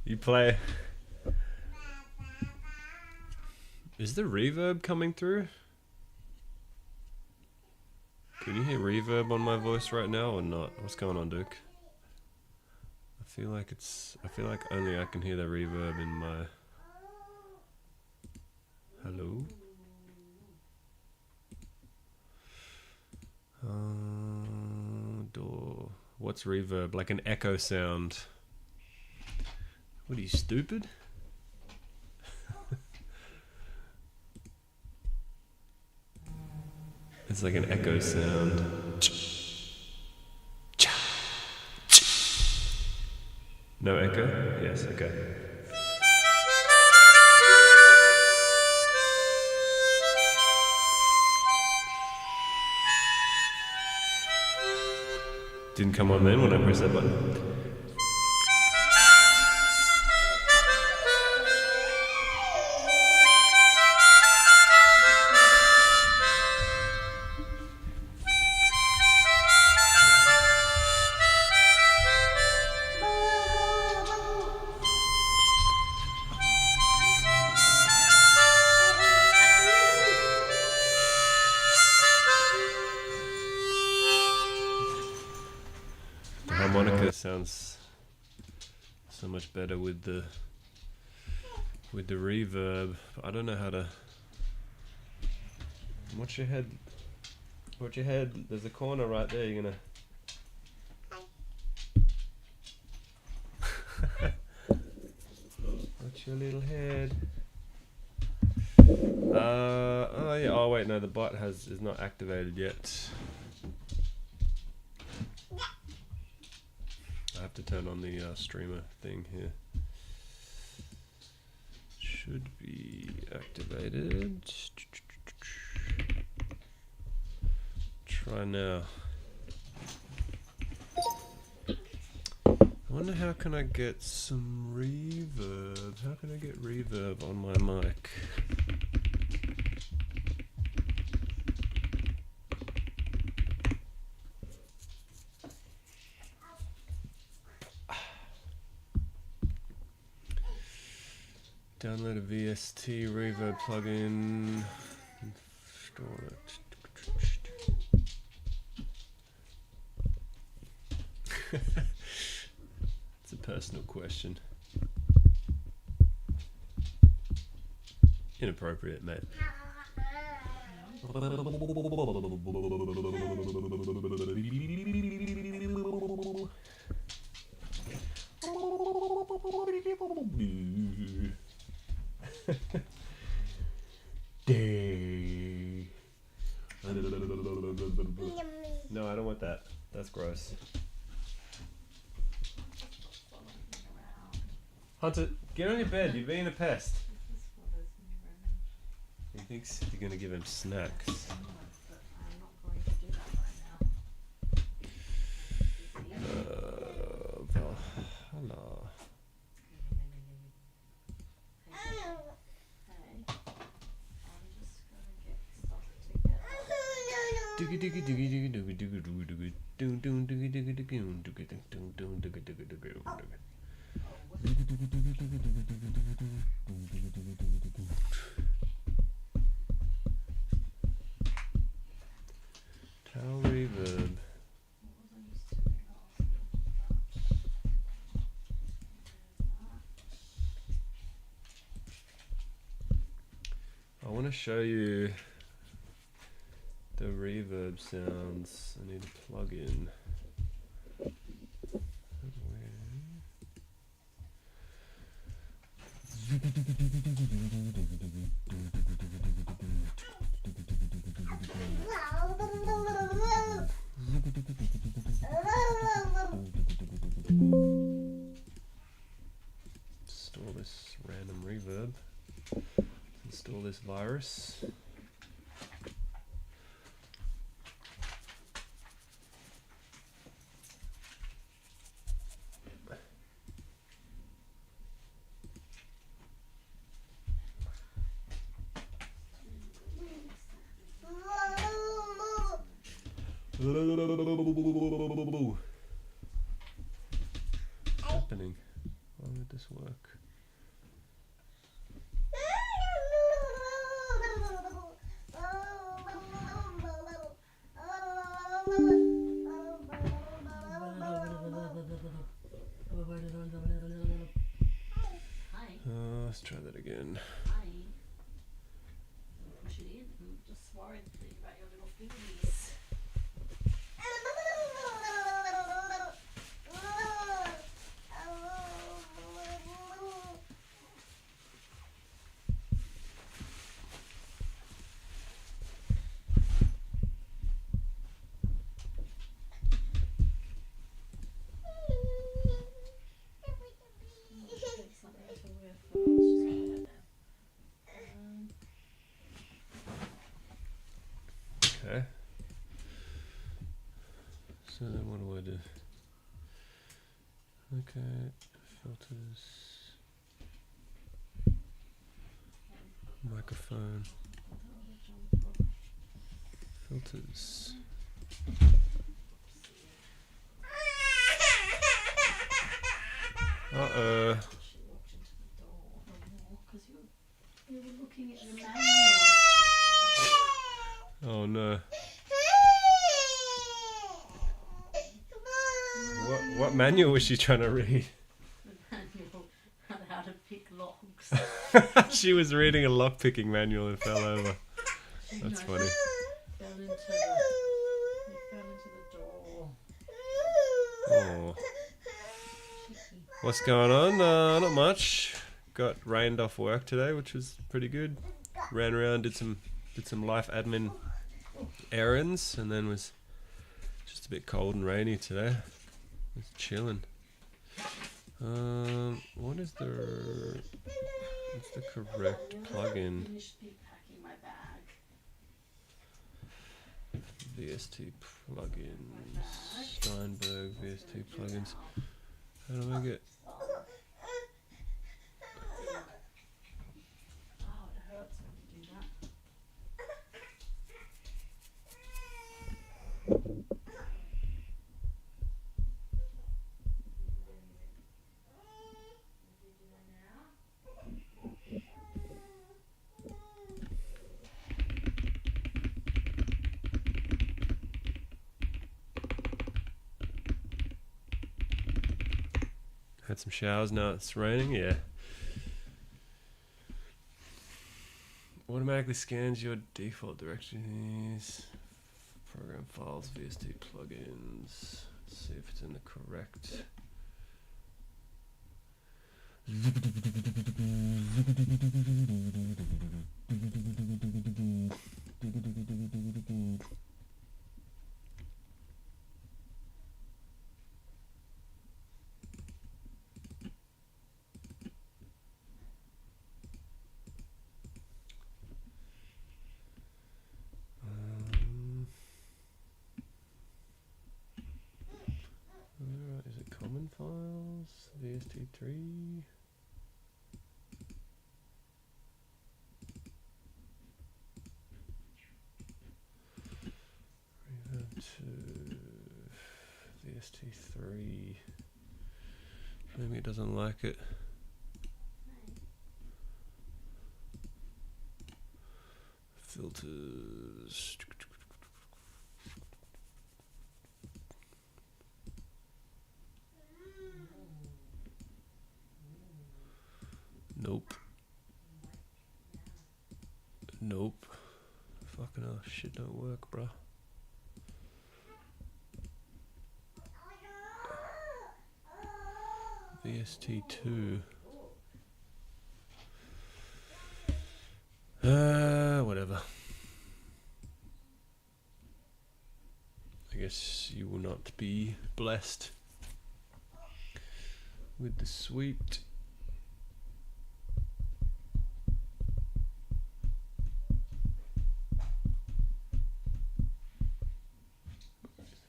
You play. Is the reverb coming through? Can you hear reverb on my voice right now or not? What's going on, Duke? I feel like only I can hear the reverb in my... Hello? Door. What's reverb? Like an echo sound. What are you, stupid? It's like an echo sound. No echo? Yes, okay. Didn't come on then when I pressed that button. The harmonica sounds so much better with the reverb. I don't know how to... Watch your head. Watch your head. There's a corner right there. You're gonna... Watch your little head. Oh yeah. Oh wait, no. The bot is not activated yet. I have to turn on the streamer thing here. Should be activated. Try now. I wonder how can I get some reverb? How can I get reverb on my mic? Download a VST reverb plugin. Install it. It's a personal question. Inappropriate, mate. No, I don't want that. That's gross. Hunter, get on your bed. You're being a pest. He thinks you're going to give him snacks. Valhalla. Towel reverb. I want to show you the reverb sounds. I need a plug-in. Install this random reverb. Install this virus. What's happening? would this work? Let's try that again. Push it in. I'm just worried about your little fingies. Okay. So then what do I do? Okay, filters, microphone, filters. Uh-oh. She walked into the door because you were looking at your manual. Oh no. What manual was she trying to read? The manual on how to pick logs. She was reading a lock-picking manual and fell over. That's funny. Fell into the door. Oh. What's going on? Not much. Got rained off work today, which was pretty good. Ran around, did some life admin errands, and then was just a bit cold and rainy today. It's chilling. What's the correct plugin? Finished packing my bag. VST plugins. Steinberg VST plugins. How do I get? Oh, it hurts when you do that. Had some showers, now it's raining, yeah. Automatically scans your default directories, program files, VST plugins. Let's see if it's in the correct. Is it common files? VST3? Reverb to VST3. Maybe it doesn't like it. Filters. Nope. Nope. Fucking hell, shit don't work, bruh. VST2. Whatever. I guess you will not be blessed with the sweet.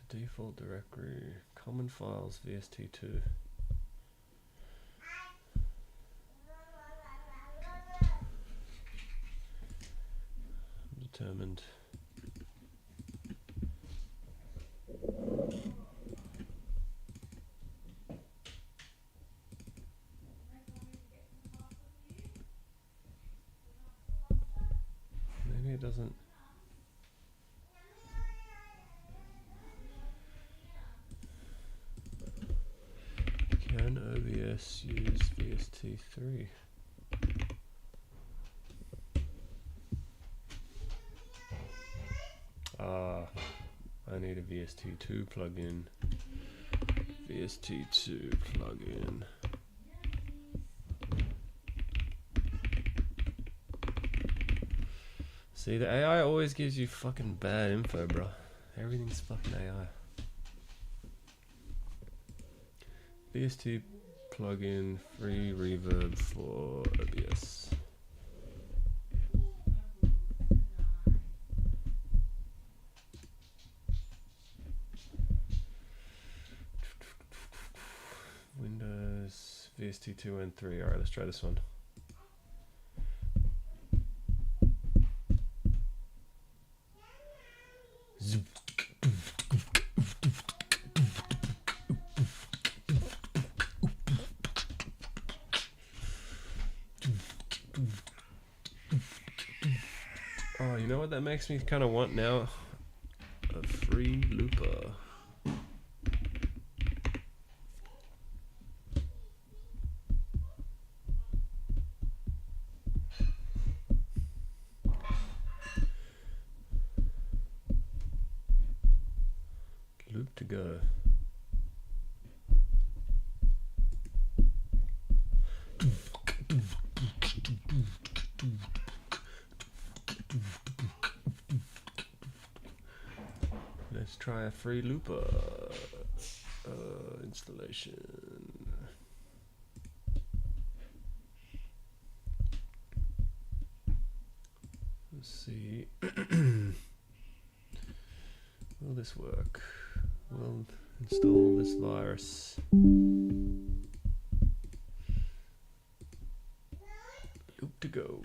Default directory, common files, VST2. I'm determined. doesn't. Can OBS use VST3? I need a VST2 plugin. VST2 plugin. See, the AI always gives you fucking bad info, bro. Everything's fucking AI. VST plugin, free reverb for OBS. Windows, VST2 and 3. Alright, let's try this one. Oh, you know what that makes me kind of want now? A free looper. Loop to go. Let's try a free looper installation. Let's see. Will this work? We'll install this virus. Loop to go.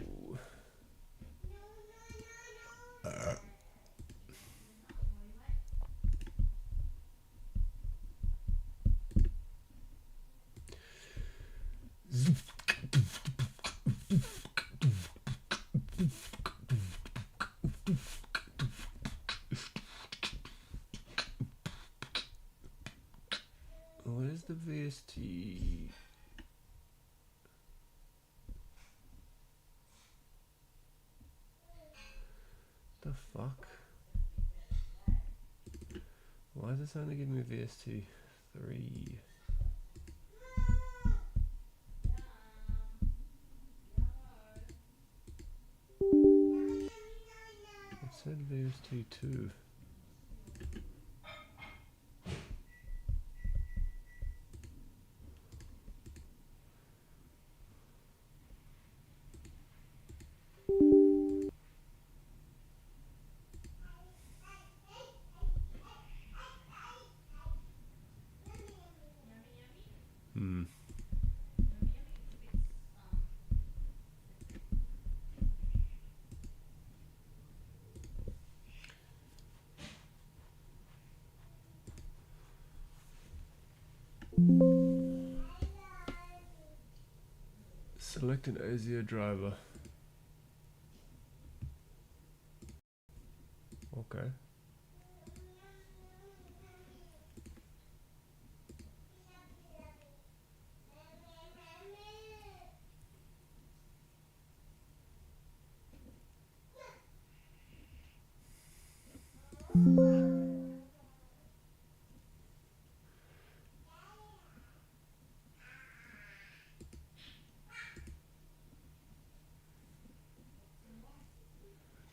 Where's the VST? The fuck? Why is this only giving me VST 3? It said VST 2. Select an ASIO driver. Okay.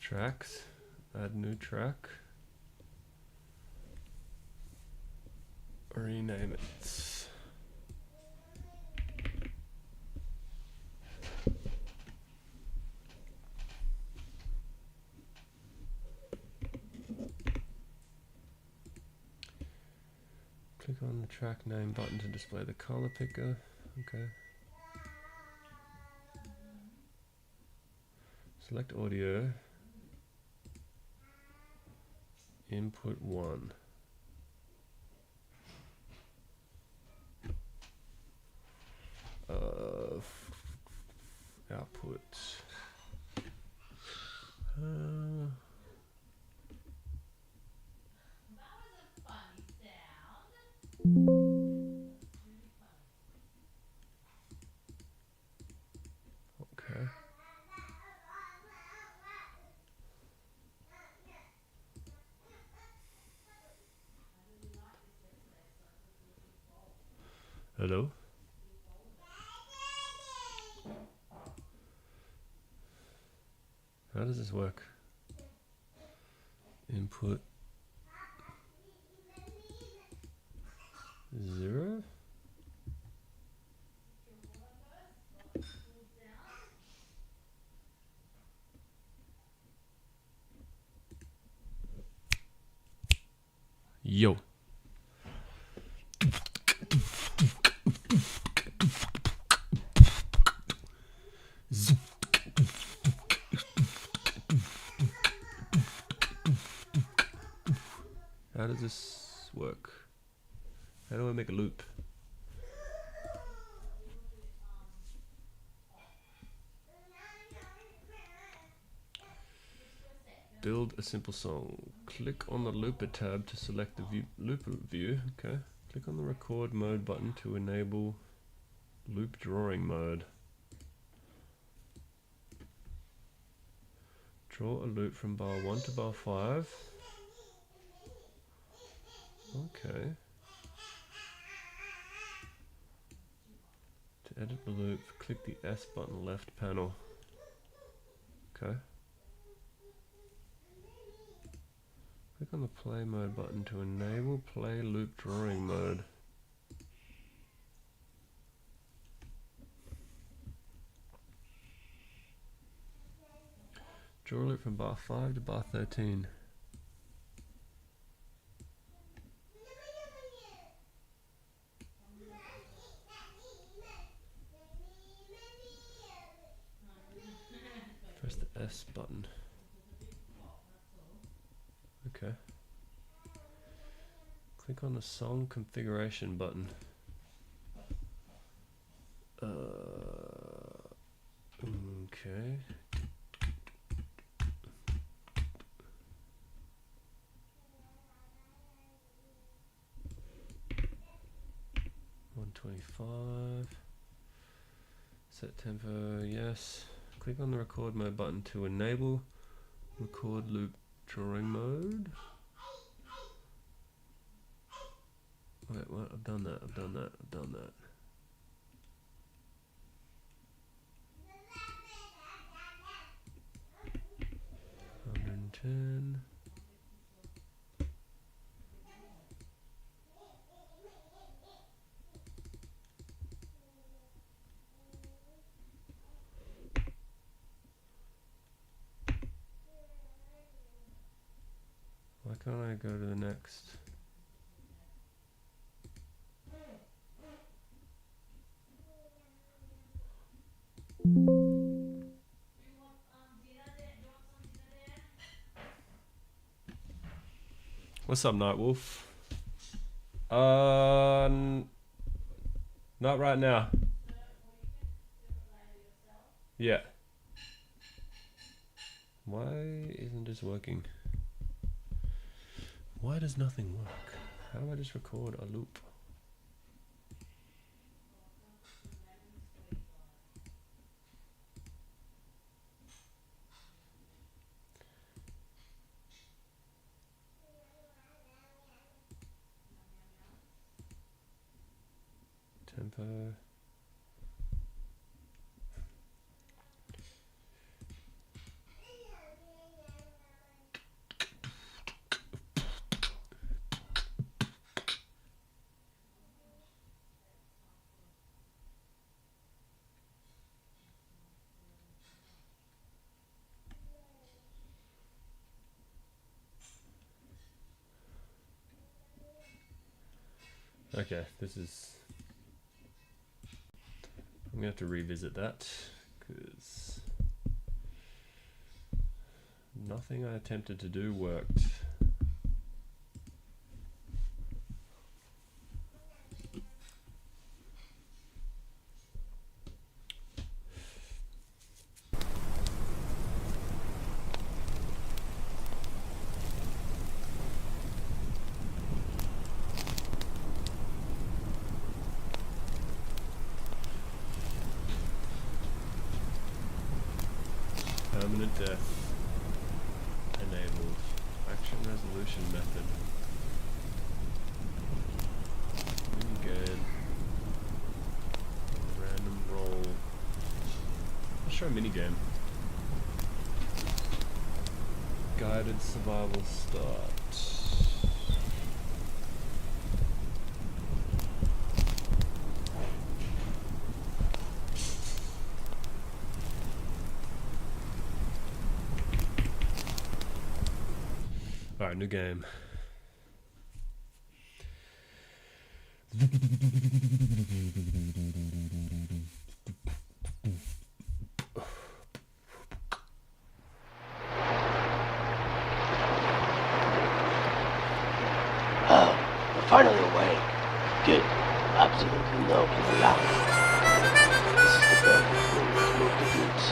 Tracks, add new track, rename it. Click on the track name button to display the color picker. Okay. Select audio. Input 1. Output. Okay. Hello? How does this work? Input 0? Yo. How does this work? How do I make a loop? Build a simple song. Click on the looper tab to select the looper view. Okay. Click on the record mode button to enable loop drawing mode. Draw a loop from bar 1 to bar 5. Okay. To edit the loop, click the S button left panel. Okay. Click on the play mode button to enable play loop drawing mode. Draw a loop from bar 5 to bar 13. Press the S button. Okay. Click on the song configuration button. Okay. .125. Set tempo, yes. Click on the record mode button to enable record loop drawing mode. Wait, what? I've done that. 110. Why can't I go to the next? What's up, Nightwolf? Not right now. Yeah. Why isn't this working? Why does nothing work? How do I just record a loop? Tempo. Okay, this is... I'm gonna have to revisit that, because nothing I attempted to do worked. death. Enabled. Action resolution method. Minigame. Random roll. Let's try minigame. Guided survival start. Alright, new game. Oh, we're finally awake. Good. Absolutely no killer alarm. This is the perfect room to move the boots.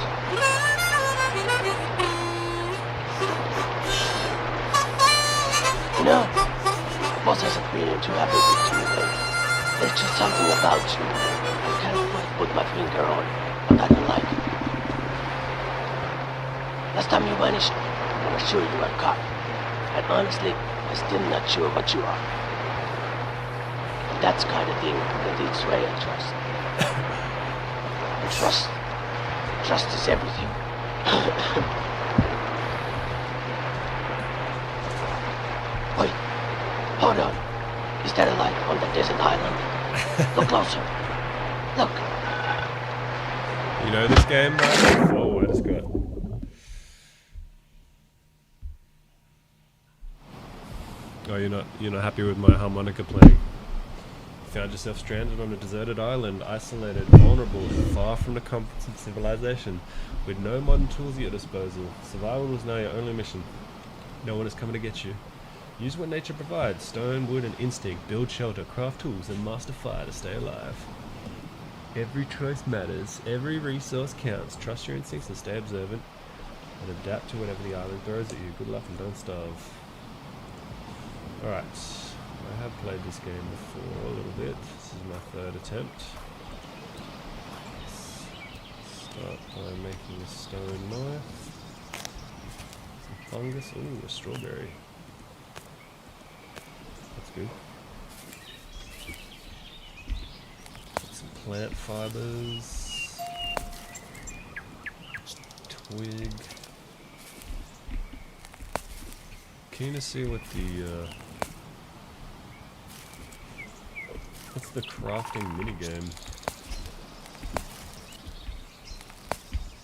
You know, boss hasn't been too happy with you lately. There's just something about you I can't quite put my finger on, but I don't like it. Last time you vanished, I was sure you were caught. And honestly, I'm still not sure what you are. And that's the kind of thing that eats away at trust. And trust is everything. Wait, hold on. Is that a light on the desert island? Look closer. Look. You know this game, right? Whoa, I just got... Oh, you're not happy with my harmonica playing? Found yourself stranded on a deserted island, isolated, vulnerable, far from the comforts of civilization, with no modern tools at your disposal. Survival is now your only mission. No one is coming to get you. Use what nature provides: stone, wood, and instinct. Build shelter, craft tools, and master fire to stay alive. Every choice matters. Every resource counts. Trust your instincts and stay observant, and adapt to whatever the island throws at you. Good luck and don't starve. Alright, I have played this game before a little bit. This is my third attempt. Start by making a stone knife. Some fungus. Ooh, a strawberry. That's good. Some plant fibers. Twig. Keen to see what the what's the crafting minigame?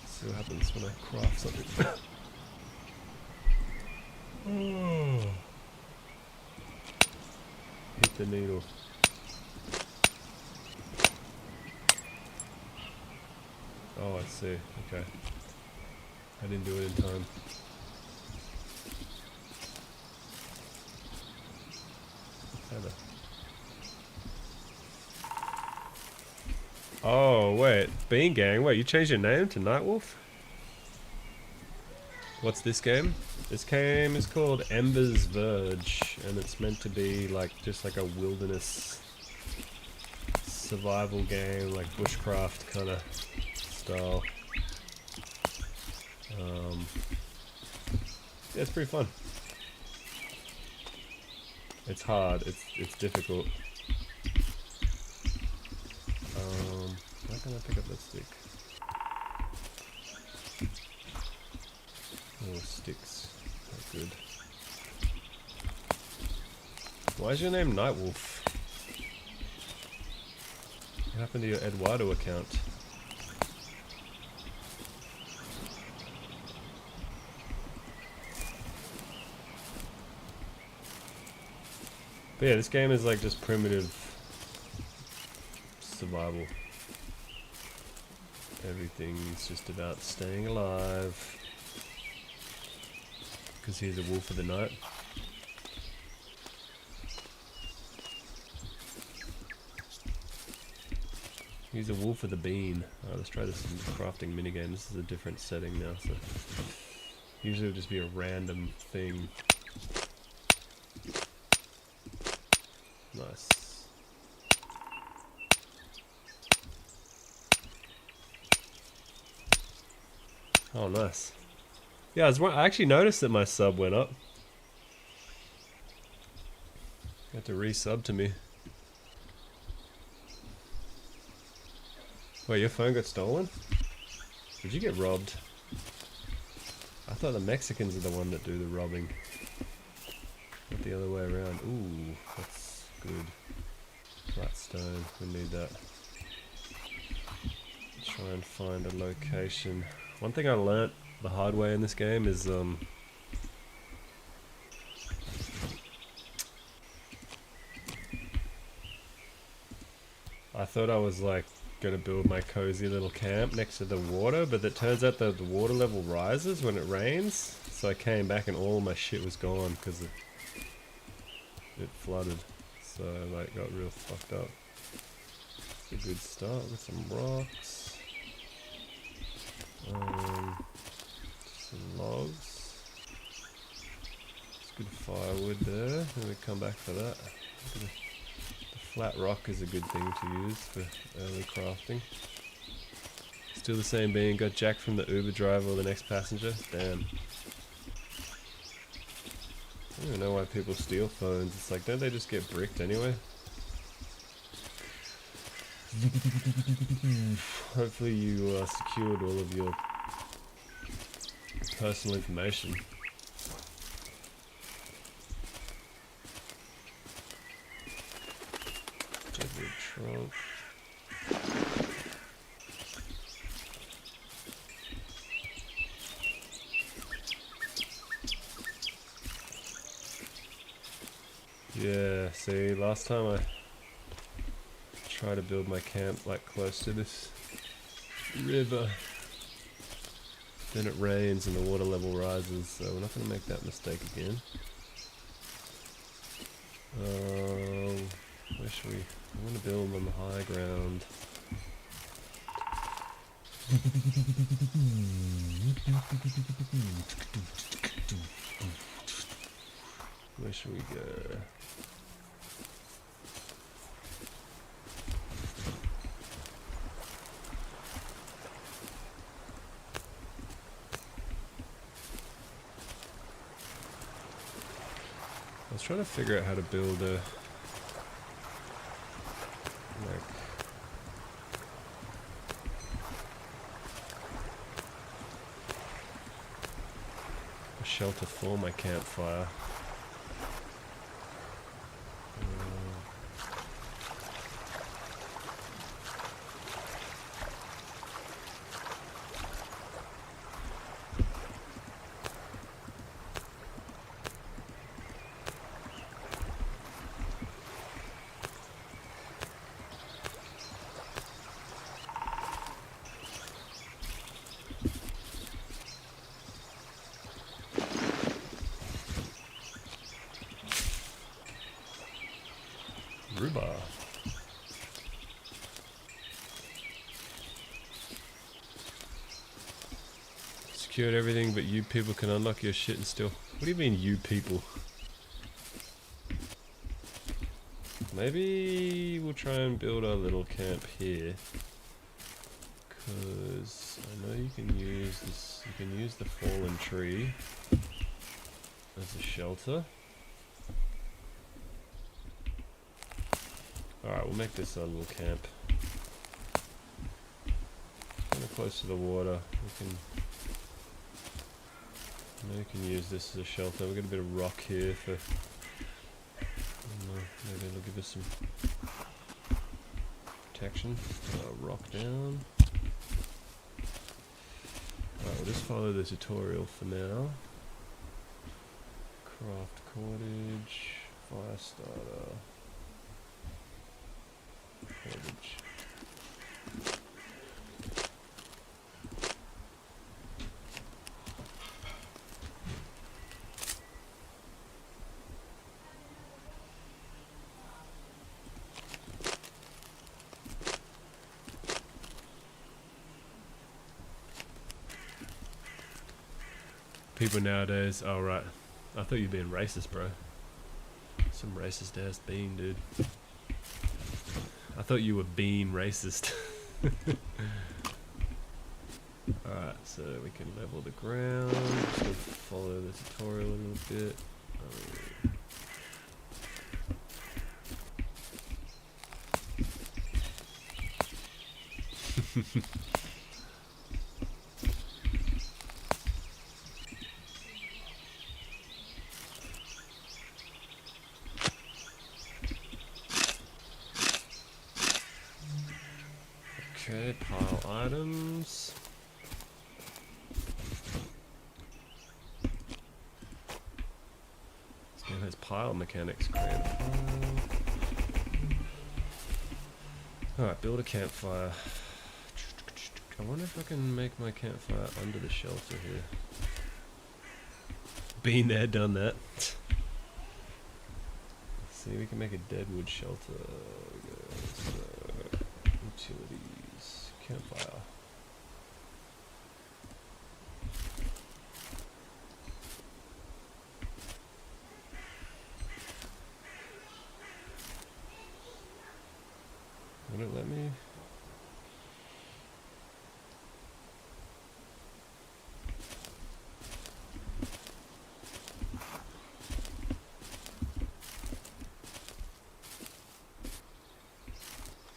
See what happens when I craft something. Hit the needle. Oh, I see. Okay. I didn't do it in time. Heather. Oh, wait. Bean Gang. Wait, you changed your name to Nightwolf? What's this game? This game is called Ember's Verge, and it's meant to be like just like a wilderness survival game, like bushcraft kind of style. Yeah, it's pretty fun. It's hard. It's difficult. How can I pick up that stick? Oh, sticks. Not good. Why is your name Nightwolf? What happened to your Eduardo account? But yeah, this game is like just primitive survival. Everything's just about staying alive. Because he's a wolf of the night. He's a wolf of the bean. Alright, let's try this crafting minigame. This is a different setting now, so usually it would just be a random thing. Nice. Oh, nice. Yeah, I actually noticed that my sub went up. You had to resub to me. Wait, your phone got stolen? Did you get robbed? I thought the Mexicans are the one that do the robbing. Not the other way around. Ooh, that's good. Flat stone, we need that. Try and find a location. One thing I learnt the hard way in this game is I thought I was like gonna build my cozy little camp next to the water, but it turns out that the water level rises when it rains. So I came back and all my shit was gone because it flooded. So like got real fucked up. It's a good start with some rocks. Some logs. It's good firewood there. Then we come back for that. The flat rock is a good thing to use for early crafting. Still the same being, got Jack from the Uber driver or the next passenger. Damn. I don't even know why people steal phones. It's like, don't they just get bricked anyway? Hopefully you secured all of your personal information. Every trunk. Yeah, see, last time I tried to build my camp like close to this river, then it rains and the water level rises, so we're not going to make that mistake again. Where should we? I'm going to build on the high ground. Where should we go? I was trying to figure out how to build a shelter for my campfire. Rhubarb. Secured everything, but you people can unlock your shit and still. What do you mean, you people? Maybe we'll try and build our little camp here. Because I know you can use this. You can use the fallen tree as a shelter. Alright, we'll make this our little camp. Kind of close to the water. We can use this as a shelter. We've got a bit of rock here for... maybe it'll give us some protection. Rock down. Alright, we'll just follow the tutorial for now. Craft cottage, fire starter. Cottage. People nowadays, oh right, I thought you'd been racist, bro. Some racist ass bean, dude. I thought you were being racist. Alright, so we can level the ground. Just gonna follow the tutorial a little bit. Okay, pile items. This game has pile mechanics. Create a pile. Alright, build a campfire. I wonder if I can make my campfire under the shelter here. Been there, done that. Let's see, we can make a deadwood shelter. So, utilities, campfire. Would it let me?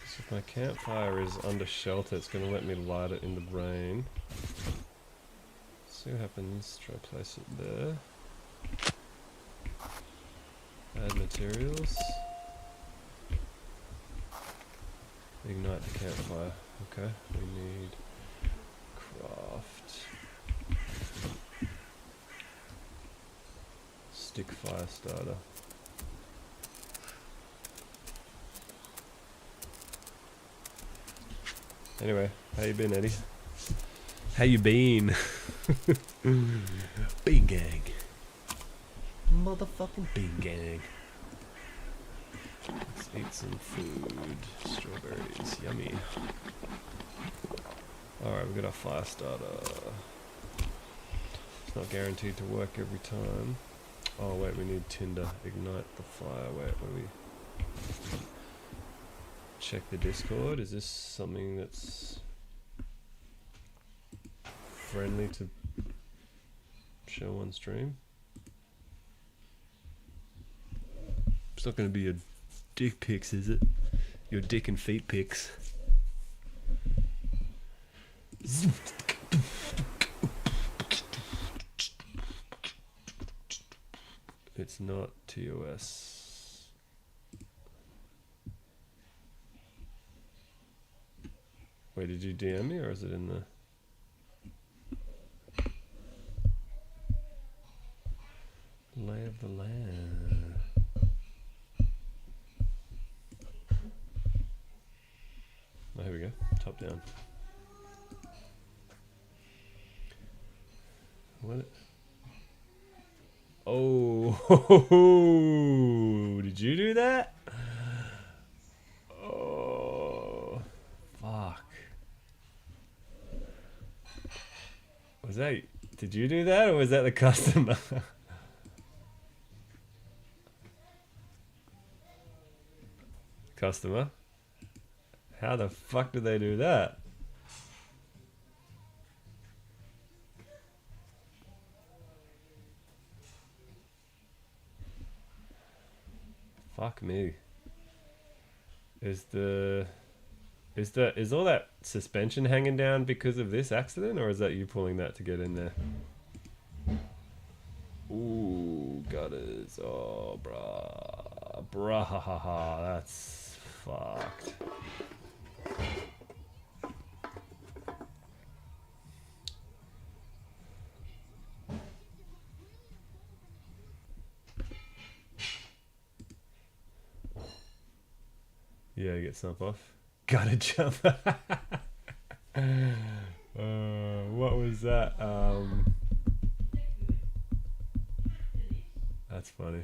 So if my campfire is under shelter, it's going to let me light it in the rain. See what happens. Try to place it there. Add materials. Ignite the campfire. Okay, we need craft. Stick fire starter. Anyway, how you been, Eddie? How you been? Bean gang. Motherfucking bean gang. Let's eat some food. Strawberries, yummy. Alright, we got our fire starter. It's not guaranteed to work every time. Oh wait, we need tinder. Ignite the fire. Wait, what do we... Check the Discord. Is this something that's friendly to show on stream? It's not going to be your dick pics, is it? Your dick and feet pics. It's not TOS. Wait, did you DM me or is it in the... Lay of the land. Oh, here we go. Top down. What? Oh, did you do that? Oh, fuck. Was that, did you do that or was that the customer? Customer? How the fuck did they do that? Fuck me. Is all that suspension hanging down because of this accident, or is that you pulling that to get in there? Ooh, gutters. Oh, bruh. Bruh, that's fucked. Yeah, get snap off. Gotta jump. What was that? That's funny.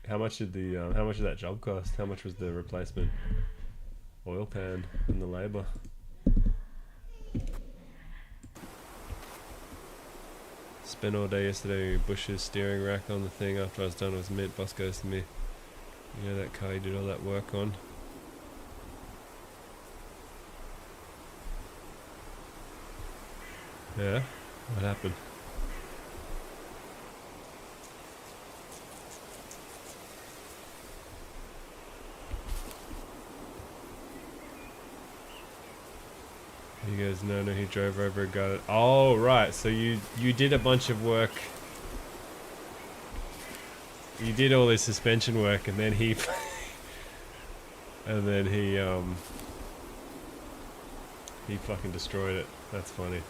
How much did how much did that job cost? How much was the replacement oil pan and the labour? Spent all day yesterday Bush's steering rack on the thing. After I was done with mid, boss goes to me, you know that car you did all that work on? Yeah? What happened? You guys know he drove over and got it. Oh, right. So you did a bunch of work. You did all this suspension work, and then he and then he fucking destroyed it. That's funny.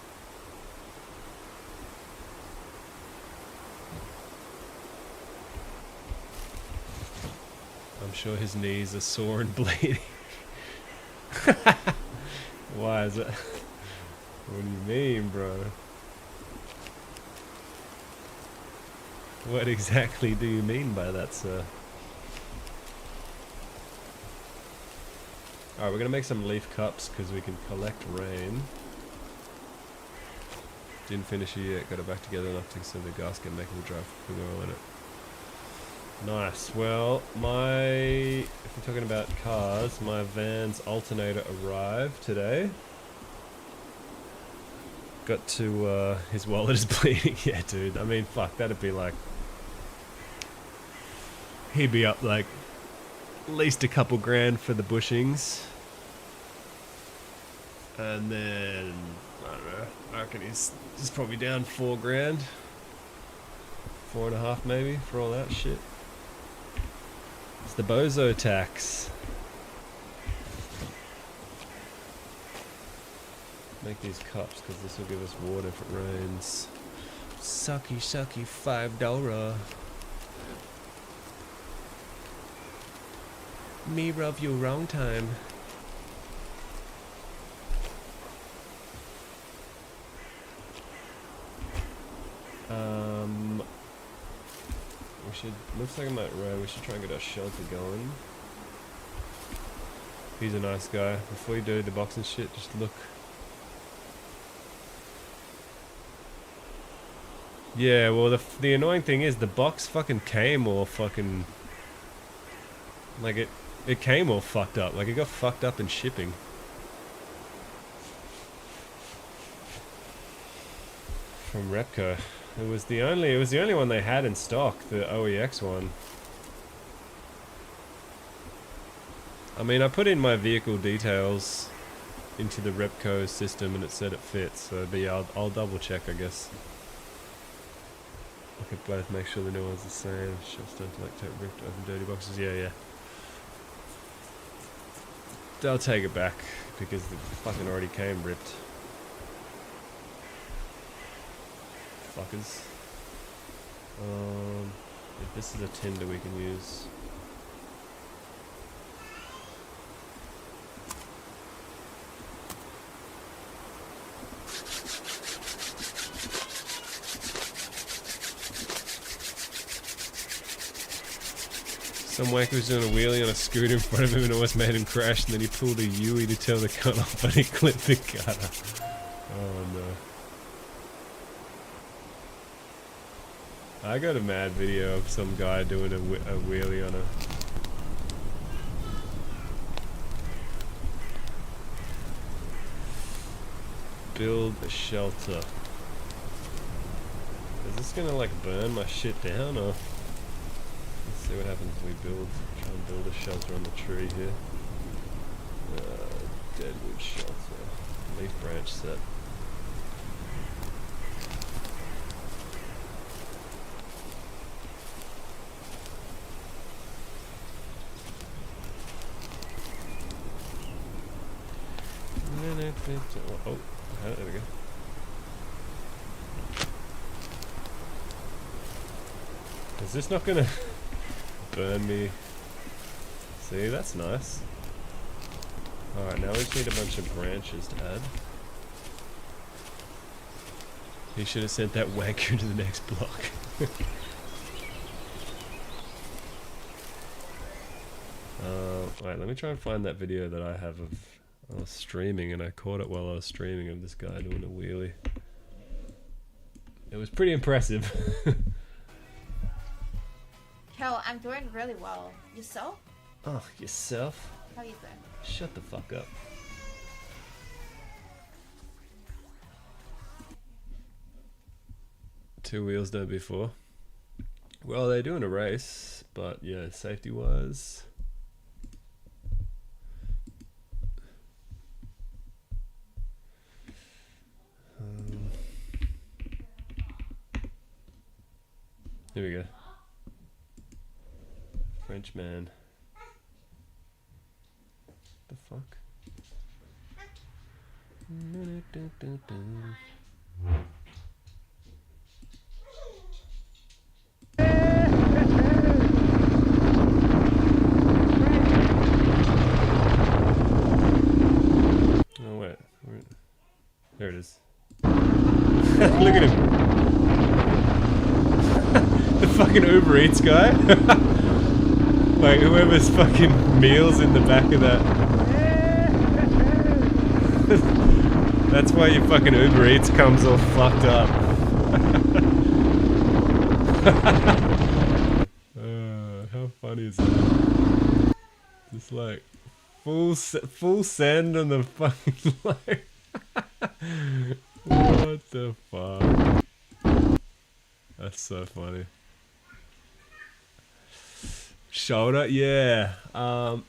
I'm sure his knees are sore and bleeding. Why is it? What do you mean, bro? What exactly do you mean by that, sir? Alright, we're gonna make some leaf cups because we can collect rain. Didn't finish it yet, got it back together enough to send the gasket, making the drive with oil in it. Nice. Well, if we're talking about cars, my van's alternator arrived today. Got to, his wallet is bleeding. Yeah, dude. I mean, fuck, that'd be like... He'd be up like at least a couple grand for the bushings. And then, I don't know, I reckon he's probably down 4 grand. 4.5 maybe, for all that shit. It's the bozo tax. Make these cups, because this will give us water if it rains. Sucky, sucky, $5. Me rub you wrong time. We should, looks like it might rain, we should try and get our shelter going. He's a nice guy. Before you do the box and shit, just look. Yeah, well the annoying thing is the box fucking came all fucking... Like it came all fucked up. Like it got fucked up in shipping. From Repco. It was the only one they had in stock, the OEX one. I mean, I put in my vehicle details into the Repco system and it said it fits, so but yeah, I'll double check, I guess. I could both make sure the new one's the same. Shelves don't like take ripped open dirty boxes. Yeah. I'll take it back because the fucking already came ripped. Fuckers. If this is a tinder we can use. Some wanker was doing a wheelie on a scooter in front of him and almost made him crash, and then he pulled a Yui to turn the gun off, but he clipped the gutter. Oh no. I got a mad video of some guy doing a wheelie on a... Build a shelter. Is this gonna like burn my shit down or... Let's see what happens if we try and build a shelter on the tree here. Deadwood shelter. Leaf branch set. Oh, there we go. Is this not gonna burn me? See, that's nice. Alright, now we just need a bunch of branches to add. He should have sent that wanker to the next block. Alright, let me try and find that video that I have of... I was streaming and I caught it while I was streaming of this guy doing a wheelie. It was pretty impressive. Kel, I'm doing really well. Yourself? Oh, yourself? How you doing? Shut the fuck up. 2 wheels don't be four. Well, they're doing a race, but yeah, safety wise. Here we go. Frenchman. The fuck? Oh wait, there it is. Look at him. The fucking Uber Eats guy. Like whoever's fucking meals in the back of that. That's why your fucking Uber Eats comes all fucked up. How funny is that? Just like full send on the fucking like. What the fuck? That's so funny. Shoulder, yeah. I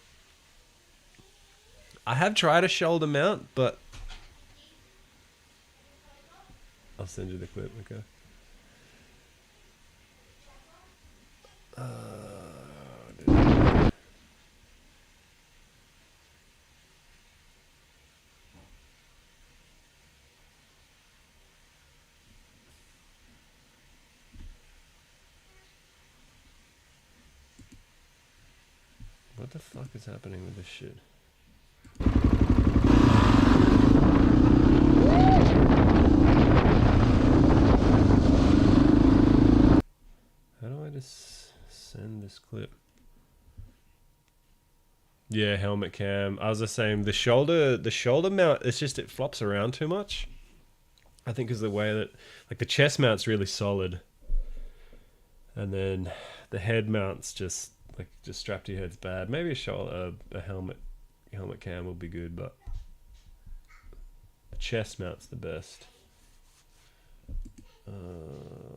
have tried a shoulder mount, but I'll send you the clip, okay? Dude. What the fuck is happening with this shit? How do I just send this clip? Yeah, helmet cam. I was just saying the shoulder mount, it's just it flops around too much. I think is the way that like the chest mount's really solid. And then the head mount's just strapped to your head's bad. Maybe a helmet cam will be good, but the chest mount's the best.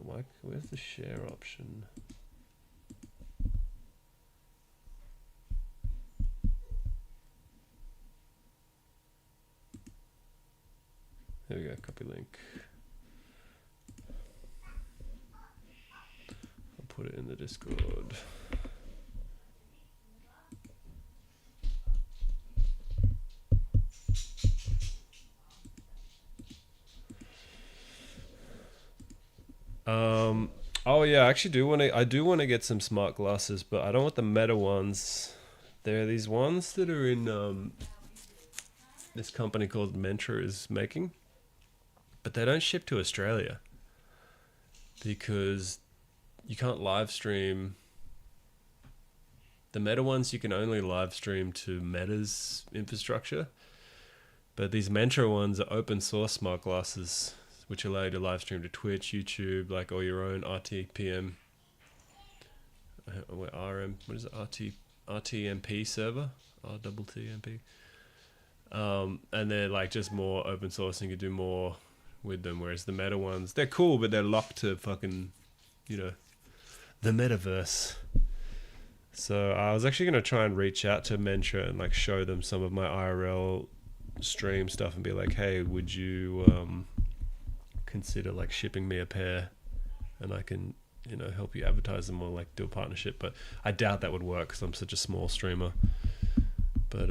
Mike, where's the share option? There we go, copy link. I'll put it in the Discord. Oh yeah, I actually do want to get some smart glasses, but I don't want the Meta ones. There are these ones that are in this company called Mentra is making, but they don't ship to Australia because you can't live stream. The Meta ones you can only live stream to Meta's infrastructure, but these Mentra ones are open source smart glasses, which allow you to live stream to Twitch, YouTube, like all your own RTPM, RM, what is it, RTMP server, RTTMP, and they're like just more open source and you can do more with them. Whereas the Meta ones, they're cool, but they're locked to fucking, the metaverse. So I was actually gonna try and reach out to Mentra and like show them some of my IRL stream stuff and be like, hey, would you consider like shipping me a pair and I can help you advertise them or like do a partnership, but I doubt that would work because I'm such a small streamer. But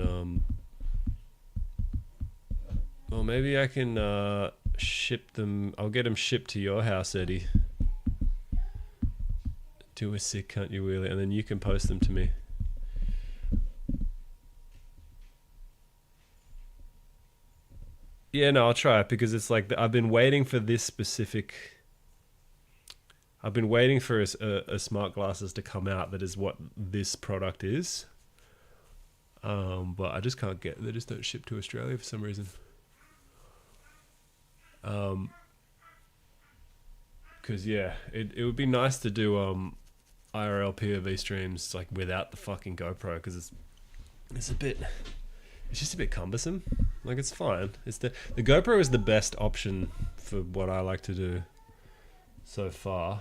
well, maybe I can ship them. I'll get them shipped to your house, Eddie. Do a sick, can't you really? And then you can post them to me. Yeah, no, I'll try it because it's like I've been waiting for this specific. I've been waiting for a smart glasses to come out that is what this product is. But I just can't get. They just don't ship to Australia for some reason. Because yeah, it would be nice to do IRL POV streams like without the fucking GoPro because it's just a bit cumbersome. Like it's fine. It's the GoPro is the best option for what I like to do. so far.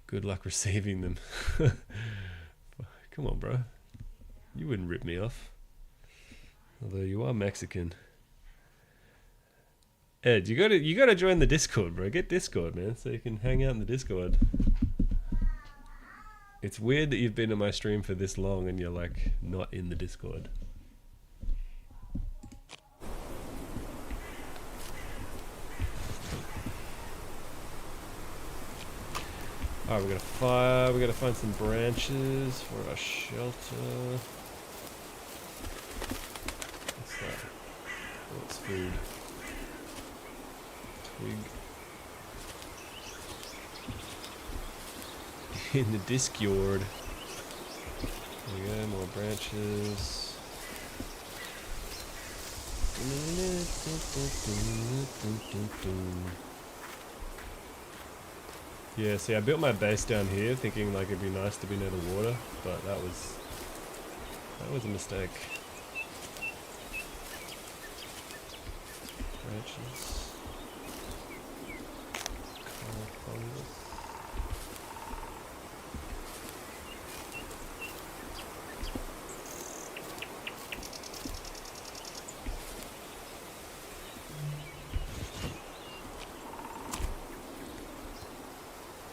Good luck receiving them. Come on, bro. You wouldn't rip me off. Although you are Mexican. Ed, you gotta join the Discord, bro. Get Discord, man, so you can hang out in the Discord. It's weird that you've been on my stream for this long and you're like not in the Discord. Alright, we got a fire. We gotta find some branches for our shelter. What's that? What's food? Twig. In the Discord. There we go, more branches. Yeah, see, I built my base down here thinking like it'd be nice to be near the water, but that was a mistake. Branches. Coral fungus.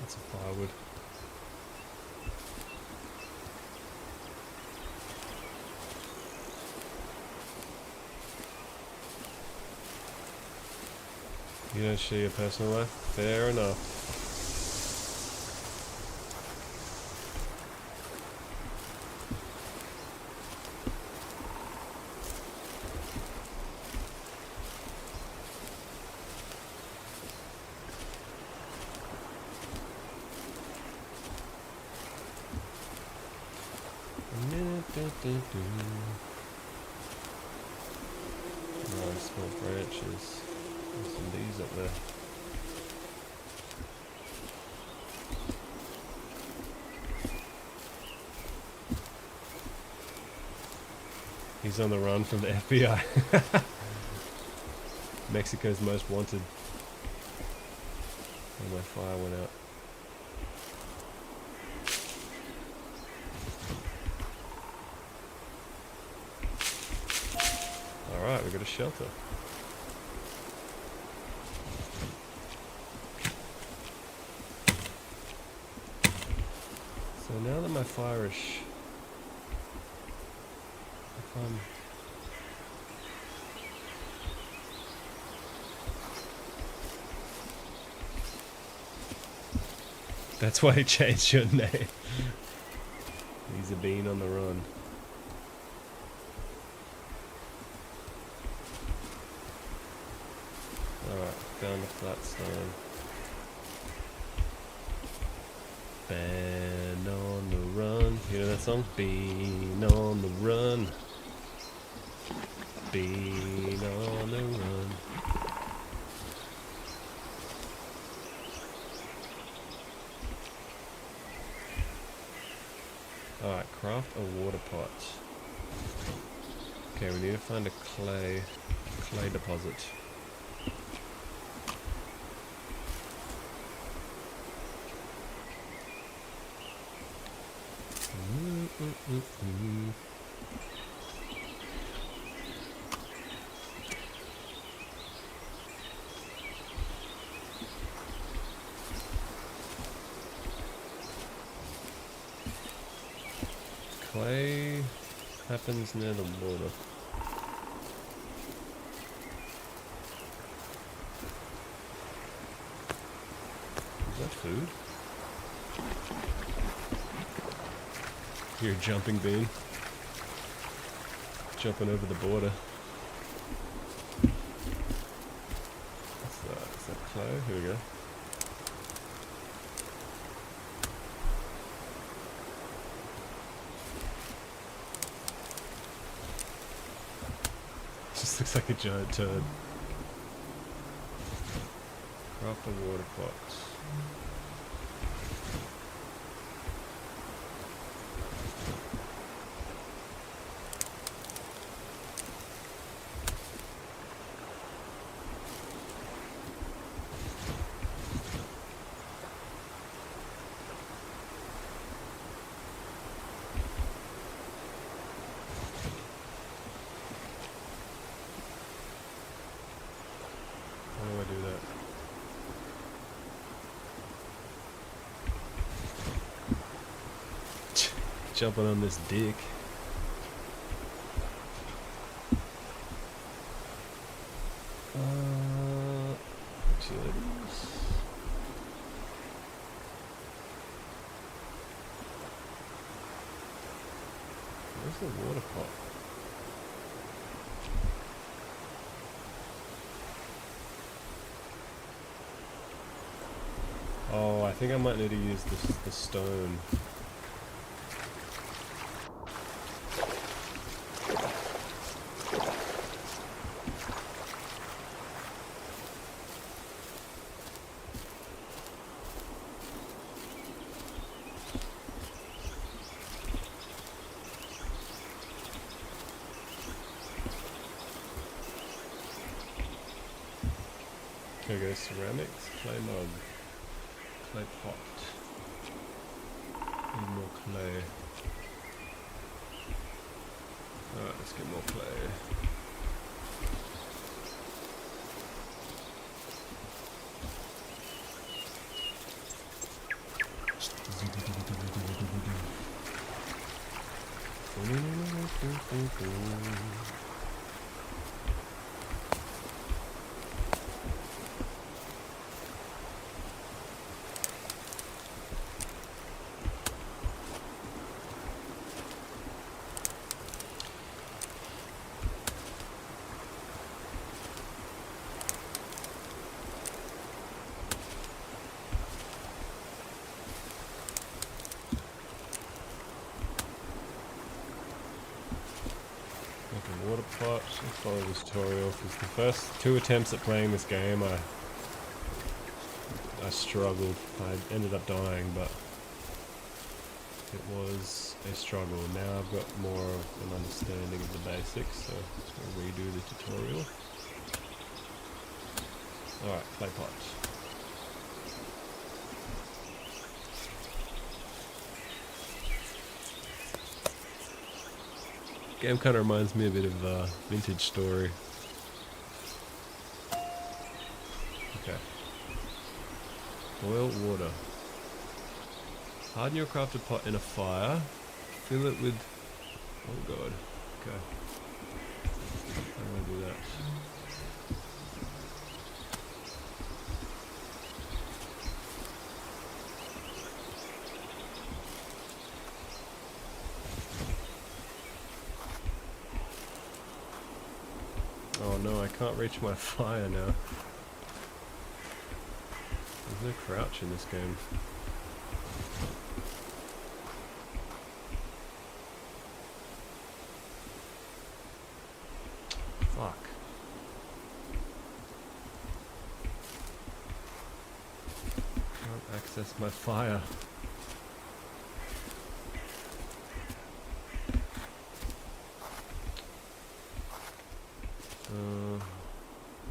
That's a firewood. You don't share your personal life? Fair enough. Nice small branches. There's some bees up there. He's on the run from the FBI. Mexico's most wanted. And my fire went out. Alright, we got a shelter. So now that my fire is That's why he changed your name. He's a bean on the run. Alright, found the flat stone. Bean on the run. You know that song? Bean on the run. Bean on the run. Alright, craft a water pot. Okay, we need to find a clay deposit. Clay happens near the water. Is that food? You're a jumping bean. Jumping over the border. What's that? Is that clay? Here we go. Just looks like a giant turd. Craft a water pot. jumping on this dick. Utilities. Where's the water pot? Oh, I think I might need to use the stone. Here we go, ceramics, clay mug, clay pot. Need more clay. Alright, let's get more clay. Water pot, let's follow this tutorial because the first 2 attempts at playing this game I struggled. I ended up dying, but it was a struggle. Now I've got more of an understanding of the basics, so I'm just going to redo the tutorial. Alright, clay pot. Game kind of reminds me a bit of Vintage Story. Okay. Boil water. Harden your crafted pot in a fire. Fill it with... Oh god. Okay. I'm gonna do that. Oh no, I can't reach my fire now. There's no crouch in this game. Fuck. Can't access my fire.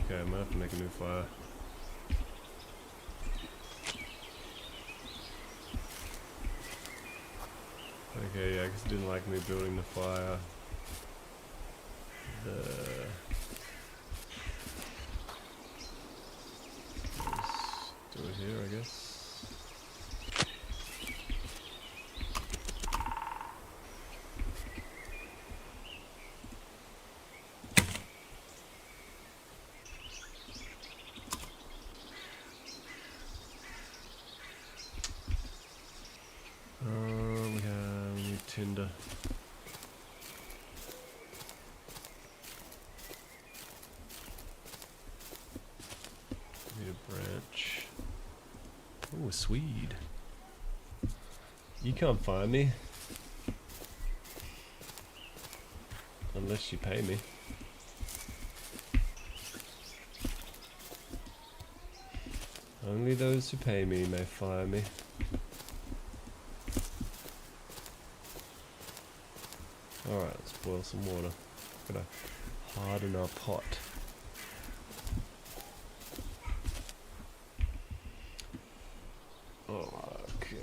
Okay, I might have to make a new fire. Okay, yeah, I guess it didn't like me building the fire. Let's do it here, I guess. We need tinder. Need a branch. Oh, a Swede. You can't find me. Unless you pay me. Only those who pay me may fire me. Alright, let's boil some water. Gotta harden our pot. Okay.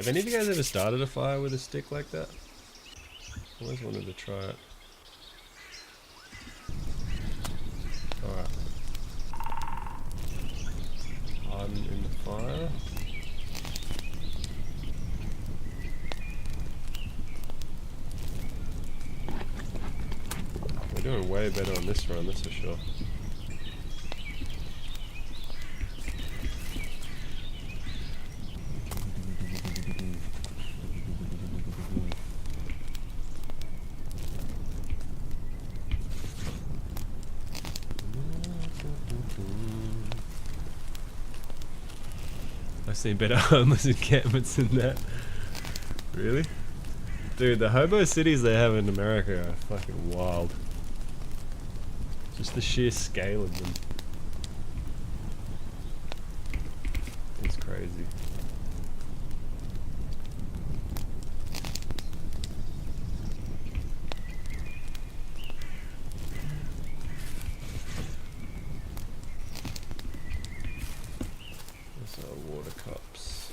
Have any of you guys ever started a fire with a stick like that? I always wanted to try it. Alright. Harden in the fire. We're doing way better on this run, that's for sure. I've seen better homeless encampments than that. Really? Dude, the hobo cities they have in America are fucking wild. Just the sheer scale of them. It's crazy. Those are water cups.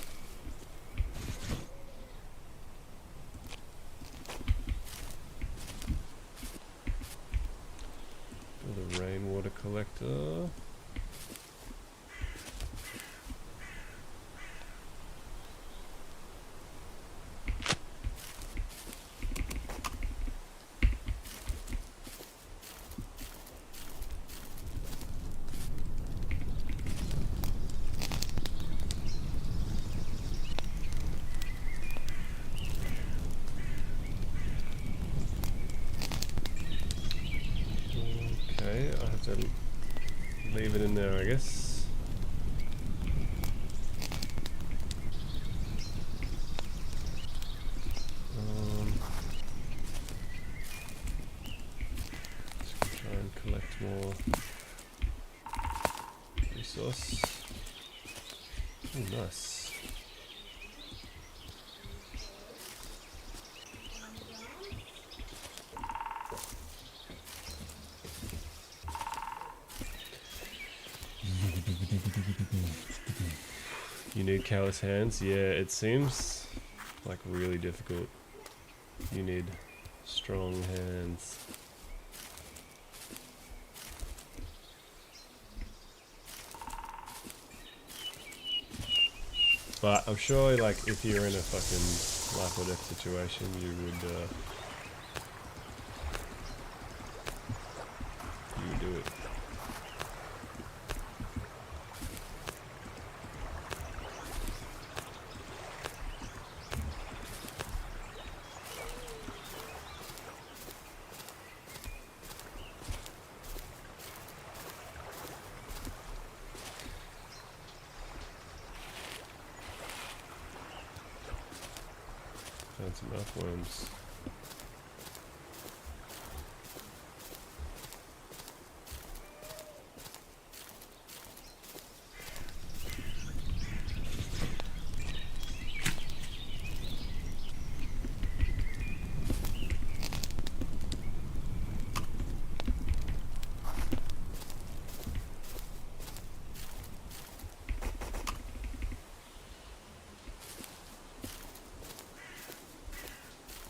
The rainwater collector. Okay, I have to leave it in there, I guess. Just try and collect more resource. Oh, nice. You need callous hands? Yeah, it seems like really difficult. You need strong hands. But I'm sure, like, if you're in a fucking life or death situation, you would do it. Found some earthworms.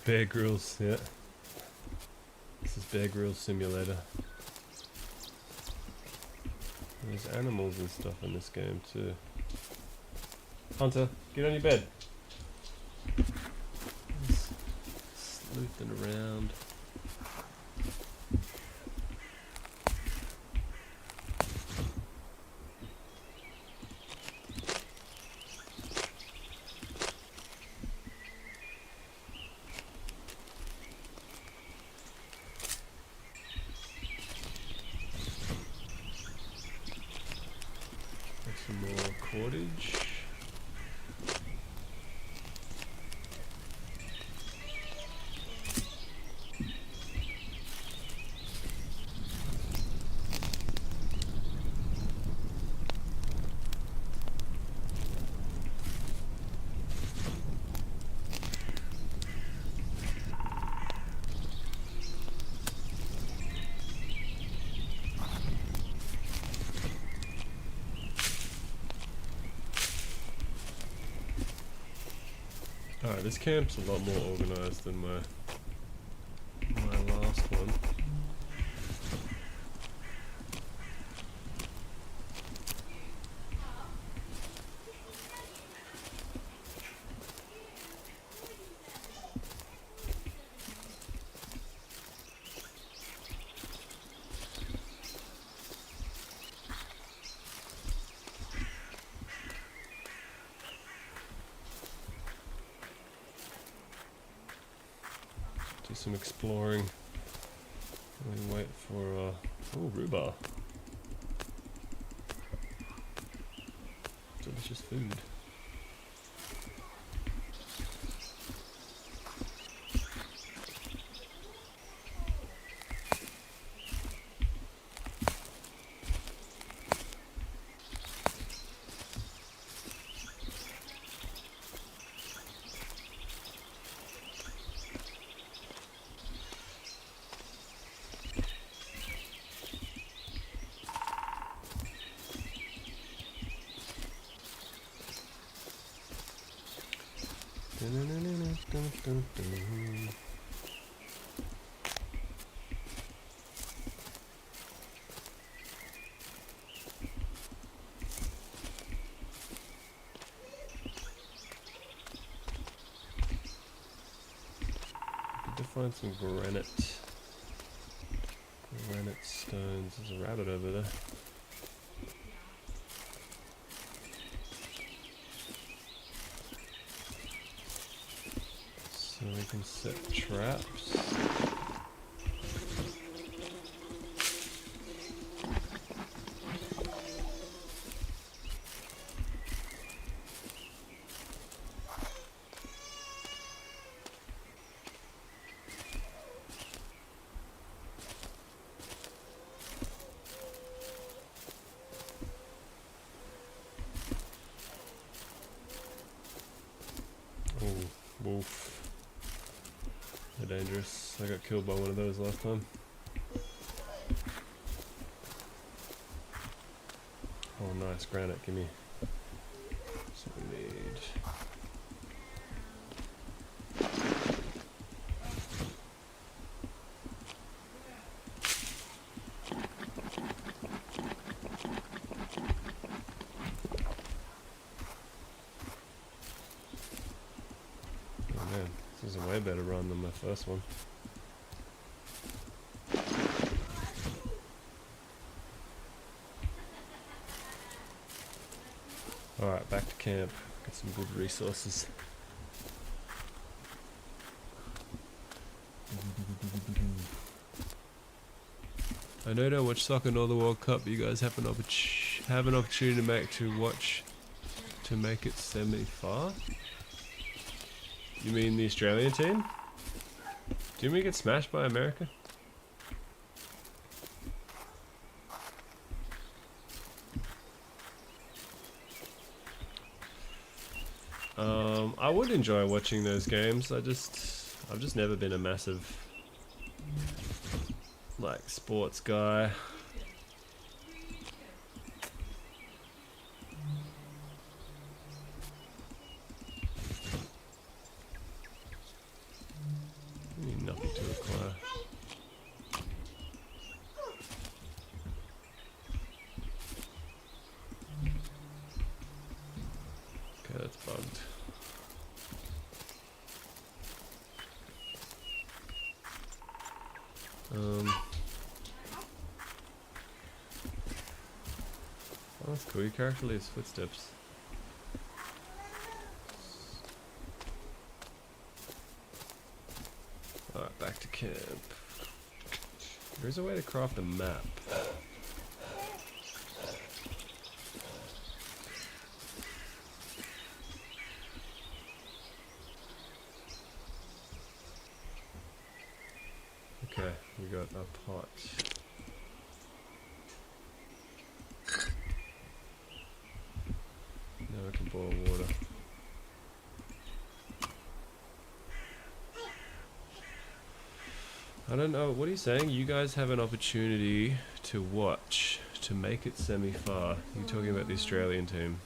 Bear Grylls, yeah. This is Bear Grylls Simulator. There's animals and stuff in this game too. Hunter, get on your bed. He's sleuthing around. Some more cordage. Alright, this camp's a lot more organised than my last one. Do some exploring. We wait for oh, rhubarb. Delicious food. Good to find some granite stones. There's a rabbit over there. So we can set traps. Oh, wolf. They're dangerous. I got killed by one of those last time. Oh, nice granite. Give me. That's what we need. Oh man, this is a way better run than my first one. Alright, back to camp. Get some good resources. I know you don't watch soccer nor the World Cup, but you guys have an opportunity to make it semi-far? You mean the Australian team? Didn't we get smashed by America? I would enjoy watching those games. I've just never been a massive like sports guy. I need nothing to acquire. Okay, that's bugged. Oh, that's cool. You can actually leave footsteps. Alright, back to camp. There's a way to craft a map. Okay, we got a pot. Now we can boil water. I don't know, what are you saying? You guys have an opportunity to watch, to make it semi-far. You're talking about the Australian team.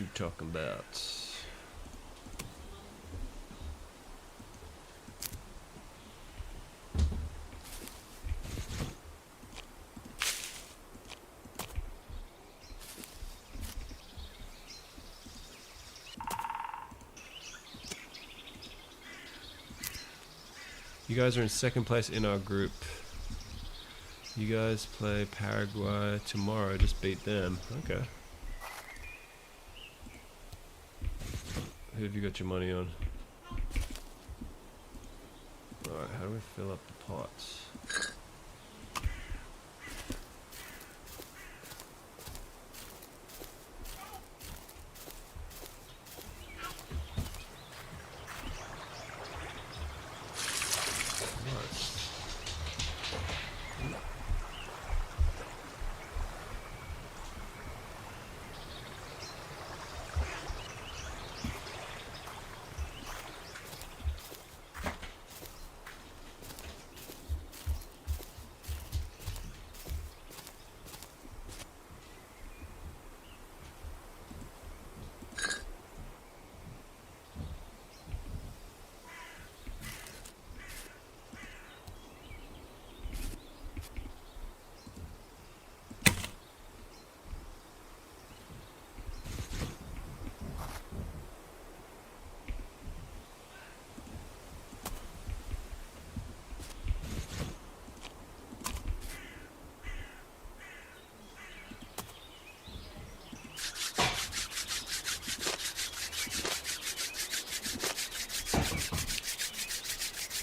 you talking about? You guys are in second place in our group. You guys play Paraguay tomorrow. Just beat them. Okay. Who have you got your money on? Alright, how do we fill up the pots?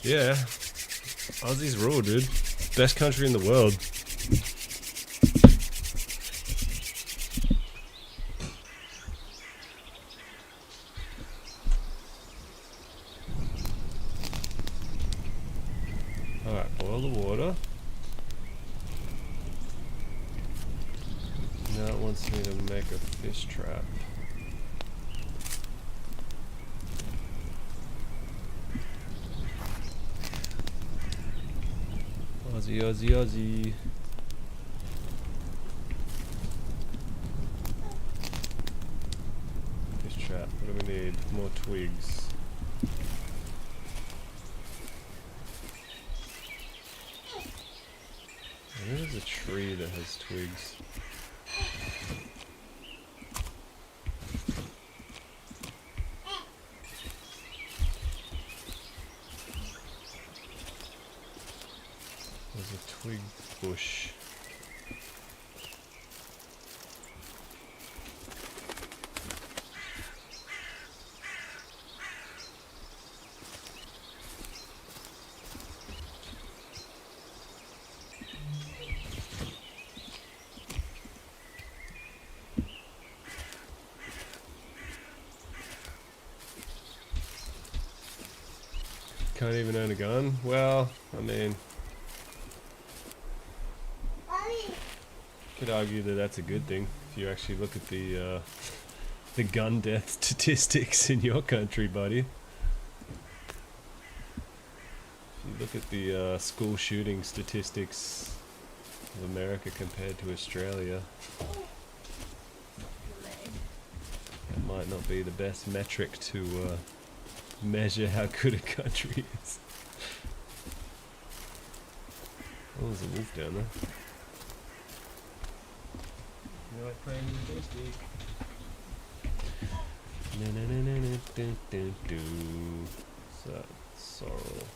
Yeah, Aussies rule, dude. Best country in the world. Alright, boil the water. Now it wants me to make a fish trap. Aussie, Aussie, Aussie. Fish trap. What do we need? More twigs. Where is a tree that has twigs? There's a twig bush. Can't even own a gun? Well, I mean, could argue that that's a good thing if you actually look at the gun death statistics in your country, buddy. If you look at the school shooting statistics of America compared to Australia, that might not be the best metric to measure how good a country is. Oh, there's a wolf down there. You like playing with the joystick? Na na na na na do do do. So, sorrel.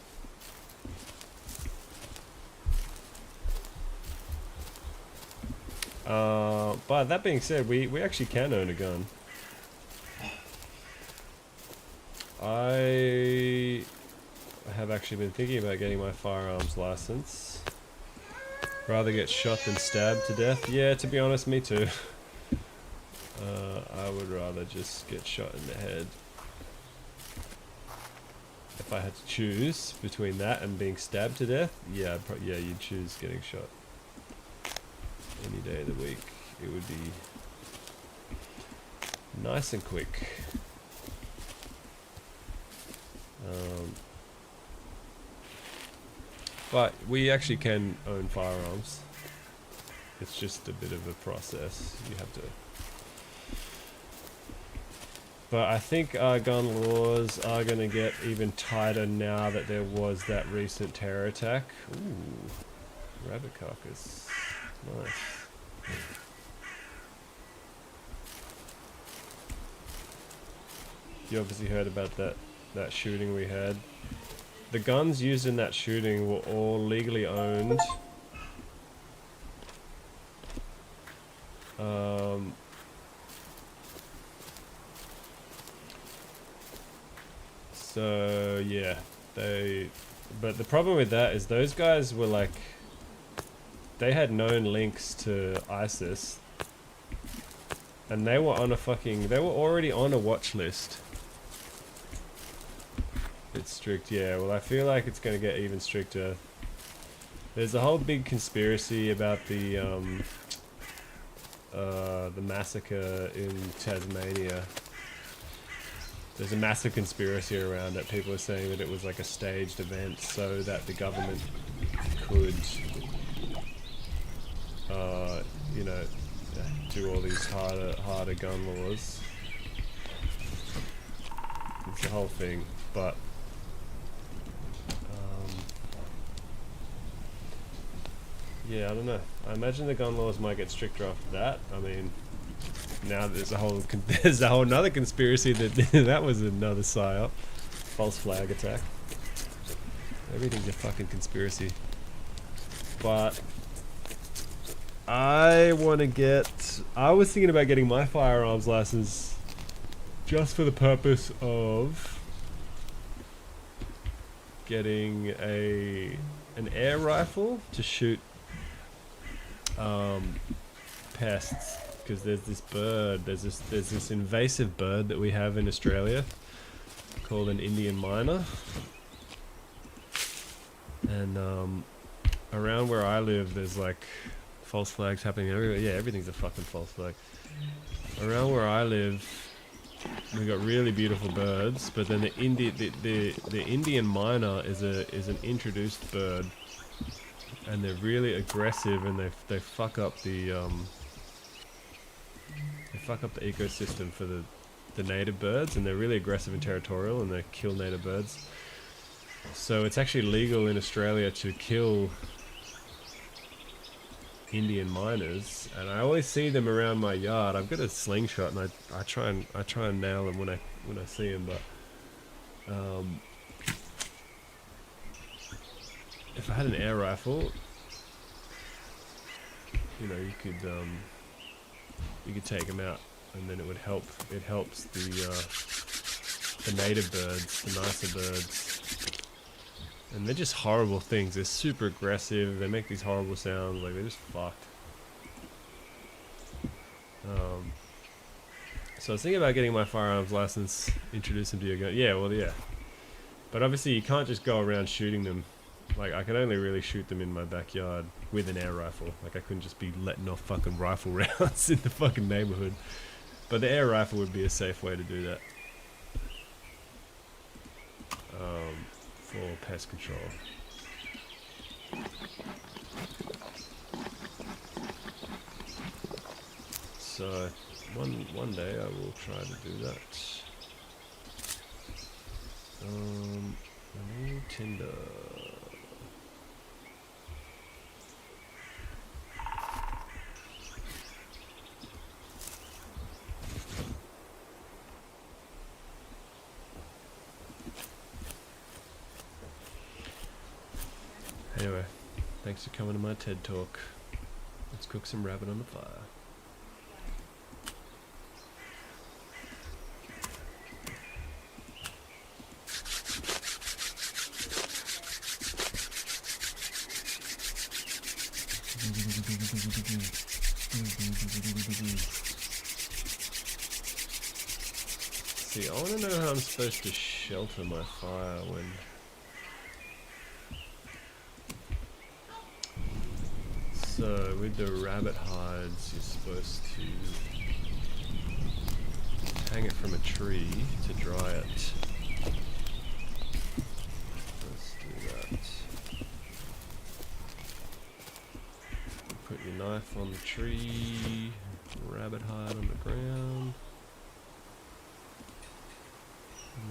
But that being said, we actually can own a gun. I have actually been thinking about getting my firearms license. Rather get shot than stabbed to death. Yeah, to be honest, me too. I would rather just get shot in the head. If I had to choose between that and being stabbed to death, yeah, yeah, you'd choose getting shot. Any day of the week, it would be nice and quick. But we actually can own firearms. It's just a bit of a process. You have to But I think our gun laws are going to get even tighter now that there was that recent terror attack. Ooh, rabbit carcass. Nice. You obviously heard about that shooting we had. The guns used in that shooting were all legally owned. So yeah, but the problem with that is those guys were like, they had known links to ISIS, and they were already on a watch list. It's strict, yeah. Well, I feel like it's going to get even stricter. There's a whole big conspiracy about the massacre in Tasmania. There's a massive conspiracy around it. People are saying that it was like a staged event so that the government could, you know, do all these harder gun laws. It's the whole thing, but yeah, I don't know. I imagine the gun laws might get stricter after that. I mean, now there's a whole another conspiracy that that was another psyop, false flag attack. Everything's a fucking conspiracy. But I was thinking about getting my firearms license just for the purpose of getting an air rifle to shoot pests, because there's this invasive bird that we have in Australia called an Indian myna, and around where I live there's like false flags happening everywhere. Yeah, everything's a fucking false flag. Around where I live we got really beautiful birds, but then the Indian myna is an introduced bird, and they're really aggressive, and they fuck up the ecosystem for the native birds, and they're really aggressive and territorial, and they kill native birds. So it's actually legal in Australia to kill Indian miners, and I always see them around my yard. I've got a slingshot, and I try and nail them when I see them, but if I had an air rifle, you know, you could take them out, and then it helps the native birds, the nicer birds. And they're just horrible things. They're super aggressive. They make these horrible sounds. Like, they're just fucked. So I was thinking about getting my firearms license, introduce them to your gun. Yeah, well, yeah. But obviously you can't just go around shooting them. Like, I can only really shoot them in my backyard with an air rifle. Like, I couldn't just be letting off fucking rifle rounds in the fucking neighborhood. But the air rifle would be a safe way to do that. For pest control. So one day I will try to do that. I need Tinder. Anyway, thanks for coming to my TED Talk. Let's cook some rabbit on the fire. See, I want to know how I'm supposed to shelter my fire when... So, with the rabbit hides, you're supposed to hang it from a tree to dry it. Let's do that. Put your knife on the tree, rabbit hide on the ground.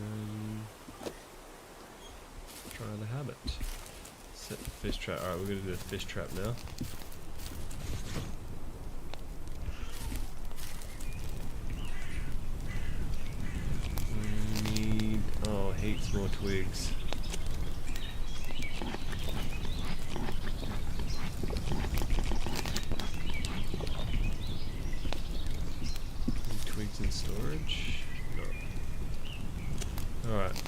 then try the habit. Set the fish trap. Alright, we're gonna do the fish trap now. We need, oh, heaps more twigs. Any twigs in storage? No. Alright,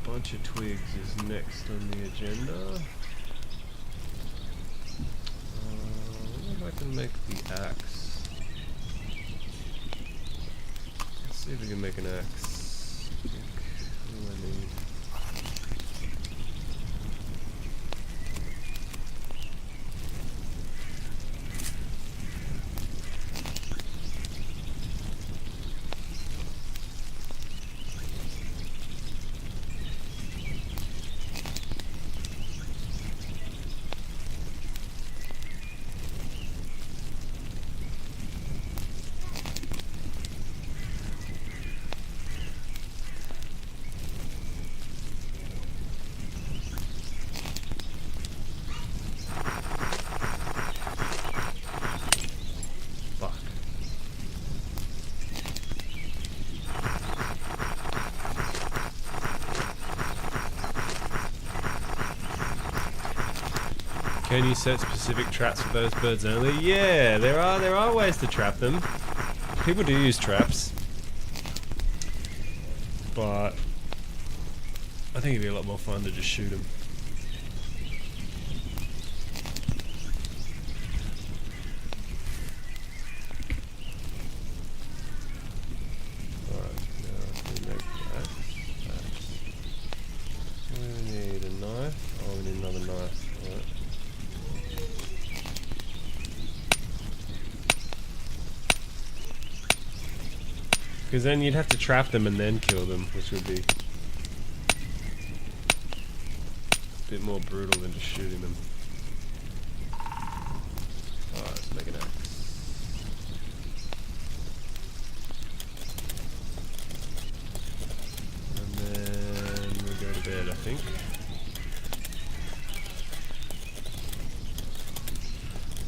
bunch of twigs is next on the agenda. I can make the axe. Let's see if we can make an axe. What do I need? Can you set specific traps for those birds only? Yeah, there are ways to trap them. People do use traps, but I think it'd be a lot more fun to just shoot them. Alright, now we make that. We need a knife. Oh, we need another knife. Alright. Because then you'd have to trap them and then kill them, which would be a bit more brutal than just shooting them. Alright, let's make an axe. And then we'll go to bed, I think.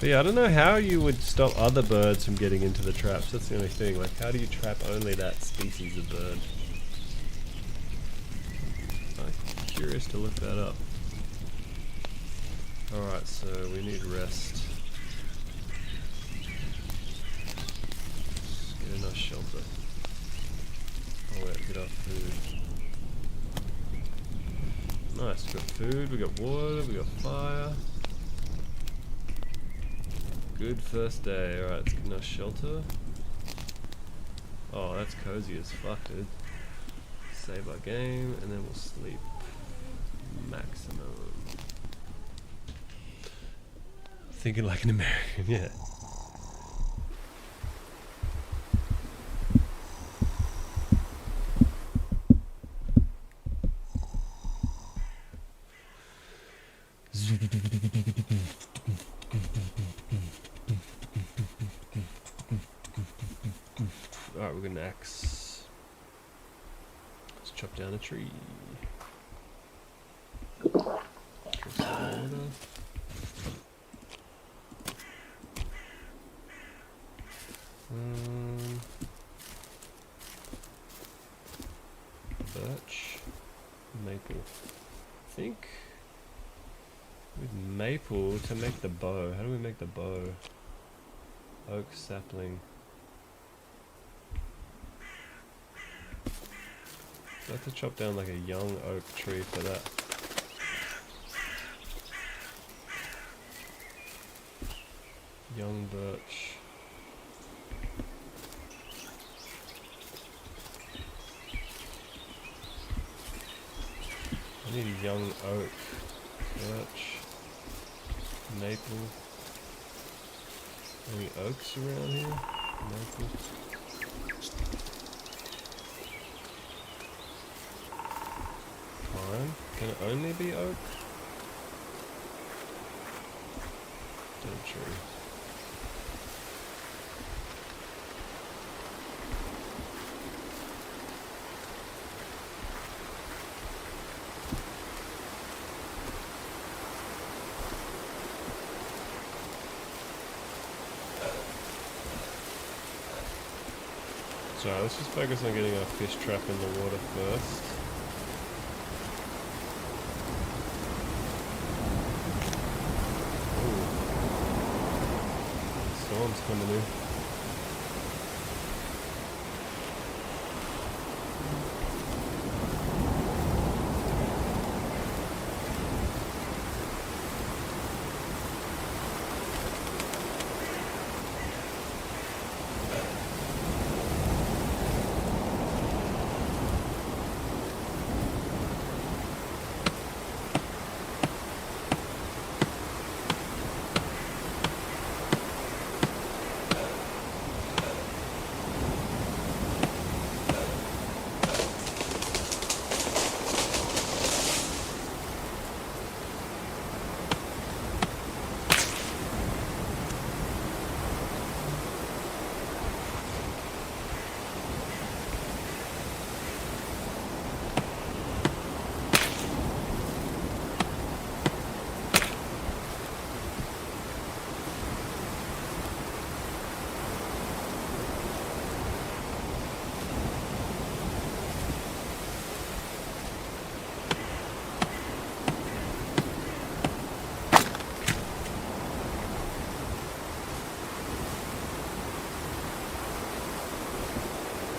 But yeah, I don't know how you would stop other birds from getting into the traps. That's the only thing. Like, how do you trap only that species of bird? I'm curious to look that up. Alright, so we need rest. Let's get enough shelter. Oh wait, get our food. Nice, we got food, we got water, we got fire. Good first day. Alright, let's get enough shelter. Oh, that's cozy as fuck, dude. Save our game, and then we'll sleep. Maximum. Thinking like an American, yeah. Alright, we're gonna axe. Let's chop down a tree. Drink some water. Birch. Maple. I think with maple to make the bow. How do we make the bow? Oak sapling. I have to chop down like a young oak tree for that. Young birch. I need a young oak, birch, maple. Any oaks around here? Maple. Pine? Can it only be oak? Dead tree. So let's just focus on getting our fish trap in the water first. Ooh. Storm's coming in.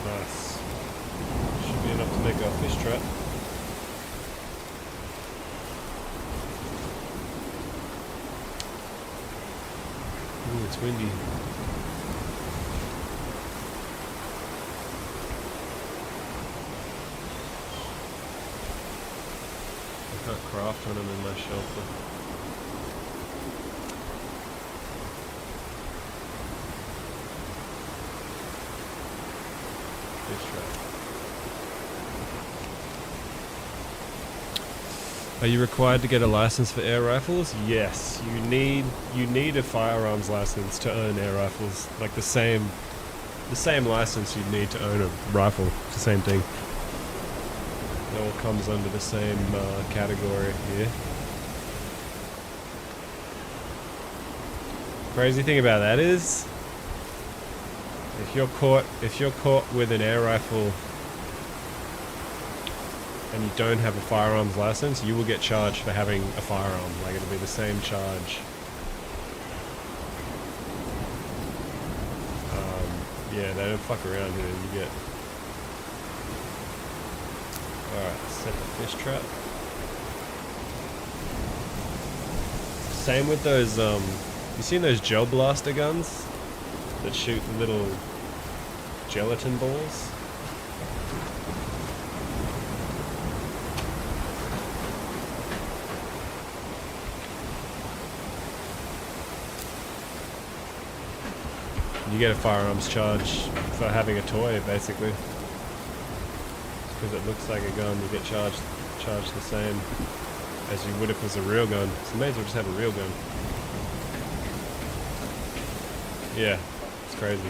Nice. Should be enough to make our fish trap. Ooh, it's windy. I can't craft when I'm in my shelter. Fish trap. Are you required to get a license for air rifles? Yes, you need a firearms license to own air rifles. Like the same license you'd need to own a rifle. It's the same thing. It all comes under the same category here. Crazy thing about that is, if you're caught with an air rifle and you don't have a firearms license, you will get charged for having a firearm. Like, it'll be the same charge. Yeah, they don't fuck around here. You get... Alright, set the fish trap. Same with those, you seen those gel blaster guns that shoot little gelatin balls? You get a firearms charge for having a toy, basically. Because it looks like a gun, you get charged the same as you would if it was a real gun. So you may as well just have a real gun. Yeah, it's crazy.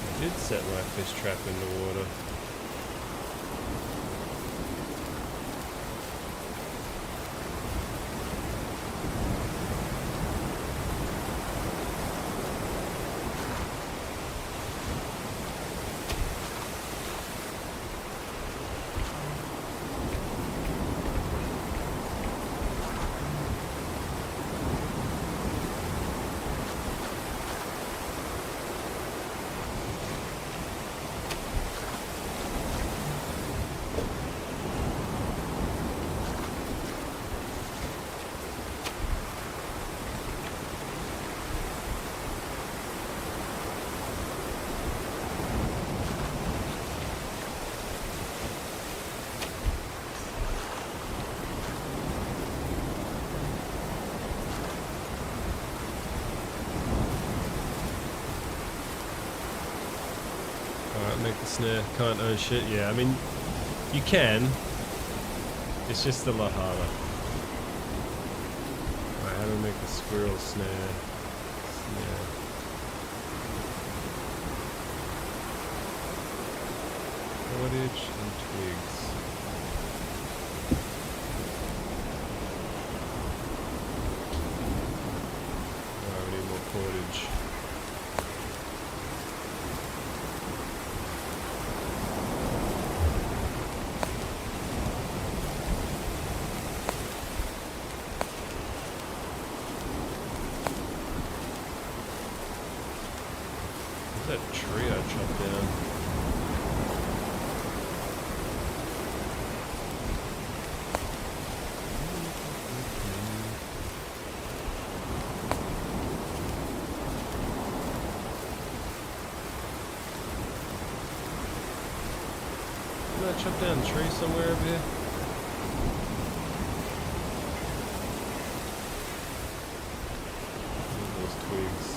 I did set my fish trap in the water. Alright, make the snare. Can't own shit. Yeah, I mean, you can. It's just a lot harder. Alright, how do we make the squirrel snare? Cordage and twigs. Alright, we need more cordage. What's that tree I chopped down? Did I chop down a tree somewhere over here? Those twigs.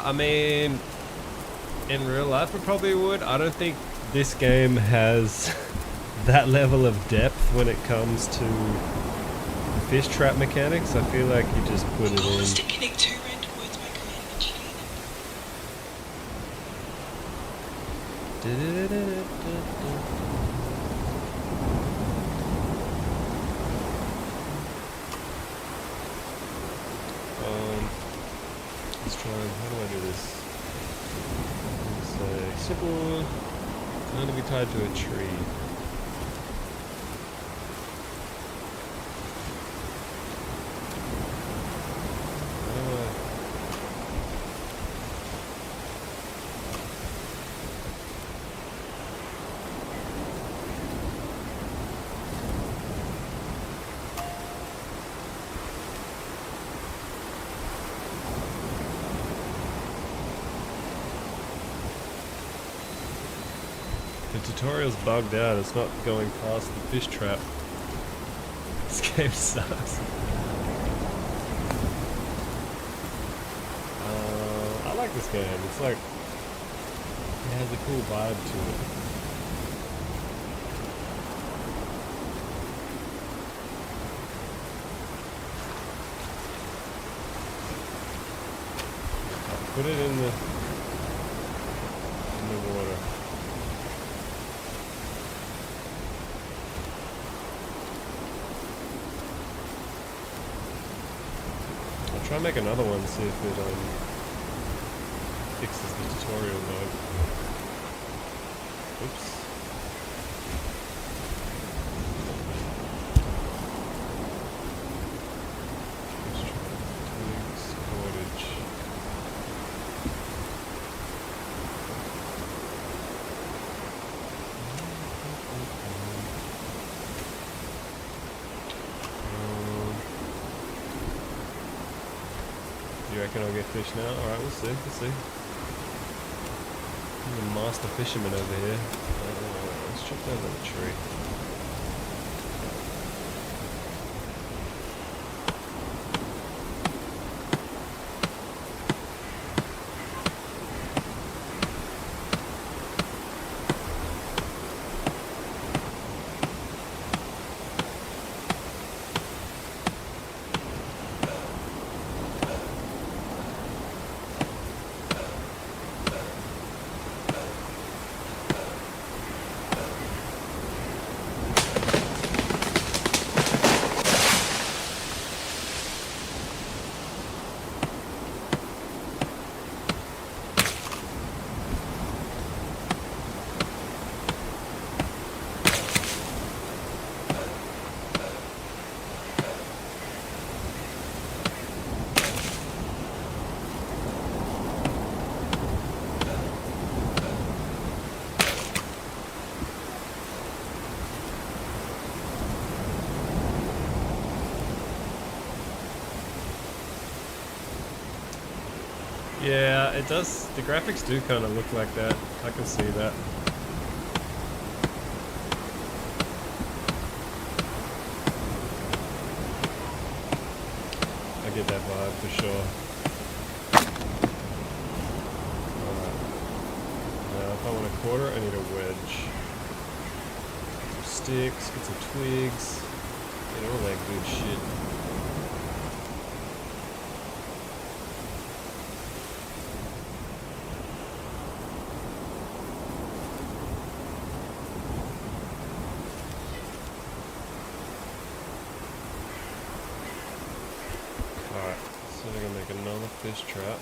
I mean, in real life it probably would. I don't think this game has that level of depth when it comes to the fish trap mechanics. I feel like you just put it in. To connect two random words by creating a chain. Let's try. How do I do this? Say simple. Going to be tied to a tree. How do I? The tutorial's bugged out, it's not going past the fish trap. This game sucks. I like this game, it's like, it has a cool vibe to it. I'll put it in the water. try and make another one, see if it fixes the tutorial mode. Oops. Let's try twigs, cordage. You reckon I'll get fish now? Alright, we'll see, we'll see. I'm the master fisherman over here. Let's chop down that tree. Yeah, it does. The graphics do kind of look like that. I can see that. I get that vibe for sure. Alright. Now, if I want a quarter, I need a wedge. Some sticks, get some twigs, get all that good shit. Alright, so we're gonna make another fish trap.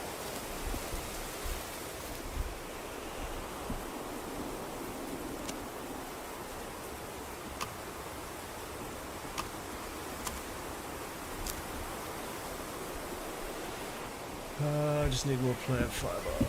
I just need more plant fiber.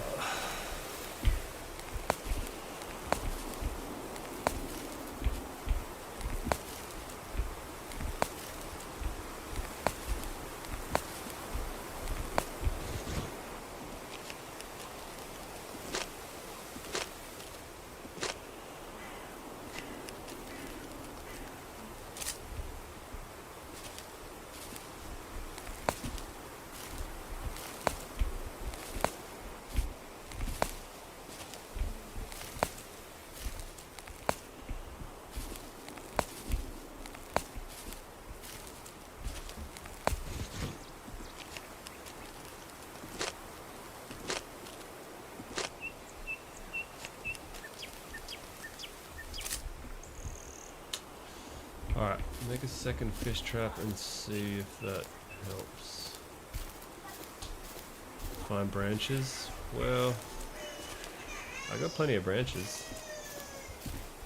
Alright, make a second fish trap and see if that helps. Find branches? Well, I got plenty of branches.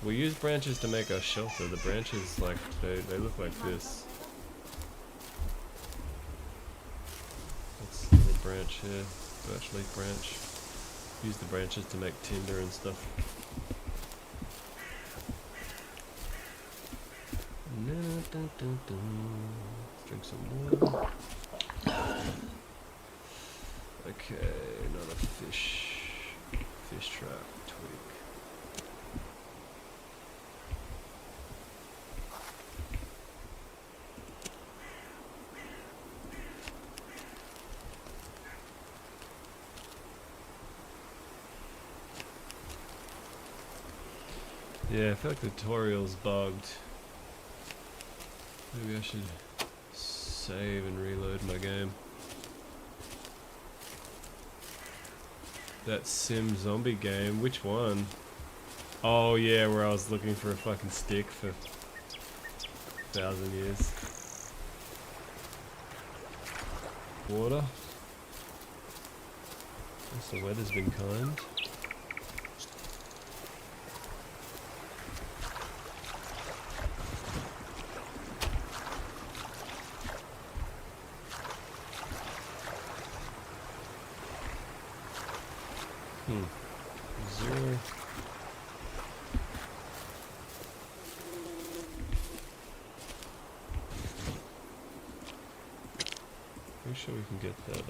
We use branches to make our shelter. The branches, like, they look like this. That's a little branch here. Birch leaf branch. Use the branches to make tinder and stuff. Drink some water. Okay, another fish trap twig. Yeah, I feel like the tutorial's bugged. Maybe I should save and reload my game. That Sim Zombie game, which one? Oh yeah, where I was looking for a fucking stick for 1,000 years. water. Guess the weather's been kind. Zero. Pretty sure we can get that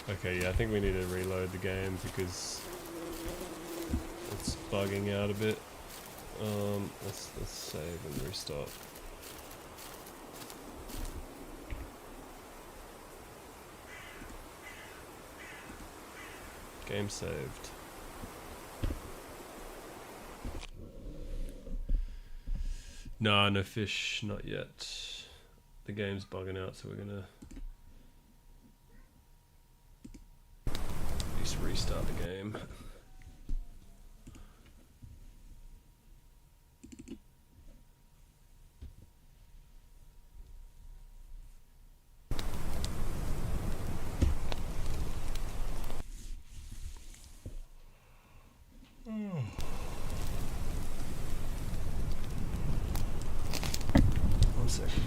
Okay, yeah, I think we need to reload the game because it's bugging out a bit. Let's save and restart. Game saved. No, no fish, not yet. The game's bugging out, so we're gonna just restart the game. One second.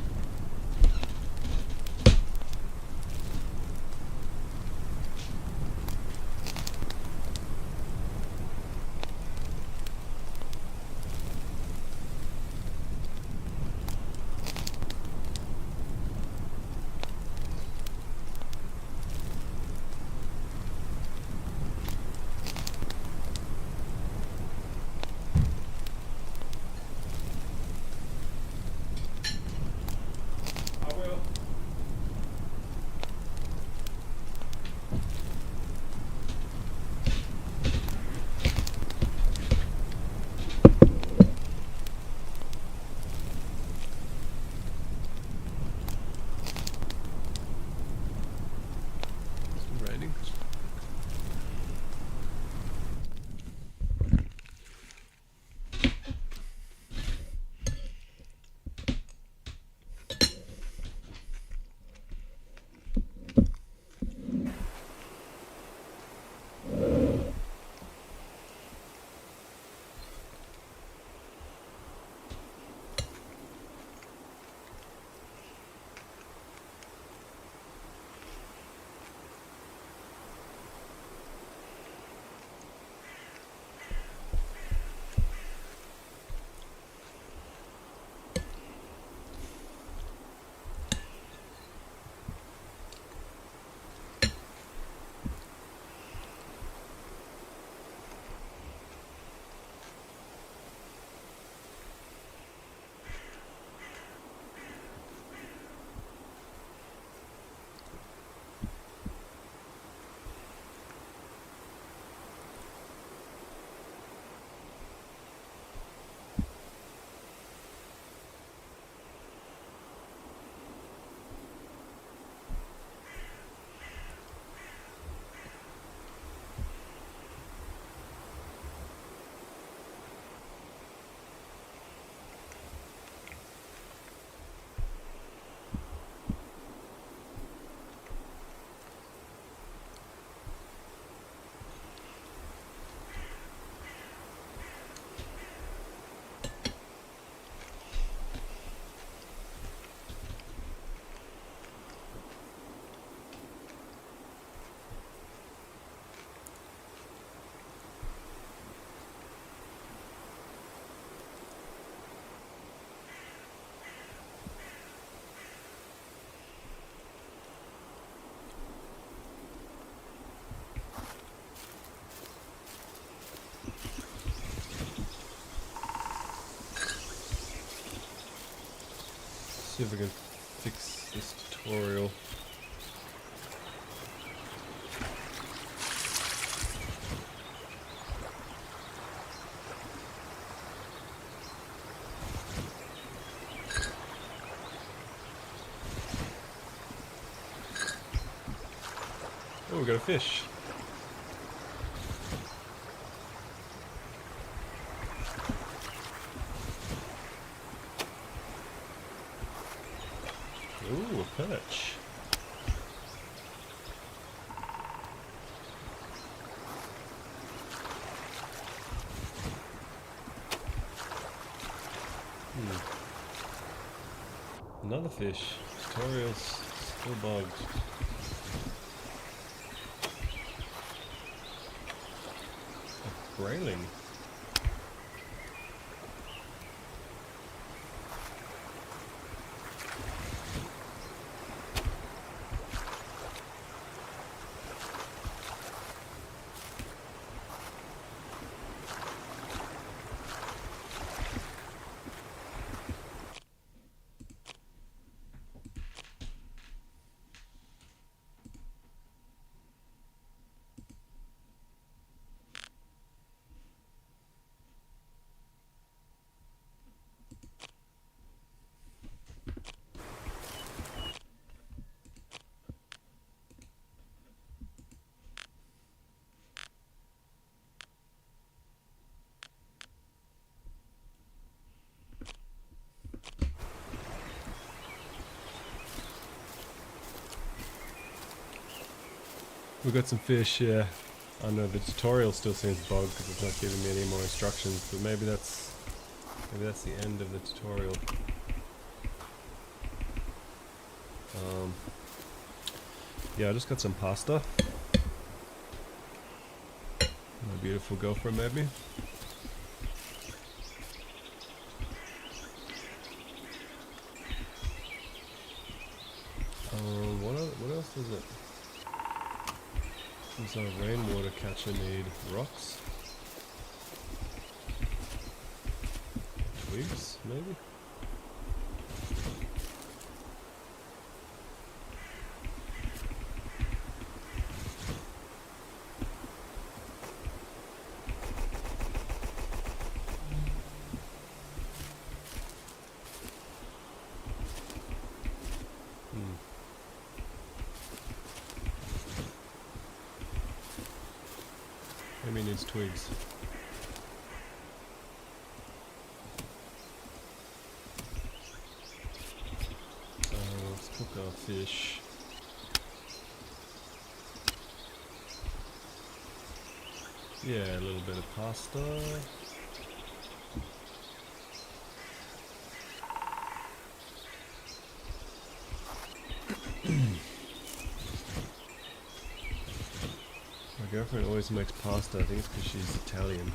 Raining. See if I can fix this tutorial. Oh, we got a fish. Ooh, a perch. fish. Tutorials still bogged. A grayling. We got some fish, yeah. I know the tutorial still seems bugged because it's not giving me any more instructions, but maybe that's the end of the tutorial. Yeah, I just got some pasta. My beautiful girlfriend made me. What else is it? Does our rainwater catcher need rocks? Twigs, maybe? Maybe needs twigs. Let's cook our fish. Yeah, a little bit of pasta. My girlfriend always makes pasta. I think it's because she's Italian.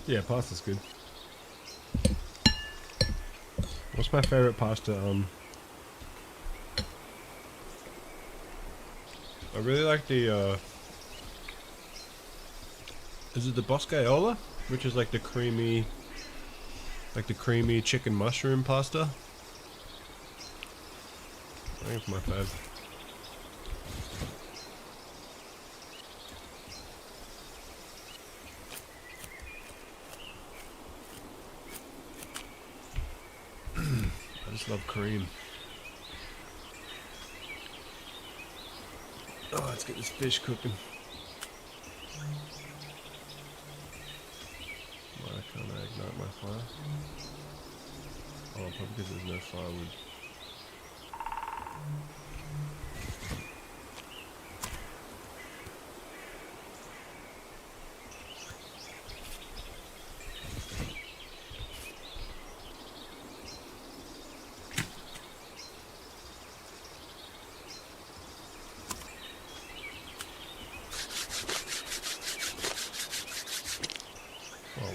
Yeah, pasta's good. What's my favorite pasta? I really like the is it the boscaiola? Which is like the creamy chicken mushroom pasta. I think it's my fave. I just love cream. Oh, let's get this fish cooking. Why can't I ignite my fire? Oh, probably because there's no firewood.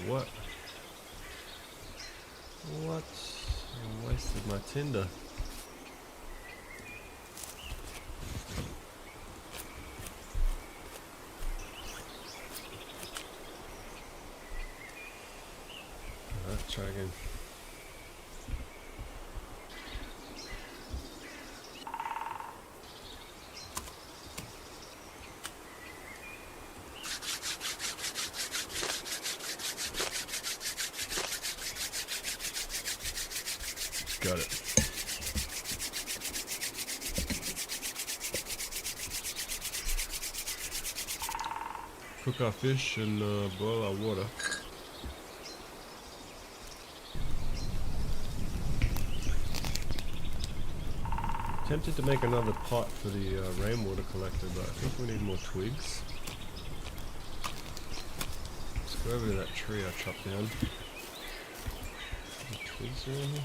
what? What? I wasted my tinder. Let's try again. Got it. Cook our fish and boil our water. Tempted to make another pot for the rainwater collector, but I think we need more twigs. Let's go over to that tree I chopped down. Any twigs around here?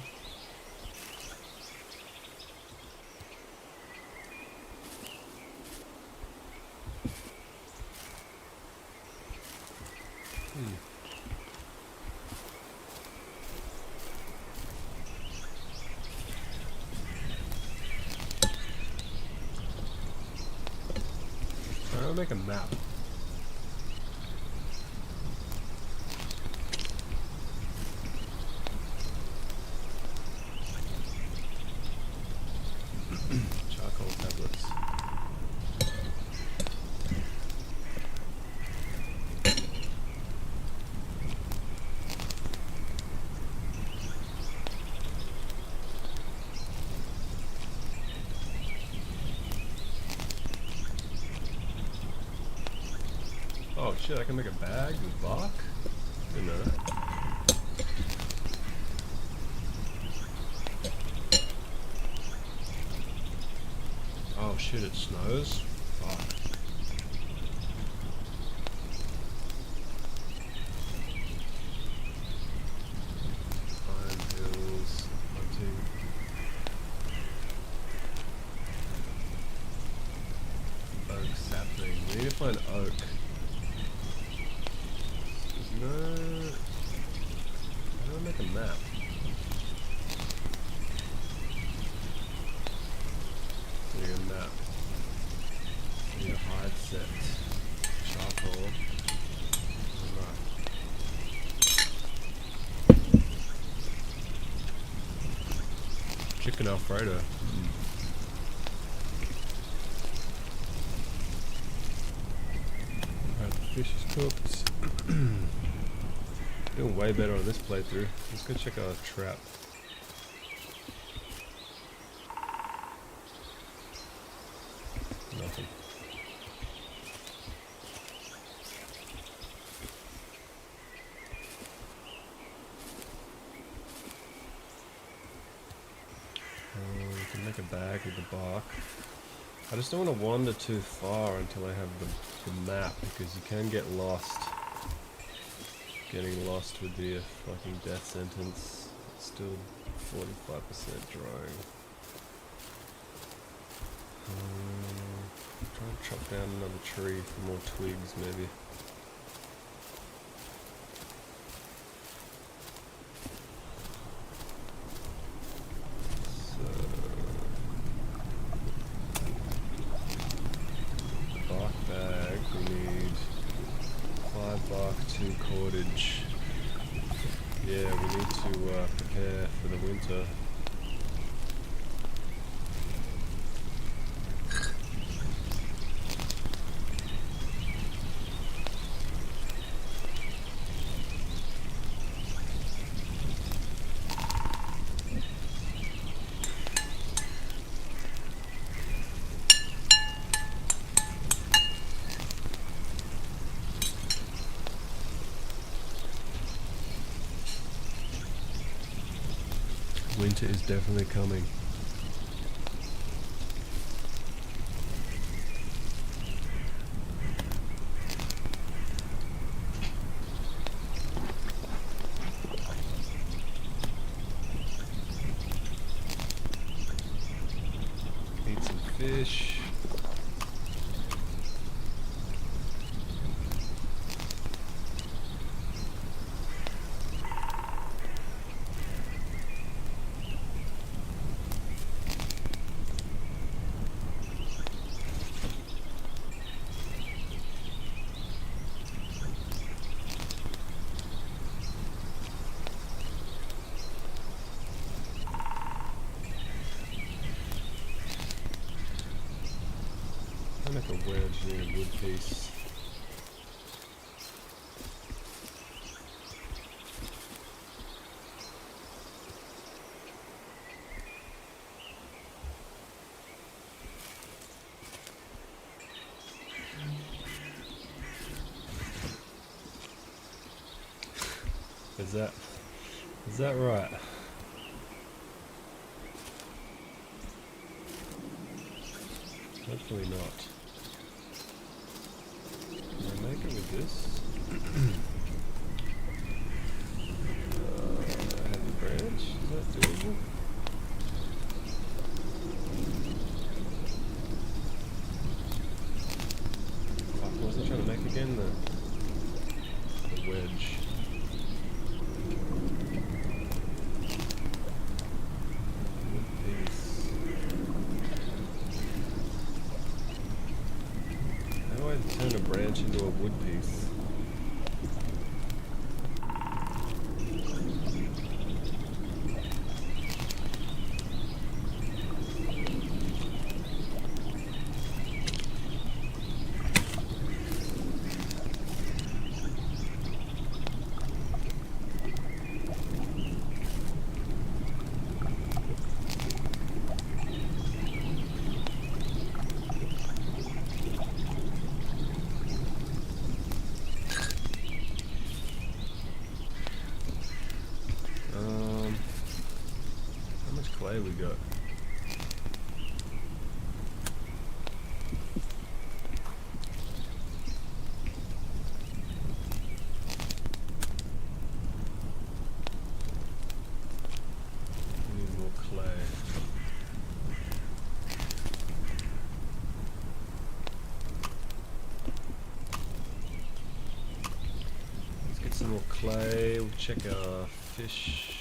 I'll make a map. Charcoal tablets. Oh shit, I can make a bag with bark? Didn't know that. Oh shit, it snows? Fuck. Pine hills, hunting. Oak sapling. We need to find oak. No, how do I make a map? Need a map. Need a hide set. Charcoal. Chicken Alfredo. Alright, the fish is cooked. Doing way better on this playthrough. Let's go check out our trap. Nothing. We can make a bag with the bark. I just don't want to wander too far until I have the map, because you can get lost. Getting lost would be a fucking death sentence. It's still 45% drying. Try and chop down another tree for more twigs, maybe. So, bark bag, we need 5 bark, 2 cordage. Yeah, we need to prepare for the winter. Winter is definitely coming. Eat some fish. I'll make a wedge near a wood piece. Is that right? Hopefully not. Can I make it with this? Heavy branch? Is that doable? Fuck, what was I trying to make again? The wedge. Wood piece. How do I turn a branch into a wood piece? How much clay we got? We need more clay. Let's get some more clay. We'll check our fish.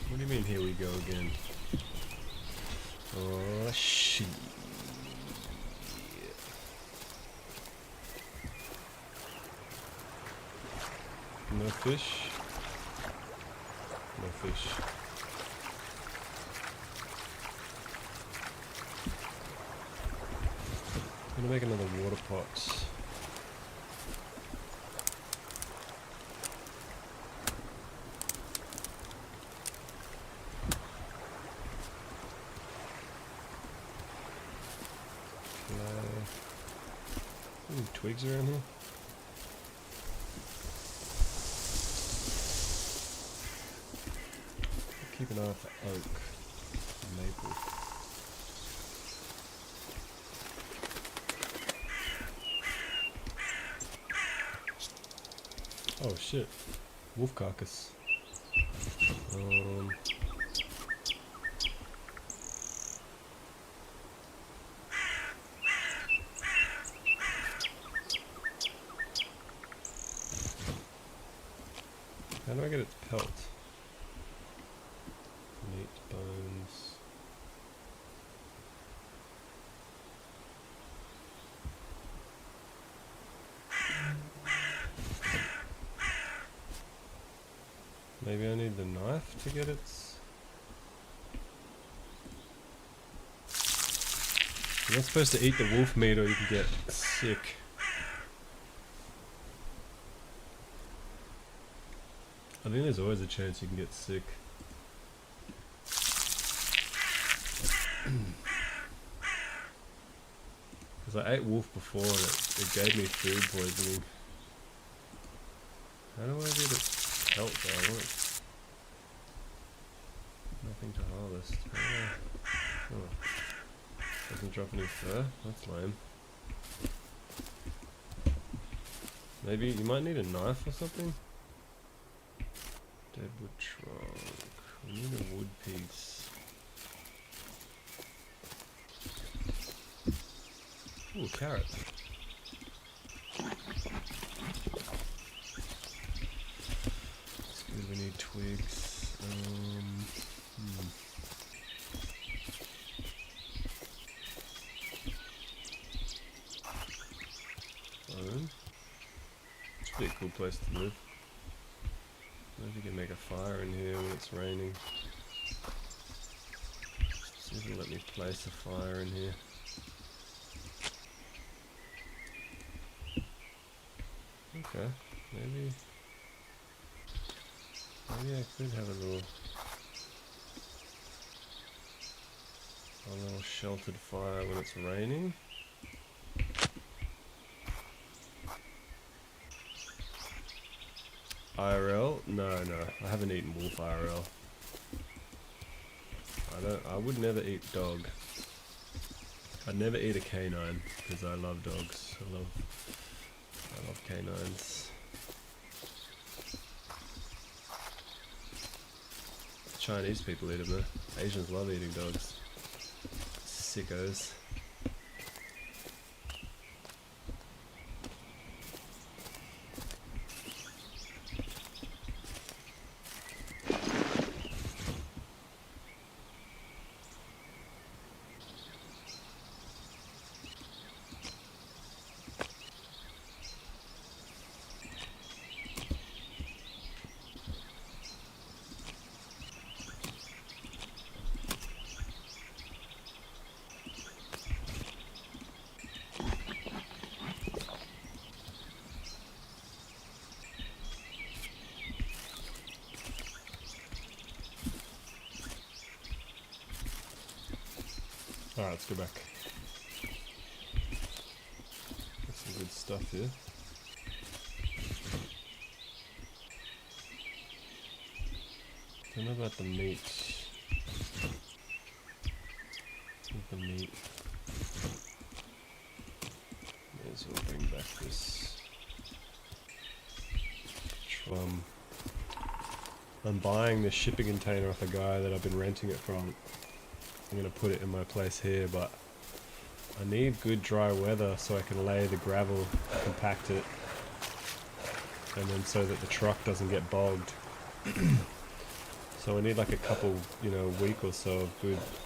What do you mean here we go again? Oh shit. No fish? No fish. I'm gonna make another water pot. Any twigs around here? Keep an eye out for oak and maple. Oh shit. Wolf carcass. How do I get its pelt? Meat, bones. Maybe I need the knife to get its... You're not supposed to eat the wolf meat or you can get sick. I think there's always a chance you can get sick. Because I ate wolf before and it gave me food poisoning. How do I get its pelt though? I want nothing to harvest. Oh. Doesn't drop any fur? That's lame. Maybe you might need a knife or something? Deadwood trunk. We need a wood piece. Ooh, carrot. That's good, we need twigs. Bone. This would be a cool place to live. Maybe you can make a fire in here when it's raining. Doesn't let me place a fire in here. Okay, maybe I could have a little sheltered fire when it's raining. IRL? No, I haven't eaten wolf IRL. I would never eat dog. I'd never eat a canine because I love dogs. I love canines. Chinese people eat them though. Asians love eating dogs. Sickos. Alright, let's go back. Got some good stuff here. Don't know about the meat. The meat. May as well bring back this. I'm buying this shipping container off a guy that I've been renting it from. I'm going to put it in my place here, but I need good dry weather so I can lay the gravel, compact it, and then so that the truck doesn't get bogged. So I need like a couple, week or so of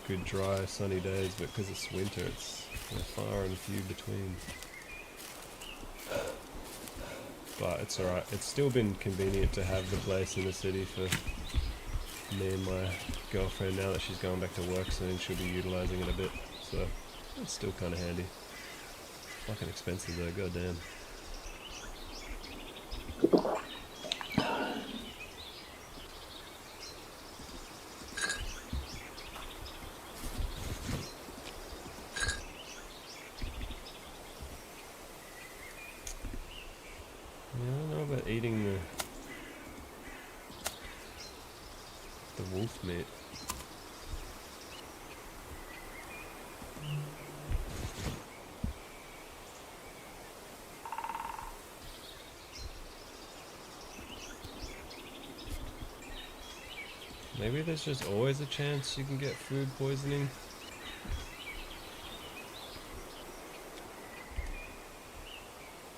good dry sunny days, but because it's winter, it's far and few between. But it's alright. It's still been convenient to have the place in the city for me and my girlfriend. Now that she's going back to work soon, she'll be utilising it a bit, so it's still kind of handy. Fucking expensive though, goddamn. Yeah, I don't know about eating the wolf meat. Maybe there's just always a chance you can get food poisoning.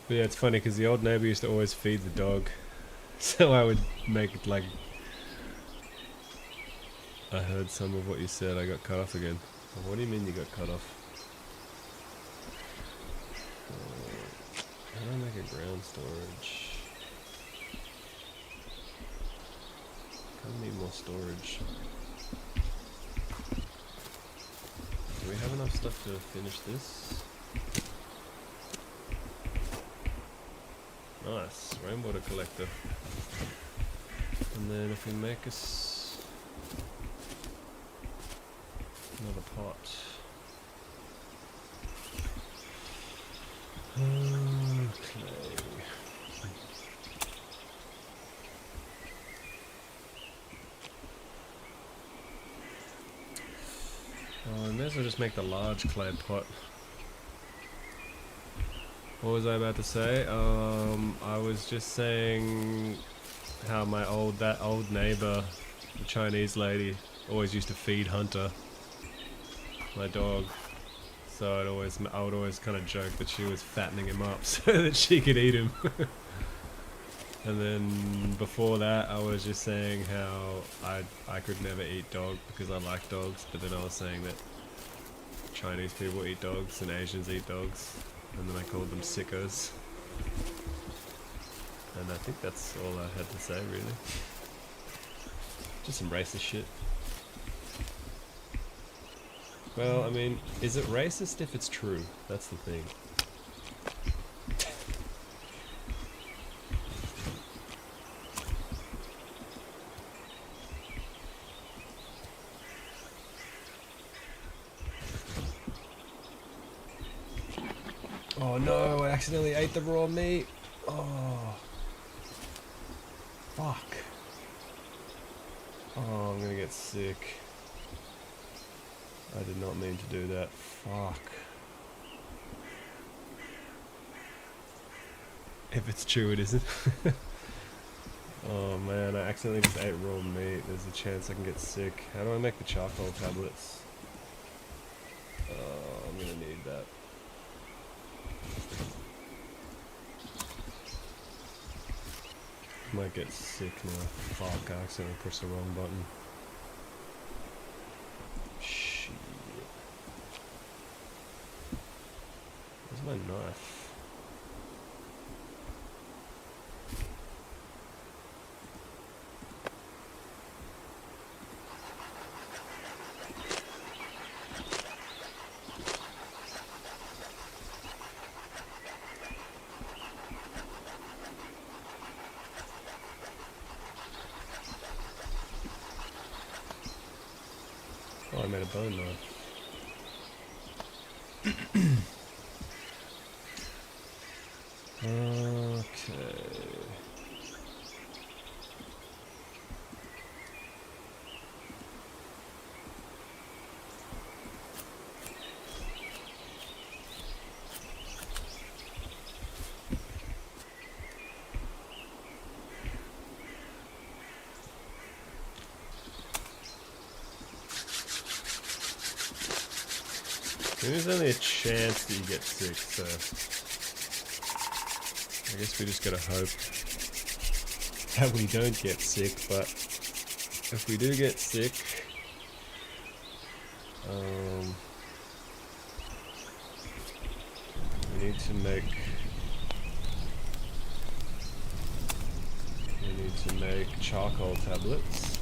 But yeah, it's funny because the old neighbor used to always feed the dog. So I would make it like... I heard some of what you said. I got cut off again. What do you mean you got cut off? How do I make a ground storage? I need more storage. Do we have enough stuff to finish this? Nice, rainwater collector. And then if we make us another pot. Okay. Oh, I may as well just make the large clay pot. What was I about to say? I was just saying how that old neighbor, the Chinese lady, always used to feed Hunter, my dog. So I would always kind of joke that she was fattening him up so that she could eat him. And then before that, I was just saying how I could never eat dog because I like dogs, but then I was saying that Chinese people eat dogs and Asians eat dogs, and then I called them sickos. And I think that's all I had to say, really. Just some racist shit. Well, I mean, is it racist if it's true? That's the thing. Oh no, I accidentally ate the raw meat. Oh. Fuck. Oh, I'm gonna get sick. I did not mean to do that. Fuck. If it's true, it isn't. Oh man, I accidentally just ate raw meat. There's a chance I can get sick. How do I make the charcoal tablets? Oh, I'm gonna need that. Might get sick now. Fuck, I accidentally pushed the wrong button. Shit. Where's my knife? Oh, I made a bone knife. Okay. There's only a chance that you get sick, so I guess we just gotta hope that we don't get sick, but if we do get sick, we need to make charcoal tablets,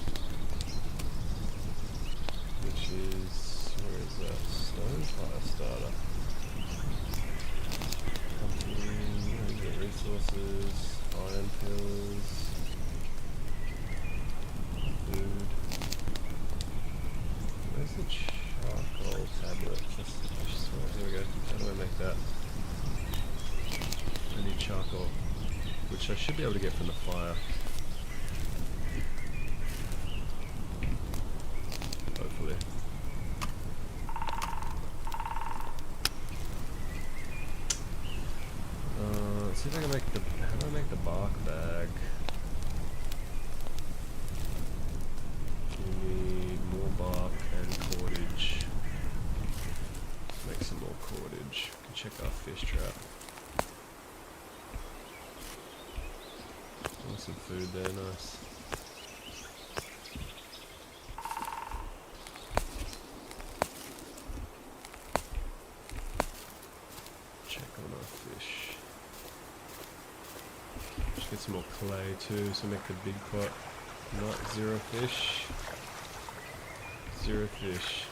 which is, where is that? Stone fire starter. Resources, iron pills, food. Where's the charcoal tablet? Here we go. How do I make that? I need charcoal, which I should be able to get from the fire. Hopefully. Let's see if I can make the, how do I make the bark bag? We need more bark and cordage. Make some more cordage. We can check our fish trap. Oh, some food there, nice. Check on our fish. Get some more clay too, so make the big pot. Not zero fish. Zero fish.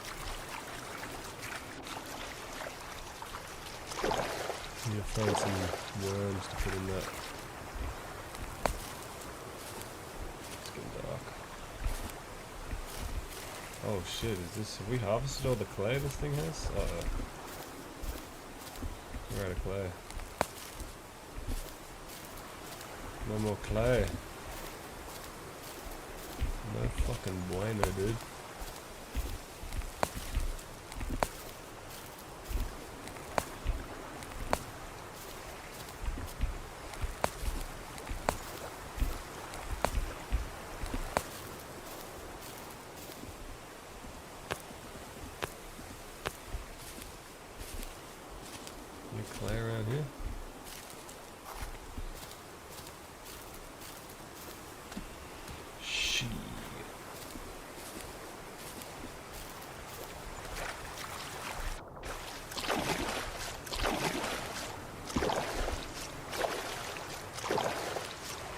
I'm gonna find some worms to put in that. It's getting dark. Oh shit, is this, have we harvested all the clay this thing has? Uh-oh. We're out of clay. No more clay. No fucking bueno, dude. Any clay around here?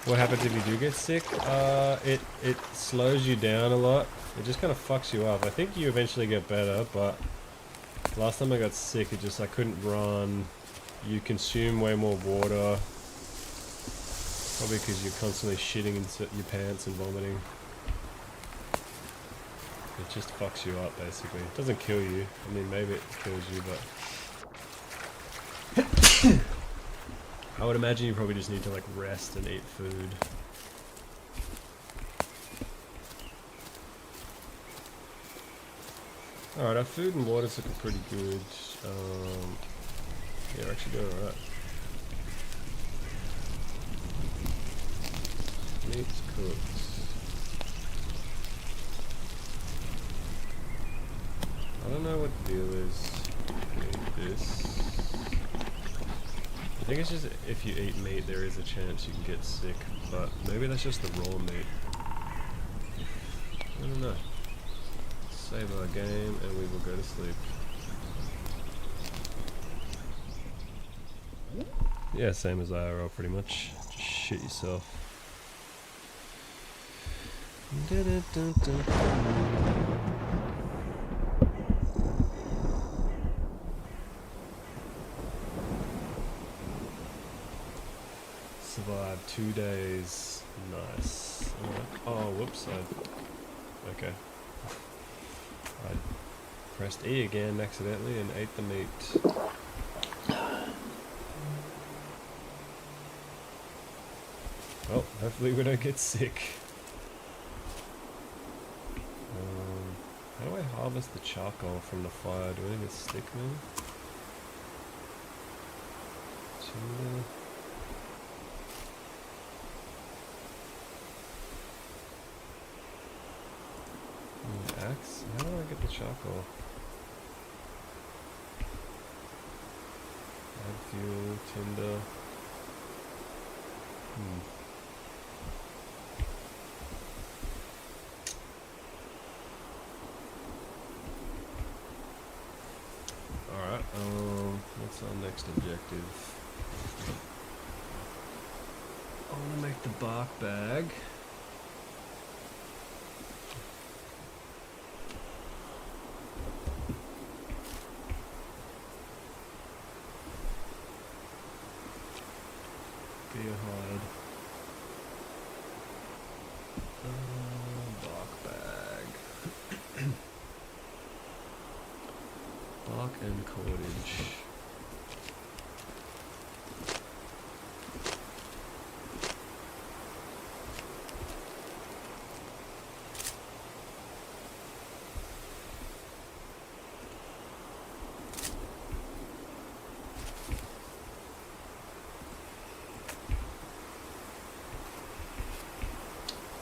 What happens if you do get sick? It slows you down a lot. It just kind of fucks you up. I think you eventually get better, but Last time I got sick, I couldn't run. You consume way more water. Probably because you're constantly shitting in your pants and vomiting. It just fucks you up, basically. It doesn't kill you. I mean, maybe it kills you, but... I would imagine you probably just need to, like, rest and eat food. Alright, our food and water's looking pretty good. Yeah, we're actually doing alright. Meat's cooked. I don't know what the deal is. Eat this. I think it's just if you eat meat, there is a chance you can get sick, but maybe that's just the raw meat. I don't know. Save our game and we will go to sleep. Yeah, same as IRL pretty much. Just shit yourself. Survived 2 days. Nice. Oh, whoops. Okay. I pressed E again accidentally and ate the meat. Well, hopefully we don't get sick. How do I harvest the charcoal from the fire? Do I need a stick maybe? Axe? How do I get the charcoal? Add fuel, tinder. Alright, what's our next objective? I want to make the bark bag. Deer hide. Bark bag. Bark and cordage.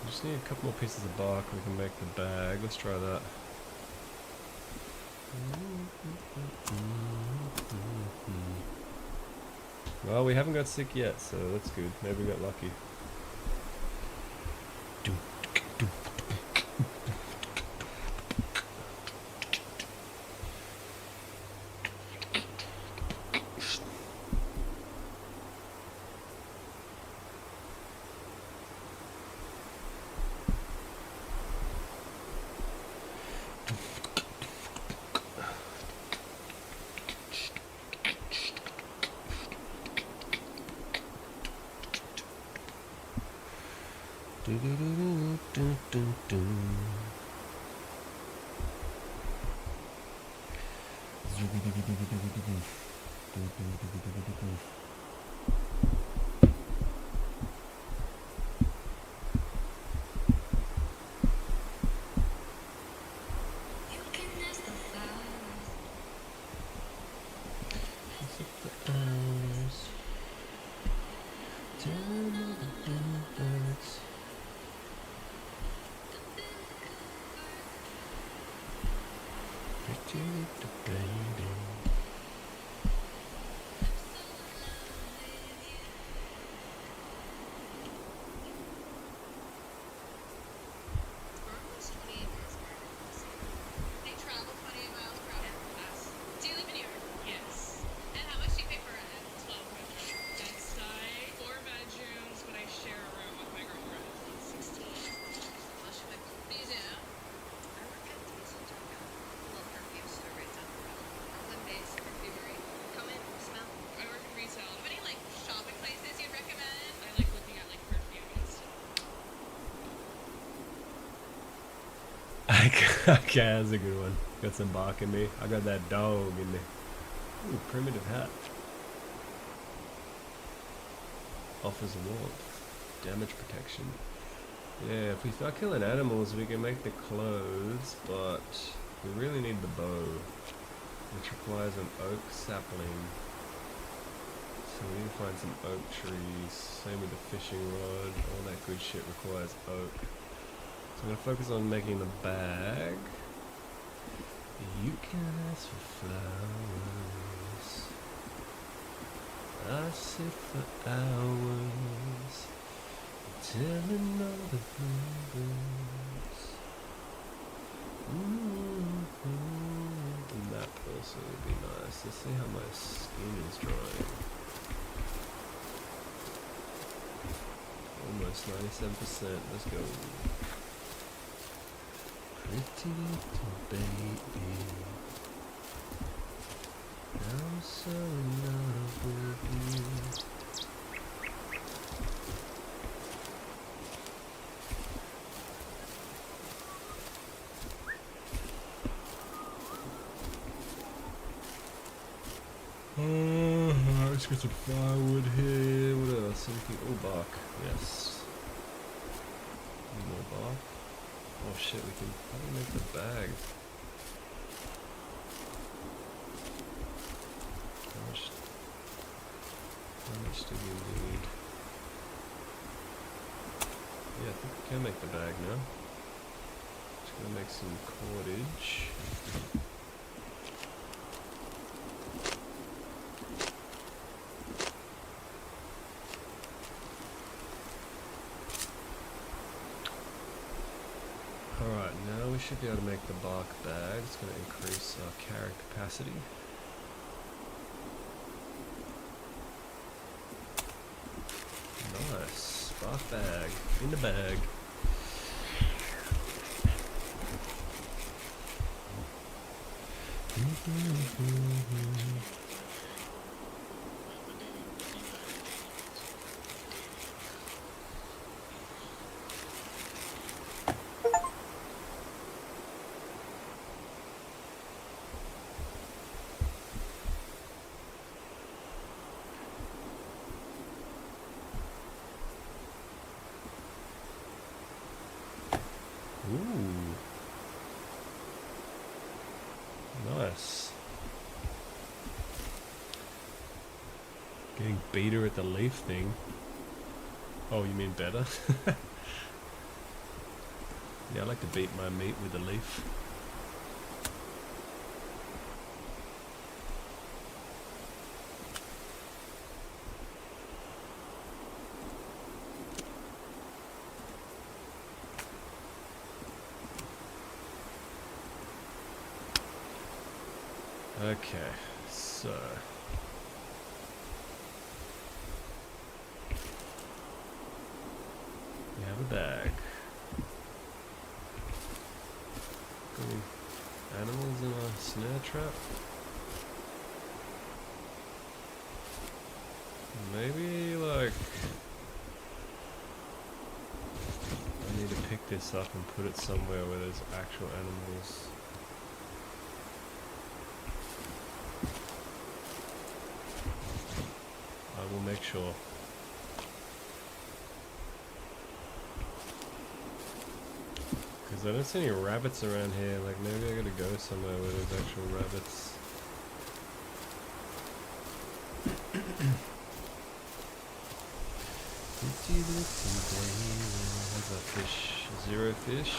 Just need a couple more pieces of bark, we can make the bag. Let's try that. Well, we haven't got sick yet, so that's good. Maybe we got lucky. Okay, that's a good one. Got some bark in me. I got that dog in me. Ooh, primitive hat. Offers warmth. Damage protection. Yeah, if we start killing animals, we can make the clothes, but we really need the bow, which requires an oak sapling. So we need to find some oak trees. Same with the fishing rod. All that good shit requires oak. So I'm going to focus on making the bag. You can ask for flowers. I sit for hours. Telling all the bluebirds. The map also would be nice. Let's see how my skin is drying. Almost 97%. Let's go. Pretty little baby, I'm so in love with you. Let's get some firewood here. What else? Anything? Oh, bark. Yes. Need more bark. Oh shit, we can probably make the bag. How much do we need? Yeah, I think we can make the bag now. Just gonna make some cordage. Alright, now we should be able to make the bark bag. It's going to increase our carrying capacity. Nice. Bark bag. In the bag. Ooh. Nice. Getting beater at the leaf thing. Oh, you mean better? Yeah, I like to beat my meat with a leaf. Okay, so we have a bag. Any animals in a snare trap? Maybe like I need to pick this up and put it somewhere where there's actual animals. I will make sure. Because I don't see any rabbits around here. Like maybe I gotta go somewhere where there's actual rabbits. How's that fish? 0 fish.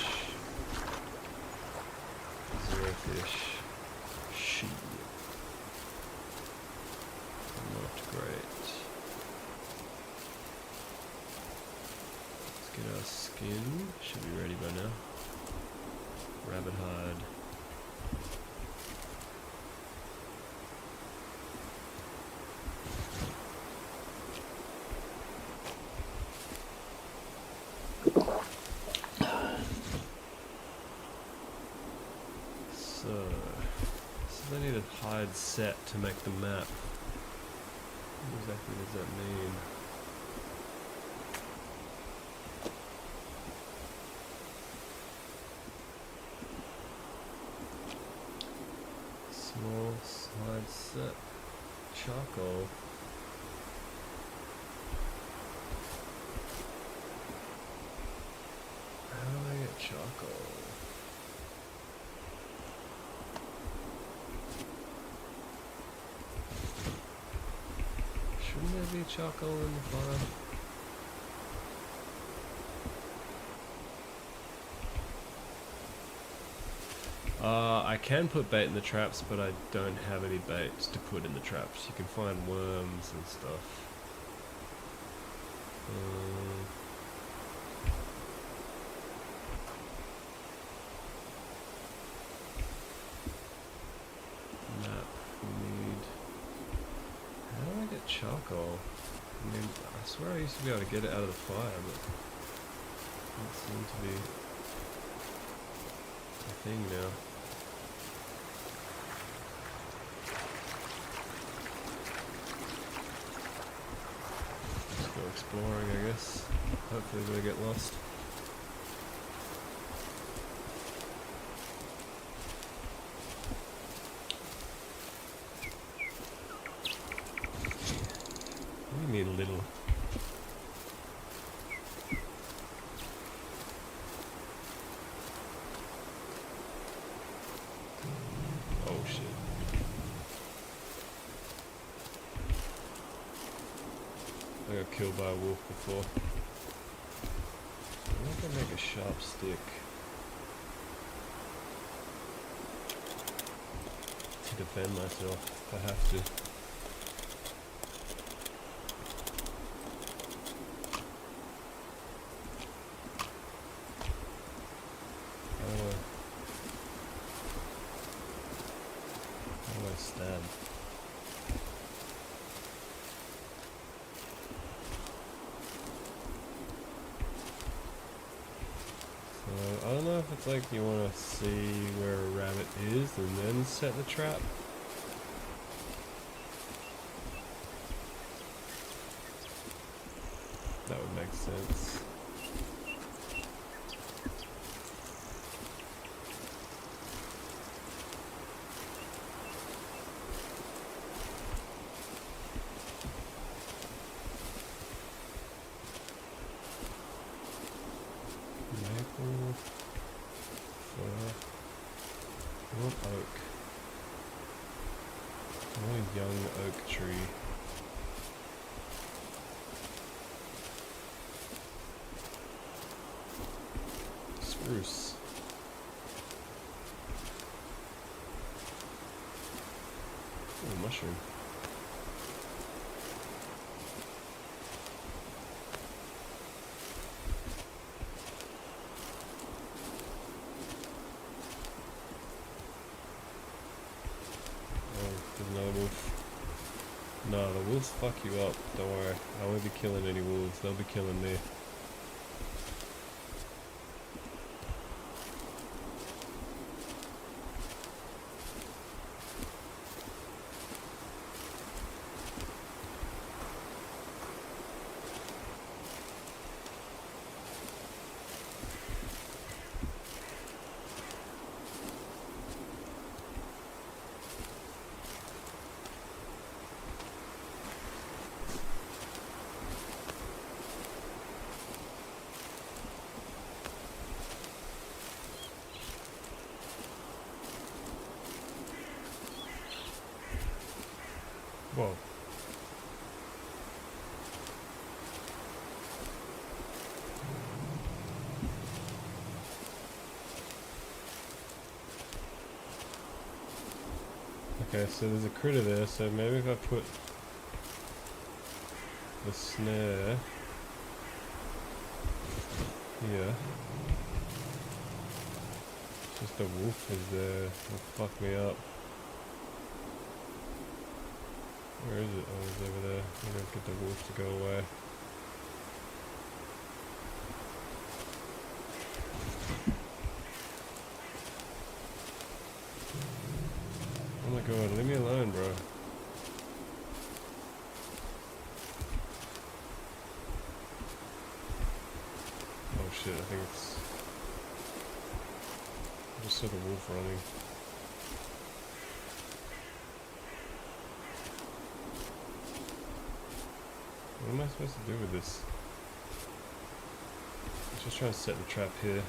0 fish. Shit. Not great. Let's get our skin. Should be ready by now. Rabbit hide. So I need a hide set to make the map. What exactly does that mean? Small side set charcoal. How do I get charcoal? Shouldn't there be charcoal in the fire? I can put bait in the traps, but I don't have any baits to put in the traps. You can find worms and stuff. Map need. How do I get charcoal? I mean, I swear I used to be able to get it out of the fire, but it doesn't seem to be a thing now. Let's go exploring, I guess. Hopefully we'll get lost. What do you mean little? Oh shit. I got killed by a wolf before. I'm not gonna make a sharp stick to defend myself if I have to. How do I stab? So, I don't know if it's like you want to see where a rabbit is and then set the trap. That would make sense. Maple, fir, I want oak. I want a young oak tree. Spruce. Oh, mushroom. There's another wolf. No, the wolves fuck you up. Don't worry. I won't be killing any wolves. They'll be killing me. Whoa. Okay, so there's a critter there, so maybe if I put the snare here, just the wolf is there, it'll fuck me up. Where is it? Oh, it's over there. I'm gonna get the wolf to go away. Oh my god, leave me alone, bro. Oh shit, I think it's... I just saw the wolf running. What am I supposed to do with this? I'm just trying to set the trap here.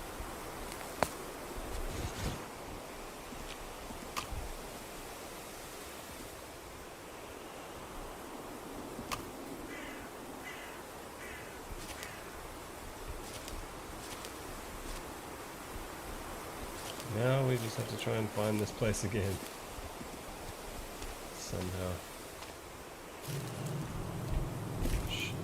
Now we just have to try and find this place again. Somehow. Shit.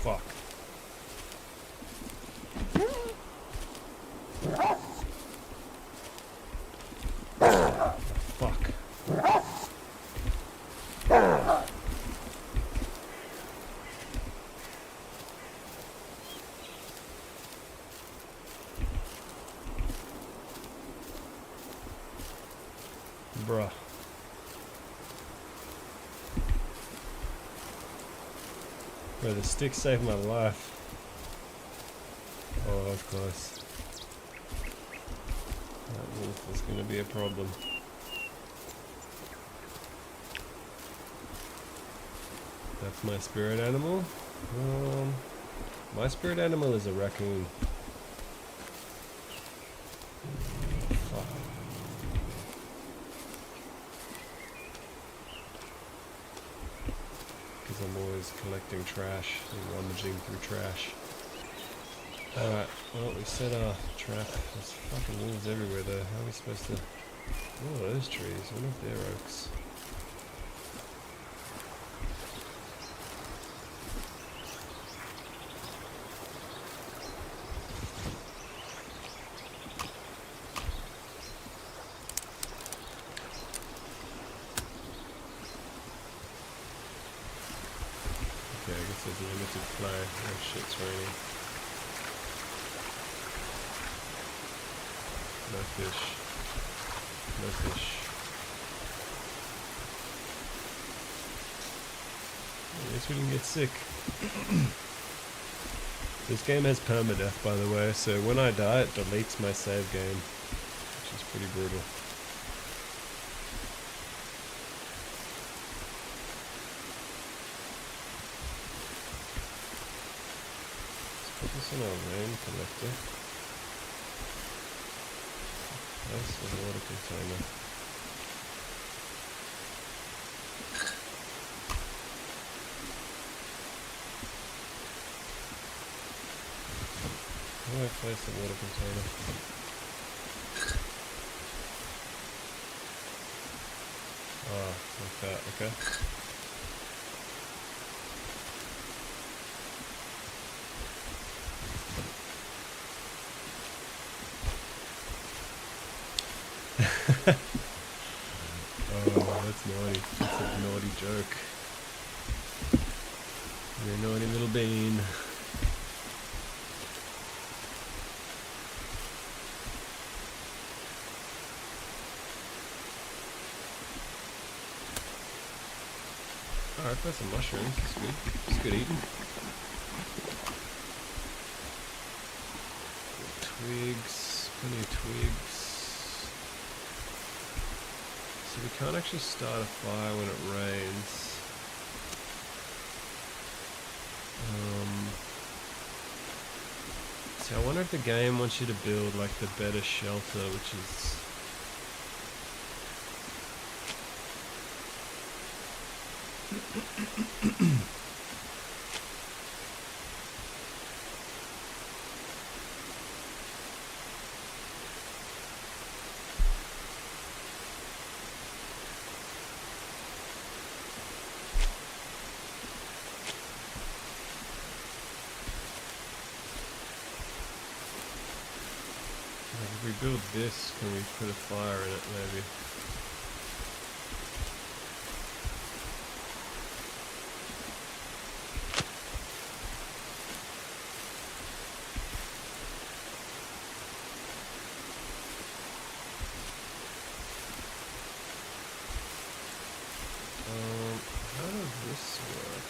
Fuck. Fuck. Bruh. Bro, the stick saved my life. Oh, of course. That wolf is gonna be a problem. That's my spirit animal. My spirit animal is a raccoon. Fuck. Because I'm always collecting trash and rummaging through trash. Alright, well we set our trap. There's fucking wolves everywhere though. How are we supposed to... What are those trees? I wonder if they're oaks. Okay, I guess there's limited play. Oh shit, it's raining. No fish. No fish. At least we didn't get sick. This game has permadeath, by the way, so when I die it deletes my save game, which is pretty brutal. Let's put this in our rain collector. That's the water container. How do I place the water container? Ah, like that, okay. Oh, that's naughty. That's a naughty joke. You're a naughty little bean. Alright, got some mushrooms. It's good. It's good eating. Twigs. Plenty of twigs. So we can't actually start a fire when it rains. See, I wonder if the game wants you to build like the better shelter, which is... If we build this, can we put a fire in it maybe? How does this work?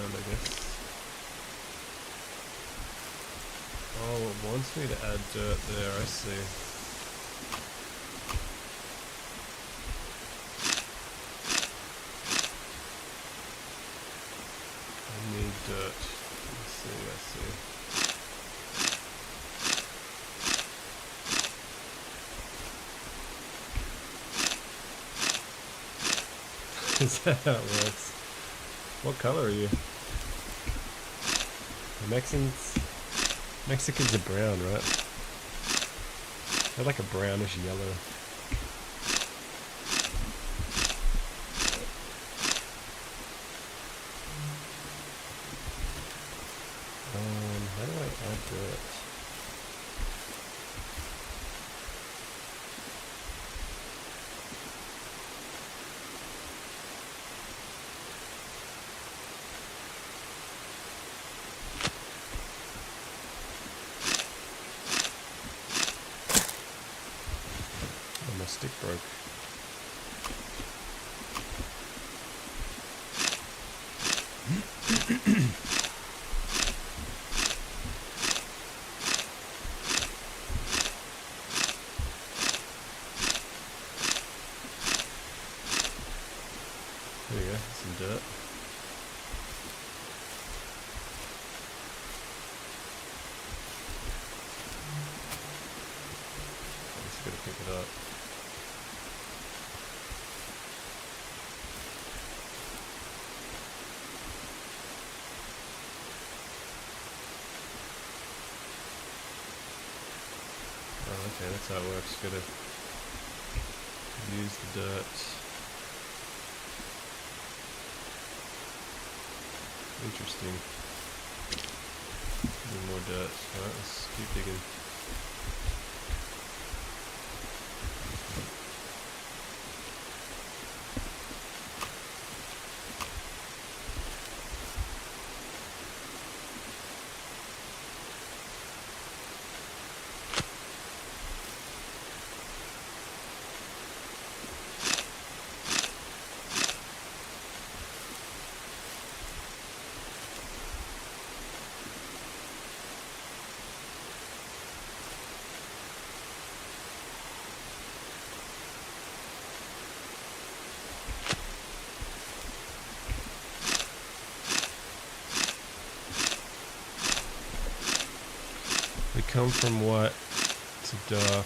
around, I guess. Oh, it wants me to add dirt there, I see. I need dirt. I see. Is that how it works? What color are you? The Mexicans are brown, right? They're like a brownish yellow. How do I add dirt? Oh, my stick broke. There you go, some dirt. I'm just gonna pick it up. Oh, okay, that's how it works. Gotta use the dirt. Interesting. Need more dirt. Alright, let's keep digging. We come from white to dark.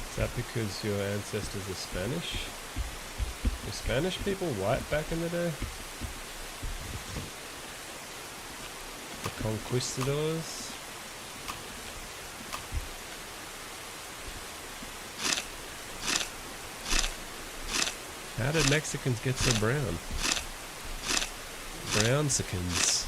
Is that because your ancestors are Spanish? Were Spanish people white back in the day? The conquistadors? How did Mexicans get so brown? Brownsicans.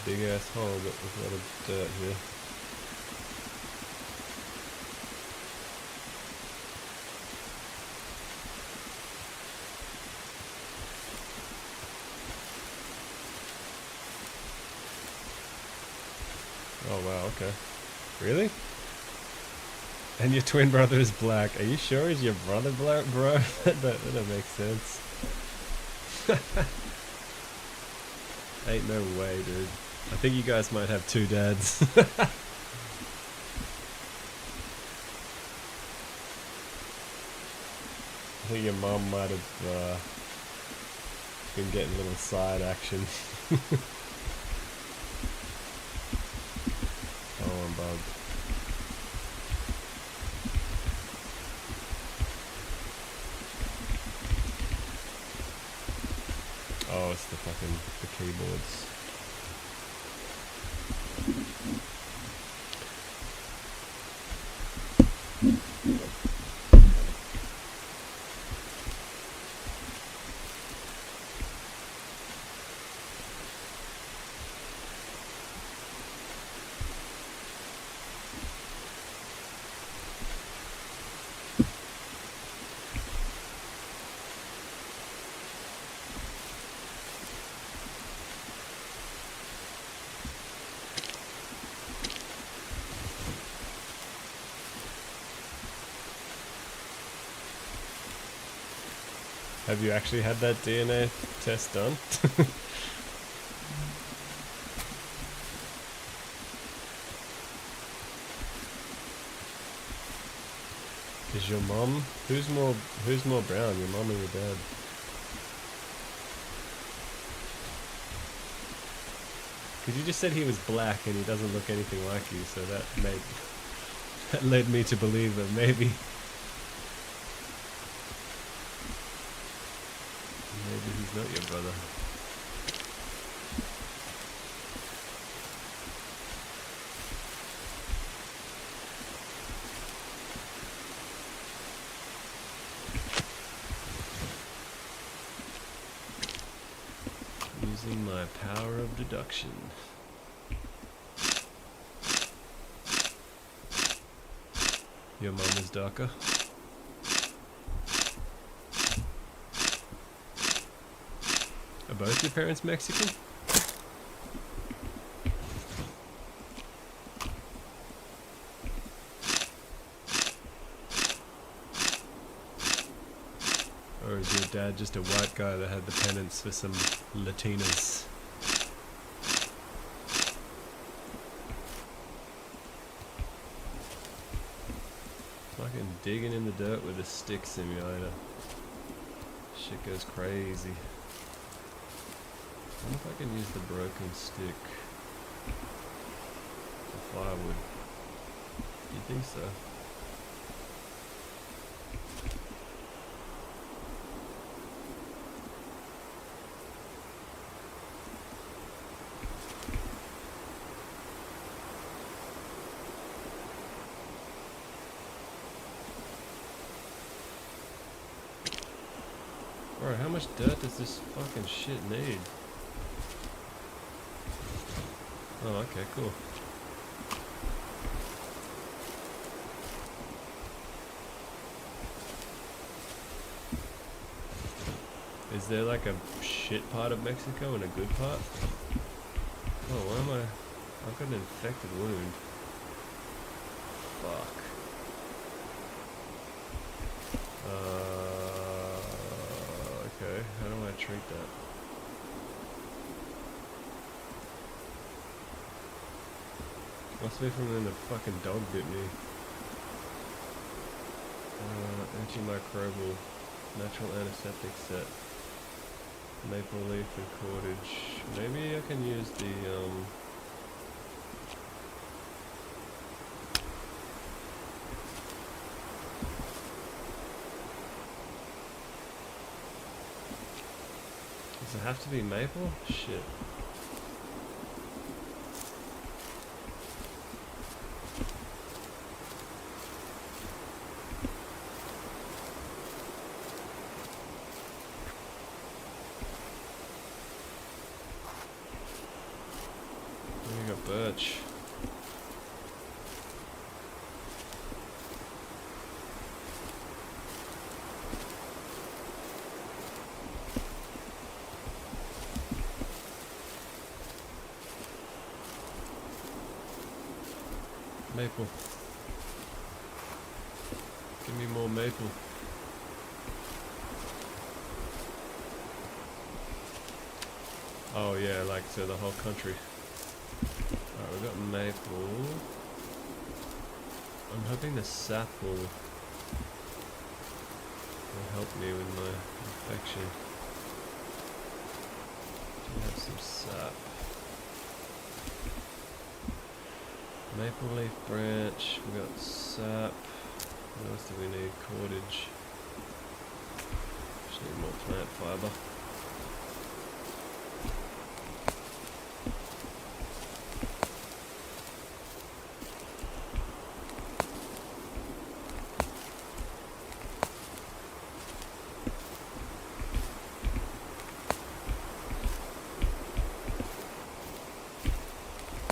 Big ass hole, but with a lot of dirt here. Oh wow, okay. Really? And your twin brother is black. Are you sure he's your brother black, bro? that don't make sense. Ain't no way, dude. I think you guys might have two dads. I think your mom might have been getting a little side action. Oh, I'm bugged. Oh, it's the keyboards. Have you actually had that DNA test done? Is your mom? Who's more brown, your mom or your dad? Because you just said he was black and he doesn't look anything like you, so that led me to believe that maybe he's not your brother. Using my power of deduction. Your mom is darker. Are both your parents Mexican? Or is your dad just a white guy that had the penance for some Latinas? Fucking digging in the dirt with a stick simulator. Shit goes crazy. I wonder if I can use the broken stick for firewood. You think so? Bro, how much dirt does this fucking shit need? Oh, okay, cool. Is there like a shit part of Mexico and a good part? Oh, why am I... I've got an infected wound. Fuck. Okay, how do I treat that? Must be from when the fucking dog bit me. Antimicrobial, natural antiseptic set. Maple leaf and cordage. Maybe I can use the, does it have to be maple? Shit. We got birch. Maple. Give me more maple. Oh yeah, like so the whole country. Alright, we've got maple. I'm hoping the sap will help me with my infection. Do we have some sap? Maple leaf branch, we got sap. What else do we need? Cordage. Just need more plant fibre.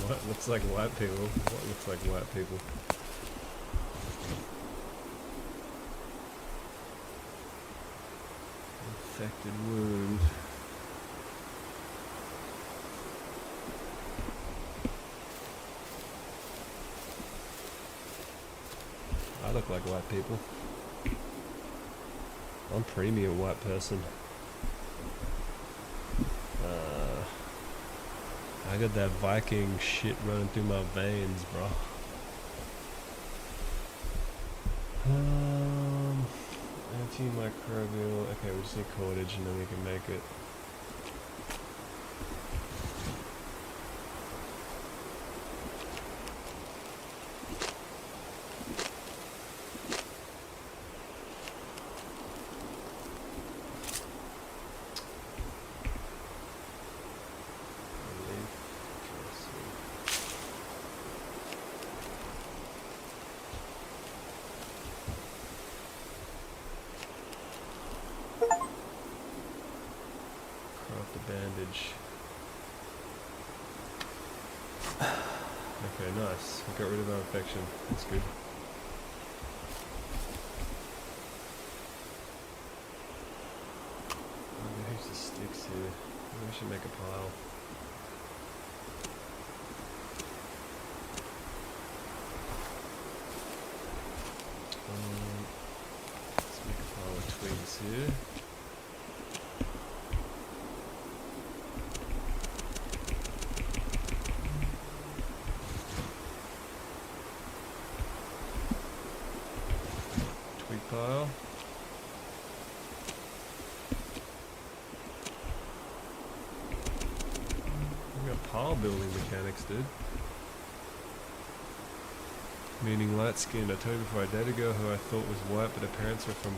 What looks like white people? What looks like white people? Infected wound. I look like white people. I'm premium white person. I got that Viking shit running through my veins, bro. Antimicrobial. Okay, we just need cordage and then we can make it. Craft a bandage. Okay, nice. We got rid of our infection. That's good. Oh, here's the sticks here. Maybe we should make a pile. Let's make a pile of twigs here. Twig pile. We got pile building mechanics, dude. Meaning light skinned. I told you before, I dated a girl who I thought was white, but her parents were from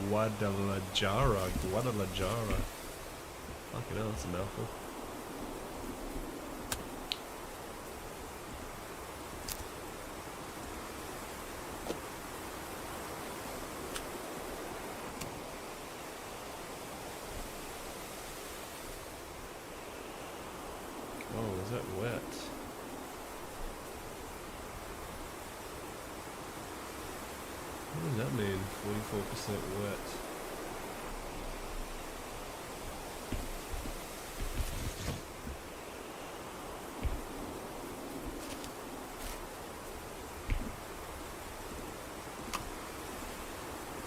Guadalajara. Guadalajara. Fucking hell, that's a mouthful. Oh, is that wet? What does that mean? 44% wet.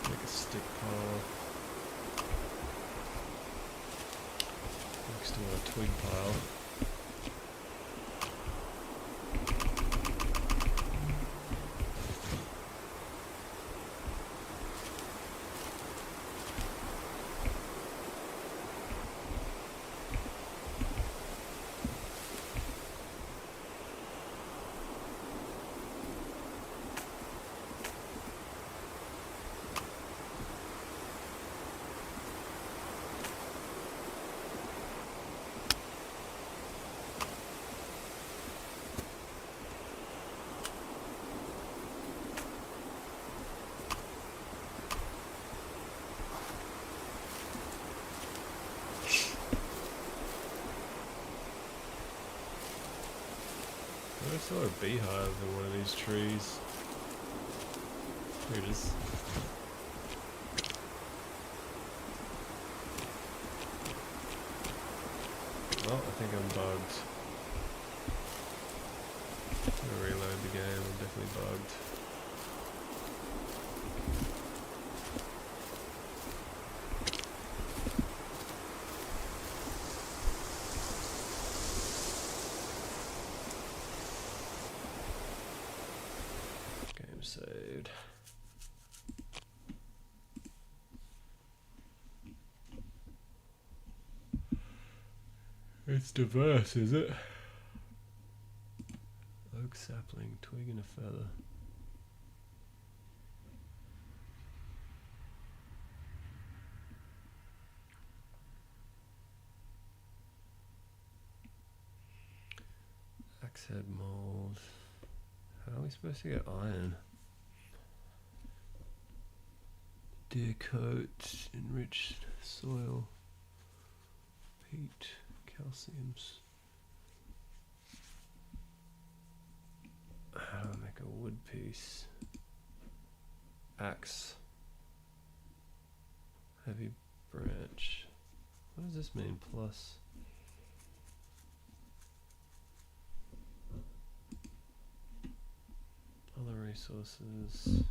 Make a stick pile next to our twig pile. I saw a beehive in one of these trees. Here it is. Oh, I think I'm bugged. I'm gonna reload the game, I'm definitely bugged. Game saved. It's diverse, is it? Oak sapling, twig and a feather. Axe head mold. How are we supposed to get iron? Deer coat, enriched soil, peat, calciums. How do I make a wood piece? Axe. Heavy branch. What does this mean? Plus. Other resources.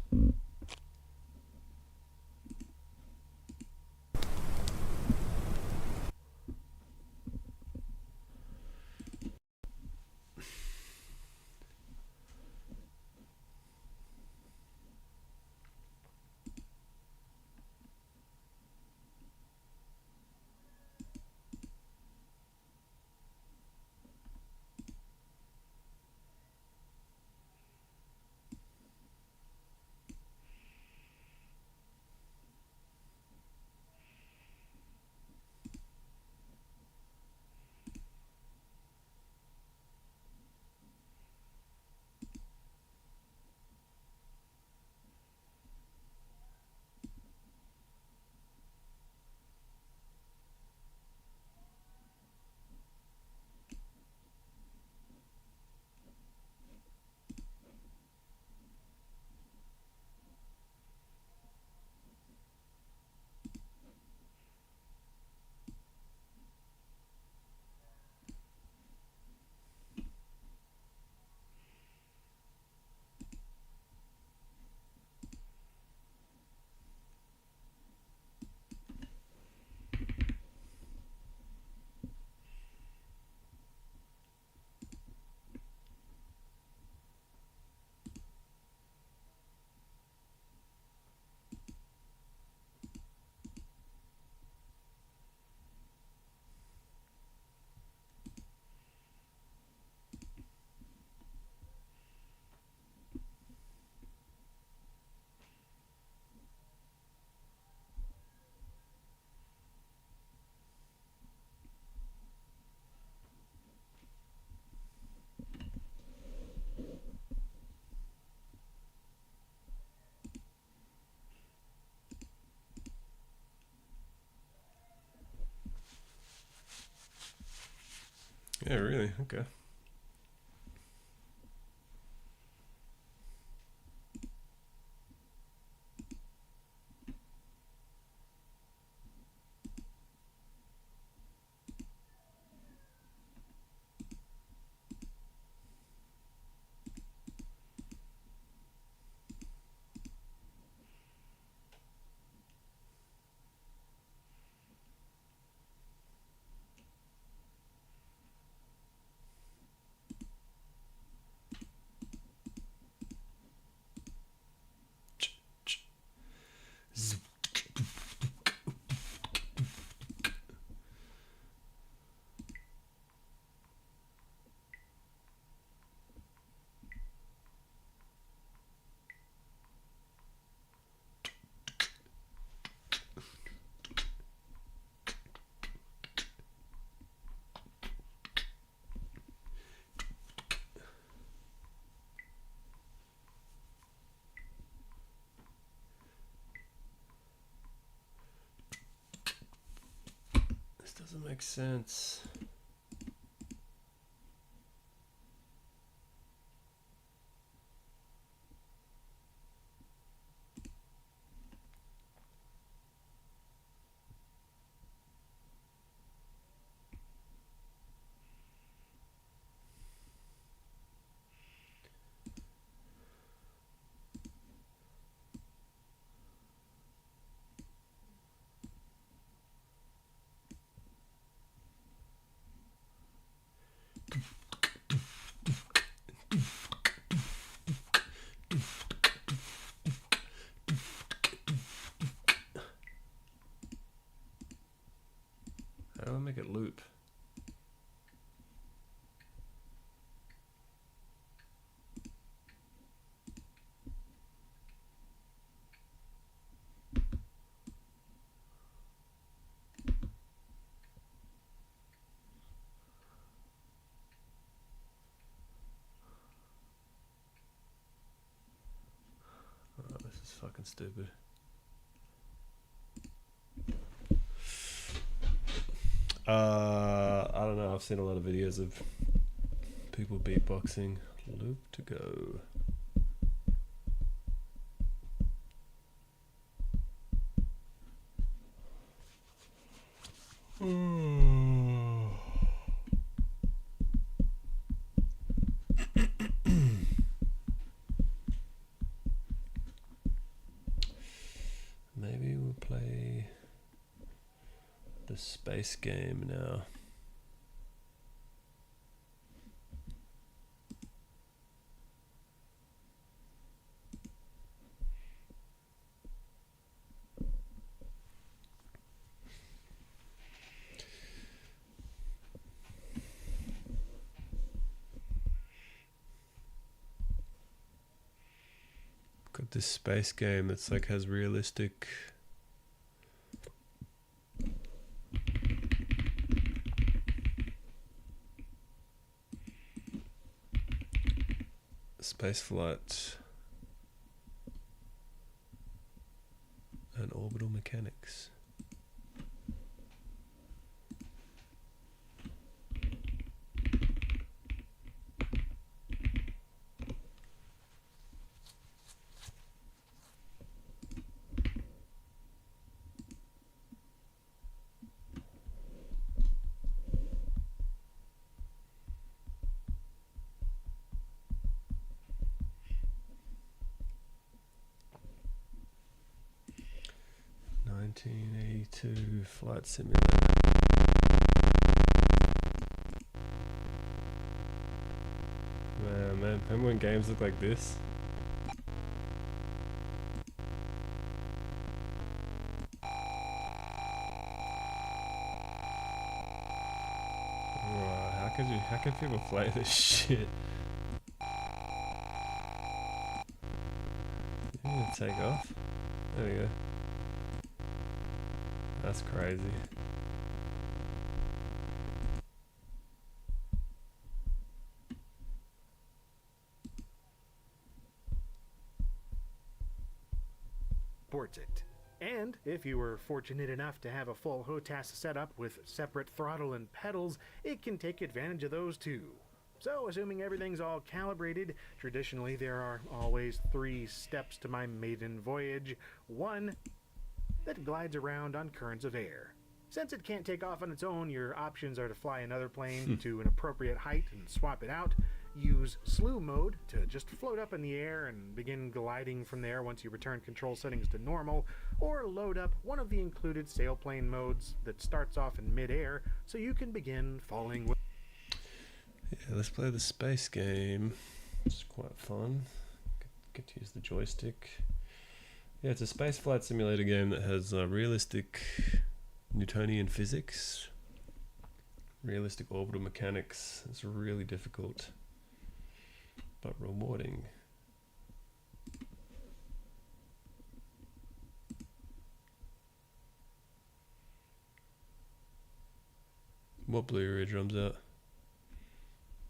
Yeah, really? Okay. This doesn't make sense. How do I make it loop? Oh, this is fucking stupid. I don't know. I've seen a lot of videos of people beatboxing. Loop to go. Maybe we'll play the space game now. Got this space game that's like has realistic space flight and orbital mechanics. (1982) flight simulator. Man, remember when games look like this? How could people play this shit? You gonna take off? There we go. That's crazy. Portrait. And if you were fortunate enough to have a full HOTAS setup with separate throttle and pedals, it can take advantage of those too. So, assuming everything's all calibrated, traditionally there are always 3 steps to my maiden voyage. 1, that glides around on currents of air. Since it can't take off on its own, your options are to fly another plane to an appropriate height and swap it out, use slew mode to just float up in the air and begin gliding from there once you return control settings to normal, or load up one of the included sailplane modes that starts off in mid-air so you can begin falling with. Yeah, let's play the space game. It's quite fun. Get to use the joystick. Yeah, it's a space flight simulator game that has realistic Newtonian physics, realistic orbital mechanics. It's really difficult, but rewarding. What Blu-ray drums out?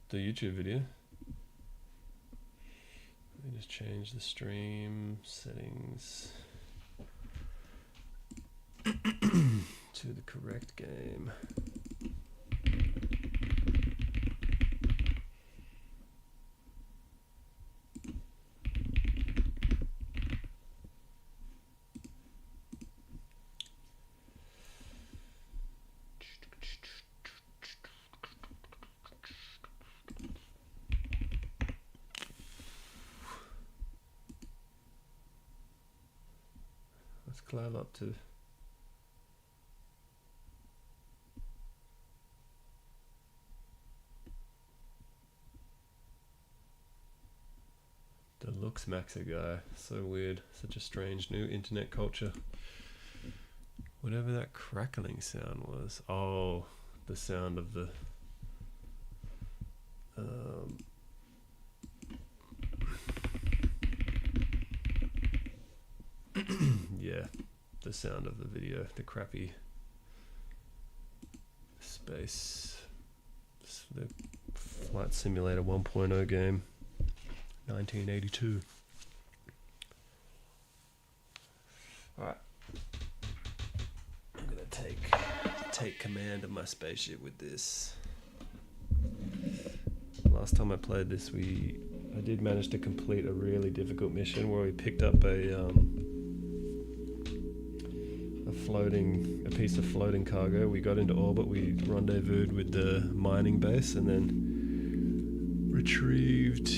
The YouTube video. Let me just change the stream settings to the correct game. Let's climb up to the Lux Maxer guy. So weird. Such a strange new internet culture. Whatever that crackling sound was. Oh, the sound of the yeah, the sound of the video, the crappy space, the Flight Simulator 1.0 game, 1982. Alright, I'm gonna take command of my spaceship with this. Last time I played this, I did manage to complete a really difficult mission where we picked up a piece of floating cargo. We got into orbit, we rendezvoused with the mining base, and then retrieved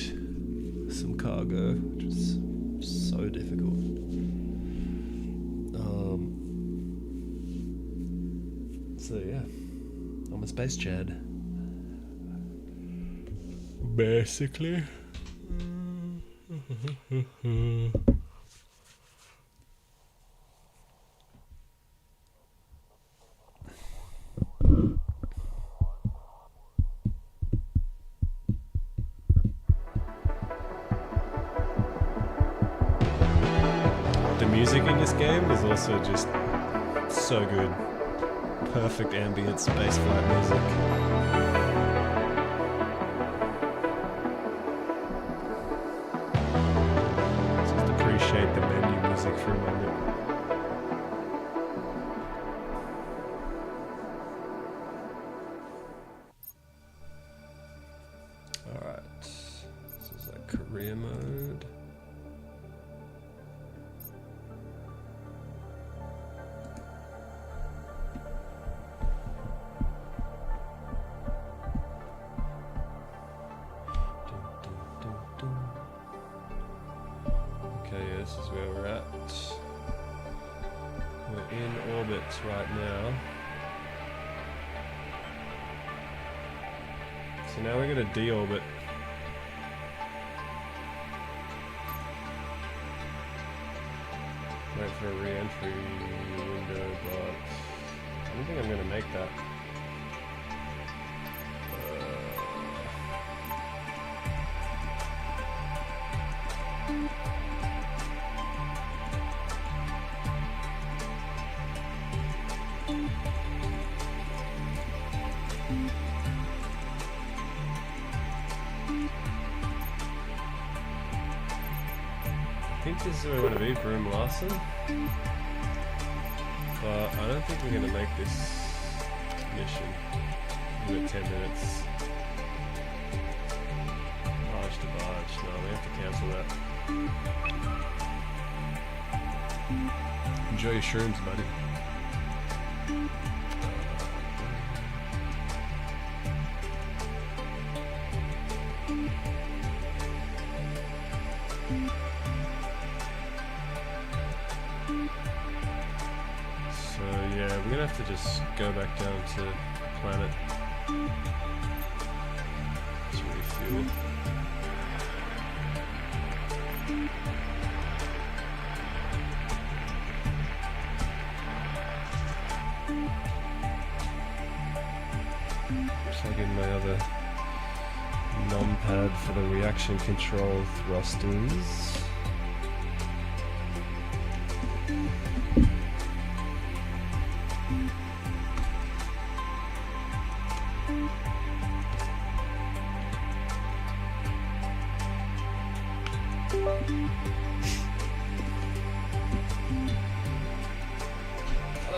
some cargo, which was so difficult. So yeah, I'm a space Chad. Basically. The music in this game is also just so good. Perfect ambient spaceflight music. Appreciate the menu music for a moment. Alright, this is like career mode. This is where we're at. We're in orbit right now. So now we're going to deorbit. Wait for a re-entry window, but I don't think I'm going to make that. I think this is where I want to be, Broom Larson. But I don't think we're gonna make this mission. We've got 10 minutes. Barge to barge. No, we have to cancel that. Enjoy your shrooms, buddy. So yeah, we're gonna have to just go back down to the planet. Let's refuel. Plug in my other numpad for the reaction control thrusters.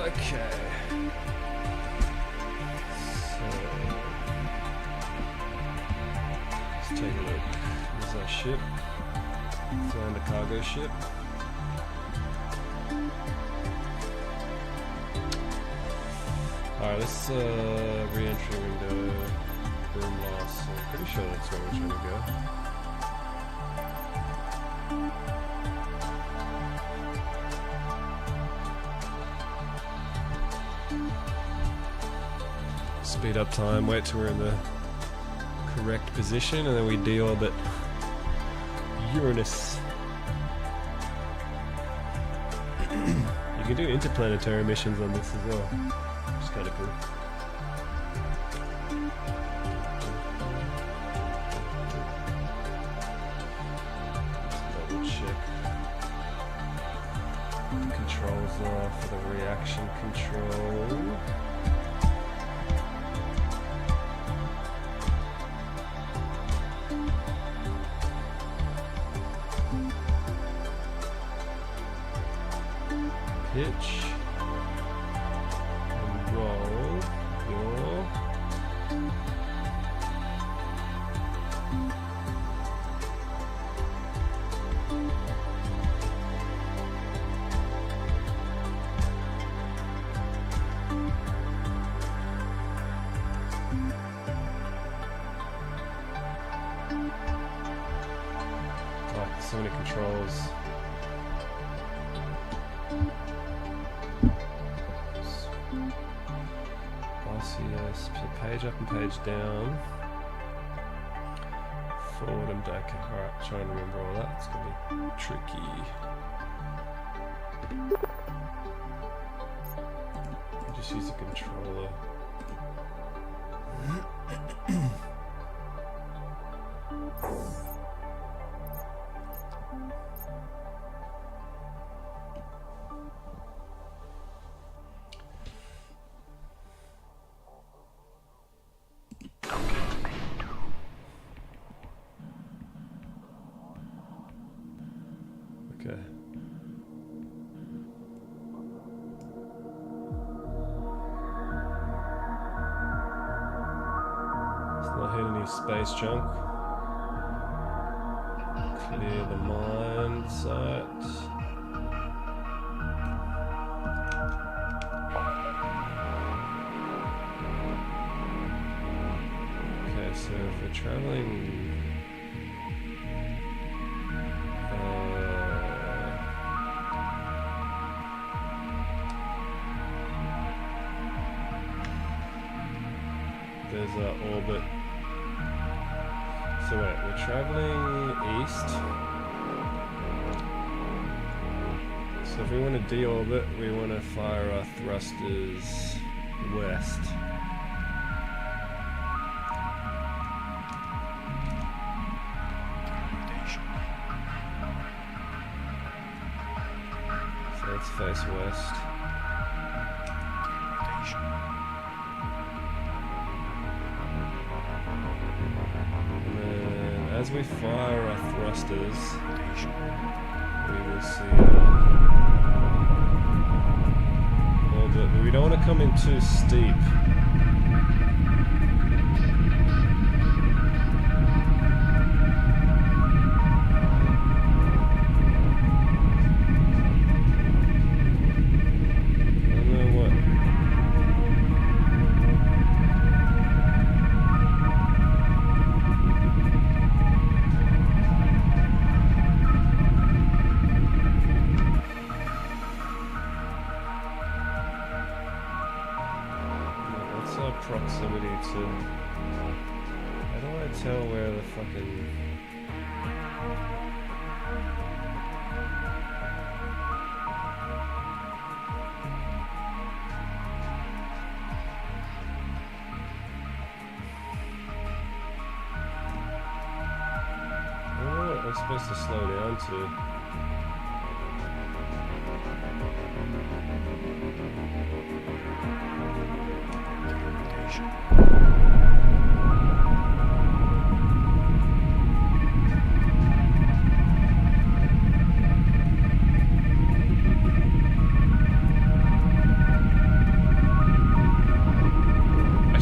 Okay. So let's take a look. There's our ship. Flying the cargo ship. Alright, let's re-entry window. Boom loss. I'm pretty sure that's where we're trying to go. Speed up time, wait till we're in the correct position, and then we deorbit Uranus. You can do interplanetary missions on this as well, which is kind of cool. Let's double check. The controls are for the reaction control. Pitch and roll your so many controls. RCS, so page up and page down. Forward and back. Alright, trying to remember all that. It's gonna be tricky. I'll just use the controller. Okay. Let's not hit any space junk. Clear the mine site. Okay, so if we're traveling there's our orbit. So wait, we're traveling east. So if we want to deorbit, we want to fire our thrusters west. So let's face west. As we fire our thrusters, we will see coming too steep? Proximity to... How do I tell where the fucking... I don't know what I'm supposed to slow down to.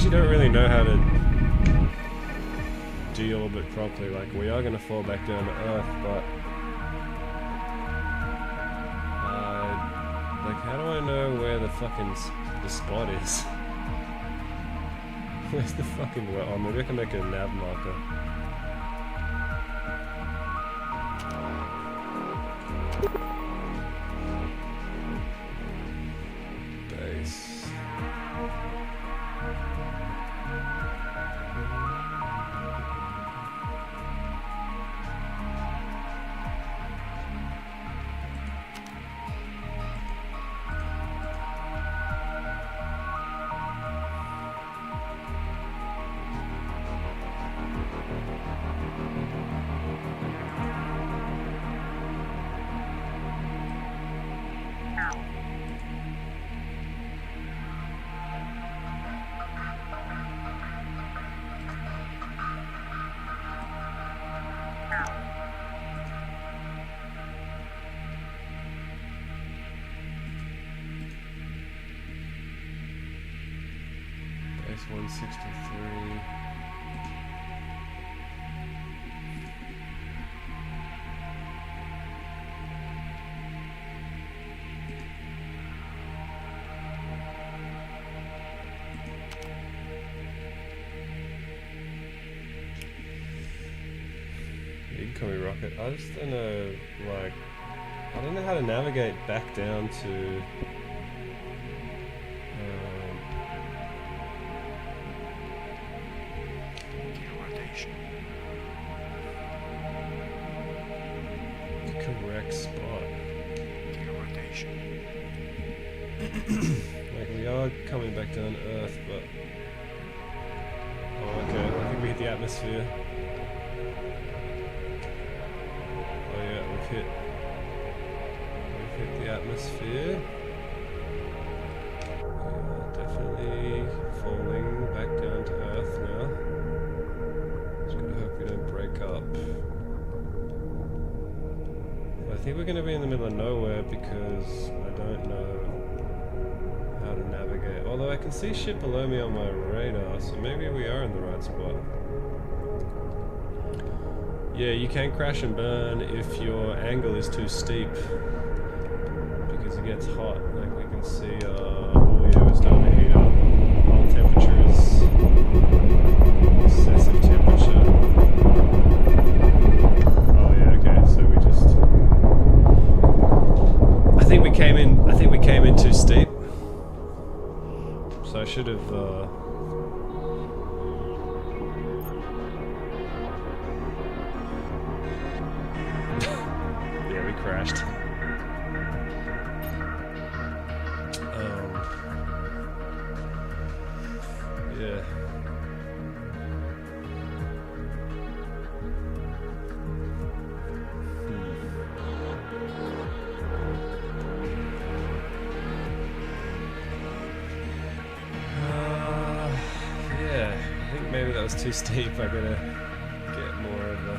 Don't really know how to deorbit properly. Like, we are going to fall back down to Earth, but like, how do I know where the fucking the spot is? Where's the fucking well? Oh, maybe I can make a nav marker. Base. Base 163. Incoming rocket. I just don't know, like, I don't know how to navigate back down to the correct spot. Like, we are coming back down to Earth, but oh, okay, I think we hit the atmosphere. Oh yeah, we've hit the atmosphere. We are definitely falling back down to Earth now. Just gotta hope we don't break up. I think we're gonna be in the middle of nowhere because I don't know how to navigate. Although I can see shit below me on my radar, so maybe we are in the right spot. Yeah, you can crash and burn if your angle is too steep because it gets hot. Like we can see, oh yeah, we're starting to heat up. Hull temperature is excessive temperature. Oh yeah, okay. So we just, I think we came in too steep. So I should have. Crashed. Yeah. Yeah, I think maybe that was too steep. I gotta get more of a...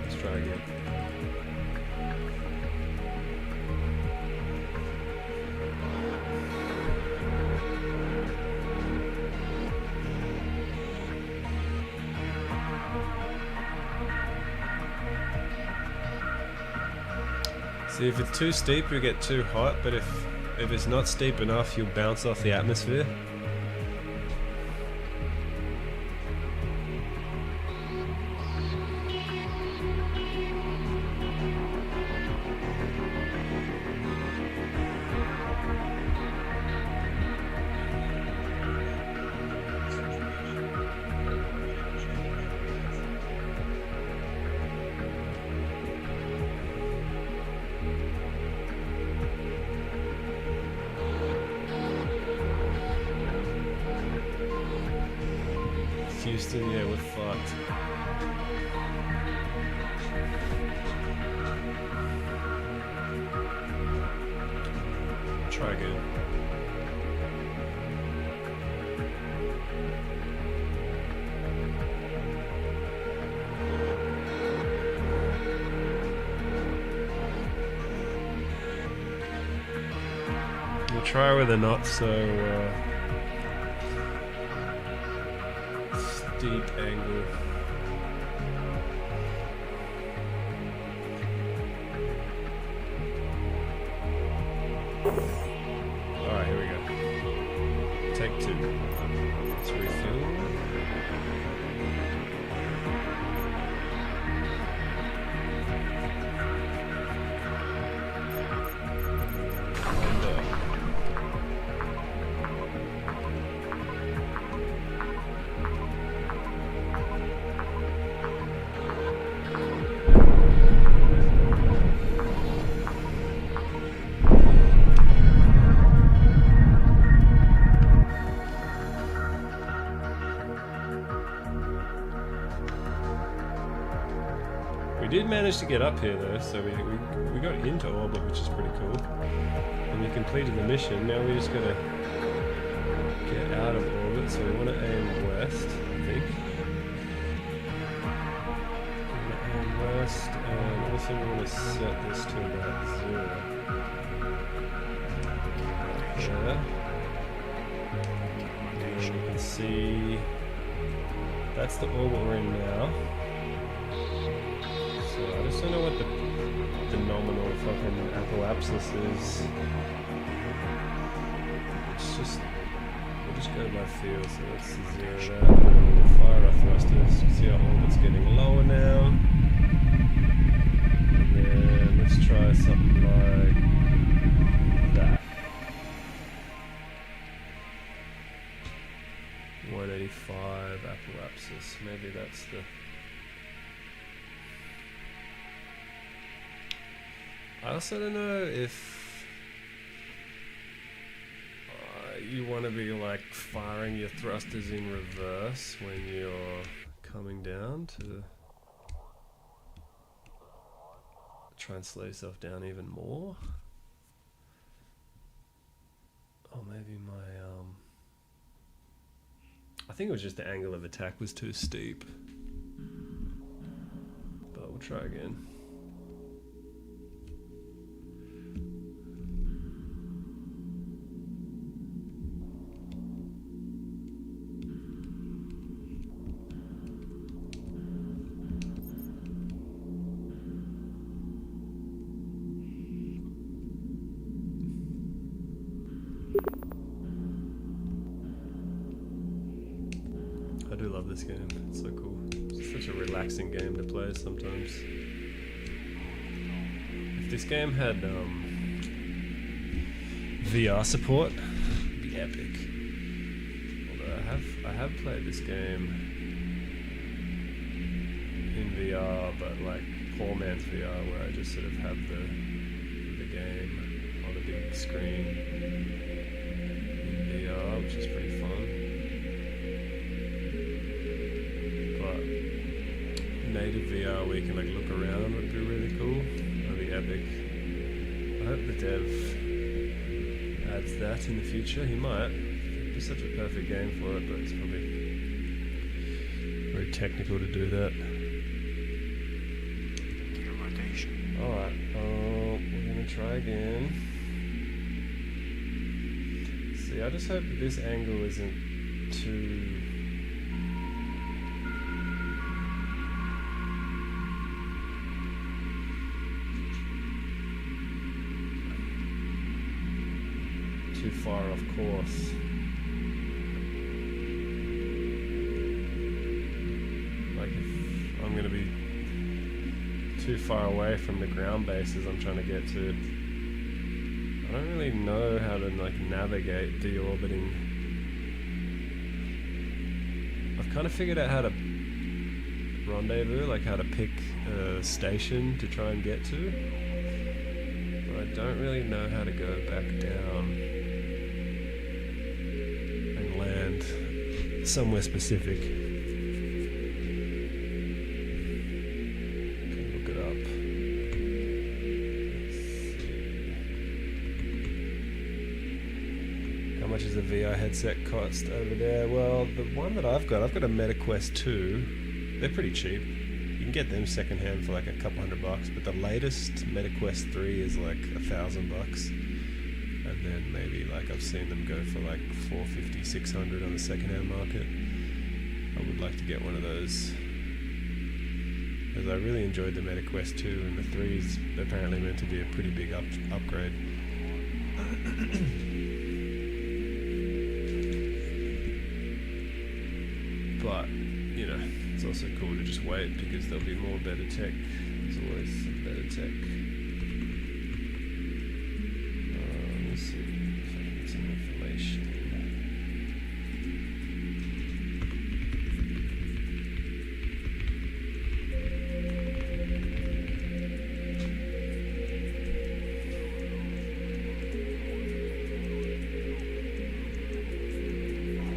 Let's try again. See, if it's too steep, you get too hot, but if it's not steep enough, you'll bounce off the atmosphere. Houston, yeah, we're fucked. Try again. We'll try with a not so steep angle. Alright, here we go. Take 2. Let's refill. We did manage to get up here though, so we got into orbit, which is pretty cool. And we completed the mission. Now we just gotta get out of orbit, so we want to aim west, I think. We want to aim west, and also we want to set this to about 0. There. And you can see that's the orbit we're in now. So I just don't know what the nominal fucking apoapsis is. It's just, we'll just go by feel, so let's 0 that. And we'll fire our thrusters. See our orbit's getting lower now. And then let's try something like that. 185 apoapsis. Maybe that's the... I also don't know if you want to be like firing your thrusters in reverse when you're coming down to try and slow yourself down even more. Or maybe my I think it was just the angle of attack was too steep. But we'll try again. I do love this game, it's so cool. It's such a relaxing game to play sometimes. If this game had VR support, it'd be epic. Although I have played this game in VR, but like poor man's VR, where I just sort of have the game on a big screen in VR, which is pretty fun. Native VR where you can like look around would be really cool. That'd be epic. I hope the dev adds that in the future. He might. It'd be such a perfect game for it, but it's probably very technical to do that. Alright, we're gonna try again. See, I just hope that this angle isn't too... too far off course. Like if I'm gonna be too far away from the ground bases I'm trying to get to, I don't really know how to like navigate deorbiting. I've kind of figured out how to rendezvous, like how to pick a station to try and get to, but I don't really know how to go back down and land somewhere specific. Can look it up. Let's see. How much does a VI headset cost over there? Well, the one that I've got a MetaQuest 2. They're pretty cheap. You can get them secondhand for like a couple $100, but the latest MetaQuest 3 is like $1,000, and then maybe like I've seen them go for like $450, $600 on the secondhand market. I would like to get one of those because I really enjoyed the MetaQuest 2, and the 3 is apparently meant to be a pretty big upgrade. But you know, it's also cool to just wait because there'll be more better tech. There's always some better tech. Let's see if I can get some information.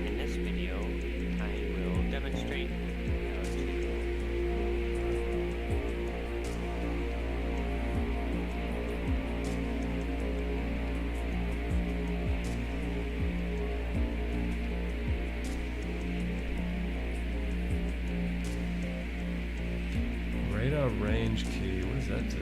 In this video, I will demonstrate how to radar range key. What does that do?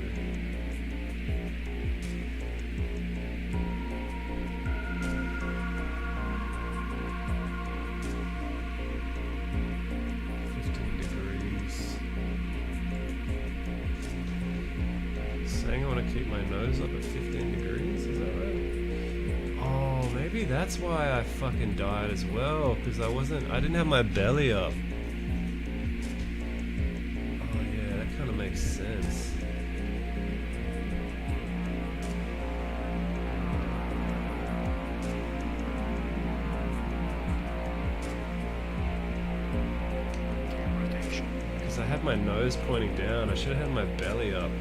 Saying I want to keep my nose up at 15 degrees, is that right? Oh, maybe that's why I fucking died as well, because I didn't have my belly up. Oh yeah, that kind of makes sense. Because I had my nose pointing down, I should have had my belly up.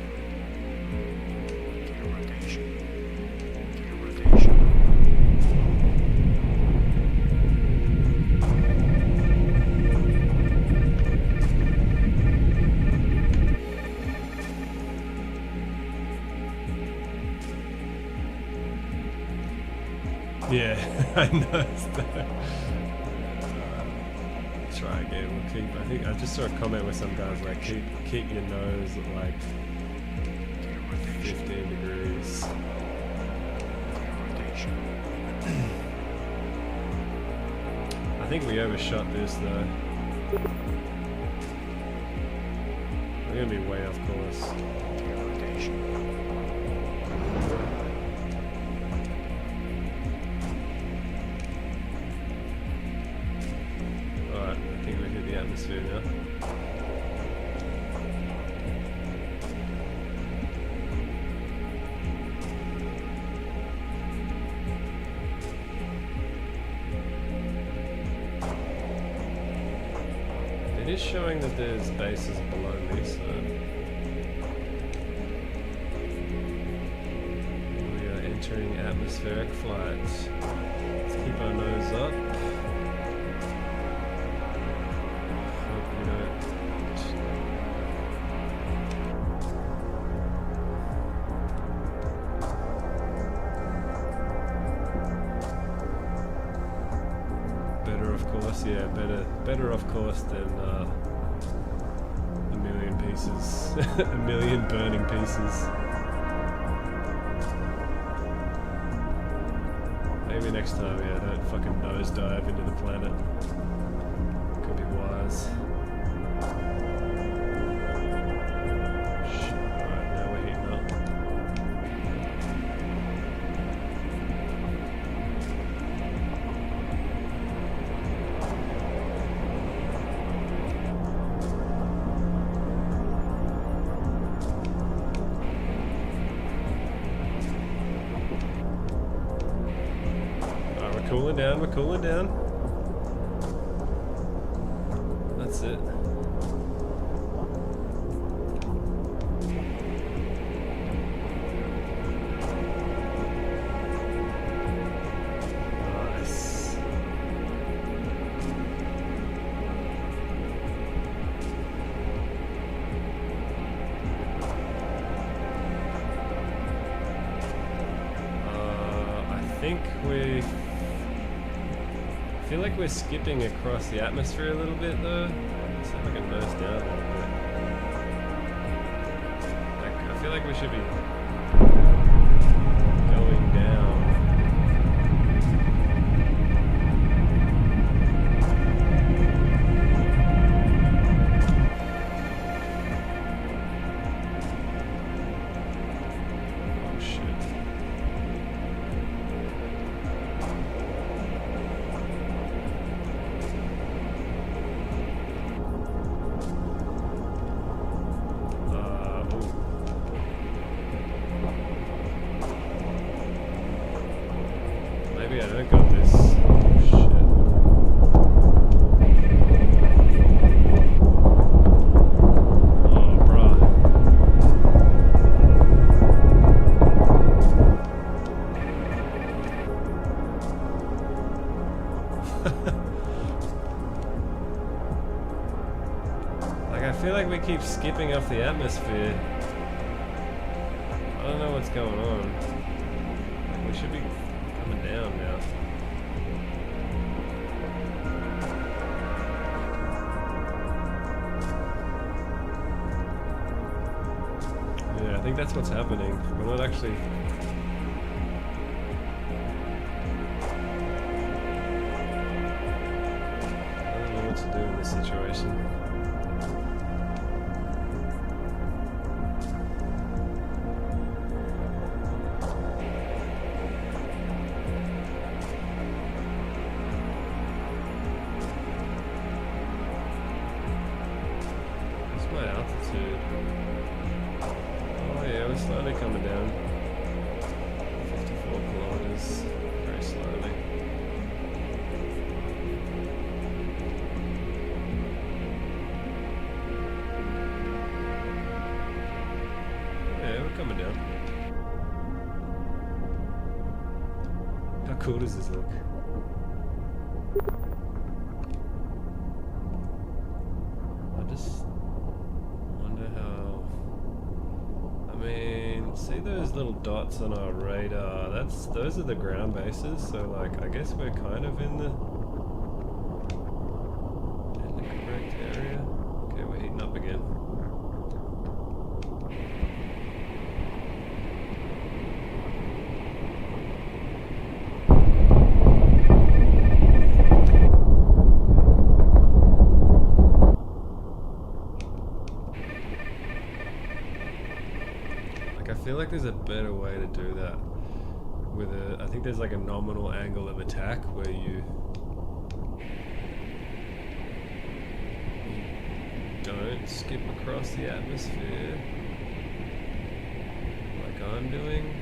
Yeah, I noticed that. Try again. We'll keep. I think I just saw a comment where some guys like keep your nose at like 15 degrees. I think we overshot this though. We're gonna be way off course. Alright, I think we hit the atmosphere now. It is showing that there's bases below me, so we are entering atmospheric flight. Let's keep our nose up. Hope we don't. Better, of course, yeah, better of course than a million pieces, a million burning pieces. Maybe next time, yeah, don't fucking nosedive into the planet. Could be wise. Shit, alright, now we're heating up. cooling down, we're cooling down. That's it. Nice. I think we feel like we're skipping across the atmosphere a little bit though. Let's see if I can nose down a little bit. Like, I feel like we should be going down. Oh shit. Maybe I don't got this. Oh, shit. Oh, bruh. Like, I feel like we keep skipping off the atmosphere. I don't know what's going on. Like, we should be coming down now. Yeah, I think that's what's happening. We're not actually... I don't know what to do in this situation. What's my altitude? Oh yeah, we're slowly coming down. 54 kilometers, very slowly. Yeah, we're coming down. How cool does this look? I just wonder how... I mean, see those little dots on our radar? Those are the ground bases, so like I guess we're kind of in the correct area. Okay, we're heating up again. Like, I feel like there's a better way to do that with I think there's like a nominal angle of attack where you don't skip across the atmosphere like I'm doing.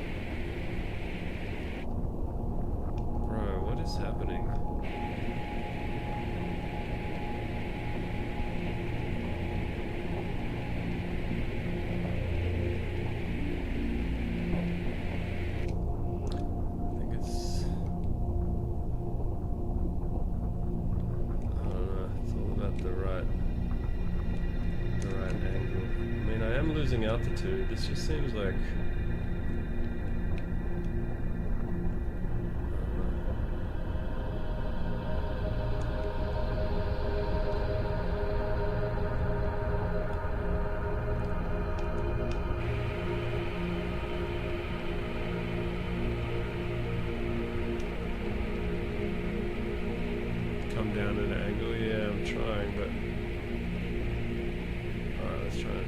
Bro, what is happening? Losing altitude. This just seems like come down at an angle. Yeah, I'm trying, but alright, let's try it.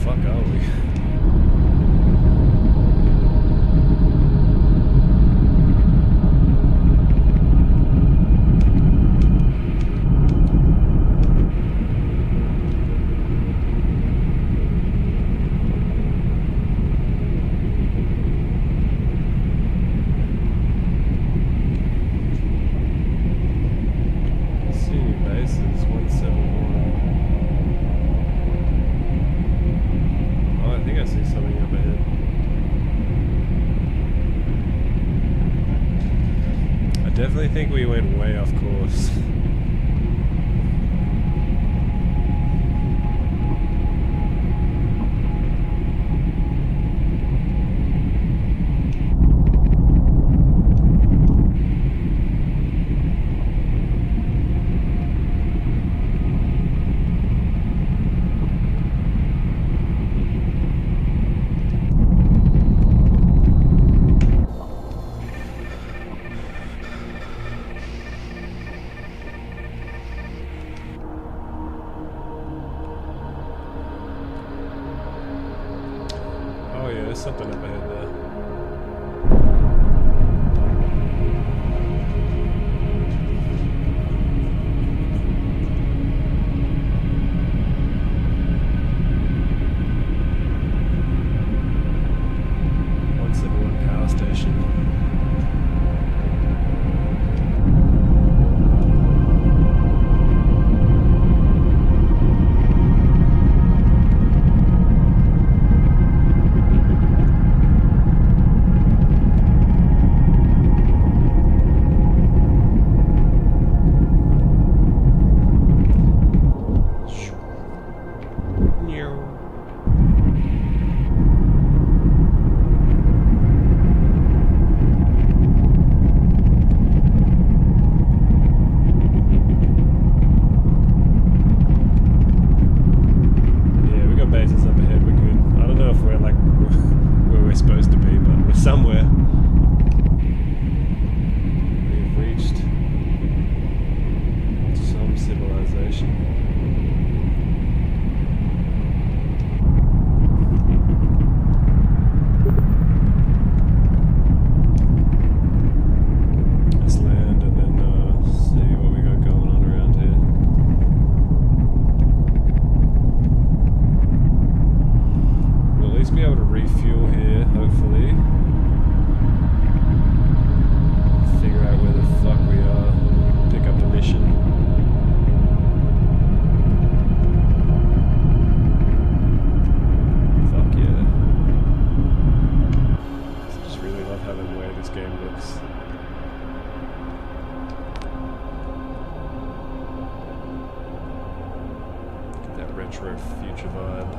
fuck are we? Senior base is 171. Oh, I think I see something up ahead. I definitely think we went way off course. Oh yeah, there's something up ahead there. Power station. Bases up ahead, we're good. I don't know if we're like where we're supposed to be, but we're somewhere. We've reached some civilization. Let's land and then see what we got going on around here. We'll at least be able to refuel here, hopefully. Figure out where the fuck we are. Pick up the mission. Fuck yeah. I just really love having the way this game looks. Get that retro future vibe.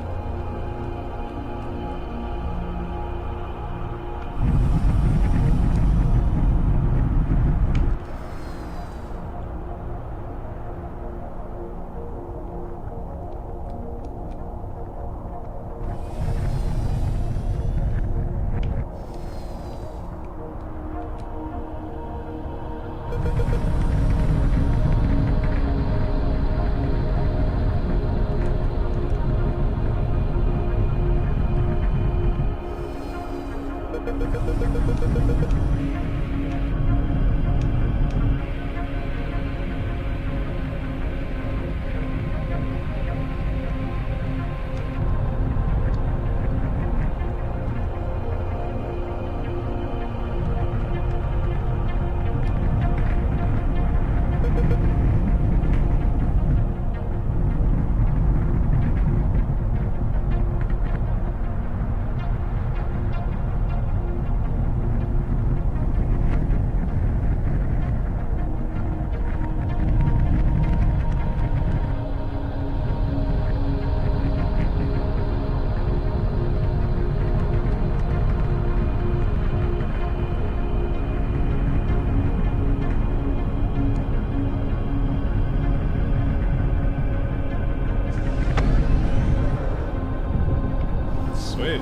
Sweet.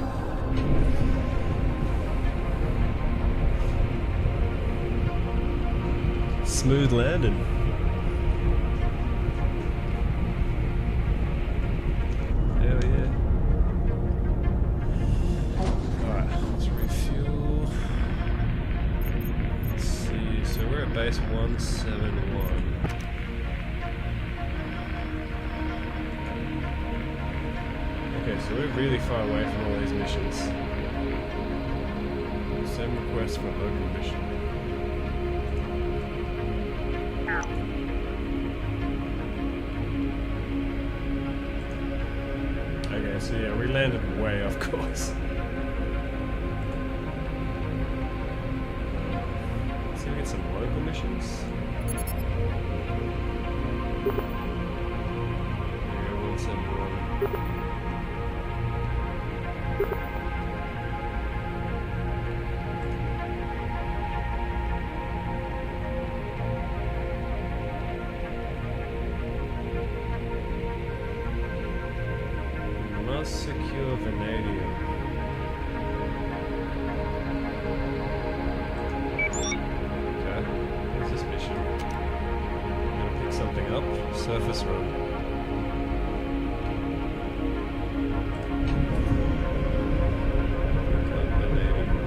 Smooth landing. Hell yeah. 171. Okay, so we're really far away from all these missions. Send request for local mission. Okay, so yeah, we landed way off course. Let's see if we get some local missions. There we go, 171. Must secure vanadium. Okay, what's this mission? I'm gonna pick something up. Surface run. Vanadium.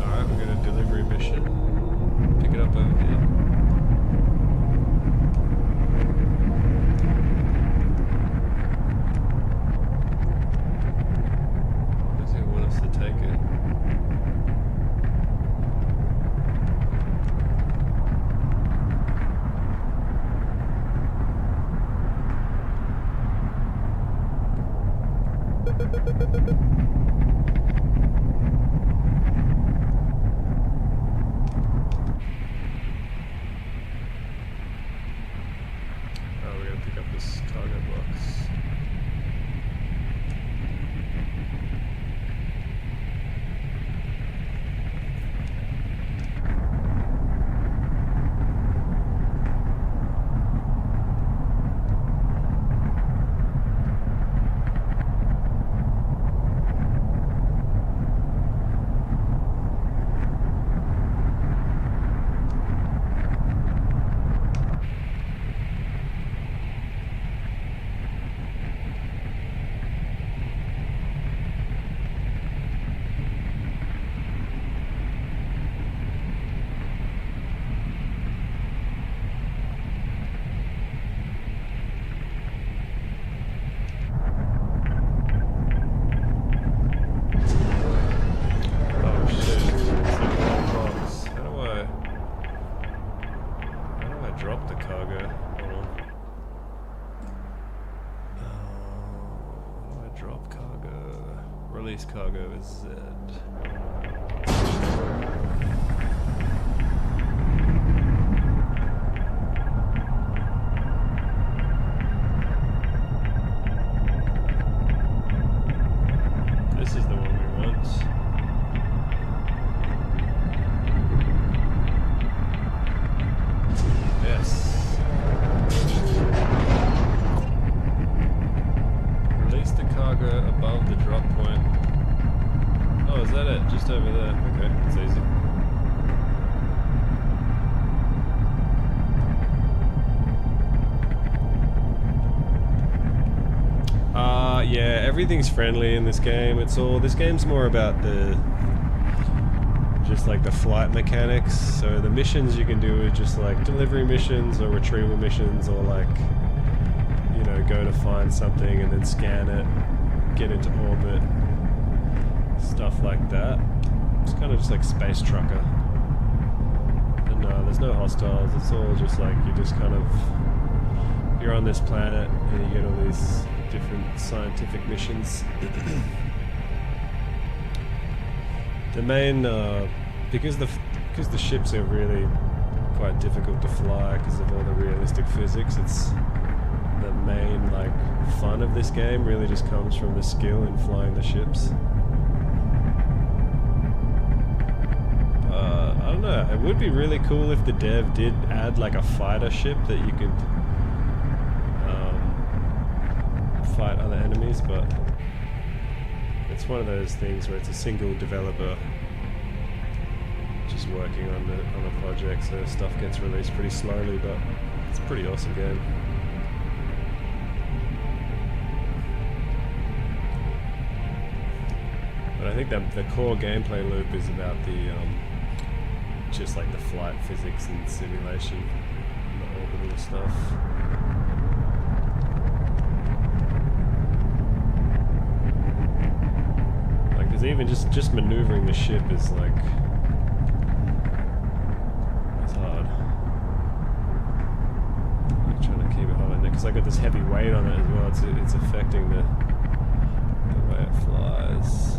Alright, we got a delivery mission. Pick it up over here. Does it want us to take it? Oh, we gotta pick up this cargo box. Oh shit, it's a black box. How do I drop the cargo? Hold on. How do I drop cargo? Release cargo is Z. This is the one we want. Yes. Release the cargo above the drop point. Oh, is that it? Just over there. Okay, it's easy. Yeah, everything's friendly in this game. This game's more about just like the flight mechanics. So the missions you can do are just like delivery missions or retrieval missions, or like, you know, go to find something and then scan it, get into orbit, stuff like that. It's kind of just like Space Trucker. And there's no hostiles. It's all just like you're on this planet and you get all these different scientific missions. The main, because the ships are really quite difficult to fly because of all the realistic physics, it's the main like fun of this game really just comes from the skill in flying the ships. I don't know, it would be really cool if the dev did add like a fighter ship that you could fight other enemies, but it's one of those things where it's a single developer just just working on a project, so stuff gets released pretty slowly, but it's a pretty awesome game. But I think that the core gameplay loop is about the just like the flight physics and simulation, and the orbital stuff. Like there's even just maneuvering the ship is like it's hard. I'm trying to keep it high in there because I got this heavy weight on it as well. It's affecting the way it flies.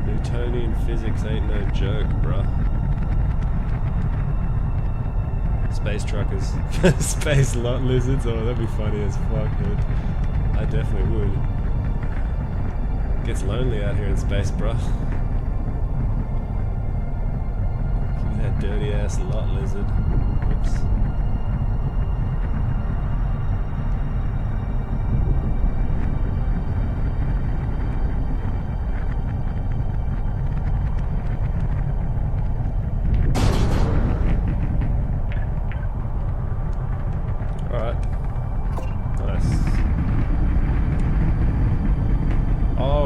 Newtonian physics ain't no joke, bruh. Space truckers. Space lot lizards. Oh, that'd be funny as fuck, dude. I definitely would. Gets lonely out here in space, bruh. Give me that dirty ass lot lizard. Whoops.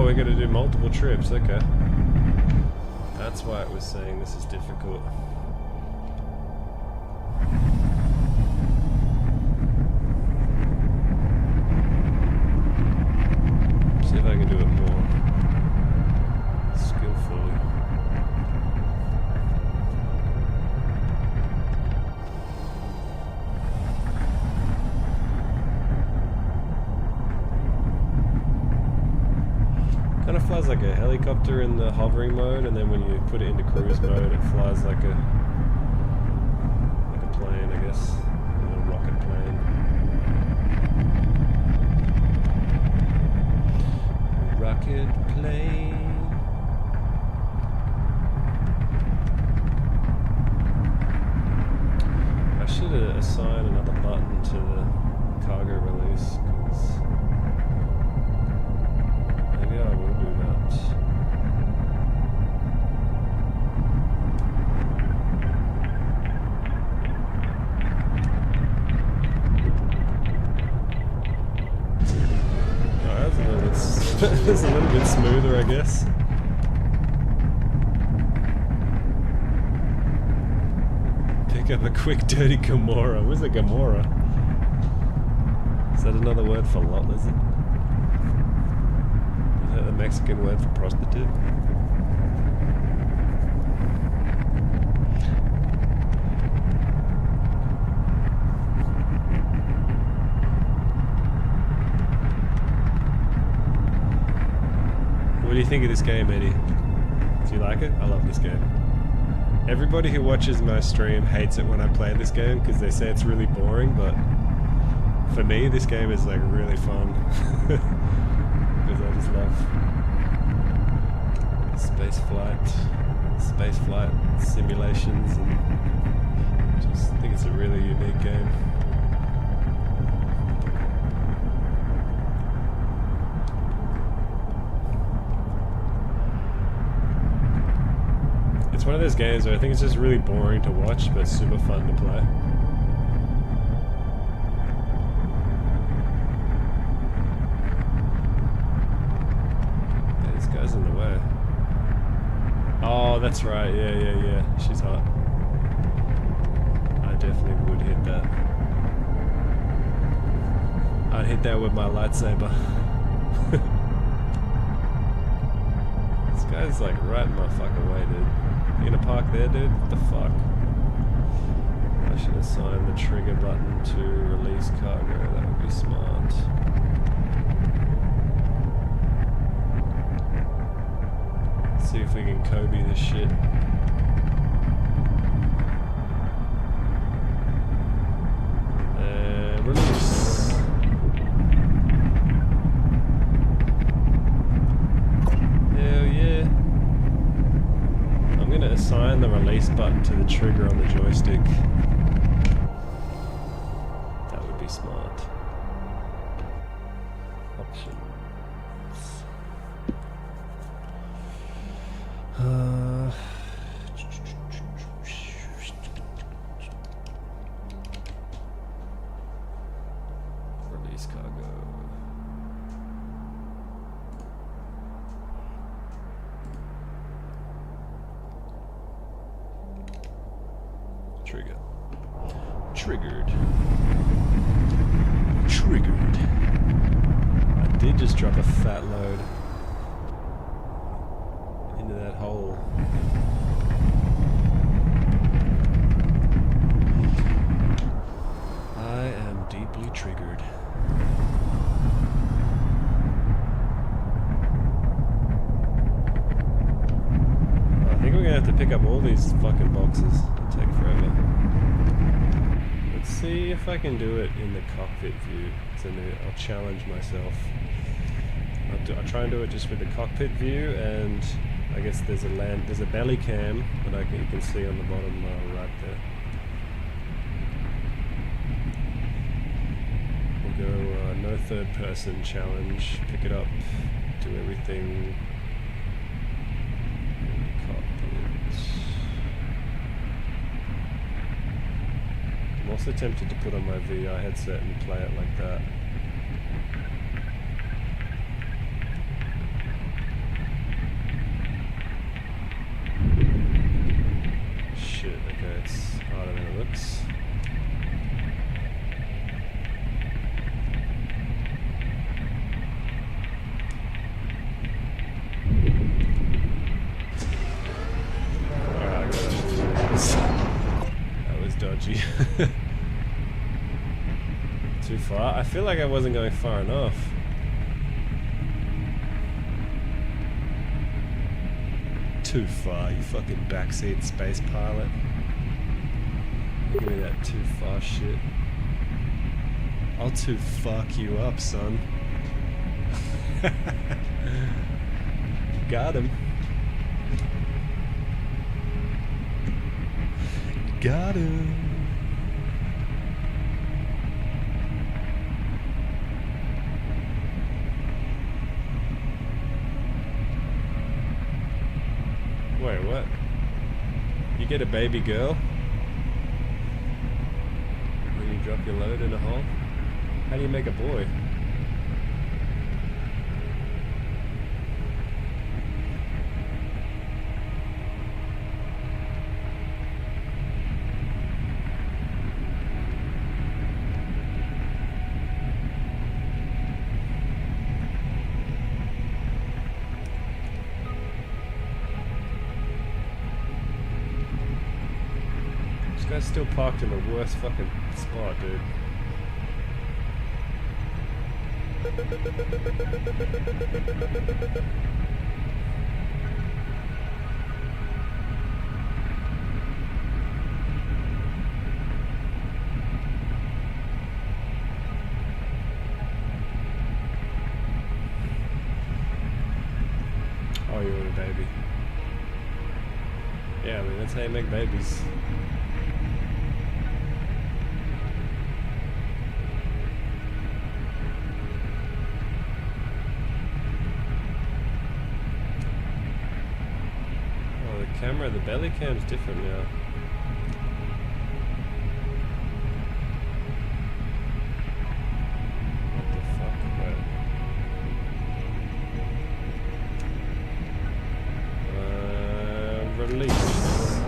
We're going to do multiple trips, okay. That's why it was saying this is difficult. See if I can do it more skillfully. Kind of flies like a helicopter in the hovering mode, and then when you put it into cruise mode, it flies like a plane, I guess, a rocket plane. Rocket plane. I should assign another button to the cargo release, because maybe I will do that. Oh, that's a little bit smoother, I guess. Pick up a quick dirty Gamora. Where's a Gamora? Is that another word for lot lizard? Is that the Mexican word for prostitute? What do you think of this game, Eddie? Do you like it? I love this game. Everybody who watches my stream hates it when I play this game because they say it's really boring, but for me this game is like really fun. Because I just love space flight simulations, and just think it's a really unique game. It's one of those games where I think it's just really boring to watch, but super fun to play. Yeah, this guy's in the way. Oh, that's right. Yeah. She's hot. I definitely would hit that. I'd hit that with my lightsaber. This guy's like right in my fucking way, dude. You gonna park there, dude? What the fuck? I should assign the trigger button to release cargo. That would be smart. Let's see if we can Kobe this shit. Release. Hell yeah. I'm going to assign the release button to the trigger on the joystick. That would be smart. Options. Release cargo. Trigger. Triggered. Triggered. I did just drop a fat load into that hole. I am deeply triggered. I think we're gonna have to pick up all these fucking boxes. It'll take forever. Let's see if I can do it in the cockpit view. So I'll challenge myself. I'll try and do it just with the cockpit view, and I guess there's a belly cam that you can see on the bottom right there. We'll go no third person challenge. Pick it up. Do everything. I'm also tempted to put on my VR headset and play it like that. Shit, okay, it's harder than it looks. Alright, I got it. That was dodgy. Too far? I feel like I wasn't going far enough. Too far, you fucking backseat space pilot. Give me that too far shit. I'll too fuck you up, son. Got him. Got him. Wait, what? You get a baby girl when you drop your load in a hole? How do you make a boy? This guy's still parked in the worst fucking spot, dude. Oh, you want a baby? Yeah, I mean, that's how you make babies. Camera, the belly cam's different now. What the fuck, bro? Release.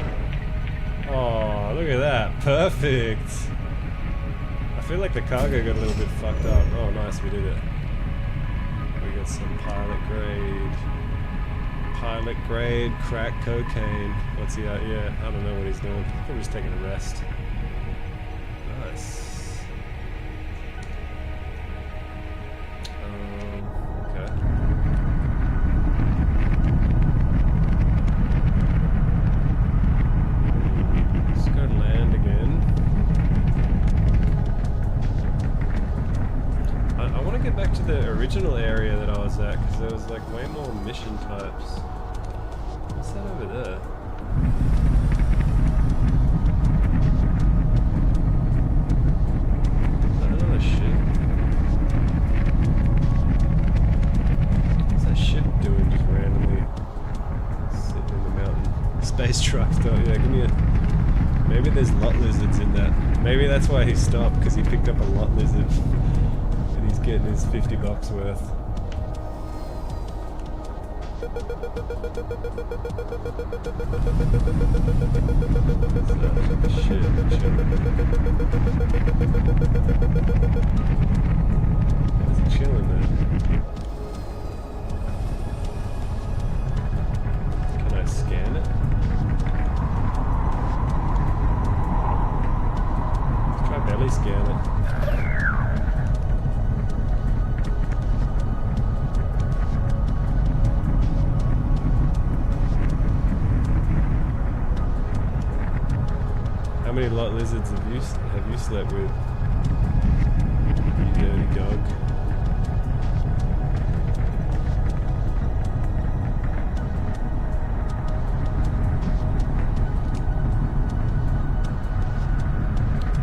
Oh, look at that. Perfect. I feel like the cargo got a little bit fucked up. Oh, nice, we did it. We got some pilot grade crack cocaine. What's he at? Yeah, I don't know what he's doing. Probably just taking a rest. Nice. Okay. Let's go land again. I want to get back to the original area that I was at, because there was like way more mission types. What's that over there? Another ship. What's that ship doing just randomly sitting in the mountain? Space truck though, yeah, give me a... Maybe there's lot lizards in that. Maybe that's why he stopped, because he picked up a lot lizard. And He's getting his $50 worth. Shit. Why is he chilling there? Can I scan it? Let's try belly scan it. How many lot lizards have you slept with? You dirty dog.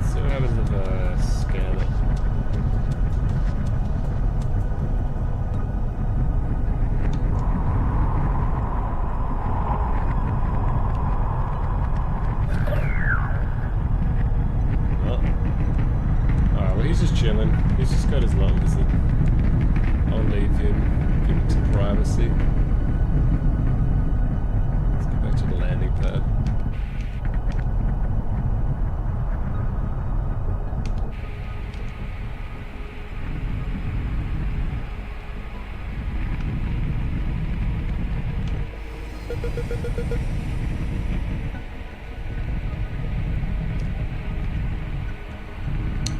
So what happens if I scan it? He's just chilling. He's just got his lot lizard. I'll leave him. Give him some privacy. Let's get back to the landing pad.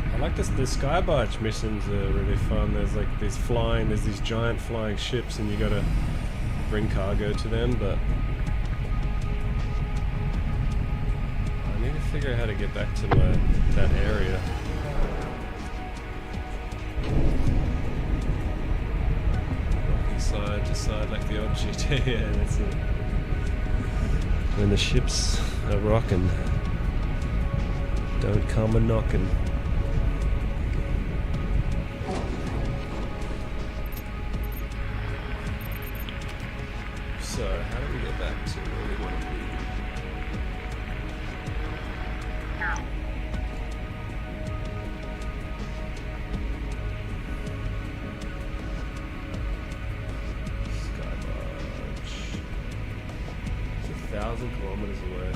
I like this. The sky barge missions are really fun. There's like there's these giant flying ships, and you gotta bring cargo to them. But I need to figure out how to get back to that area. Rocking side to side like the old GTA. Yeah, that's it. When the ships are rocking, don't come a knocking. So, how do we get back to where we want to be? Sky barge. It's 1,000 kilometers away.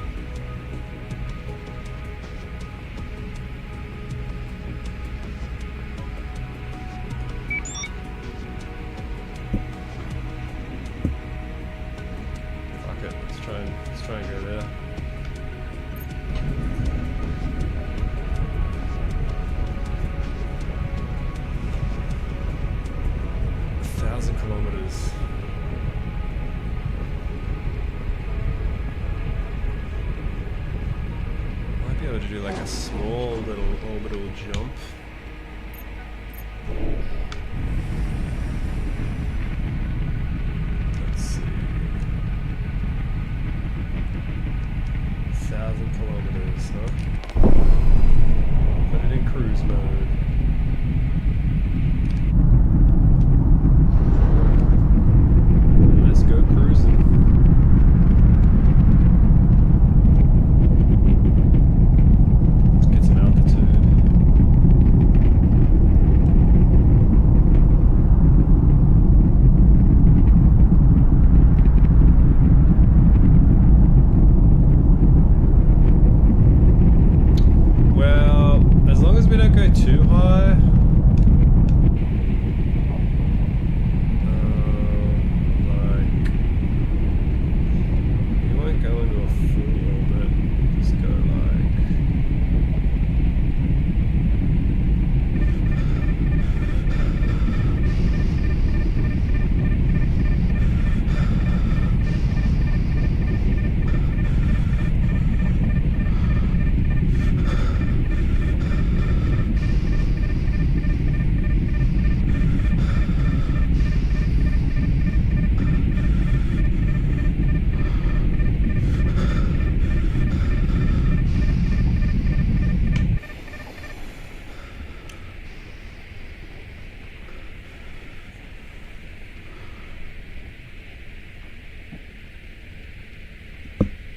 Let's try and go there. Kilometers. Might be able to do like a small little orbital jump. Let's see. 1,000 kilometers, huh? Put it in cruise mode. Let's go cruising. Let's get some altitude. Well, as long as we don't go too high. Go into a full orbit, just go like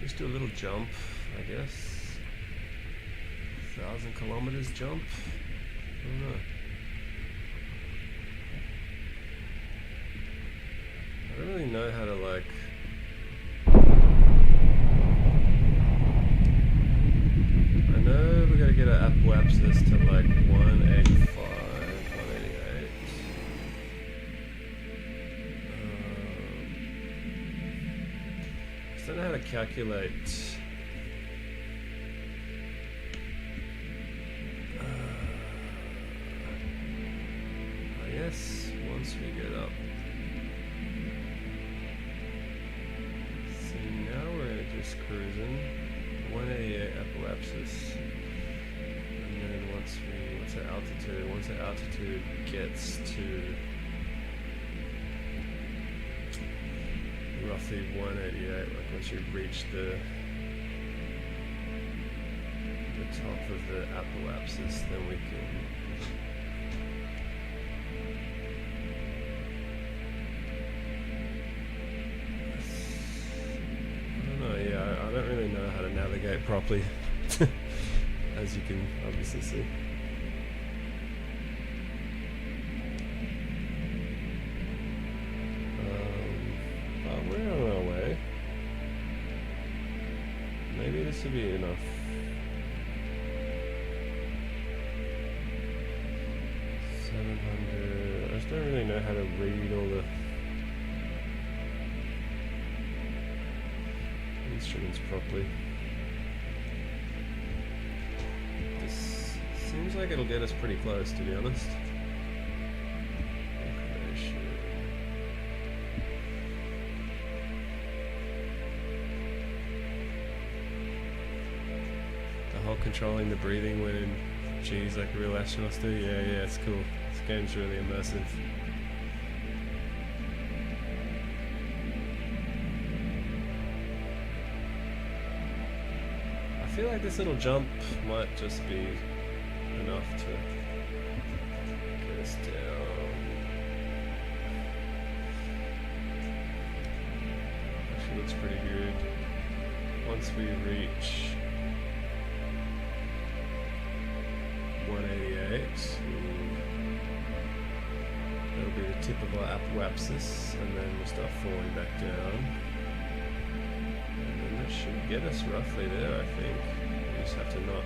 just do a little jump, I guess. 1,000 kilometers jump. I don't know. know how to like. I know we gotta get our Apple Access to like 185, 188. I don't know how to calculate. I guess once we get up. See, now we're just cruising. 188 apoapsis. And then once our altitude gets to roughly 188, like once you reach the top of the apoapsis, then we can I don't really know how to navigate properly, as you can obviously see. But we're on our way. Maybe this will be enough. 700. I just don't really know how to read all the instruments properly. This seems like it'll get us pretty close, to be honest. Inclination. The whole controlling the breathing when in G's like real astronauts do. Yeah, it's cool. This game's really immersive. I feel like this little jump might just be enough to get us down. Actually looks pretty good. Once we reach 188, that'll be the tip of our apoapsis, and then we'll start falling back down. That should get us roughly there, I think. We just have to not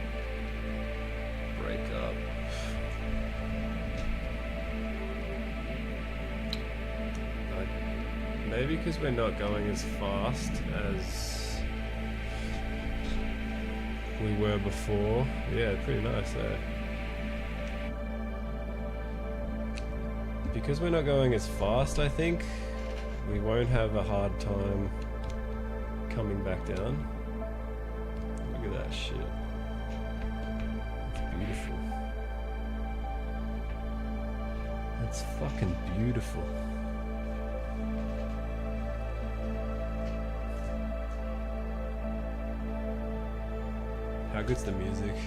break up. Maybe because we're not going as fast as we were before. Yeah, pretty nice there. Because we're not going as fast, I think we won't have a hard time coming back down. Look at that shit. It's beautiful. That's fucking beautiful. How good's the music?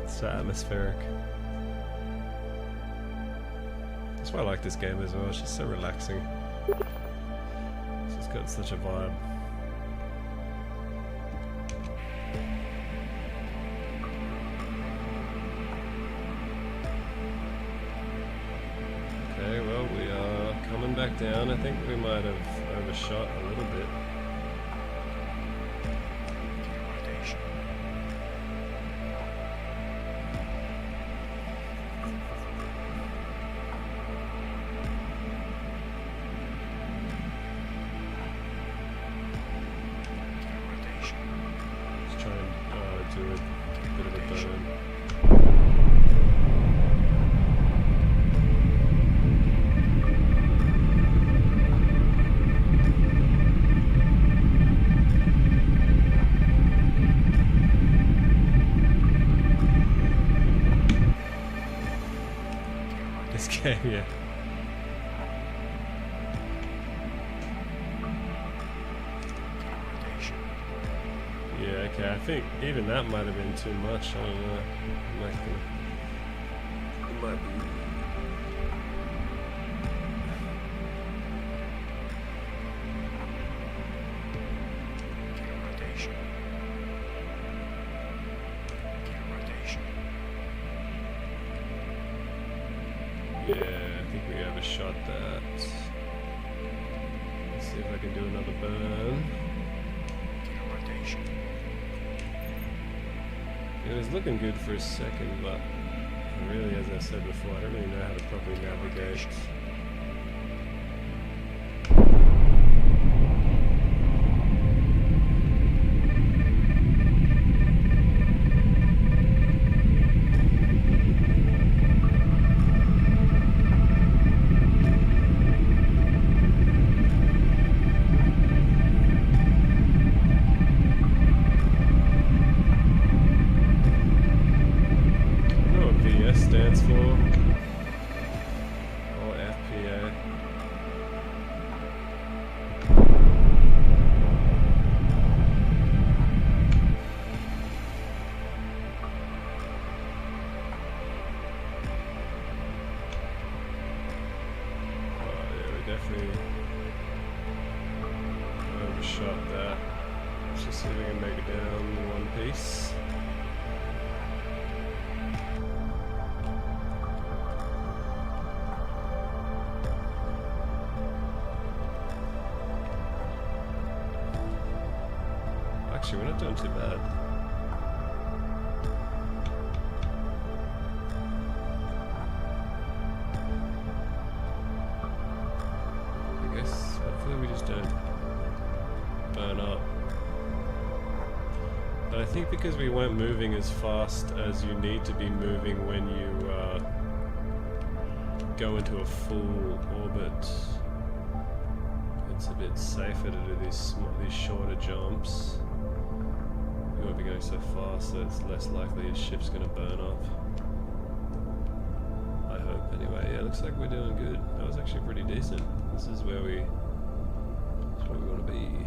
It's so atmospheric. That's why I like this game as well. It's just so relaxing. It's just got such a vibe. Okay, well, we are coming back down. I think we might have overshot a little bit. Let's try and do a bit of a burn. This game, yeah. Yeah, okay, I think even that might have been too much, I don't know. It might be... Yeah, I think we overshot that. See if I can do another burn. It was looking good for a second, but really, as I said before, I don't really know how to properly navigate. Stands for or FPA. Oh yeah, we definitely overshot that. Let's just see if we can make it down one piece. Actually, we're not doing too bad. I guess, hopefully we just don't burn up. But I think because we weren't moving as fast as you need to be moving when you go into a full orbit, it's a bit safer to do these shorter jumps. You won't be going so fast that it's less likely your ship's going to burn up. I hope anyway. Yeah, looks like we're doing good. That was actually pretty decent. This is where we want to be.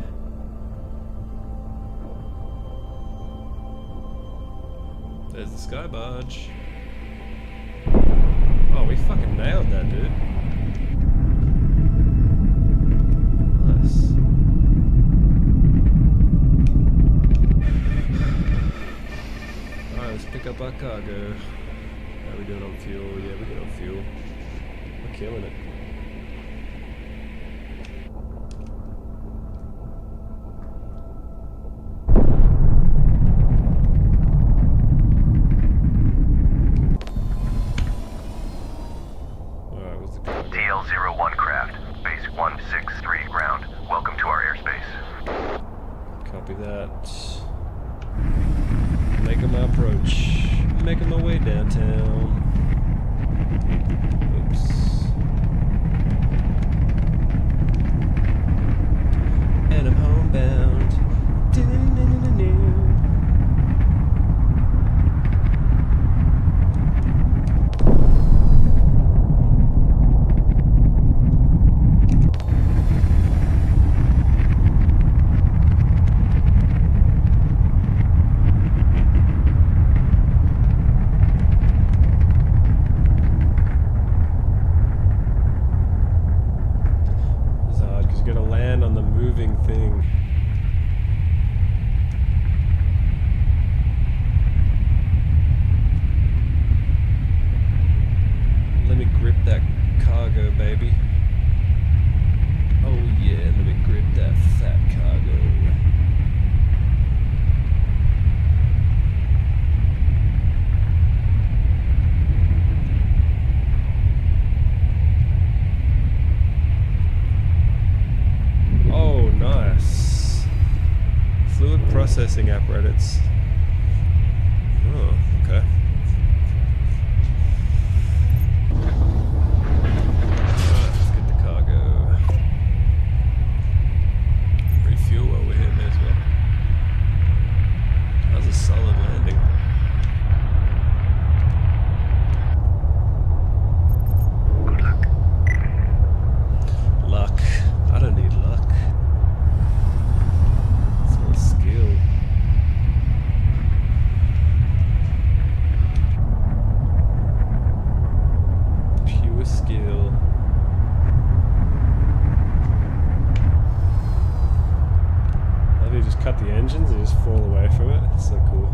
There's the sky barge. Oh, we fucking nailed that, dude. Nice. Alright, let's pick up our cargo. How are we doing on fuel? Yeah, we're good on fuel. We're killing it. TL-01 craft, base 163 ground. Welcome to our airspace. Copy that. Making my approach. Making my way downtown. Oops. And I'm homebound. Thing. Let me grip that cargo, baby. Oh yeah, let me grip that fat cargo. Oh, nice. Fluid processing apparatus. Oh, okay. Alright, let's get the cargo. Refuel while we're here, may as well. That was a solid landing. Good luck. Luck. I don't need luck. It's all skill. Pure skill. How do you just cut the engines and just fall away from it? It's so cool.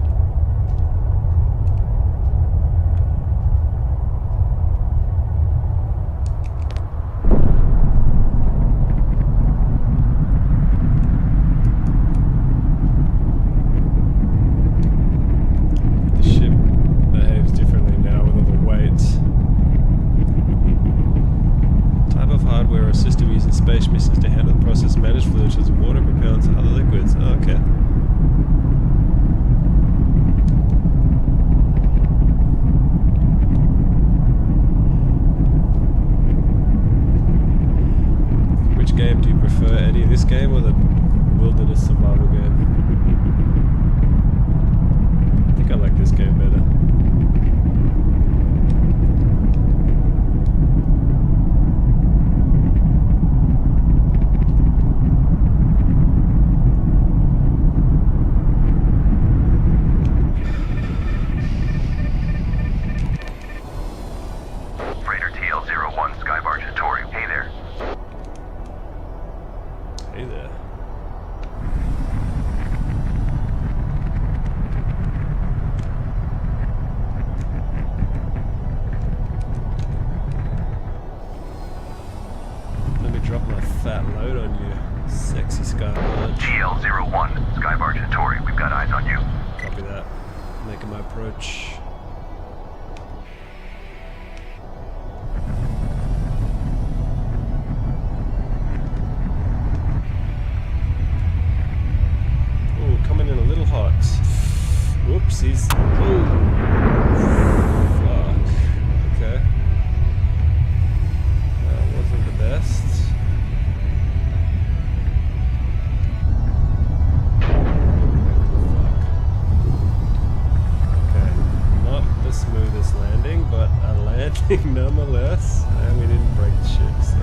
bad thing nonetheless. And we didn't break the ship, so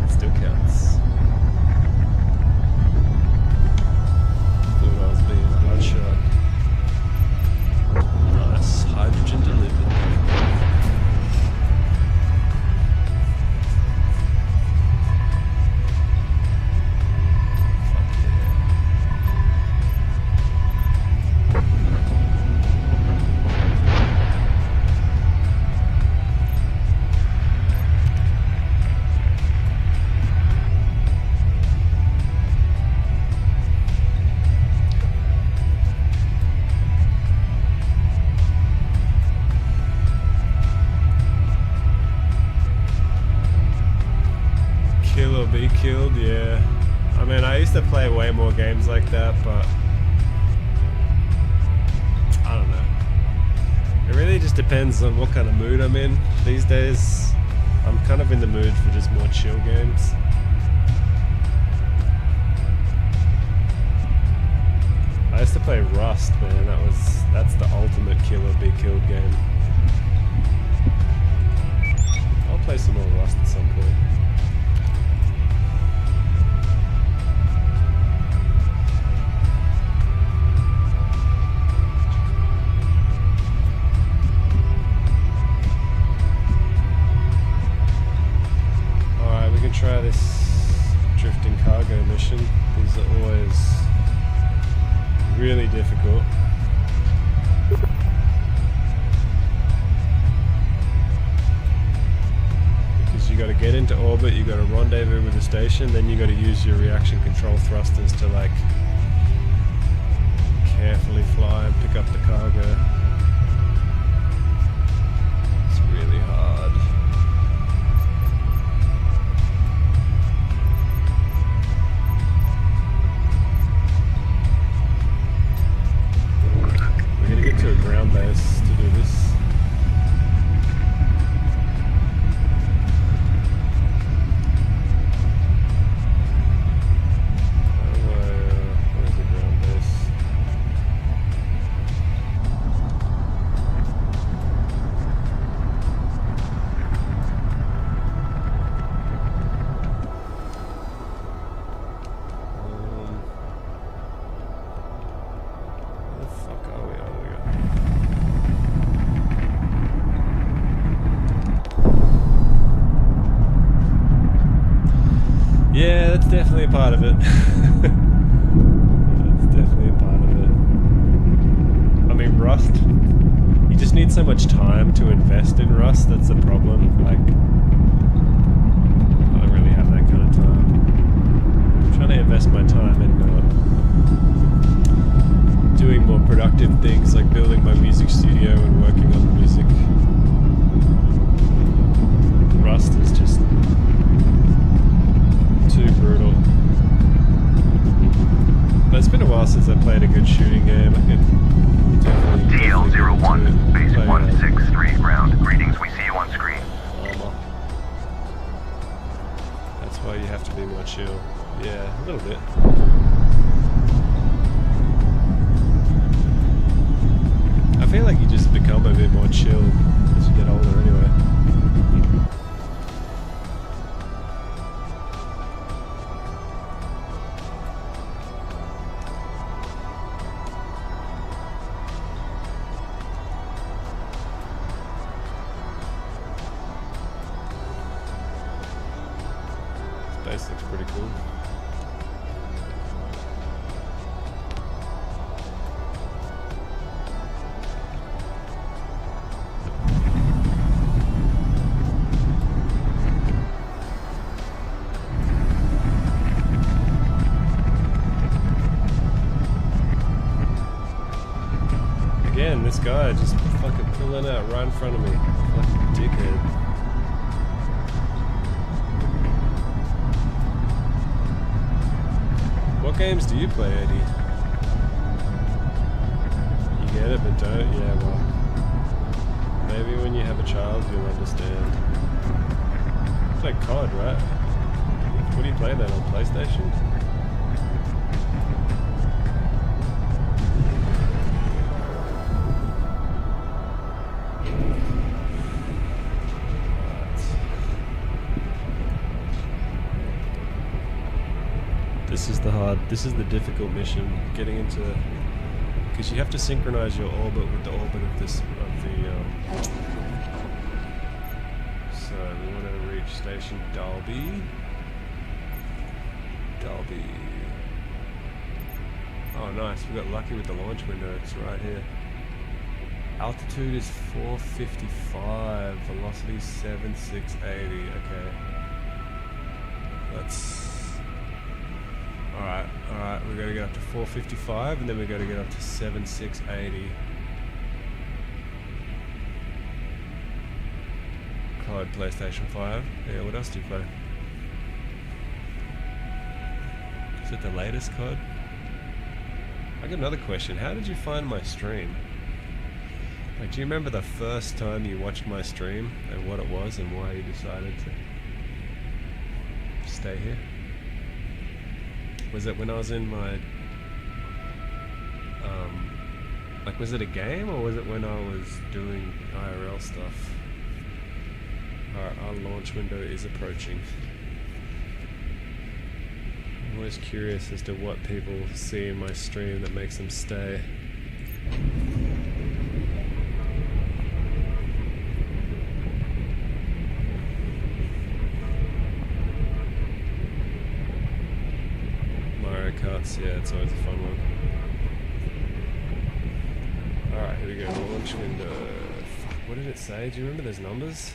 it still counts. Thought I was being a hot shot. Nice. Hydrogen delivered. Kill or be killed, yeah. I mean, I used to play way more games like that, but I don't know. It really just depends on what kind of mood I'm in. These days, I'm kind of in the mood for just more chill games. I used to play Rust, man. That's the ultimate kill or be killed game. I'll play some more Rust at some point. Try this drifting cargo mission. These are always really difficult. Because you got to get into orbit, you got to rendezvous with the station, then you got to use your reaction control thrusters to like carefully fly and pick up the cargo. It's really hard. To a ground base to do this. Where's the ground base? Where the fuck are we? Oh, there we go. Yeah, that's definitely a part of it. That's definitely a part of it. I mean, Rust, you just need so much time to invest in Rust, that's the problem. Like, I don't really have that kind of time. I'm trying to invest my time in doing more productive things, like building my music studio and working on the music. Rust is just too brutal. But it's been a while since I played a good shooting game. I could definitely TL01, base 163 ground. Greetings, we see you on screen. That's why you have to be more chill. Yeah, a little bit. I feel like you just become a bit more chill as you get older anyway. This base looks pretty cool. Again, this guy just fucking pulling out right in front of me. Fucking dickhead. What games do you play, Eddie? You get it, but don't? Yeah, well. Maybe when you have a child, you'll understand. You play COD, right? What do you play then, on PlayStation? This is the difficult mission, getting into, because you have to synchronize your orbit with the orbit of this, so we want to reach Station Dalby. Oh nice, we got lucky with the launch window, it's right here. Altitude is 455, velocity 7680, okay. Alright, we gotta get up to 455 and then we gotta get up to 7680. Code PlayStation 5. Yeah, what else do you play? Is it the latest COD? I got another question. How did you find my stream? Like, do you remember the first time you watched my stream and what it was and why you decided to stay here? Was it when I was in my... like, was it a game or was it when I was doing IRL stuff? Alright, our launch window is approaching. I'm always curious as to what people see in my stream that makes them stay. Mario Karts, yeah, it's always a fun one. Alright, here we go, launch window. Fuck, what did it say? Do you remember those numbers?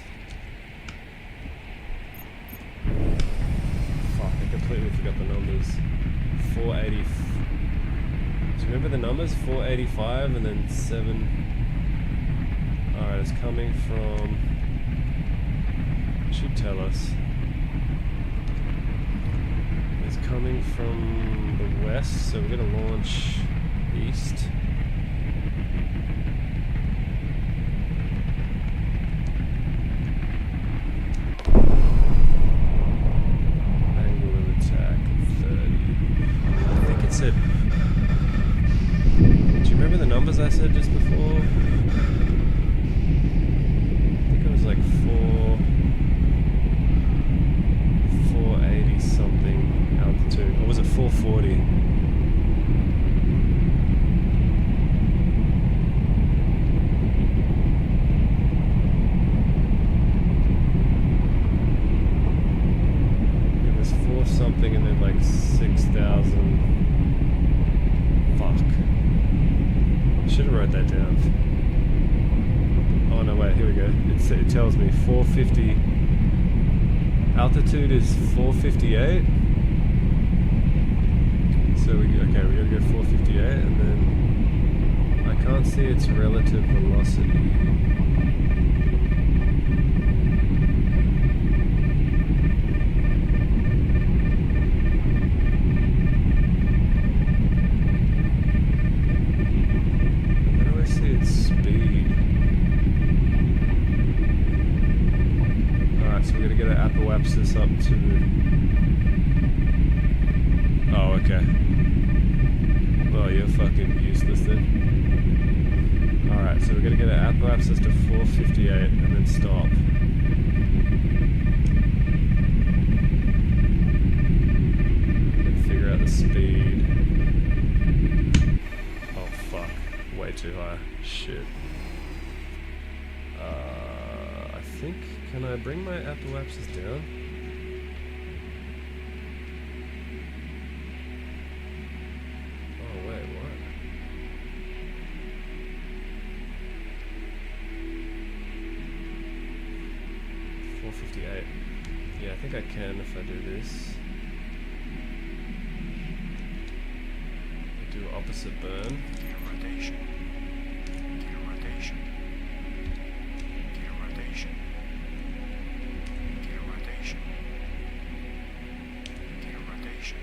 Completely forgot the numbers. 480. Do you remember the numbers? 485 and then 7. Alright, it's coming from... It should tell us. It's coming from the west, so we're going to launch east. Said, do you remember the numbers I said just before? I think it was like 480 something altitude, or was it 440? It was 4 something and then like 6,000. Should have wrote that down. Oh no, wait, here we go. It tells me 450. Altitude is 458. So we gotta go 458 and then I can't see its relative velocity. This up to the... Oh, okay. Well, you're fucking useless then. Alright, so we're gonna get an apoapsis to 458 and then stop. And figure out the speed. Oh fuck. Way too high. Shit. I think... Can I bring my apoapsis down? Oh wait, what? $458. Yeah, I think I can if I do this. I do opposite burn. Rotation. Rotation. Rotation. Rotation. Rotation.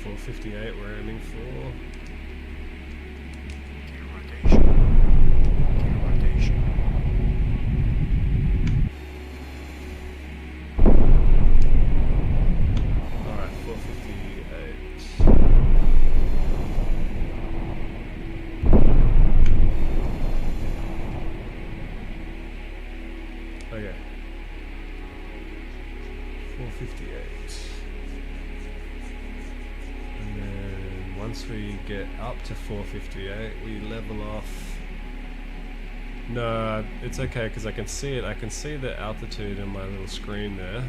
458 we're aiming for. Rotation. Rotation. Alright, 458. once we get up to 458, we level off. No, it's okay because I can see it. I can see the altitude in my little screen there.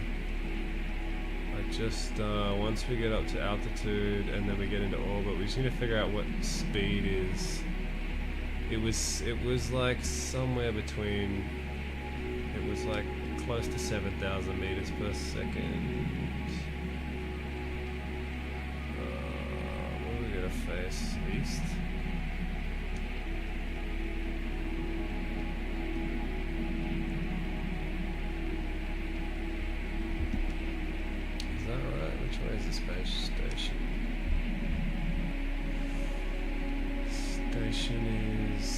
I just, once we get up to altitude and then we get into orbit, we just need to figure out what speed is. It was like somewhere between, it was like close to 7,000 meters per second. What are we gonna face? East? Is that right? Which way is the space station? Station is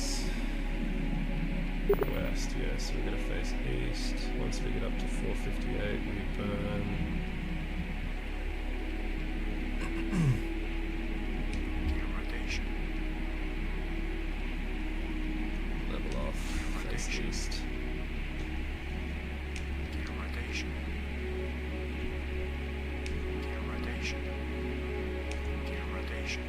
west, yeah, so we're gonna face east. Once we get up to 458, we burn. Rotation. Level off, face east. Rotation. Rotation. Rotation.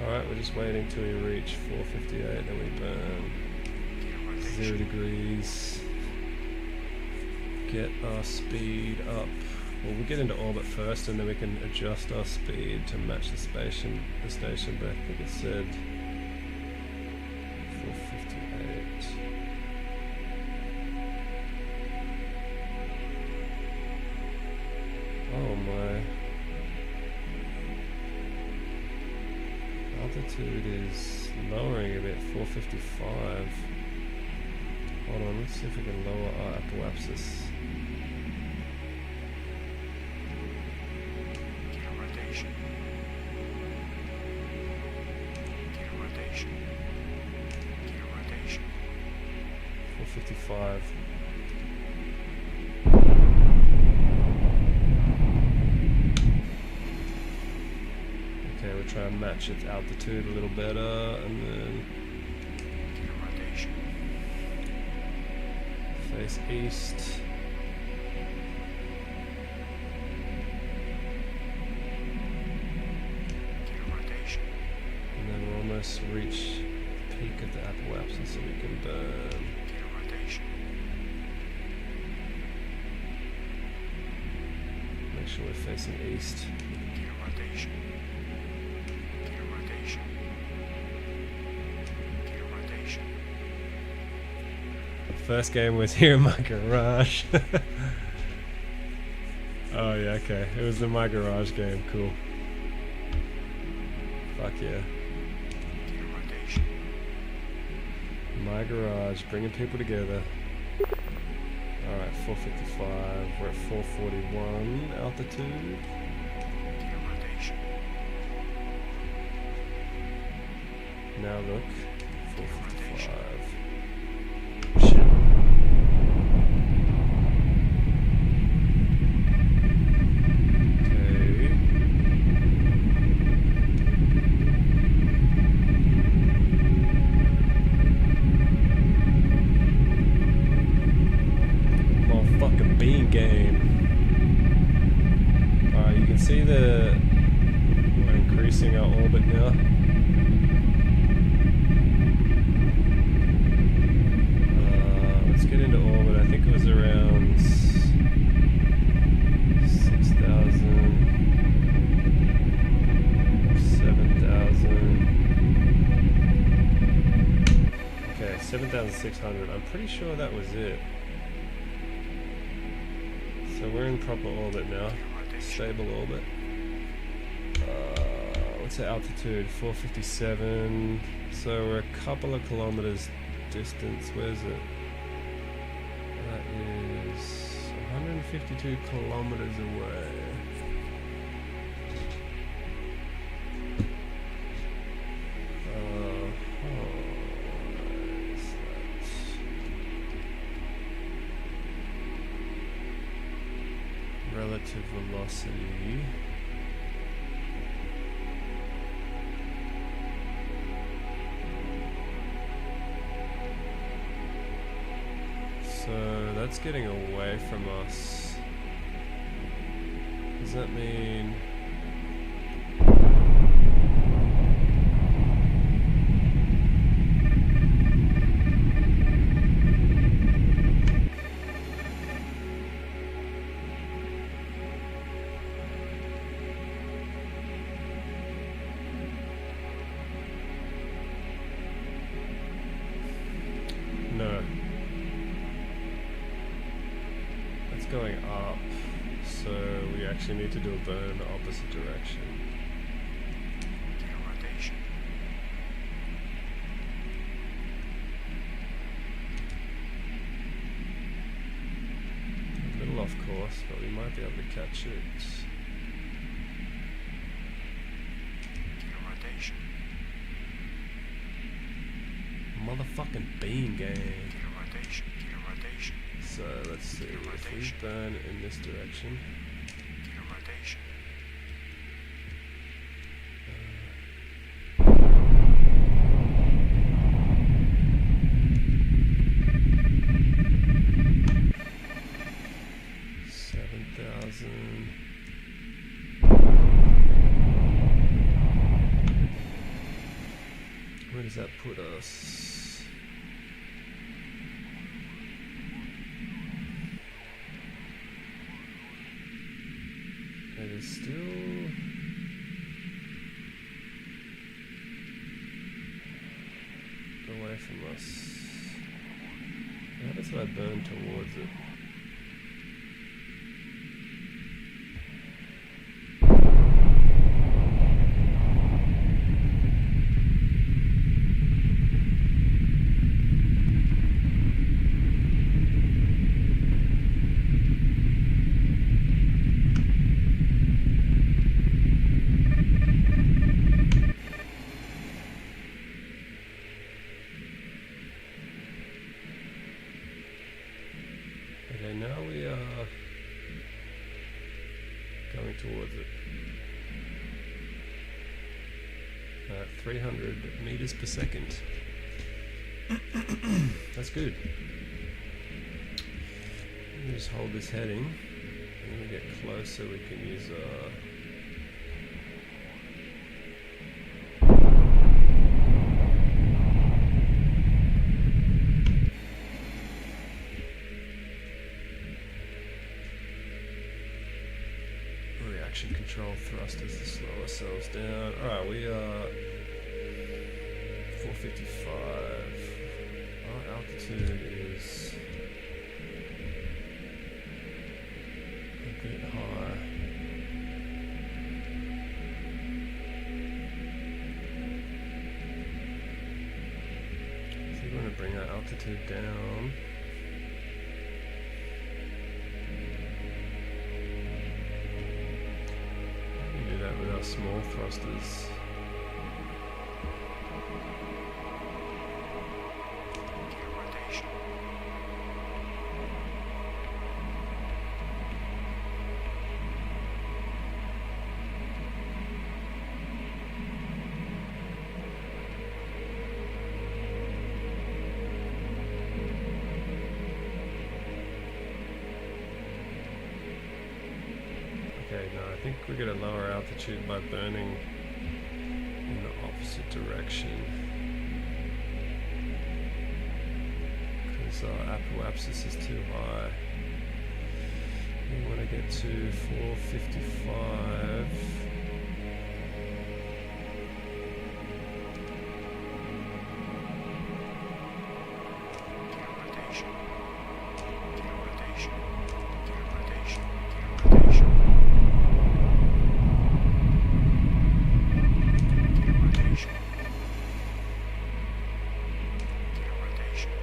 Alright, we're just waiting till we reach 458, then we burn 0 degrees. Get our speed up. Well, we'll get into orbit first and then we can adjust our speed to match the station, but I think it said 458. Oh my. Altitude is lowering a bit, 455. Hold on, let's see if we can lower our apoapsis. Rotation. Rotation. Rotation. 455. Okay, we'll try and match its altitude a little better, and then Rotation. face east. Rotation. And then we'll almost reach the peak of the apoapsis so we can burn. Rotation. Make sure we're facing east. Rotation. Rotation. Rotation. First game was here in my garage. Oh yeah, okay. It was in my garage game. Cool. Fuck yeah. Rotation. My garage, bringing people together. Alright, 455. We're at 441 altitude. Rotation. Now look. 455. Shit. Okay. Motherfucking bean game. Alright, you can see we're increasing our orbit now. Let's get into orbit. I think it was around 6,000, 7,000. Okay, 7,600. I'm pretty sure that was it. So we're in proper orbit now. Stable orbit. What's the altitude? 457. So we're a couple of kilometers distance. Where's it? That is 152 kilometers away. What is that? Relative velocity. So that's getting away from us. Does that mean going up, so we actually need to do a burn in the opposite direction. Gear rotation. A little off course, but we might be able to catch it. Gear rotation. Motherfucking bean gang. Gear rotation. Gear rotation. So let's see, if we burn in this direction. Gear rotation. Where does that put us? It is still away from us. How does I burn towards it? Okay, now we are going towards it. 300 meters per second. That's good. Let me just hold this heading. When we get closer, we can use reaction control thrusters to slow ourselves down. Alright, we are 455. Our altitude is a bit high. So we're going to bring our altitude down. Do that with our small thrusters. Gear rotation. Okay, no, I think we're going to lower altitude by burning in the opposite direction. Because our apoapsis is too high. We want to get to 455. Gear rotation. Gear rotation. Gear rotation. Gear rotation. Gear rotation. Gear rotation.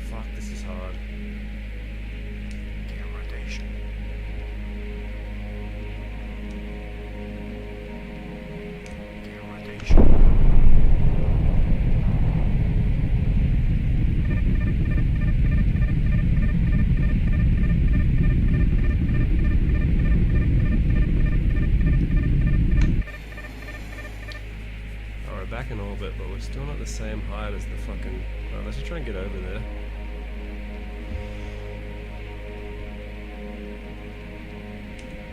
Fuck, this is hard. Gear rotation. Gear rotation. Alright, back in orbit, but we're still not the same height as the fucking... Alright, let's just try and get over there.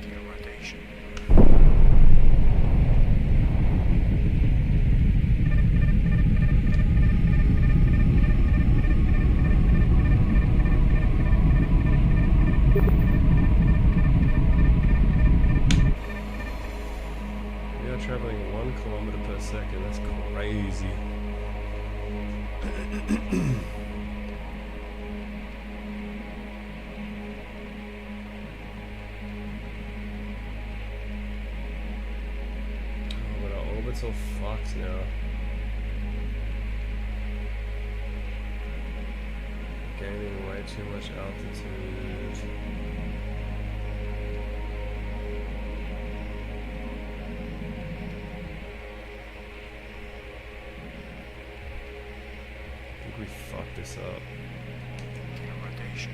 Gear rotation. We are traveling 1 kilometer per second. That's crazy. Oh, but our orbit's all fucked now. Gaining way too much altitude. I think we fucked this up. Gear rotation.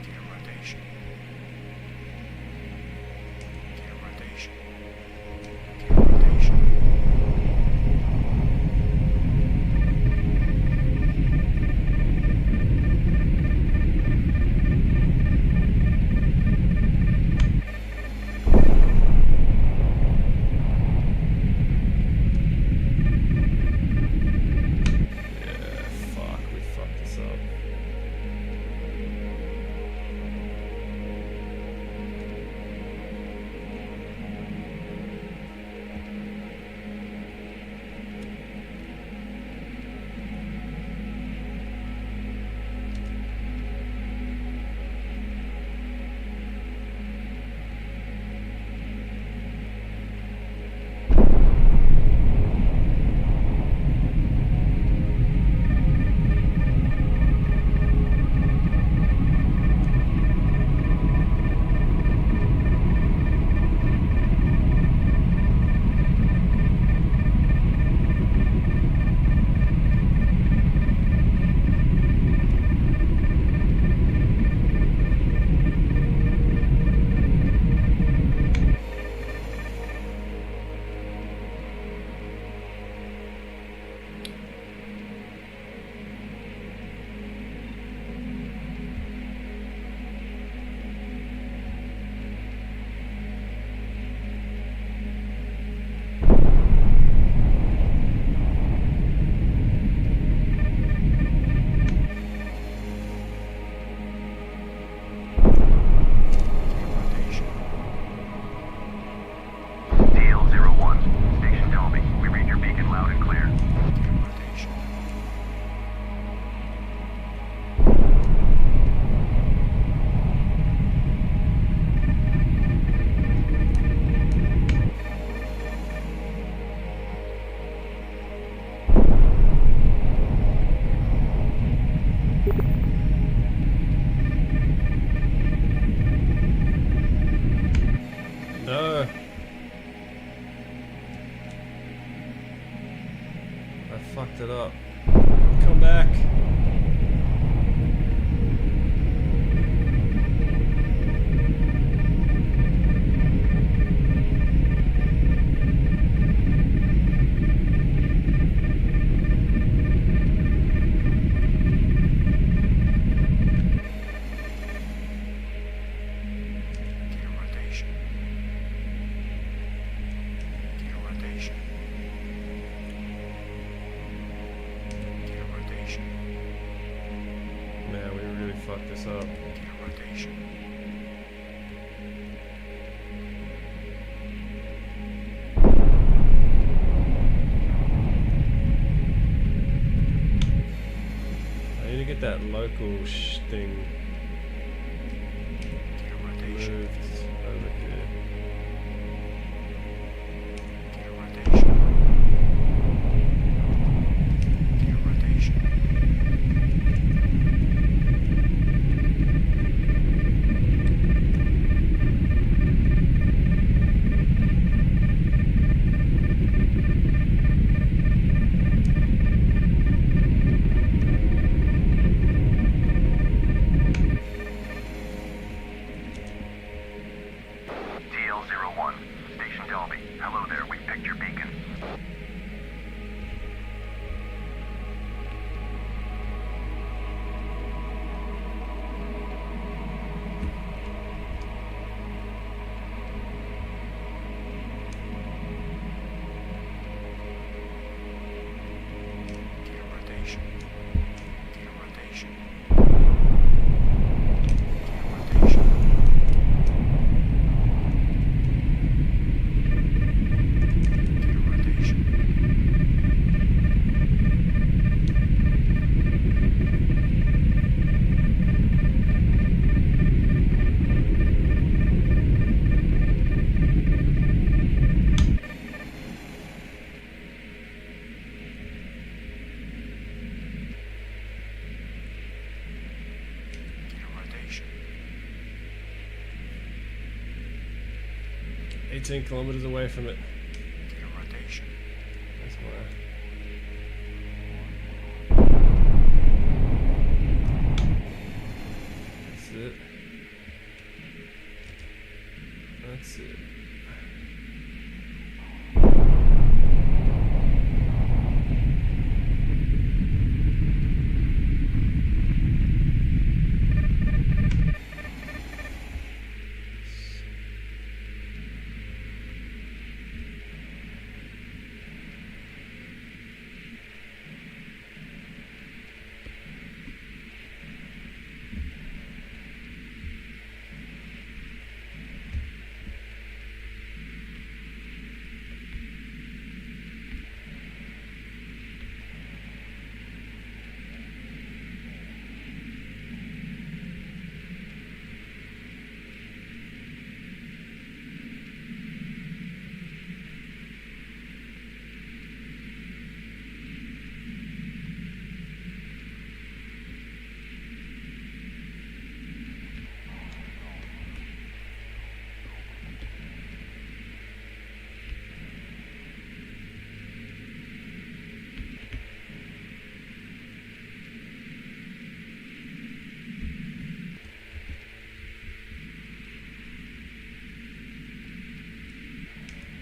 Gear rotation. Gear rotation. Gear rotation. Yeah, fuck, we fucked this up. Gear rotation. DL01, station Toby. We read your beacon loud and clear. Gear rotation. No! I fucked it up. Come back! Gear rotation. Gear rotation. Gear rotation. Man, we really fucked this up. Gear rotation. I need to get that local thing Gear rotation. moved over here. Gear rotation. 18 kilometers away from it. Gear rotation. That's why. That's it. That's it.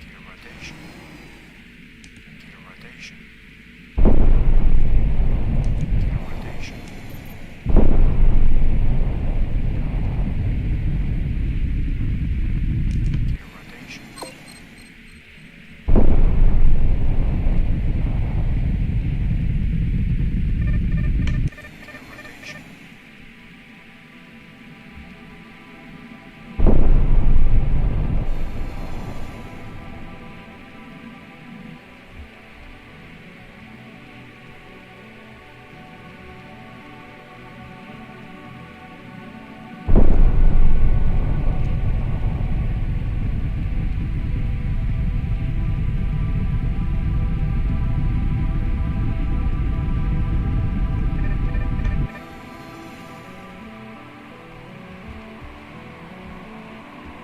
Gear rotation. Gear rotation. Gear rotation. Gear rotation. Gear rotation. Gear rotation.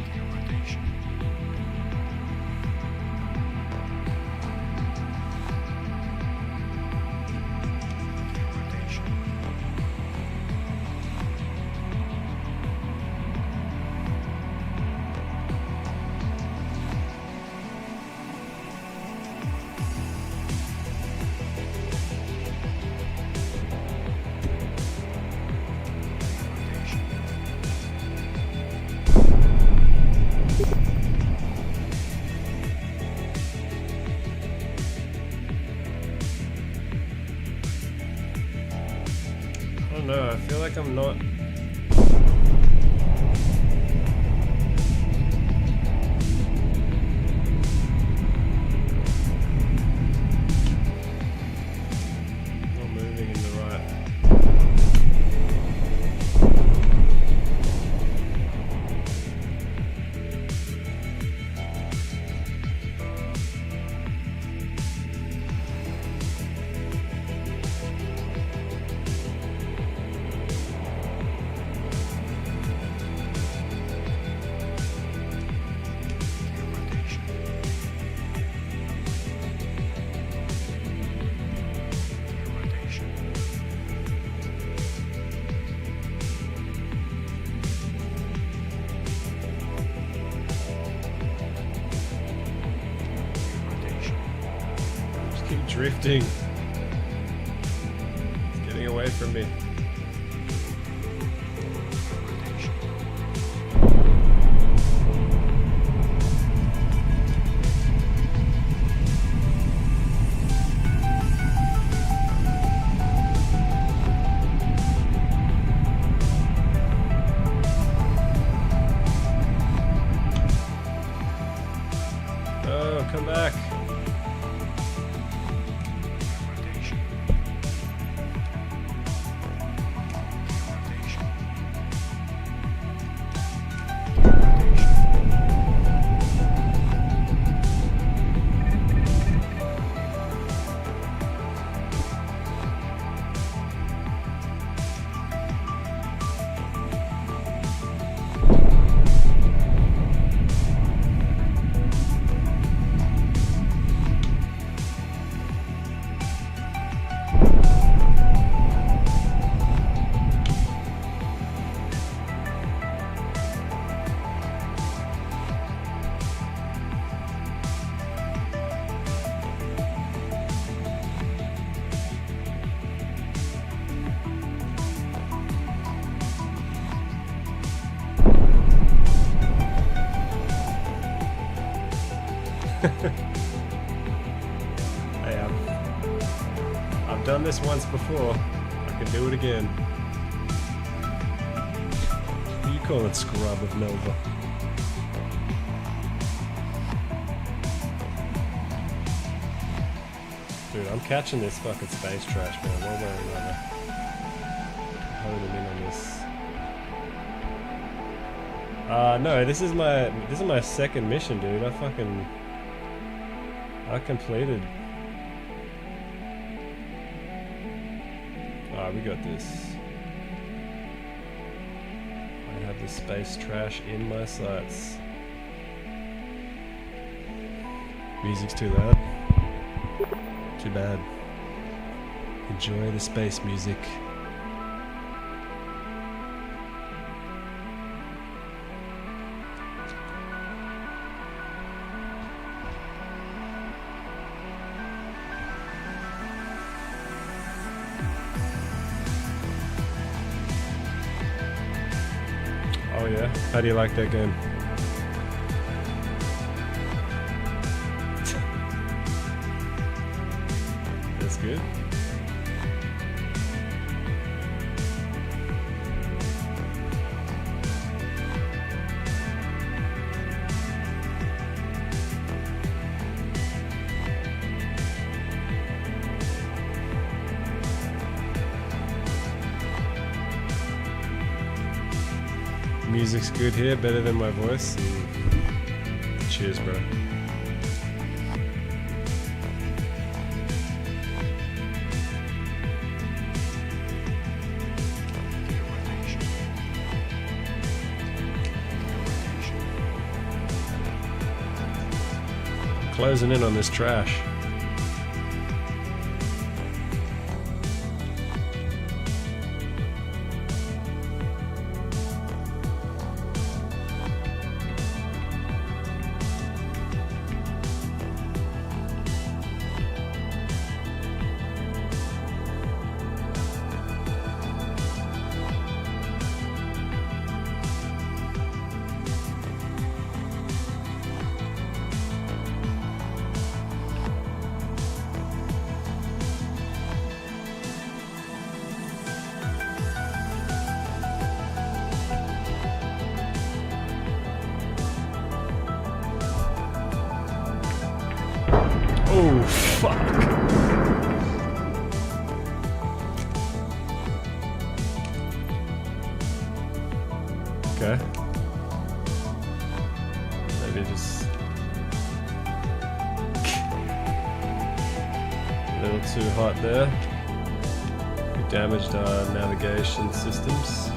Gear rotation. Gear rotation. Gear rotation. I don't know. I feel like I'm not. Not moving in the right. drifting. It's getting away from me. Oh, come back. Rotation. Rotation. Hey, I've done this once before. I can do it again. Who you calling scrub of Nova? Dude, I'm catching this fucking space trash, man, one way or another. Honing in on this. No, this is my second mission, dude. I completed. Ah, we got this. I have the space trash in my sights. Music's too loud. Too bad. Enjoy the space music. Oh yeah? How do you like that game? That's good. Music's good here, better than my voice. And cheers, bro. Rotation. Closing in on this trash. Oh, fuck. Okay. Maybe just a little too hot there. We damaged our navigation systems.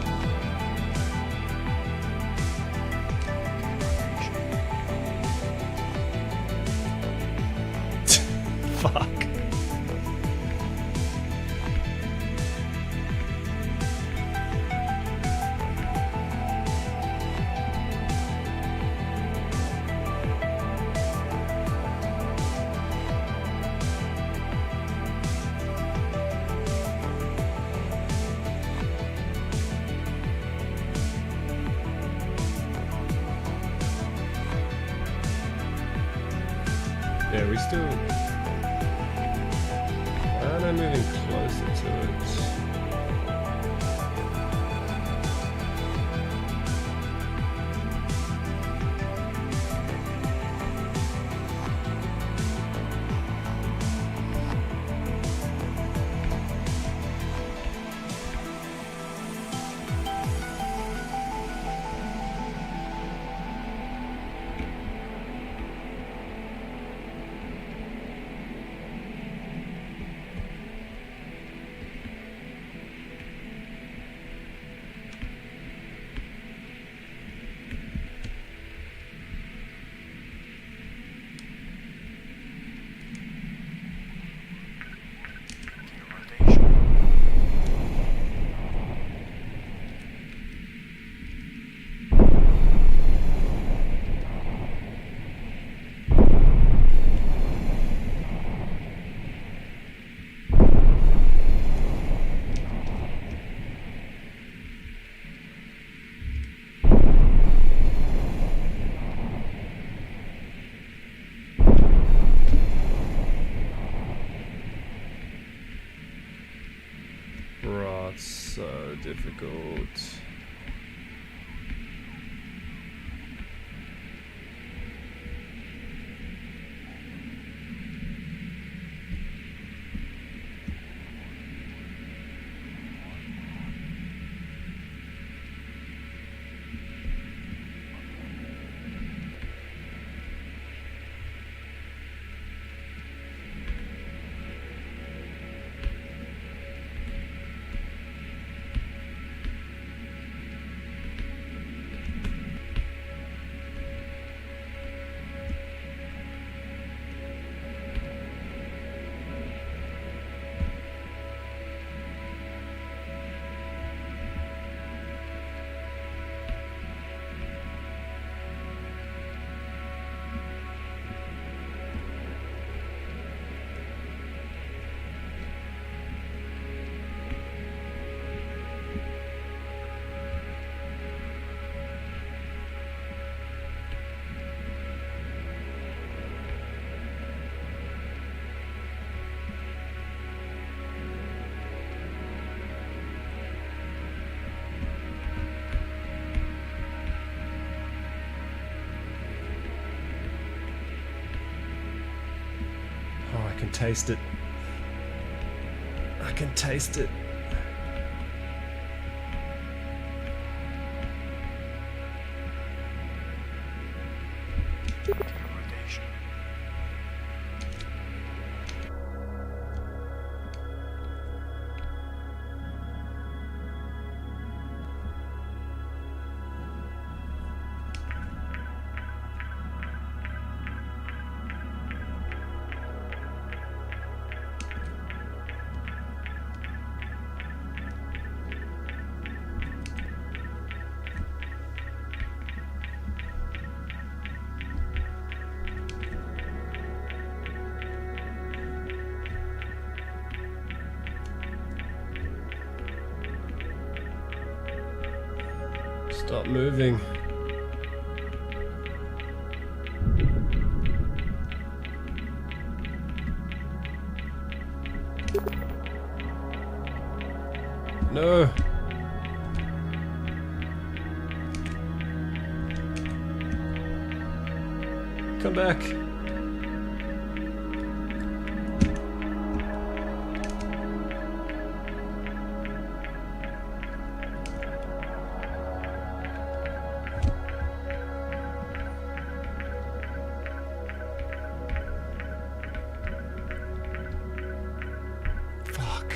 Fuck. Yeah, we still... Why aren't I moving closer to it? Gear rotation. Right, so difficult. Oh, I can taste it. I can taste it. Gear rotation. Stop moving. No. Come back. Fuck.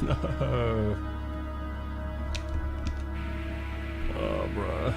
No. Oh, bruh.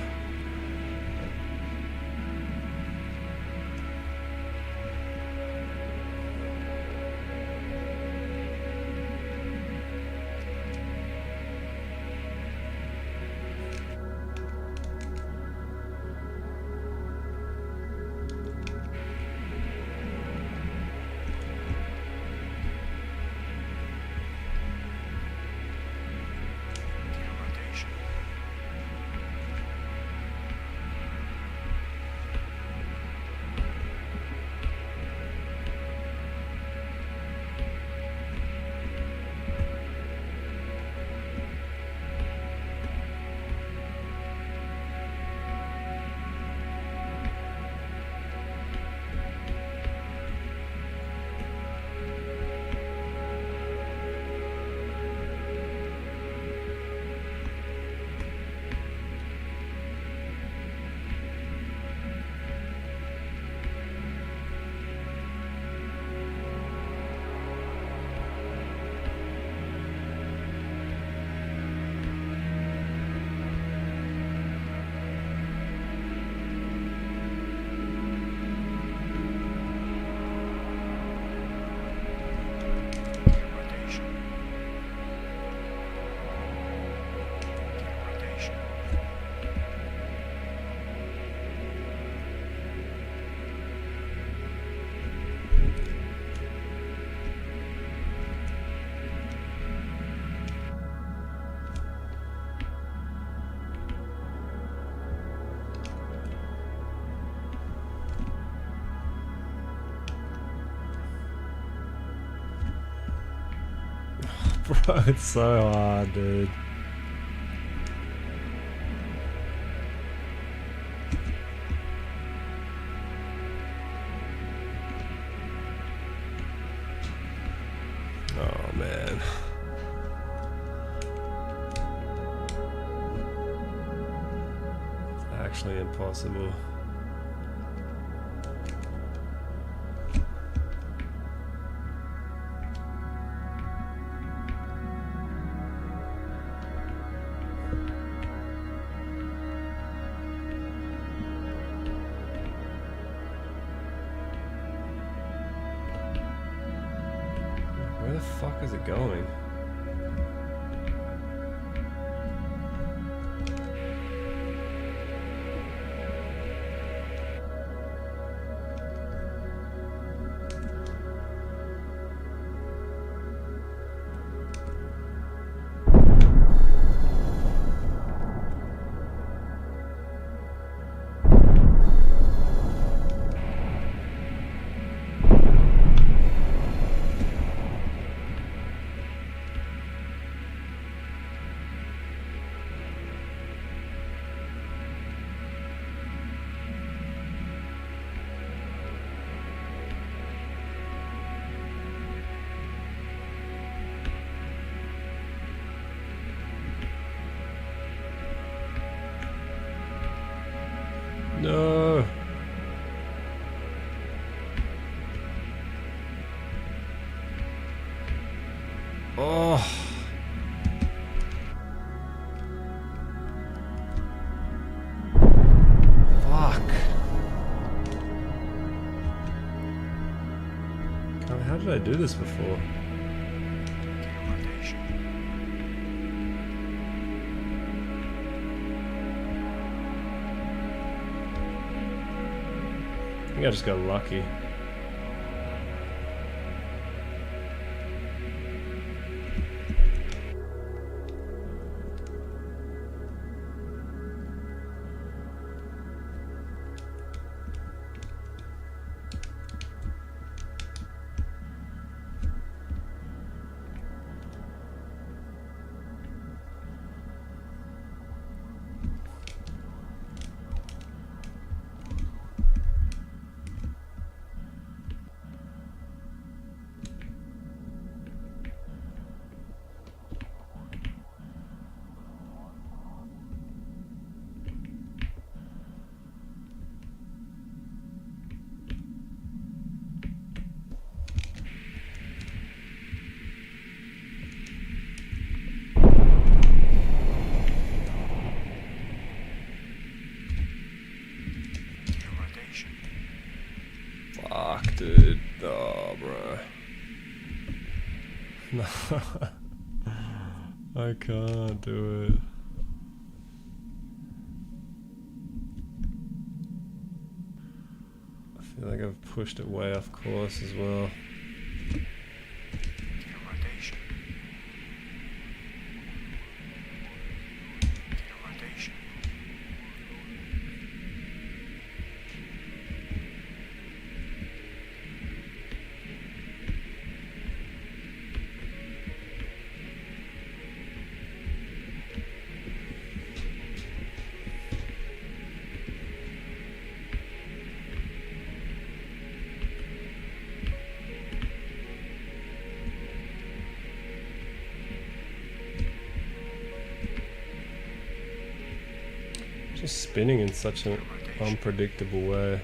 Rotation. Rotation. Rotation. Bro, it's so hard, dude. Oh, man. It's actually impossible. Where the fuck is it going? No. Oh. Fuck. God, how did I do this before? Rotation. I think I just got lucky. No. I can't do it. I feel like I've pushed it way off course as well. Gear rotation. Gear rotation. Just spinning in such an unpredictable way.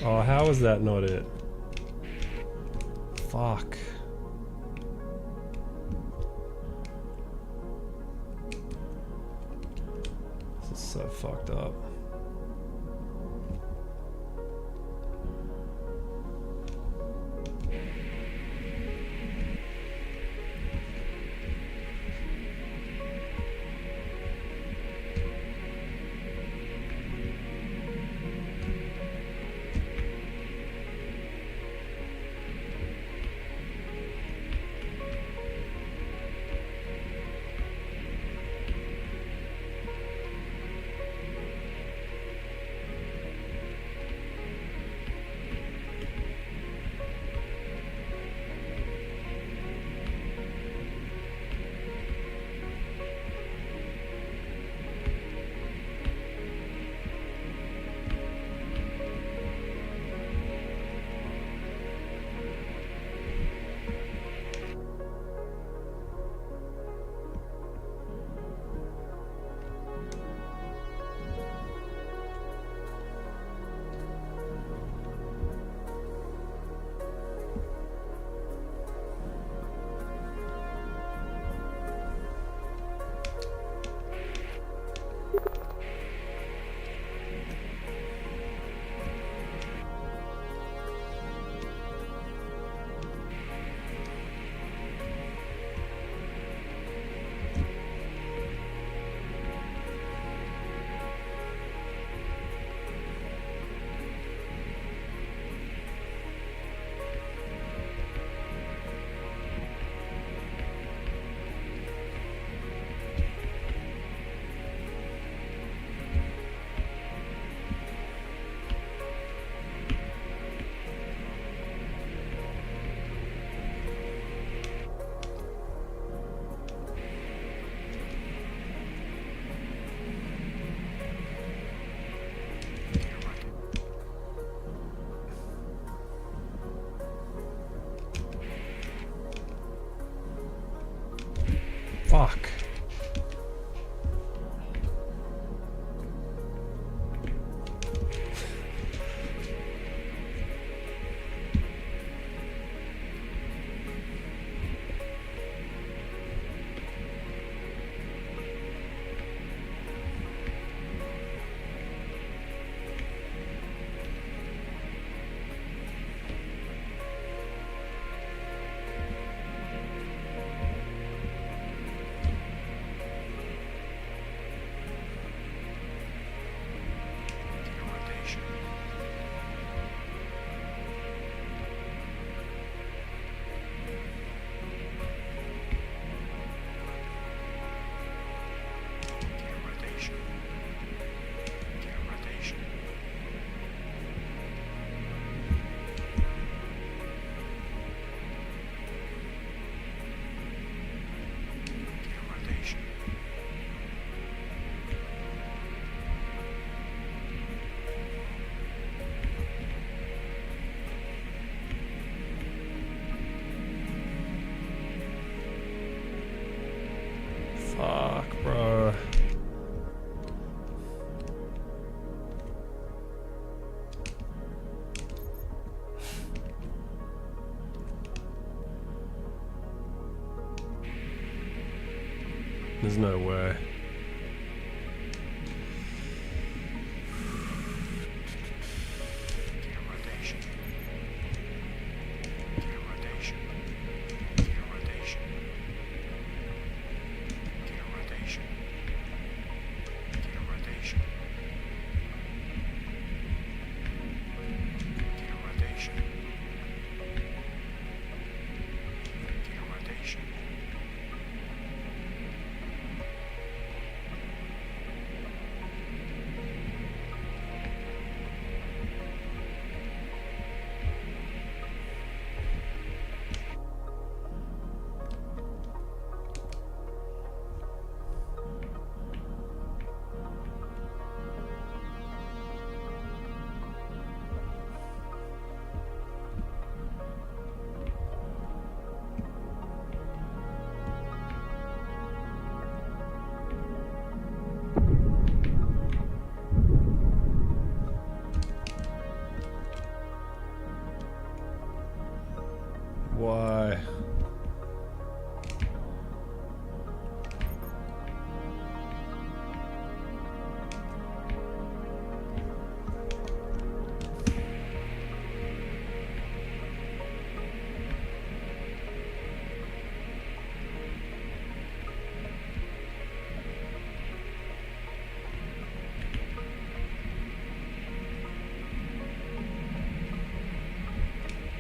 Oh, how is that not it? Fuck. This is so fucked up. Fuck. There's no way. Gear rotation. Gear rotation. Gear rotation. Gear rotation. Gear rotation. Gear rotation. Gear rotation. Why?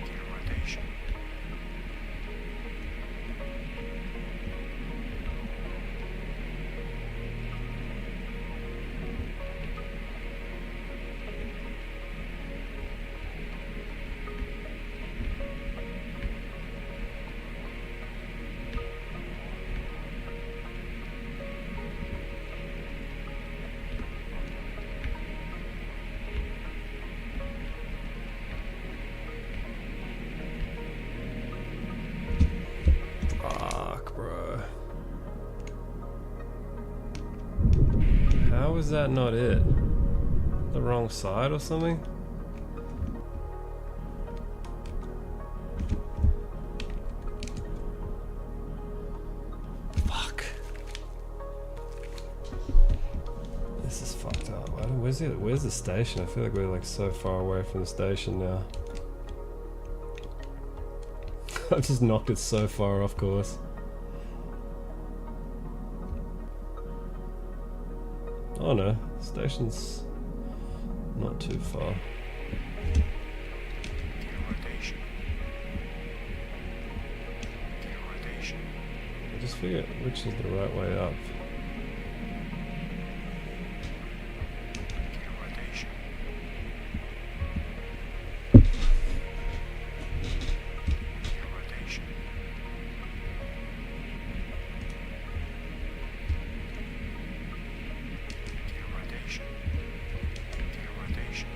Gear rotation. Fuck, bro. How is that not it? The wrong side or something? Fuck. This is fucked up. Where's the station? I feel like we're like so far away from the station now. I've just knocked it so far off course. Oh no, station's not too far. Gear rotation. Gear rotation. I just figure which is the right way up. Gear rotation. Gear rotation. Gear rotation. Gear rotation.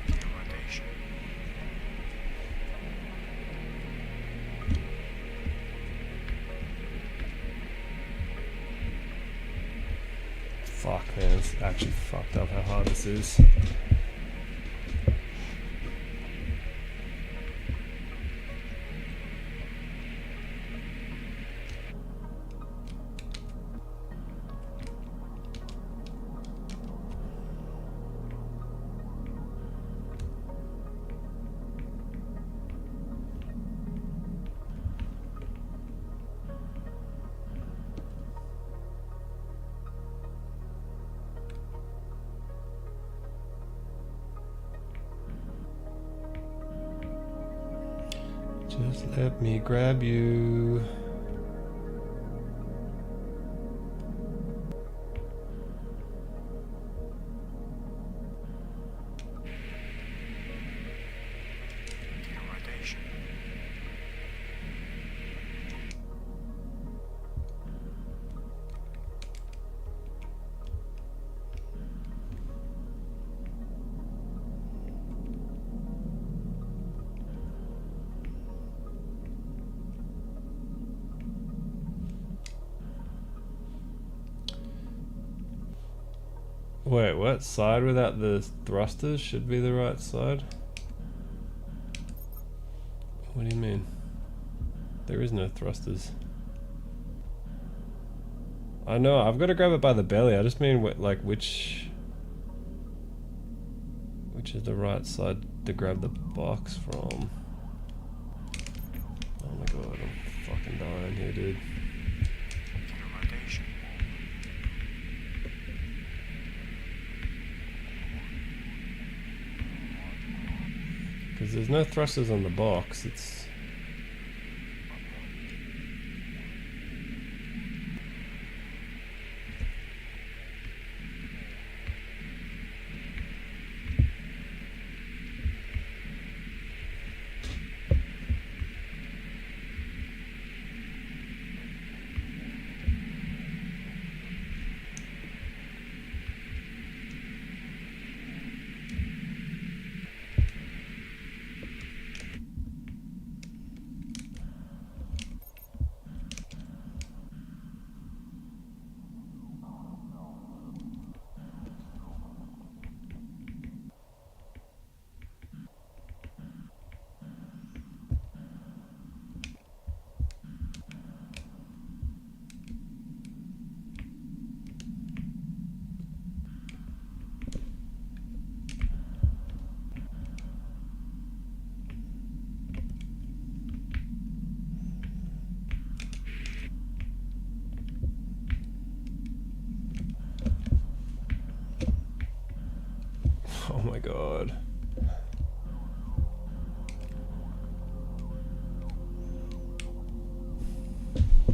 Gear rotation. Fuck man, it's actually fucked up how hard this is. Just let me grab you. Gear rotation. Wait, what? Side without the thrusters should be the right side? What do you mean? There is no thrusters. I know, I've got to grab it by the belly. I just mean, like, which is the right side to grab the box from? Oh my god, I'm fucking dying here, dude. Rotation. Because there's no thrusters on the box, it's... Oh my god.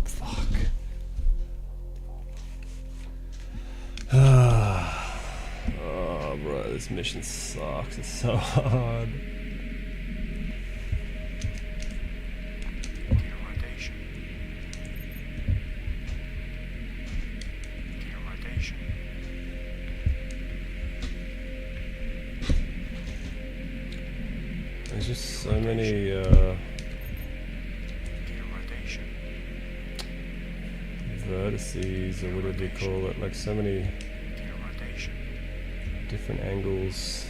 Fuck. Oh, bro, this mission sucks. It's so hard. Rotation. Rotation. There's just so many Rotation. vertices or whatever you call it, like so many Rotation. different angles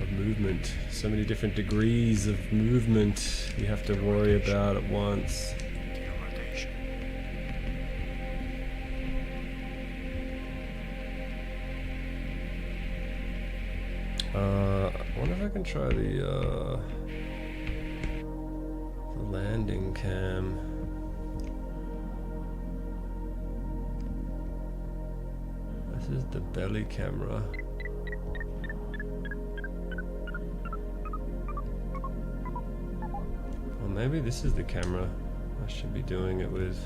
of movement, so many different degrees of movement you have to worry about at once. Rotation. I wonder if I can try the landing cam. This is the belly camera. Or maybe this is the camera I should be doing it with.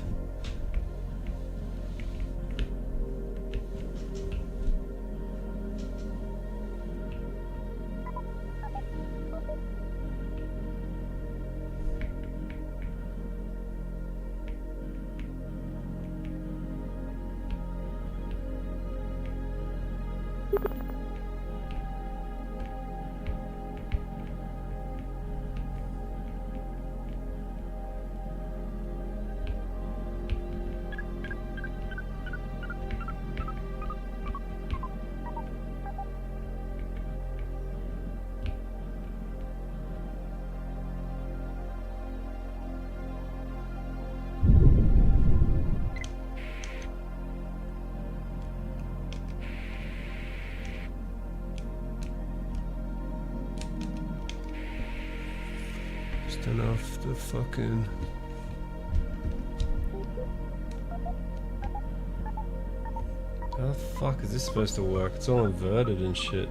Just enough to fucking... How the fuck is this supposed to work? It's all inverted and shit.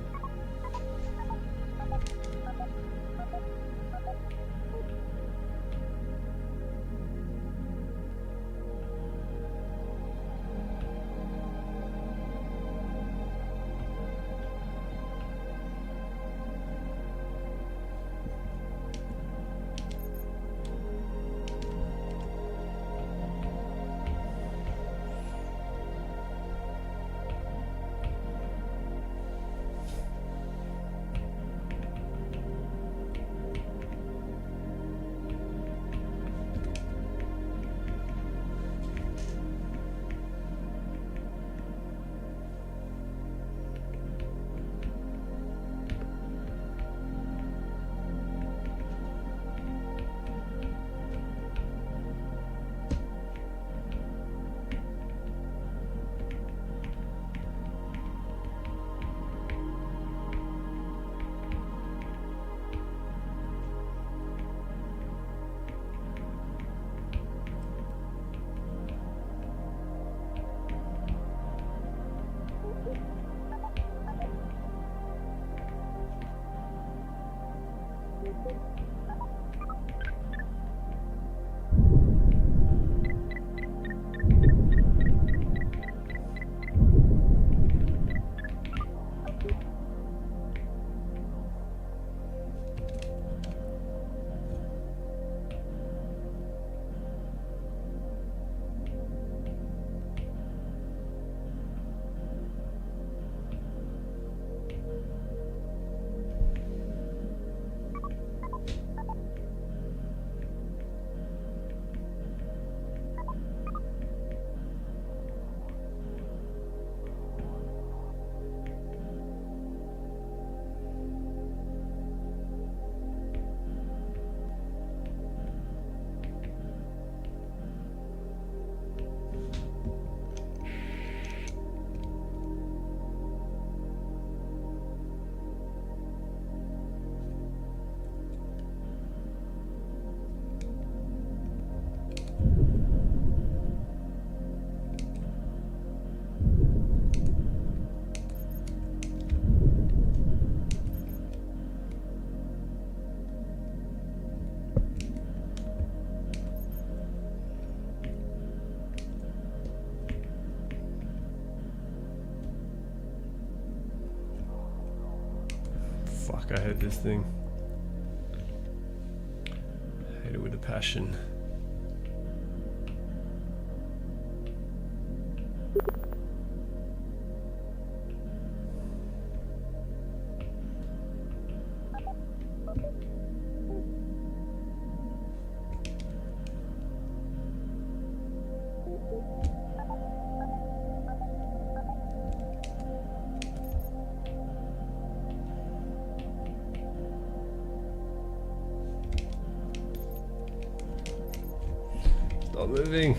I hate this thing. Hate it with a passion. Stop moving.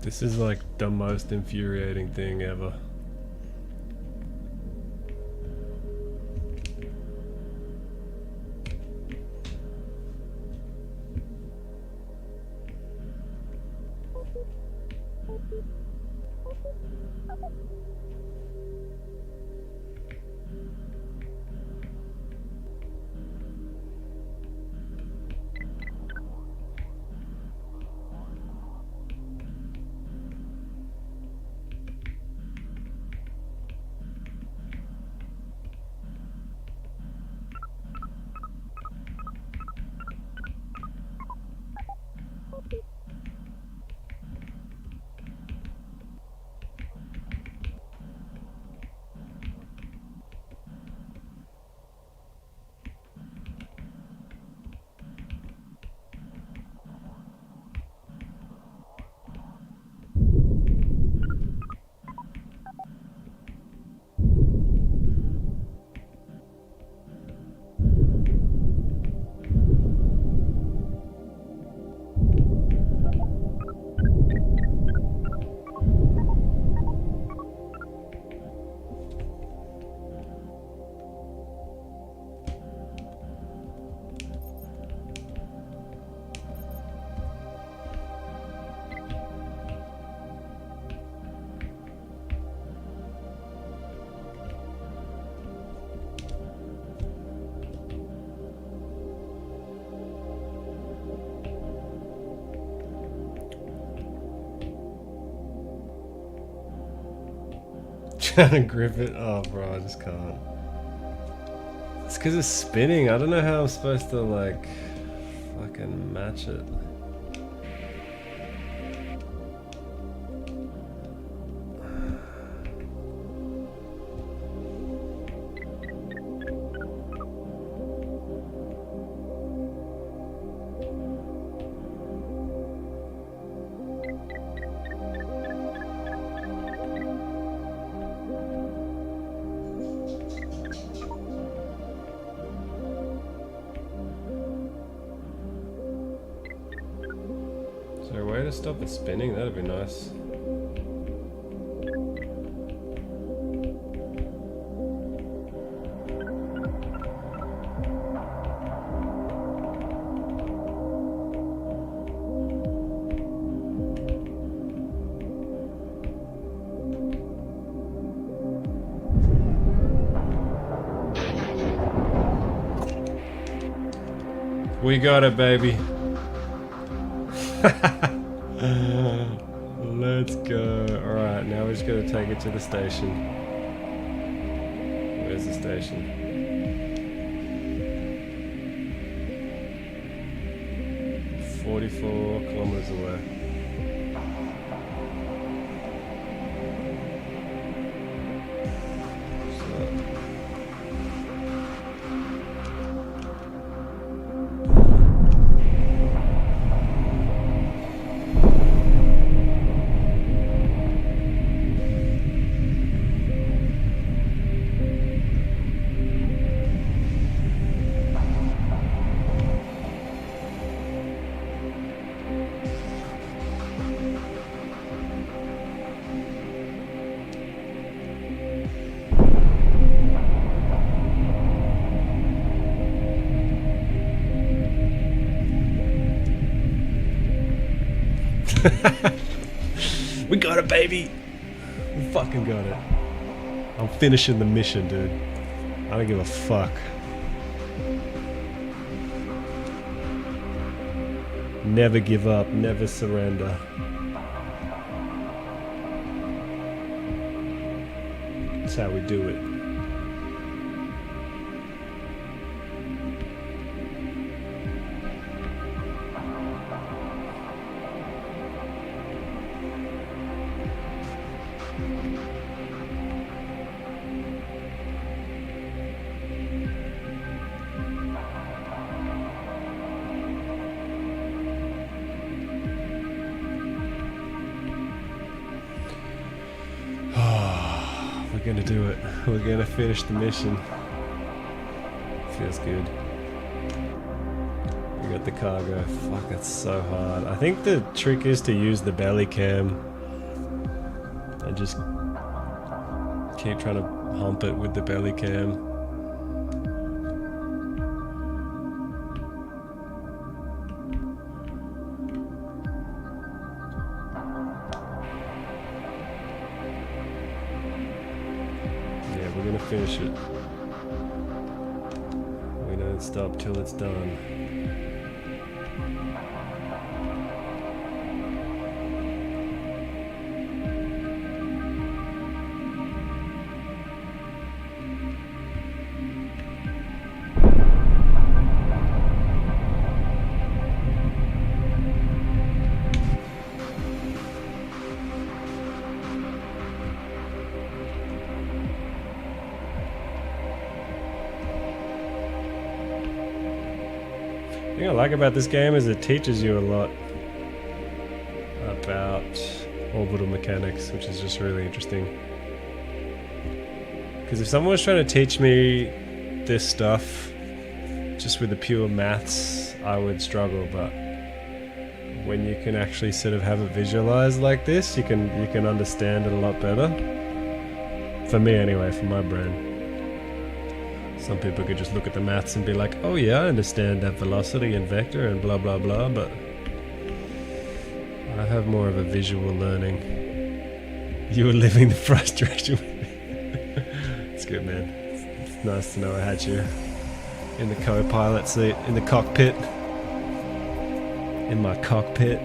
This is like the most infuriating thing ever. trying to grip it. Oh, bro, I just can't. It's because it's spinning. I don't know how I'm supposed to, like, fucking match it. Is there a way to stop it spinning? That'd be nice. We got it, baby. Let's go. Alright, now we're just gonna take it to the station. Where's the station? "44 kilometers away." We got it, baby. We fucking got it. I'm finishing the mission, dude. I don't give a fuck. Never give up, never surrender. That's how we do it. We're gonna do it. We're gonna finish the mission. Feels good. We got the cargo. Fuck, it's so hard. I think the trick is to use the belly cam and just keep trying to hump it with the belly cam. Yeah, we're gonna finish it. We don't stop till it's done. The thing I like about this game is it teaches you a lot about orbital mechanics, which is just really interesting. Because if someone was trying to teach me this stuff just with the pure maths, I would struggle, but when you can actually sort of have it visualized like this, you can understand it a lot better. For me anyway, for my brain. Some people could just look at the maths and be like, oh yeah, I understand that velocity and vector and blah blah blah, but I have more of a visual learning. You were living the frustration with me. It's good, man. It's nice to know I had you in the co-pilot seat, in the cockpit. In my cockpit.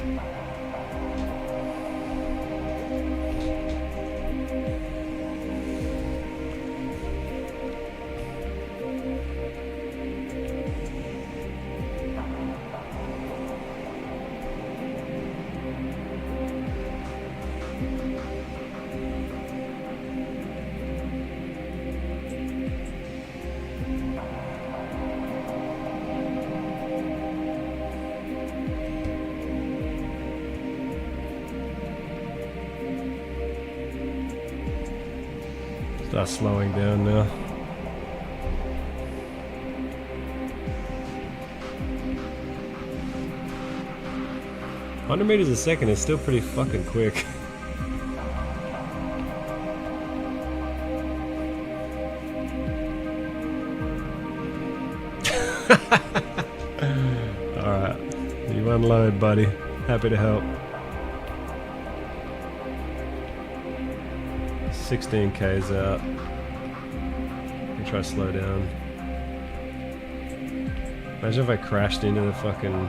rotation. Start slowing down now. $100 meters a second is still pretty fucking quick. Alright, you unload, buddy. Happy to help. 16k's out. Let me try to slow down. Imagine if I crashed into the fucking...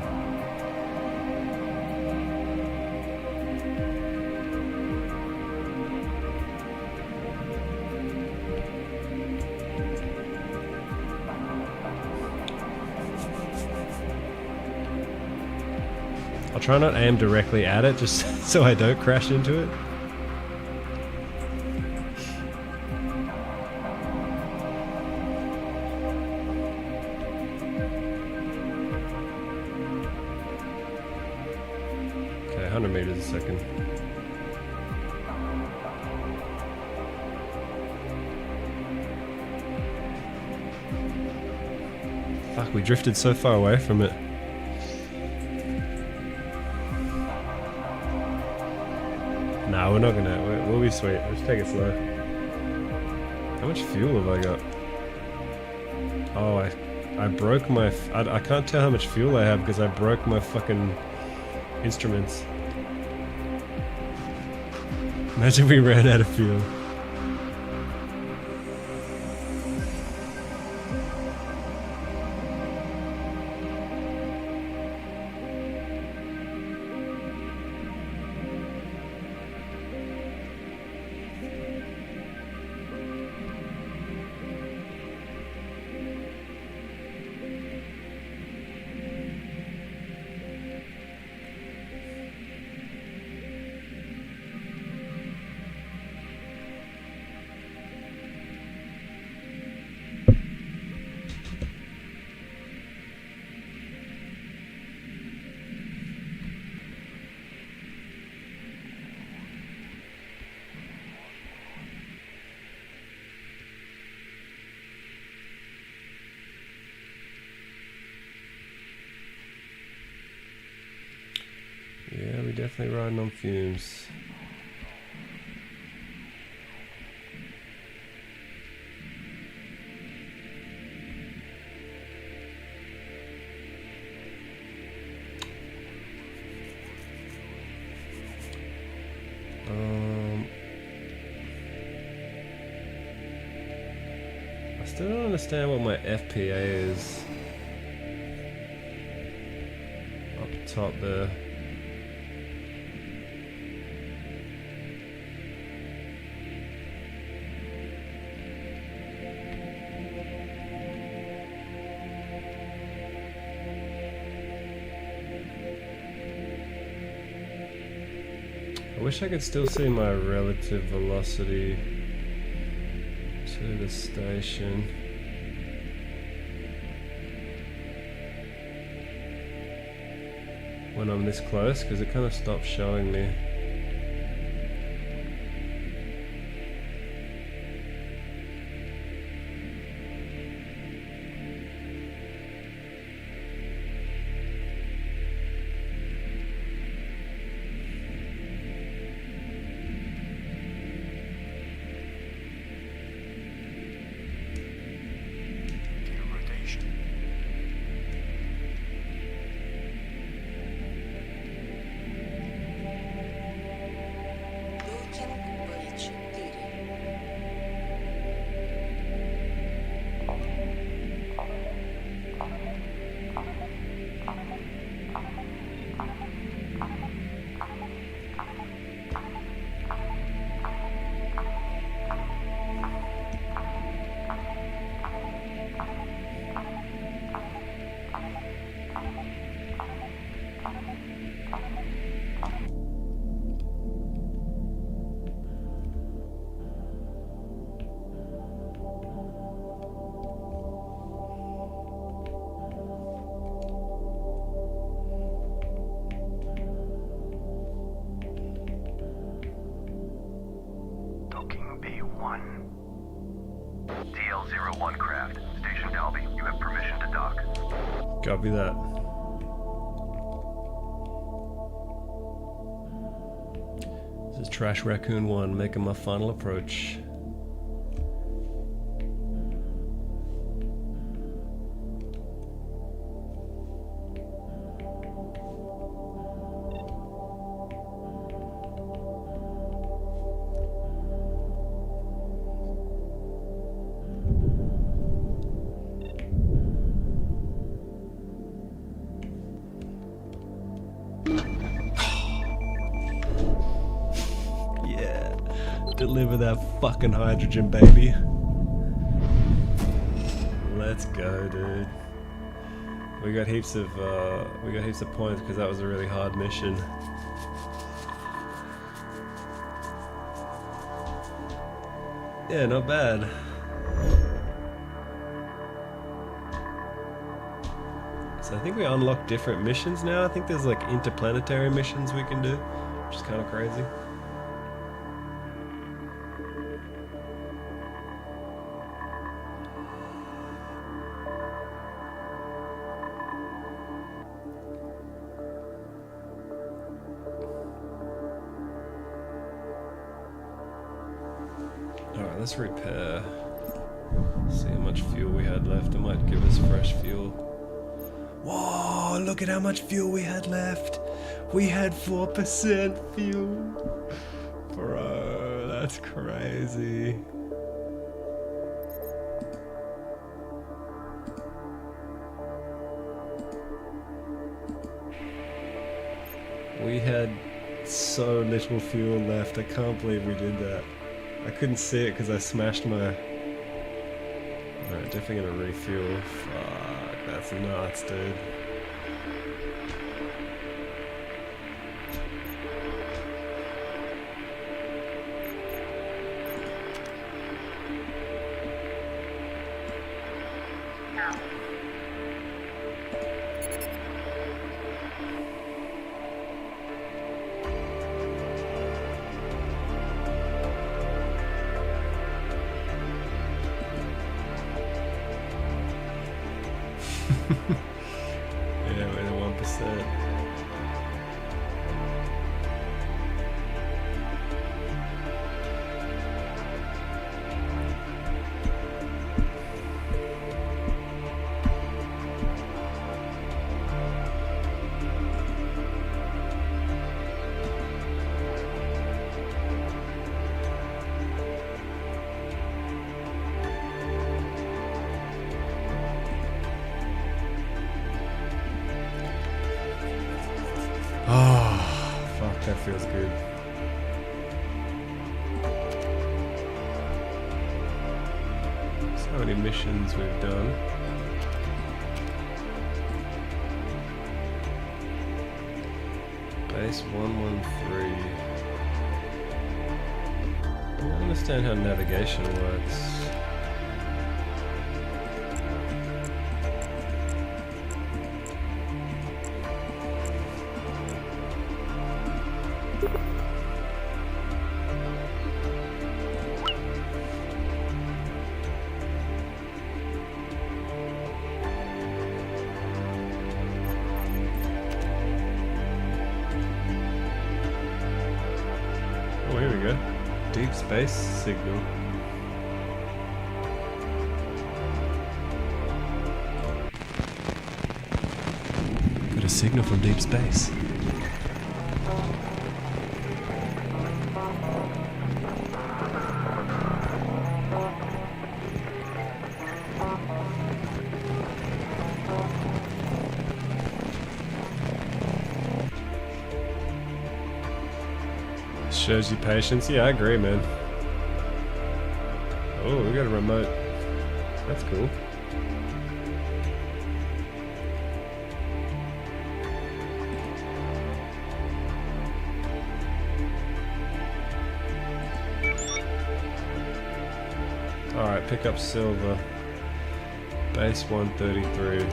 I'll try not aim directly at it just so I don't crash into it. Okay, 100 meters a second. Fuck, we drifted so far away from it. Nah, we're not gonna. We'll be sweet. Let's take it slow. How much fuel have I got? Oh, I broke my. I can't tell how much fuel I have because I broke my fucking instruments. Imagine we ran out of fuel. Yeah, we're definitely riding on fumes. I still don't understand what my FPA is up top there. I wish I could still see my relative velocity to the station. When I'm this close, because it kind of stops showing me. Docking B1. TL-01 craft. Station Dalby, you have permission to dock. Copy that. This is Trash Raccoon 1 making my final approach. Yeah, deliver that fucking hydrogen, baby. Let's go, dude. We got heaps of points because that was a really hard mission. Yeah, not bad. So I think we unlock different missions now. I think there's like interplanetary missions we can do, which is kind of crazy. Alright, let's repair. See how much fuel we had left. It might give us fresh fuel. Whoa, look at how much fuel we had left. We had 4% fuel. Bro, that's crazy. We had so little fuel left. I can't believe we did that. I couldn't see it because I smashed my... Alright, definitely gonna refuel. Fuck, that's nuts, dude. Yeah, we're at 1%. Oh, fuck, that feels good. So many missions we've done. Base 113. I don't understand how navigation works. Oh, here we go. Deep space signal. Got a signal from deep space. Shows you patience. Yeah, I agree, man. Oh, we got a remote. That's cool. pick up silver. Base 133.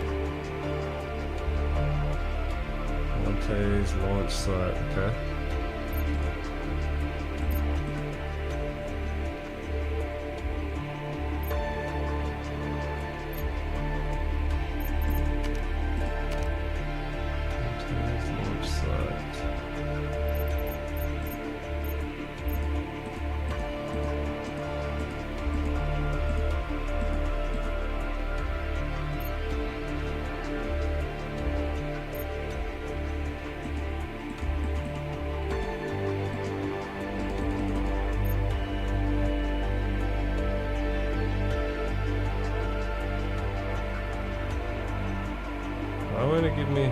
Monte's launch site, okay. Monte's launch site. Why won't it give me?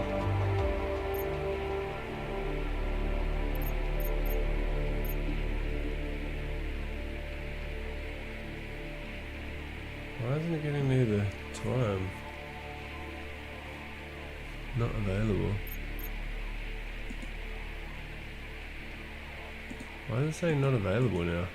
Why isn't it giving me the time? Not available. Why does it say not available now?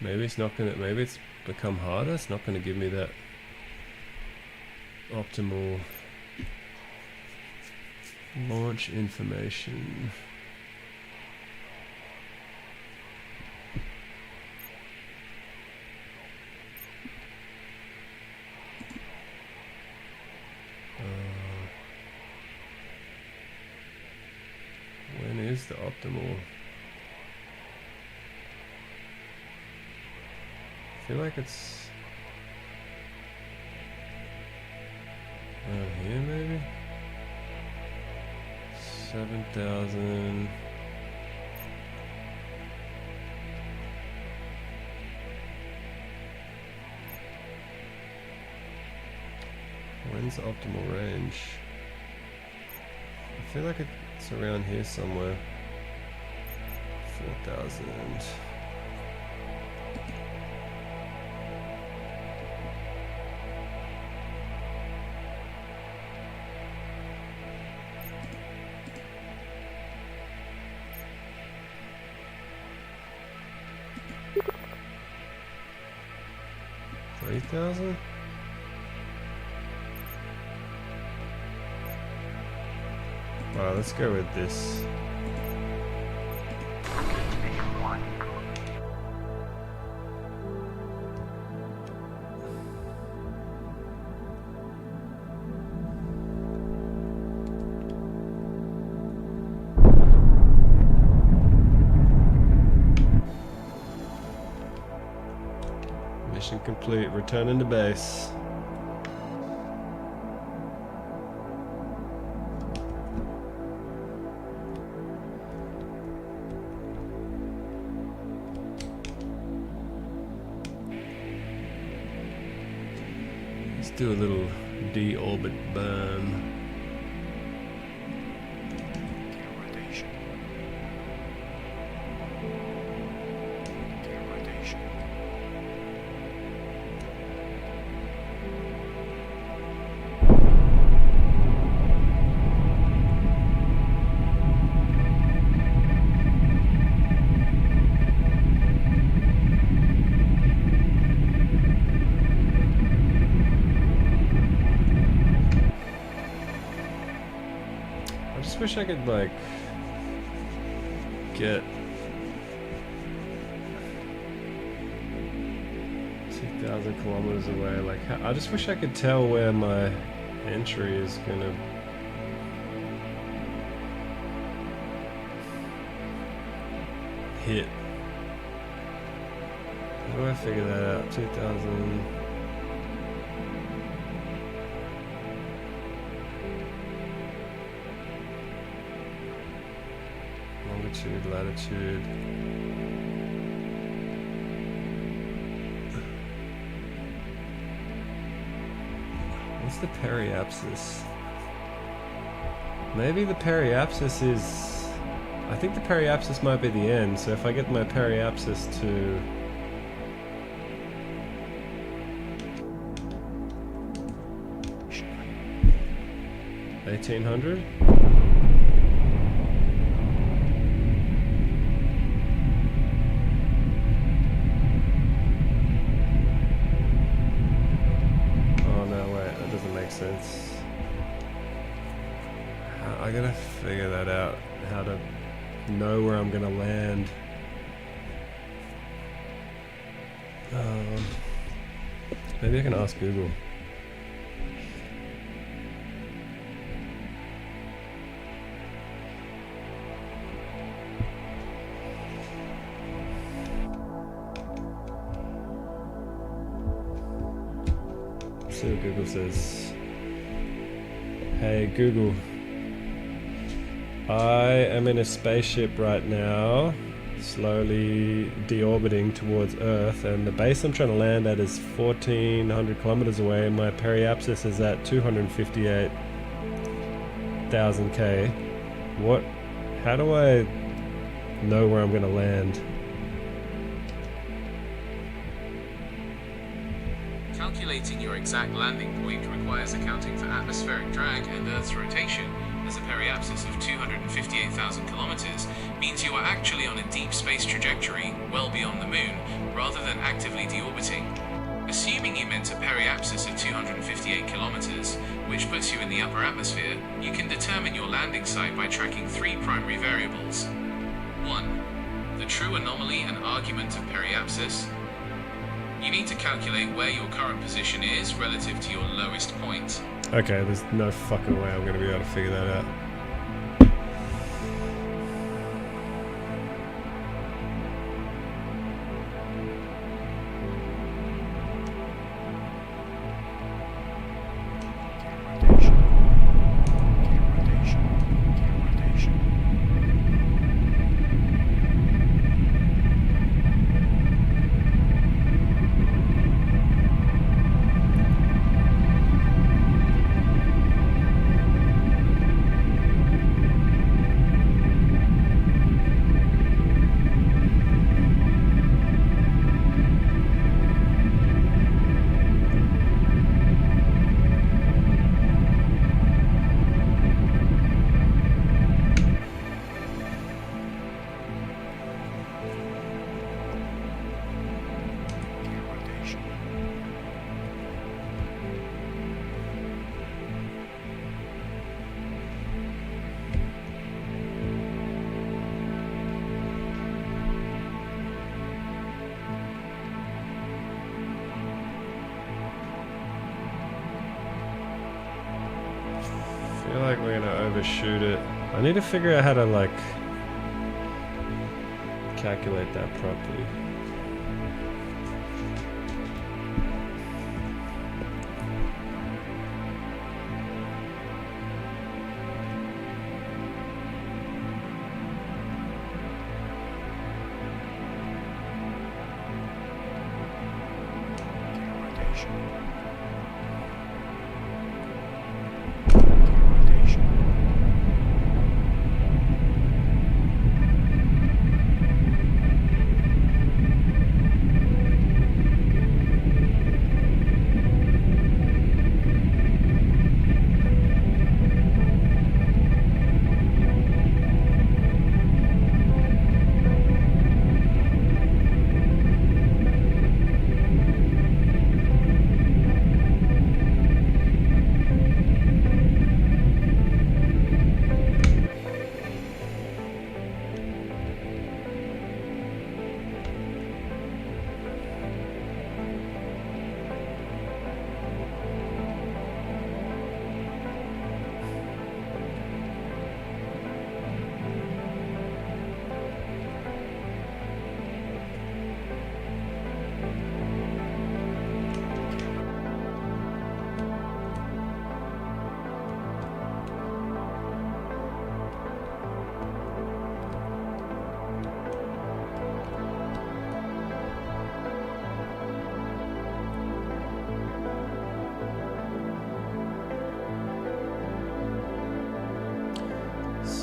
Maybe it's not gonna. Maybe it's become harder. It's not gonna give me that optimal launch information. When is the optimal? I feel like it's around here maybe? 7,000. When's the optimal range? I feel like it's around here somewhere. 4,000. $3,000? Alright, let's go with this. Mission complete. Returning to base. Let's do a little deorbit burn. Rotation. Rotation. I just wish I could like get 2,000 kilometers away. Like, I just wish I could tell where my entry is gonna hit. How do I figure that out? 2,000. Longitude, latitude. What's the periapsis? Maybe the periapsis is... I think the periapsis might be the end, so if I get my periapsis to... Should I? 1800? Oh no, wait, that doesn't make sense. I gotta figure that out, how to know where I'm gonna land. Maybe I can ask Google. See what Google says. Hey Google, I am in a spaceship right now, slowly deorbiting towards Earth, and the base I'm trying to land at is 1400 kilometers away, and my periapsis is at 258,000 K. How do I know where I'm going to land? Calculating your exact landing point requires accounting for atmospheric drag and Earth's rotation, as a periapsis of 258,000 kilometers means you are actually on a deep space trajectory well beyond the Moon, rather than actively deorbiting. Assuming you meant a periapsis of 258 kilometers, which puts you in the upper atmosphere, you can determine your landing site by tracking 3 primary variables. 1. The true anomaly and argument of periapsis. You need to calculate where your current position is relative to your lowest point. Okay, there's no fucking way I'm going to be able to figure that out. Rotation. Rotation. Rotation. Rotation. I feel like we're going to overshoot it. I need to figure out how to, like, calculate that properly. Rotation. Rotation.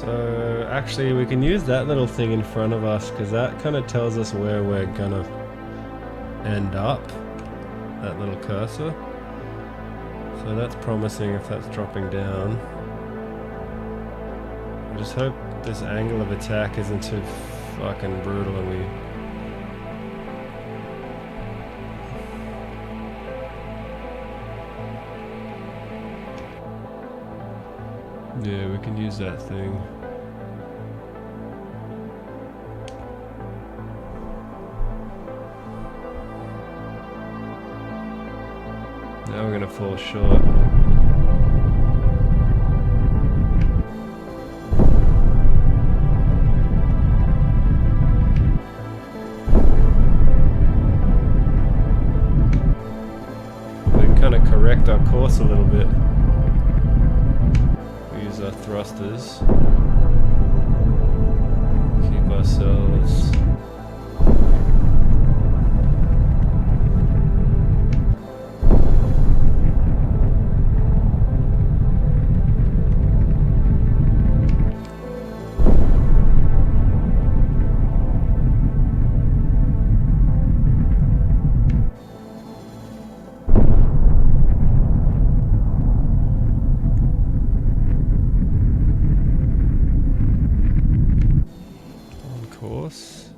So actually we can use that little thing in front of us because that kind of tells us where we're gonna end up. That little cursor. So that's promising if that's dropping down. I just hope this angle of attack isn't too fucking brutal and we... Yeah, we can use that thing. Now we're gonna fall short. We can kind of correct our course a little bit. Use our thrusters. Keep ourselves. Course.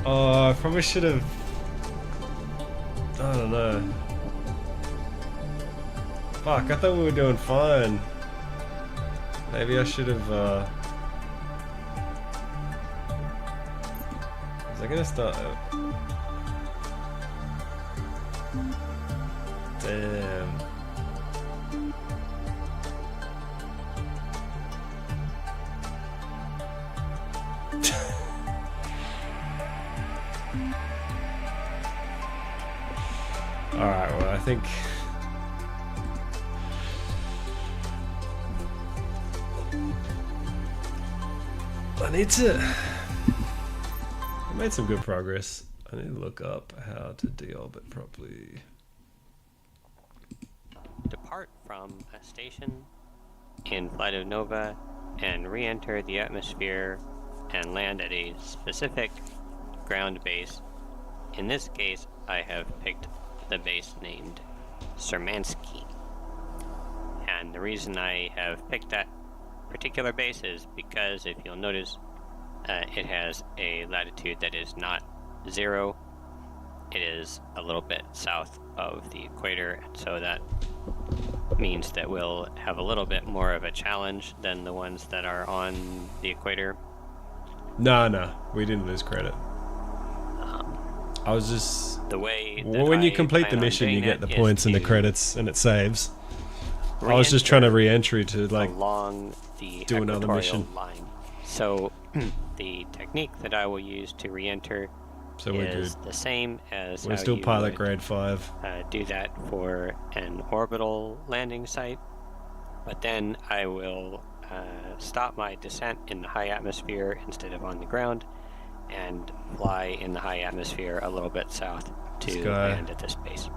Oh, I probably should have... I don't know. Fuck, I thought we were doing fine. Maybe I should have... Was I gonna start... Damn. Alright, well I think... I need to... I made some good progress. I need to look up how to deorbit properly. Depart from a station in Flight of Nova and re-enter the atmosphere and land at a specific ground base. In this case, I have picked the base named Sermansky. And the reason I have picked that particular base is because, if you'll notice, it has a latitude that is not 0. It is a little bit south of the equator, and so that means that we'll have a little bit more of a challenge than the ones that are on the equator. No, we didn't lose credit. I was just... The way Well, when you I complete plan the on mission, doing you get the that points is and the to credits, and it saves. I was just trying to re-entry to, like, along the do another equatorial mission. line. So the technique that I will use to re-enter So we're is good. the same as We're how still you pilot would, grade 5. do that for an orbital landing site, but then I will stop my descent in the high atmosphere instead of on the ground, and fly in the high atmosphere a little bit south to This guy. land at this base.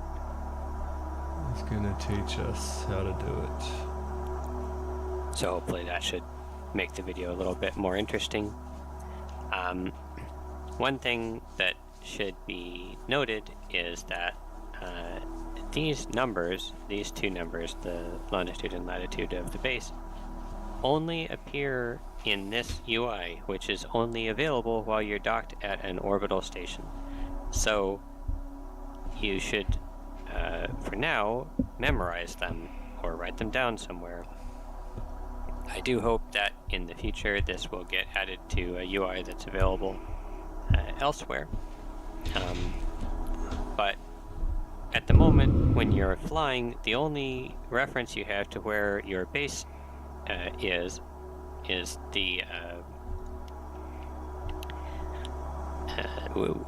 He's gonna teach us how to do it. So hopefully that should make the video a little bit more interesting. One thing that should be noted is that these numbers, these two numbers, the longitude and latitude of the base, only appear in this UI, which is only available while you're docked at an orbital station. So you should, for now, memorize them or write them down somewhere. I do hope that in the future this will get added to a UI that's available elsewhere. But at the moment, when you're flying, the only reference you have to where your base is the ooh.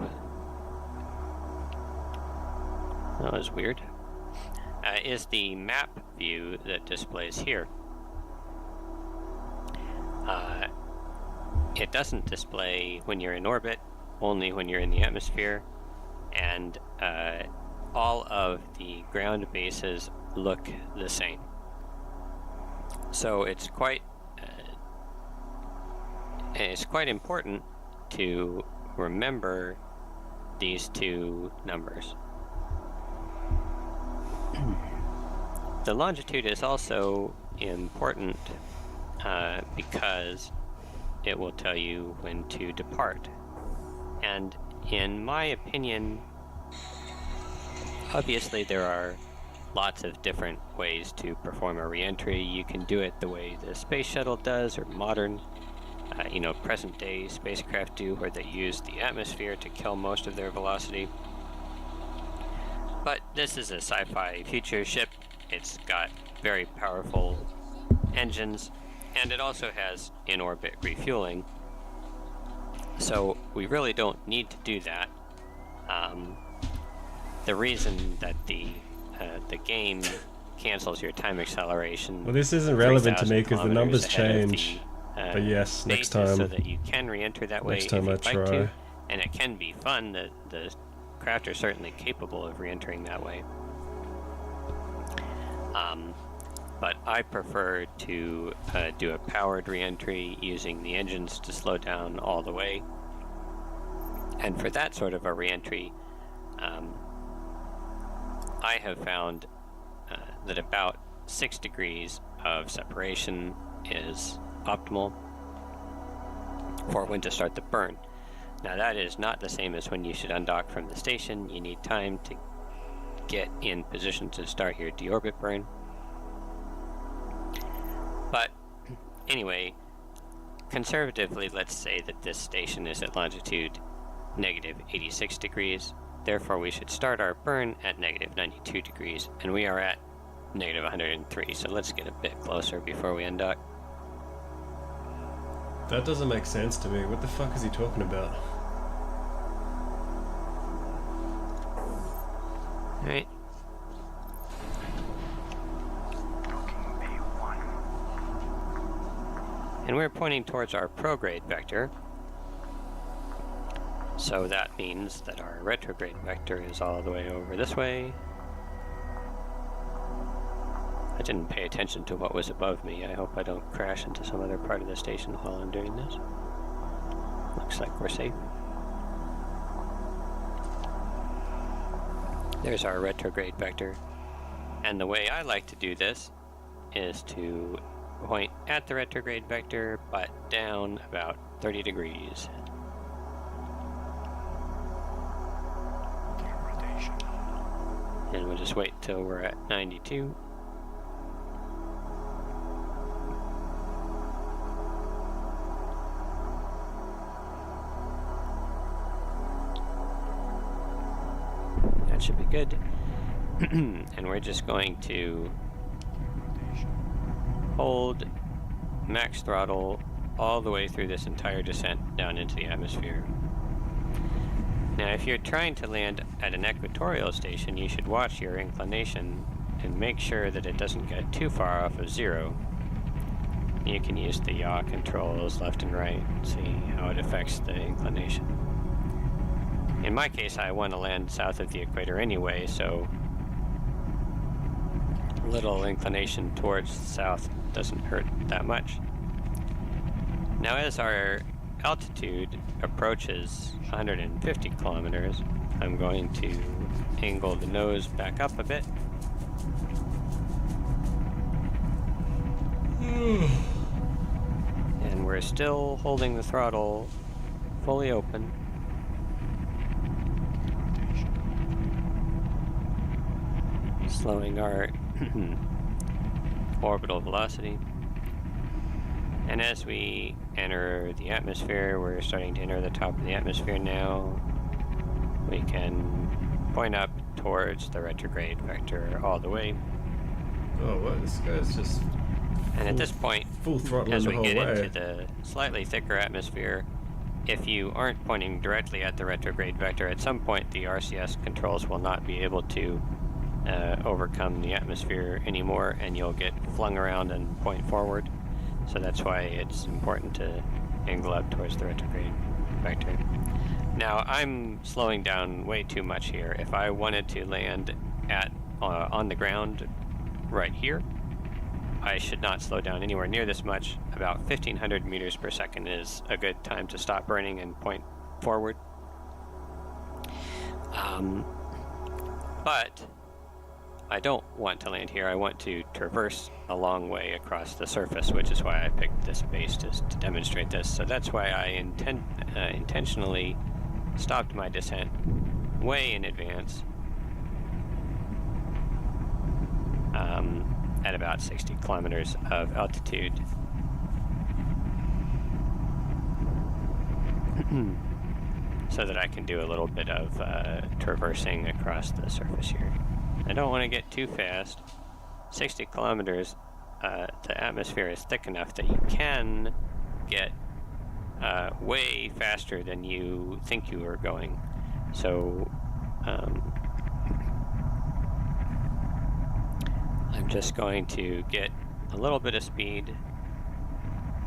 That was weird. Is the map view that displays here. It doesn't display when you're in orbit, only when you're in the atmosphere, and all of the ground bases look the same. So it's quite important to remember these two numbers. The longitude is also important because it will tell you when to depart. And in my opinion, obviously there are lots of different ways to perform a re-entry. You can do it the way the space shuttle does, or modern, present day spacecraft do, where they use the atmosphere to kill most of their velocity. But this is a sci-fi future ship. It's got very powerful engines, and it also has in-orbit refueling. So we really don't need to do that. The reason that the game cancels your time acceleration. Well, this isn't relevant to me because the numbers change. But yes, next time. So that you can re-enter that way Next time if I you'd like try. to, and it can be fun. The craft are certainly capable of re-entering that way. But I prefer to do a powered re-entry using the engines to slow down all the way. And for that sort of a re-entry, I have found that about 6 degrees of separation is optimal for when to start the burn. Now that is not the same as when you should undock from the station. You need time to get in position to start your deorbit burn. But anyway, conservatively, let's say that this station is at longitude negative 86 degrees. Therefore, we should start our burn at negative 92 degrees, and we are at negative 103. So let's get a bit closer before we undock. That doesn't make sense to me. What the fuck is he talking about? Alright. And we're pointing towards our prograde vector. So that means that our retrograde vector is all the way over this way. I didn't pay attention to what was above me. I hope I don't crash into some other part of the station while I'm doing this. Looks like we're safe. There's our retrograde vector. And the way I like to do this is to point at the retrograde vector, but down about 30 degrees. Rotation. And we'll just wait till we're at 92. should be good. And we're just going to hold max throttle all the way through this entire descent down into the atmosphere. Now, if you're trying to land at an equatorial station, you should watch your inclination and make sure that it doesn't get too far off of zero. You can use the yaw controls left and right and see how it affects the inclination. In my case, I want to land south of the equator anyway, so little inclination towards the south doesn't hurt that much. Now, as our altitude approaches 150 kilometers, I'm going to angle the nose back up a bit. And we're still holding the throttle fully open. Slowing our orbital velocity. And as we enter the atmosphere, we're starting to enter the top of the atmosphere now. We can point up towards the retrograde vector all the way. Oh, what? This guy's just... And at this point, full throttle as the we whole get way. into the slightly thicker atmosphere, if you aren't pointing directly at the retrograde vector, at some point the RCS controls will not be able to overcome the atmosphere anymore, and you'll get flung around and point forward. So that's why it's important to angle up towards the retrograde vector. Now, I'm slowing down way too much here. If I wanted to land at on the ground right here, I should not slow down anywhere near this much. About 1,500 meters per second is a good time to stop burning and point forward. But I don't want to land here. I want to traverse a long way across the surface, which is why I picked this base to demonstrate this. So that's why I intentionally stopped my descent way in advance, at about 60 kilometers of altitude. So that I can do a little bit of traversing across the surface here. I don't want to get too fast. 60 kilometers, the atmosphere is thick enough that you can get way faster than you think you are going. So I'm just going to get a little bit of speed,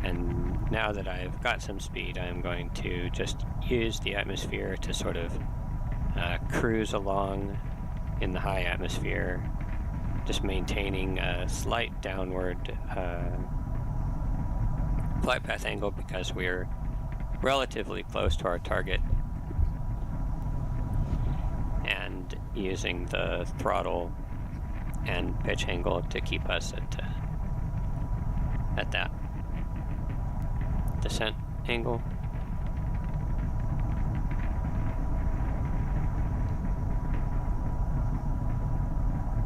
and now that I've got some speed, I'm going to just use the atmosphere to sort of cruise along in the high atmosphere, just maintaining a slight downward flight path angle because we're relatively close to our target, and using the throttle and pitch angle to keep us at that descent angle.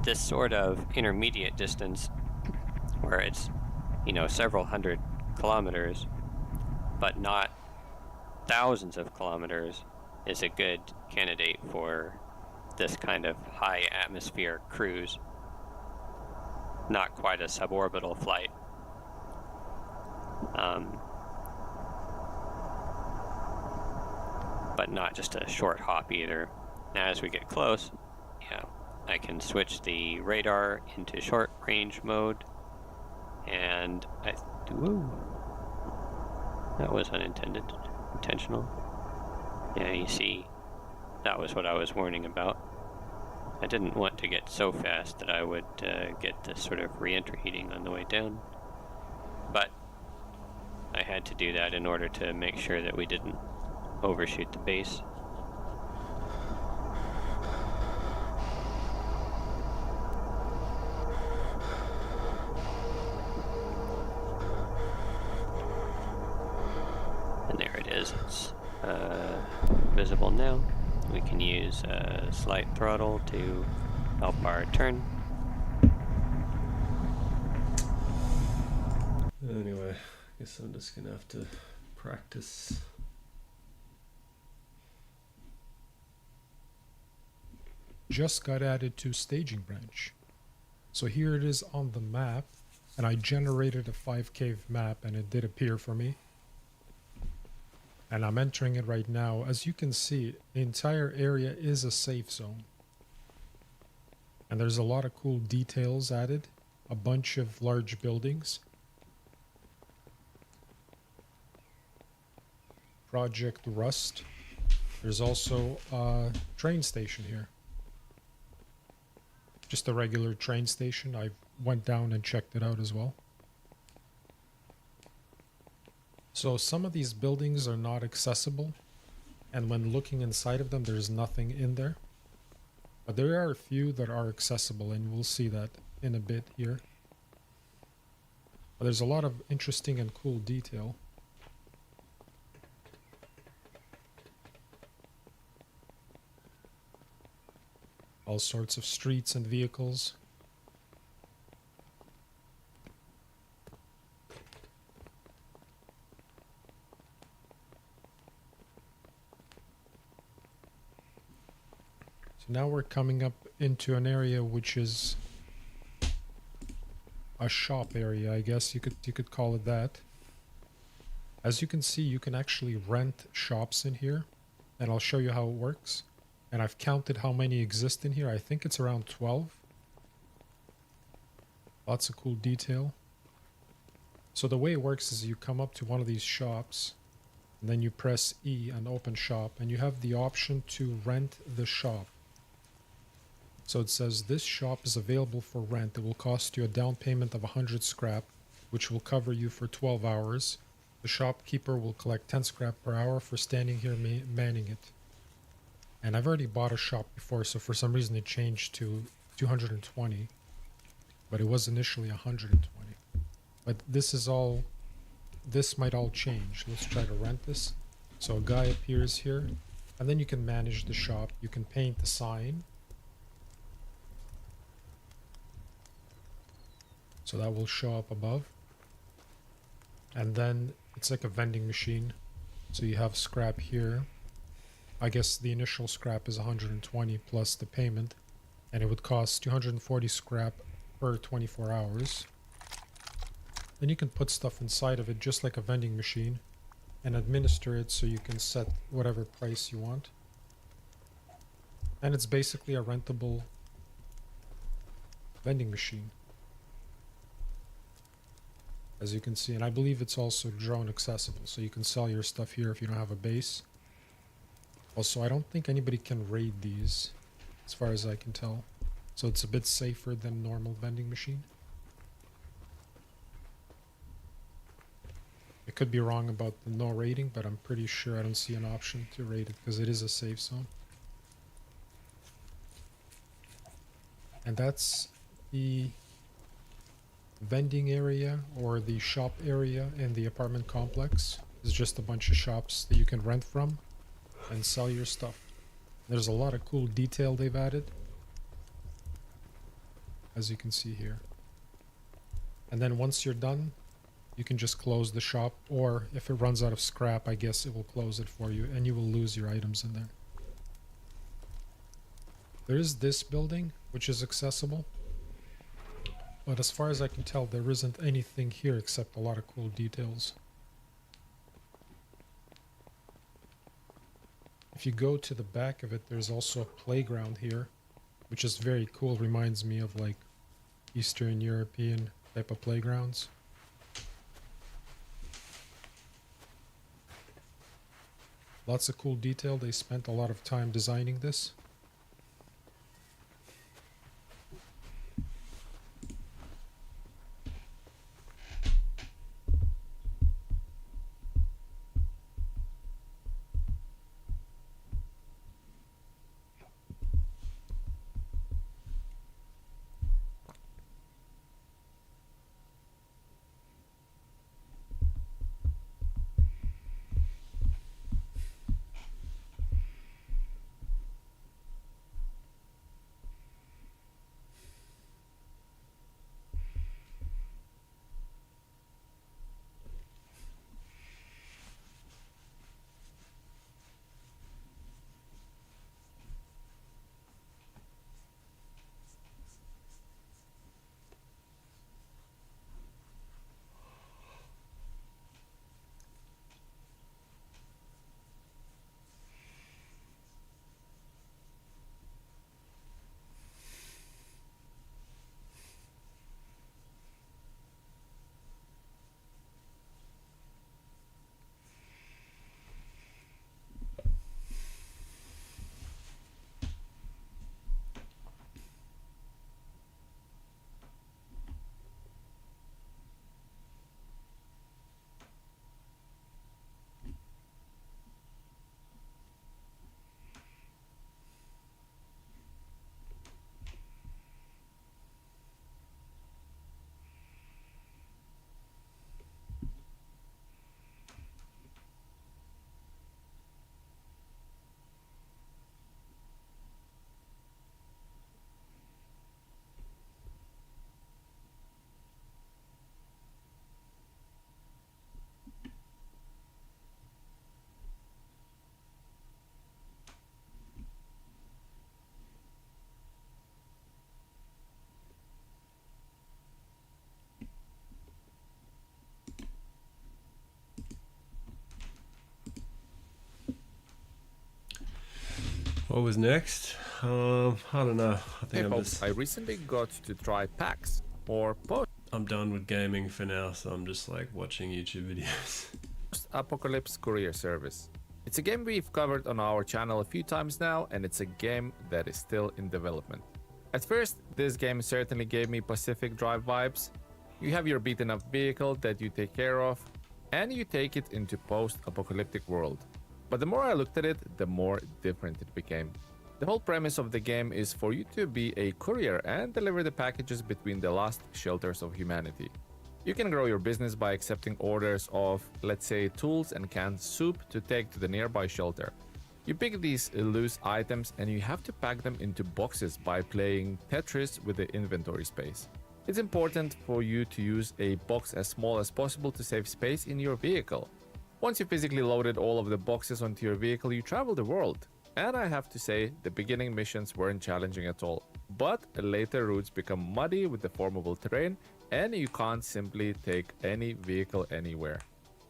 This sort of intermediate distance, where it's, several hundred kilometers, but not thousands of kilometers, is a good candidate for this kind of high atmosphere cruise. Not quite a suborbital flight. But not just a short hop either. Now as we get close, I can switch the radar into short range mode, and that was unintended, intentional. Yeah, you see, that was what I was warning about. I didn't want to get so fast that I would get this sort of re-entry heating on the way down, but I had to do that in order to make sure that we didn't overshoot the base. And there it is, it's visible now. We can use a slight throttle to help our turn. Anyway, I guess I'm just gonna have to practice. just got added to staging branch. So here it is on the map, and I generated a 5 cave map and it did appear for me. And I'm entering it right now. As you can see, the entire area is a safe zone. And there's a lot of cool details added, a bunch of large buildings. Project Rust. There's also a train station here. Just a regular train station. I went down and checked it out as well. So some of these buildings are not accessible, and when looking inside of them, there's nothing in there. But there are a few that are accessible, and we'll see that in a bit here. But there's a lot of interesting and cool detail. All sorts of streets and vehicles. So now we're coming up into an area which is a shop area, I guess you could call it that. As you can see, you can actually rent shops in here, and I'll show you how it works. And I've counted how many exist in here. I think it's around 12. Lots of cool detail. So the way it works is you come up to one of these shops, and then you press E and open shop, and you have the option to rent the shop. So it says this shop is available for rent. It will cost you a down payment of 100 scrap, which will cover you for 12 hours. The shopkeeper will collect 10 scrap per hour for standing here manning it. And I've already bought a shop before, so for some reason it changed to 220, but it was initially 120. But this might all change. Let's try to rent this. So a guy appears here, and then you can manage the shop. You can paint the sign. So that will show up above. And then it's like a vending machine. So you have scrap here. I guess the initial scrap is 120 plus the payment, and it would cost 240 scrap per 24 hours. Then you can put stuff inside of it just like a vending machine and administer it so you can set whatever price you want. And it's basically a rentable vending machine, as you can see. And I believe it's also drone accessible, so you can sell your stuff here if you don't have a base. Also, I don't think anybody can raid these, as far as I can tell. So it's a bit safer than normal vending machine. I could be wrong about the no raiding, but I'm pretty sure I don't see an option to raid it because it is a safe zone. And that's the vending area or the shop area in the apartment complex. It's just a bunch of shops that you can rent from and sell your stuff. There's a lot of cool detail they've added, as you can see here. And then once you're done, you can just close the shop, or if it runs out of scrap, I guess it will close it for you and you will lose your items in there. There is this building which is accessible, but as far as I can tell, there isn't anything here except a lot of cool details. If you go to the back of it, there's also a playground here, which is very cool. Reminds me of like Eastern European type of playgrounds. Lots of cool detail. They spent a lot of time designing this. What was next? I don't know. I think Hey I'm folks, just... I recently got to try PAX, or I'm done with gaming for now, so I'm just like watching YouTube videos. Post-Apocalypse Courier Service. It's a game we've covered on our channel a few times now, and it's a game that is still in development. At first, this game certainly gave me Pacific Drive vibes. You have your beaten up vehicle that you take care of, and you take it into post-apocalyptic world. But the more I looked at it, the more different it became. The whole premise of the game is for you to be a courier and deliver the packages between the last shelters of humanity. You can grow your business by accepting orders of, let's say, tools and canned soup to take to the nearby shelter. You pick these loose items and you have to pack them into boxes by playing Tetris with the inventory space. It's important for you to use a box as small as possible to save space in your vehicle. Once you physically loaded all of the boxes onto your vehicle, you travel the world. And I have to say, the beginning missions weren't challenging at all. But later routes become muddy with deformable terrain, and you can't simply take any vehicle anywhere.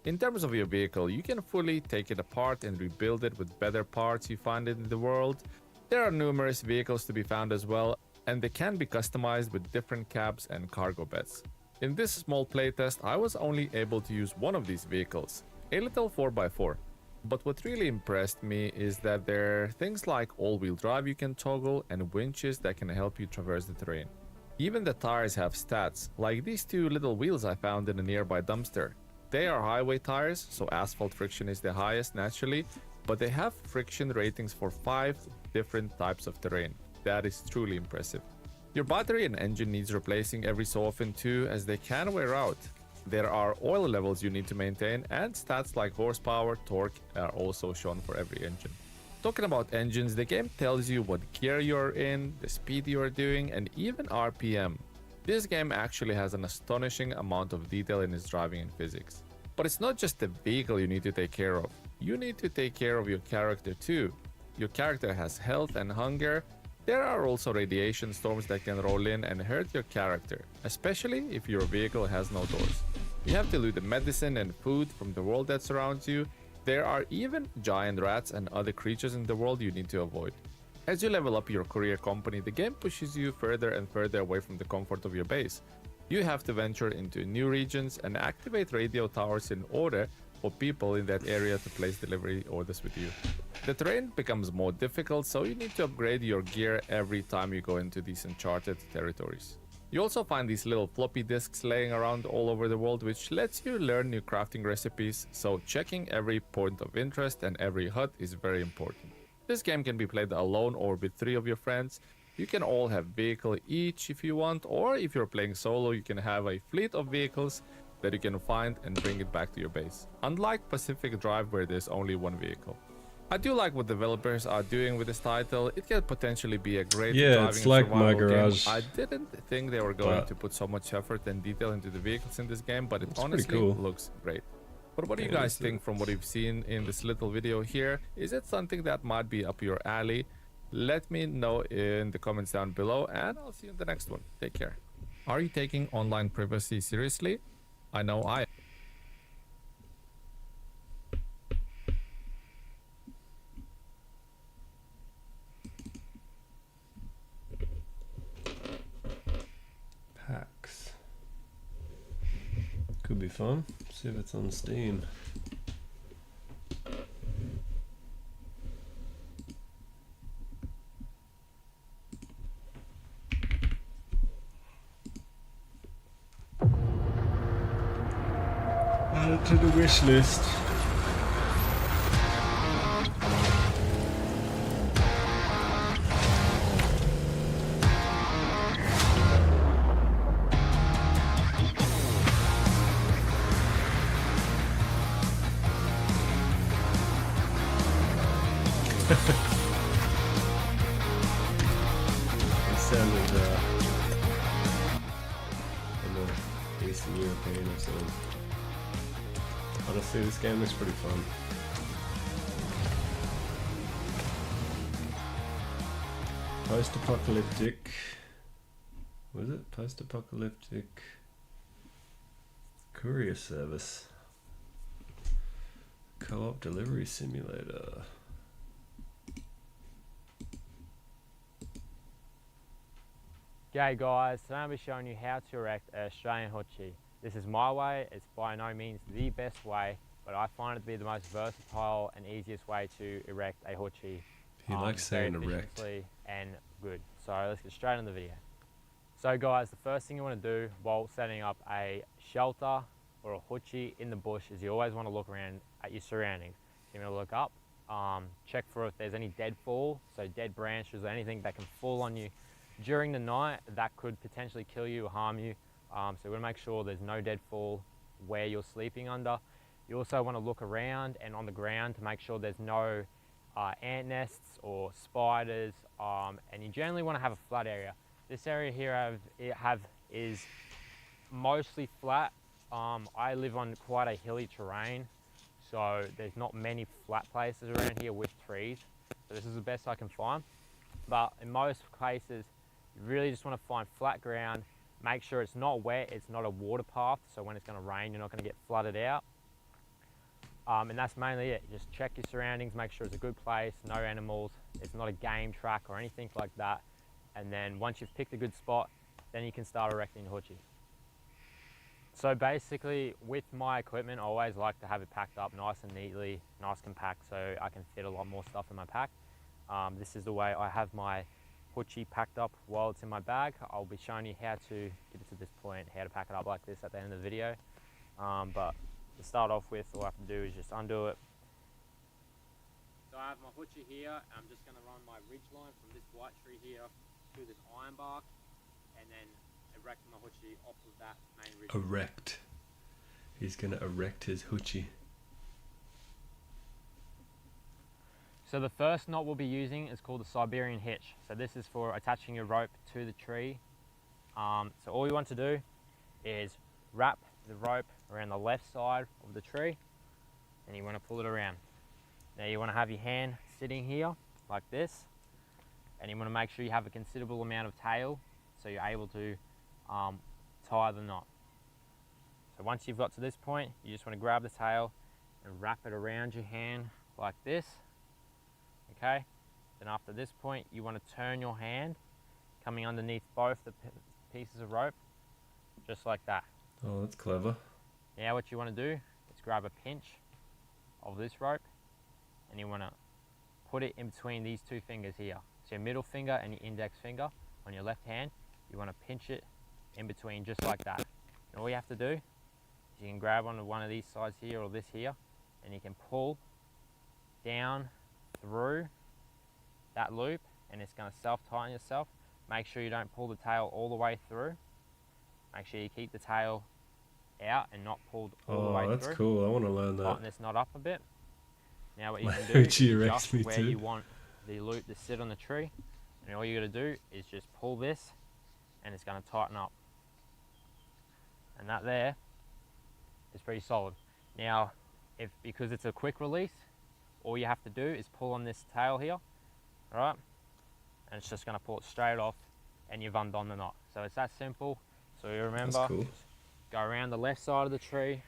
In terms of your vehicle, you can fully take it apart and rebuild it with better parts you find in the world. There are numerous vehicles to be found as well, and they can be customized with different cabs and cargo beds. In this small playtest, I was only able to use one of these vehicles, a little 4x4. But what really impressed me is that there are things like all-wheel drive you can toggle and winches that can help you traverse the terrain. Even the tires have stats, like these two little wheels I found in a nearby dumpster. They are highway tires, so asphalt friction is the highest naturally, but they have friction ratings for 5 different types of terrain. That is truly impressive. Your battery and engine needs replacing every so often too, as they can wear out. There are oil levels you need to maintain, and stats like horsepower, torque are also shown for every engine. Talking about engines, the game tells you what gear you're in, the speed you're doing, and even RPM. This game actually has an astonishing amount of detail in its driving and physics. But it's not just the vehicle you need to take care of. You need to take care of your character too. Your character has health and hunger. There are also radiation storms that can roll in and hurt your character, especially if your vehicle has no doors. You have to loot the medicine and food from the world that surrounds you. There are even giant rats and other creatures in the world you need to avoid. As you level up your courier company, the game pushes you further and further away from the comfort of your base. You have to venture into new regions and activate radio towers in order for people in that area to place delivery orders with you. The terrain becomes more difficult, so you need to upgrade your gear every time you go into these uncharted territories. You also find these little floppy disks laying around all over the world, which lets you learn new crafting recipes, so checking every point of interest and every hut is very important. This game can be played alone or with 3 of your friends. You can all have vehicle each if you want, or if you're playing solo, you can have a fleet of vehicles that you can find and bring it back to your base. Unlike Pacific Drive, where there's only one vehicle. I do like what developers are doing with this title. It can potentially be a great driving it's and like survival my garage. game. I didn't think they were going to put so much effort and detail into the vehicles in this game, but it honestly looks great. But what do you guys think from what you've seen in this little video here? Is it something that might be up your alley? Let me know in the comments down below, and I'll see you in the next one. Take care. Are you taking online privacy seriously? I know I am. Packs. Could be fun. See if it's on Steam. Add it to the wish list. It sounded in the Eastern European or something. Honestly, this game looks pretty fun. Post-apocalyptic. Was it post-apocalyptic courier service? Co-op delivery simulator. G'day guys, today I'll be showing you how to erect an Australian hochi. This is my way, it's by no means the best way, but I find it to be the most versatile and easiest way to erect a hochi. He likes saying very erect. efficiently and good. So let's get straight into the video. So guys, the first thing you want to do while setting up a shelter or a hochi in the bush is you always want to look around at your surroundings. So you're going to look up, check for if there's any deadfall, so dead branches or anything that can fall on you during the night that could potentially kill you or harm you. So you want to make sure there's no deadfall where you're sleeping under. You also want to look around and on the ground to make sure there's no ant nests or spiders, and you generally want to have a flat area. This area here is mostly flat. I live on quite a hilly terrain, so there's not many flat places around here with trees. So this is the best I can find. But in most cases, you really just want to find flat ground. Make sure it's not wet, it's not a water path, so when it's going to rain, you're not going to get flooded out. And that's mainly it. Just check your surroundings, make sure it's a good place, no animals, it's not a game track or anything like that. And then once you've picked a good spot, then you can start erecting your hochi. So basically, with my equipment, I always like to have it packed up nice and neatly, nice compact, so I can fit a lot more stuff in my pack. This is the way I have my hochi packed up while it's in my bag. I'll be showing you how to get it to this point, how to pack it up like this at the end of the video. But to start off with, all I have to do is just undo it. So I have my hochi here. I'm just going to run my ridge line from this white tree here to this iron bark, and then erect my hochi off of that main ridge. Erect. He's going to erect his hochi. So the first knot we'll be using is called the Siberian hitch. So this is for attaching your rope to the tree. So all you want to do is wrap the rope around the left side of the tree, and you want to pull it around. Now you want to have your hand sitting here like this, and you want to make sure you have a considerable amount of tail so you're able to tie the knot. So once you've got to this point, you just want to grab the tail and wrap it around your hand like this. Okay, then after this point, you want to turn your hand, coming underneath both the pieces of rope, just like that. Oh, that's clever. Now what you want to do is grab a pinch of this rope, and you want to put it in between these two fingers here. So your middle finger and your index finger on your left hand, you want to pinch it in between just like that. And all you have to do is you can grab onto one of these sides here or this here, and you can pull down through that loop, and it's going to self-tighten yourself. Make sure you don't pull the tail all the way through. Make sure you keep the tail out and not pulled all the way through. Oh, that's cool. I want to learn that. Tighten this knot up a bit. Now what you My can do is hochi erects adjust me where too. you want the loop to sit on the tree, and all you got to do is just pull this, and it's going to tighten up. And that there is pretty solid. Now, because it's a quick release, all you have to do is pull on this tail here, alright? And it's just going to pull it straight off, and you've undone the knot. So it's that simple. So you remember, cool. Go around the left side of the tree,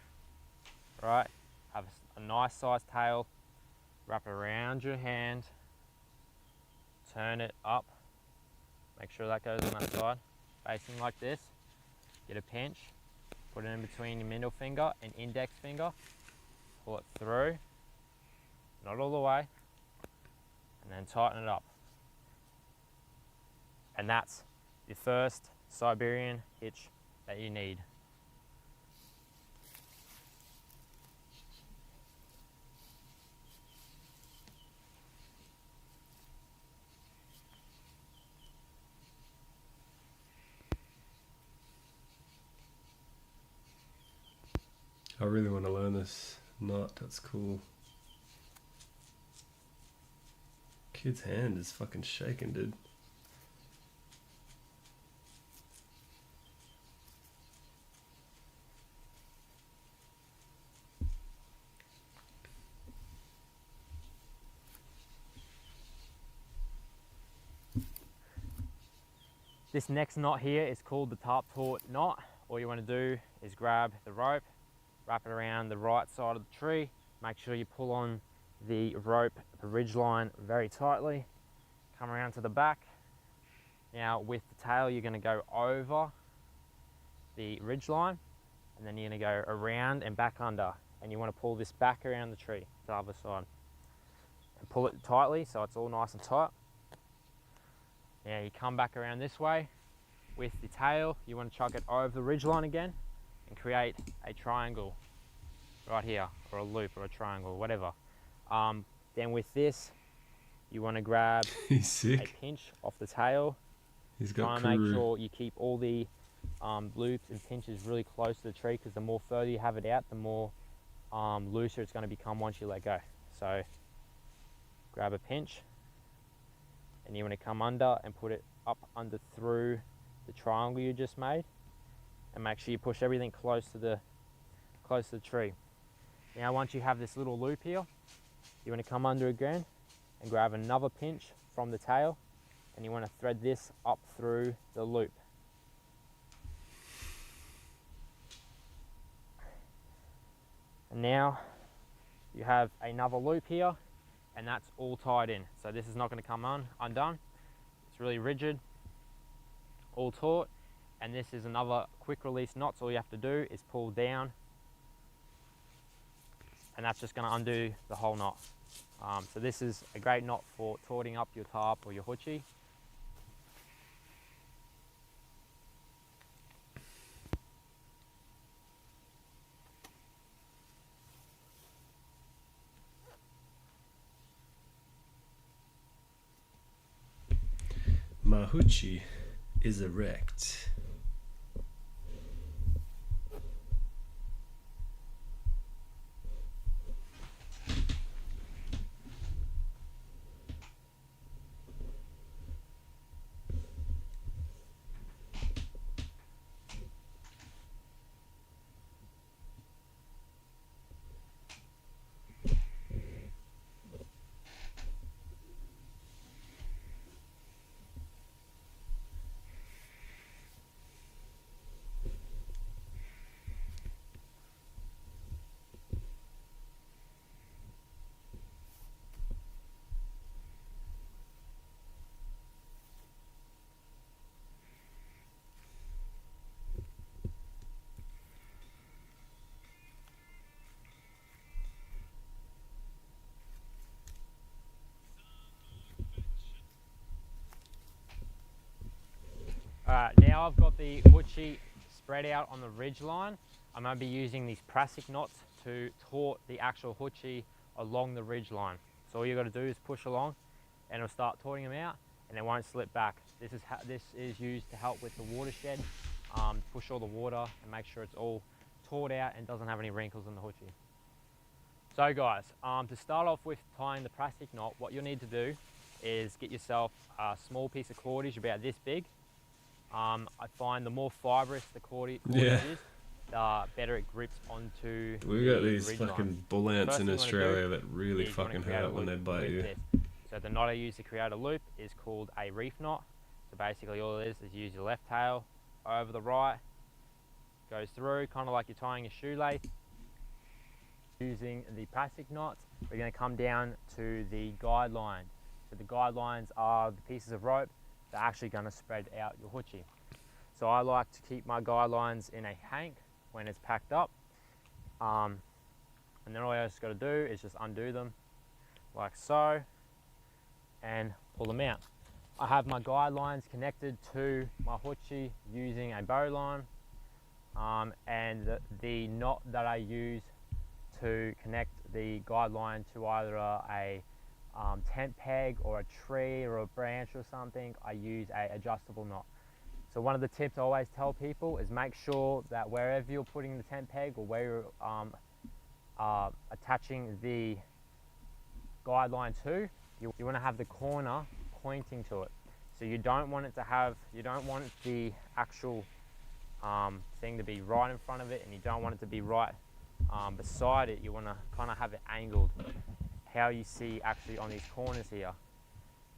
right? Have a nice sized tail, wrap it around your hand, turn it up, make sure that goes on that side, facing like this. Get a pinch, put it in between your middle finger and index finger, pull it through, not all the way, and then tighten it up. And that's your first Siberian hitch that you need. I really want to learn this knot. That's cool. Kid's hand is fucking shaking, dude. This next knot here is called the tarp taut knot. All you want to do is grab the rope, wrap it around the right side of the tree, make sure you pull on the rope, the ridge line very tightly, come around to the back, Now with the tail, you're going to go over the ridge line, and then you're going to go around and back under, and you want to pull this back around the tree to the other side and pull it tightly so it's all nice and tight. Now you come back around this way. With the tail, you want to chuck it over the ridge line again and create a triangle right here, or a loop or a triangle, whatever. Then with this, you want to grab a pinch off the tail. He's got Try and make sure you keep all the loops and pinches really close to the tree, because the more further you have it out, the more looser it's going to become once you let go. So grab a pinch, and you want to come under and put it up under through the triangle you just made, and make sure you push everything close to the tree. Now once you have this little loop here, you want to come under again and grab another pinch from the tail, and you want to thread this up through the loop. And now you have another loop here, and that's all tied in. So this is not going to come undone. It's really rigid, all taut, and this is another quick release knot. So all you have to do is pull down, and that's just going to undo the whole knot. So this is a great knot for tauting up your tarp or your hoochie. My hoochie is erect. Alright, now I've got the hoochie spread out on the ridge line. I'm going to be using these plastic knots to taut the actual hoochie along the ridge line. So all you got to do is push along, and it'll start tauting them out, and it won't slip back. This is used to help with the watershed, push all the water and make sure it's all taut out and doesn't have any wrinkles in the hoochie. So guys, to start off with tying the plastic knot, what you'll need to do is get yourself a small piece of cordage about this big. I find the more fibrous the cordage is, the better it grips onto We've got the these ridge fucking line. bull ants in First thing you wanna Australia do that really is you wanna fucking create a hurt when they loop bite with you. this. So the knot I use to create a loop is called a reef knot. So basically all it is you use your left tail over the right, goes through, kind of like you're tying a shoelace. Using the plastic knots, we're going to come down to the guidelines. So the guidelines are the pieces of rope that are actually going to spread out your hoochie. So I like to keep my guidelines in a hank when it's packed up. And then all I just got to do is just undo them like so and pull them out. I have my guidelines connected to my hoochie using a bowline, and the knot that I use to connect the guideline to either a tent peg or a tree or a branch or something, I use a adjustable knot. So one of the tips I always tell people is make sure that wherever you're putting the tent peg or where you're attaching the guideline to, you want to have the corner pointing to it. So you don't want it to have, you don't want the actual thing to be right in front of it, and you don't want it to be right beside it. You want to kind of have it angled. How you see actually on these corners here,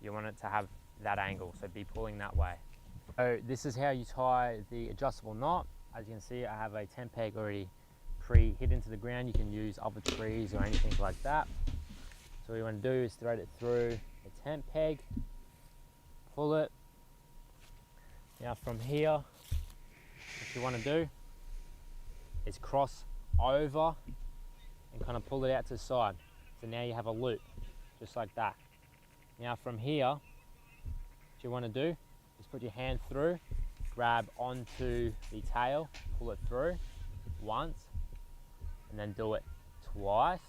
you want it to have that angle, so be pulling that way. So this is how you tie the adjustable knot. As you can see, I have a tent peg already pre-hit into the ground. You can use other trees or anything like that. So what you want to do is thread it through the tent peg, pull it, Now from here, what you want to do is cross over and kind of pull it out to the side. So now you have a loop, just like that. Now from here, what you want to do is put your hand through, grab onto the tail, pull it through once, and then do it twice.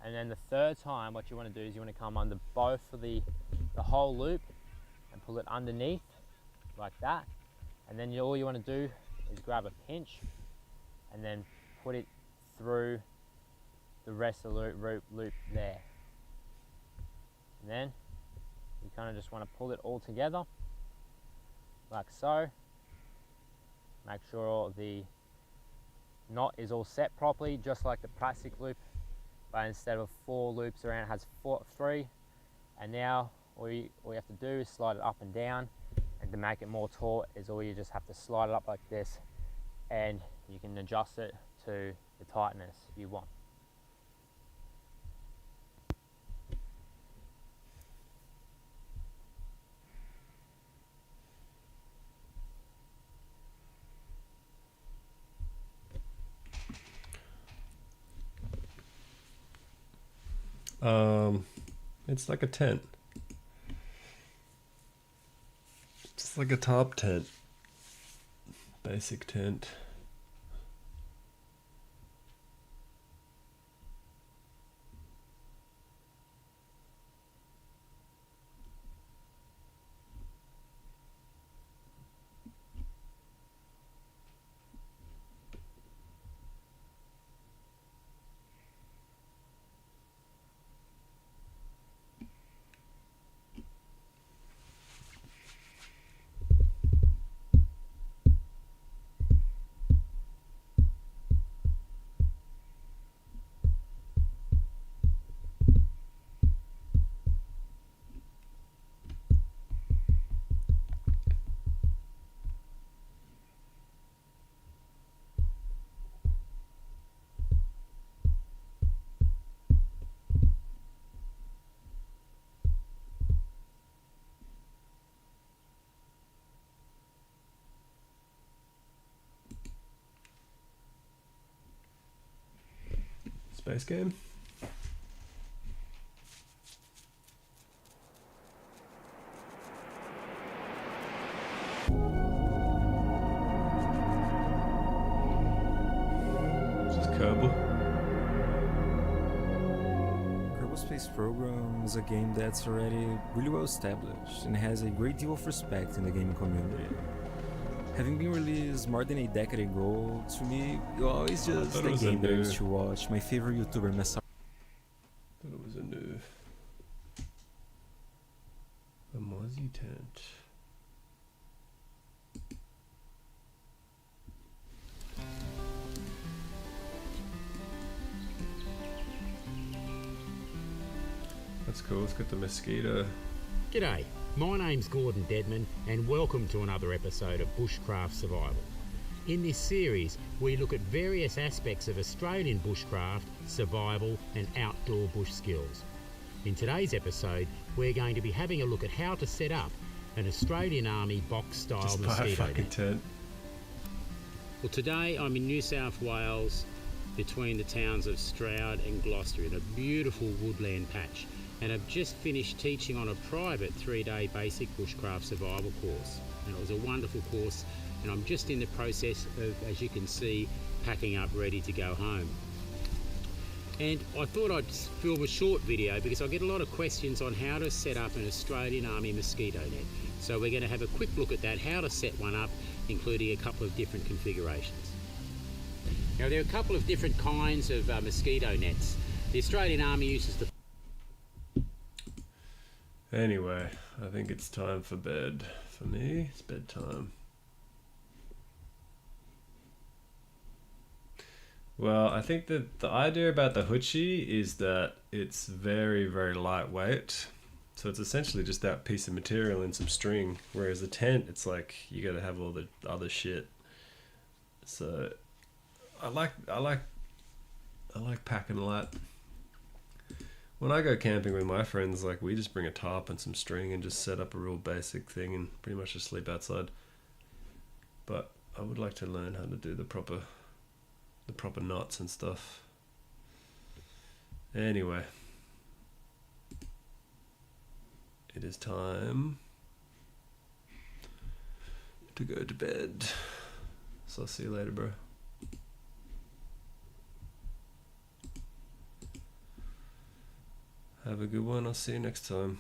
And then the third time, what you want to do is you want to come under both of the whole loop and pull it underneath like that. And then all you want to do is grab a pinch and then put it through the rest of the loop there. And then you kind of just want to pull it all together like so. Make sure the knot is all set properly, just like the plastic loop, but instead of 4 loops around, it has 3. And now all you have to do is slide it up and down, and to make it more taut is all you just have to slide it up like this, and you can adjust it to the tightness you want. It's like a tent. Just like a top tent. Basic tent. Space game. This is Kerbal. Kerbal Space Program is a game that's already really well established and has a great deal of respect in the gaming community. Having been released more than a decade ago, to me, it was always just the game that I used to watch my favorite YouTuber mess up. I thought it was a Mozzie tent. That's cool. It's got the mosquito. G'day, my name's Gordon Deadman and welcome to another episode of Bushcraft Survival. In this series, we look at various aspects of Australian bushcraft, survival and outdoor bush skills. In today's episode, we're going to be having a look at how to set up an Australian Army box-style mosquito net. Tent. Well, today I'm in New South Wales between the towns of Stroud and Gloucester in a beautiful woodland patch. And I've just finished teaching on a private 3-day basic bushcraft survival course. And it was a wonderful course, and I'm just in the process of, as you can see, packing up ready to go home. And I thought I'd film a short video because I get a lot of questions on how to set up an Australian Army mosquito net. So we're going to have a quick look at that, how to set one up, including a couple of different configurations. Now there are a couple of different kinds of mosquito nets. The Australian Army uses the Anyway, I think it's time for bed. For me, it's bedtime. Well, I think that the idea about the hoochie is that it's very, very lightweight. So it's essentially just that piece of material and some string. Whereas the tent, it's like you gotta have all the other shit. So I like packing light. When I go camping with my friends, like we just bring a tarp and some string and just set up a real basic thing and pretty much just sleep outside. but I would like to learn how to do the proper knots and stuff. Anyway, it is time to go to bed. So I'll see you later, bro. Have a good one. I'll see you next time.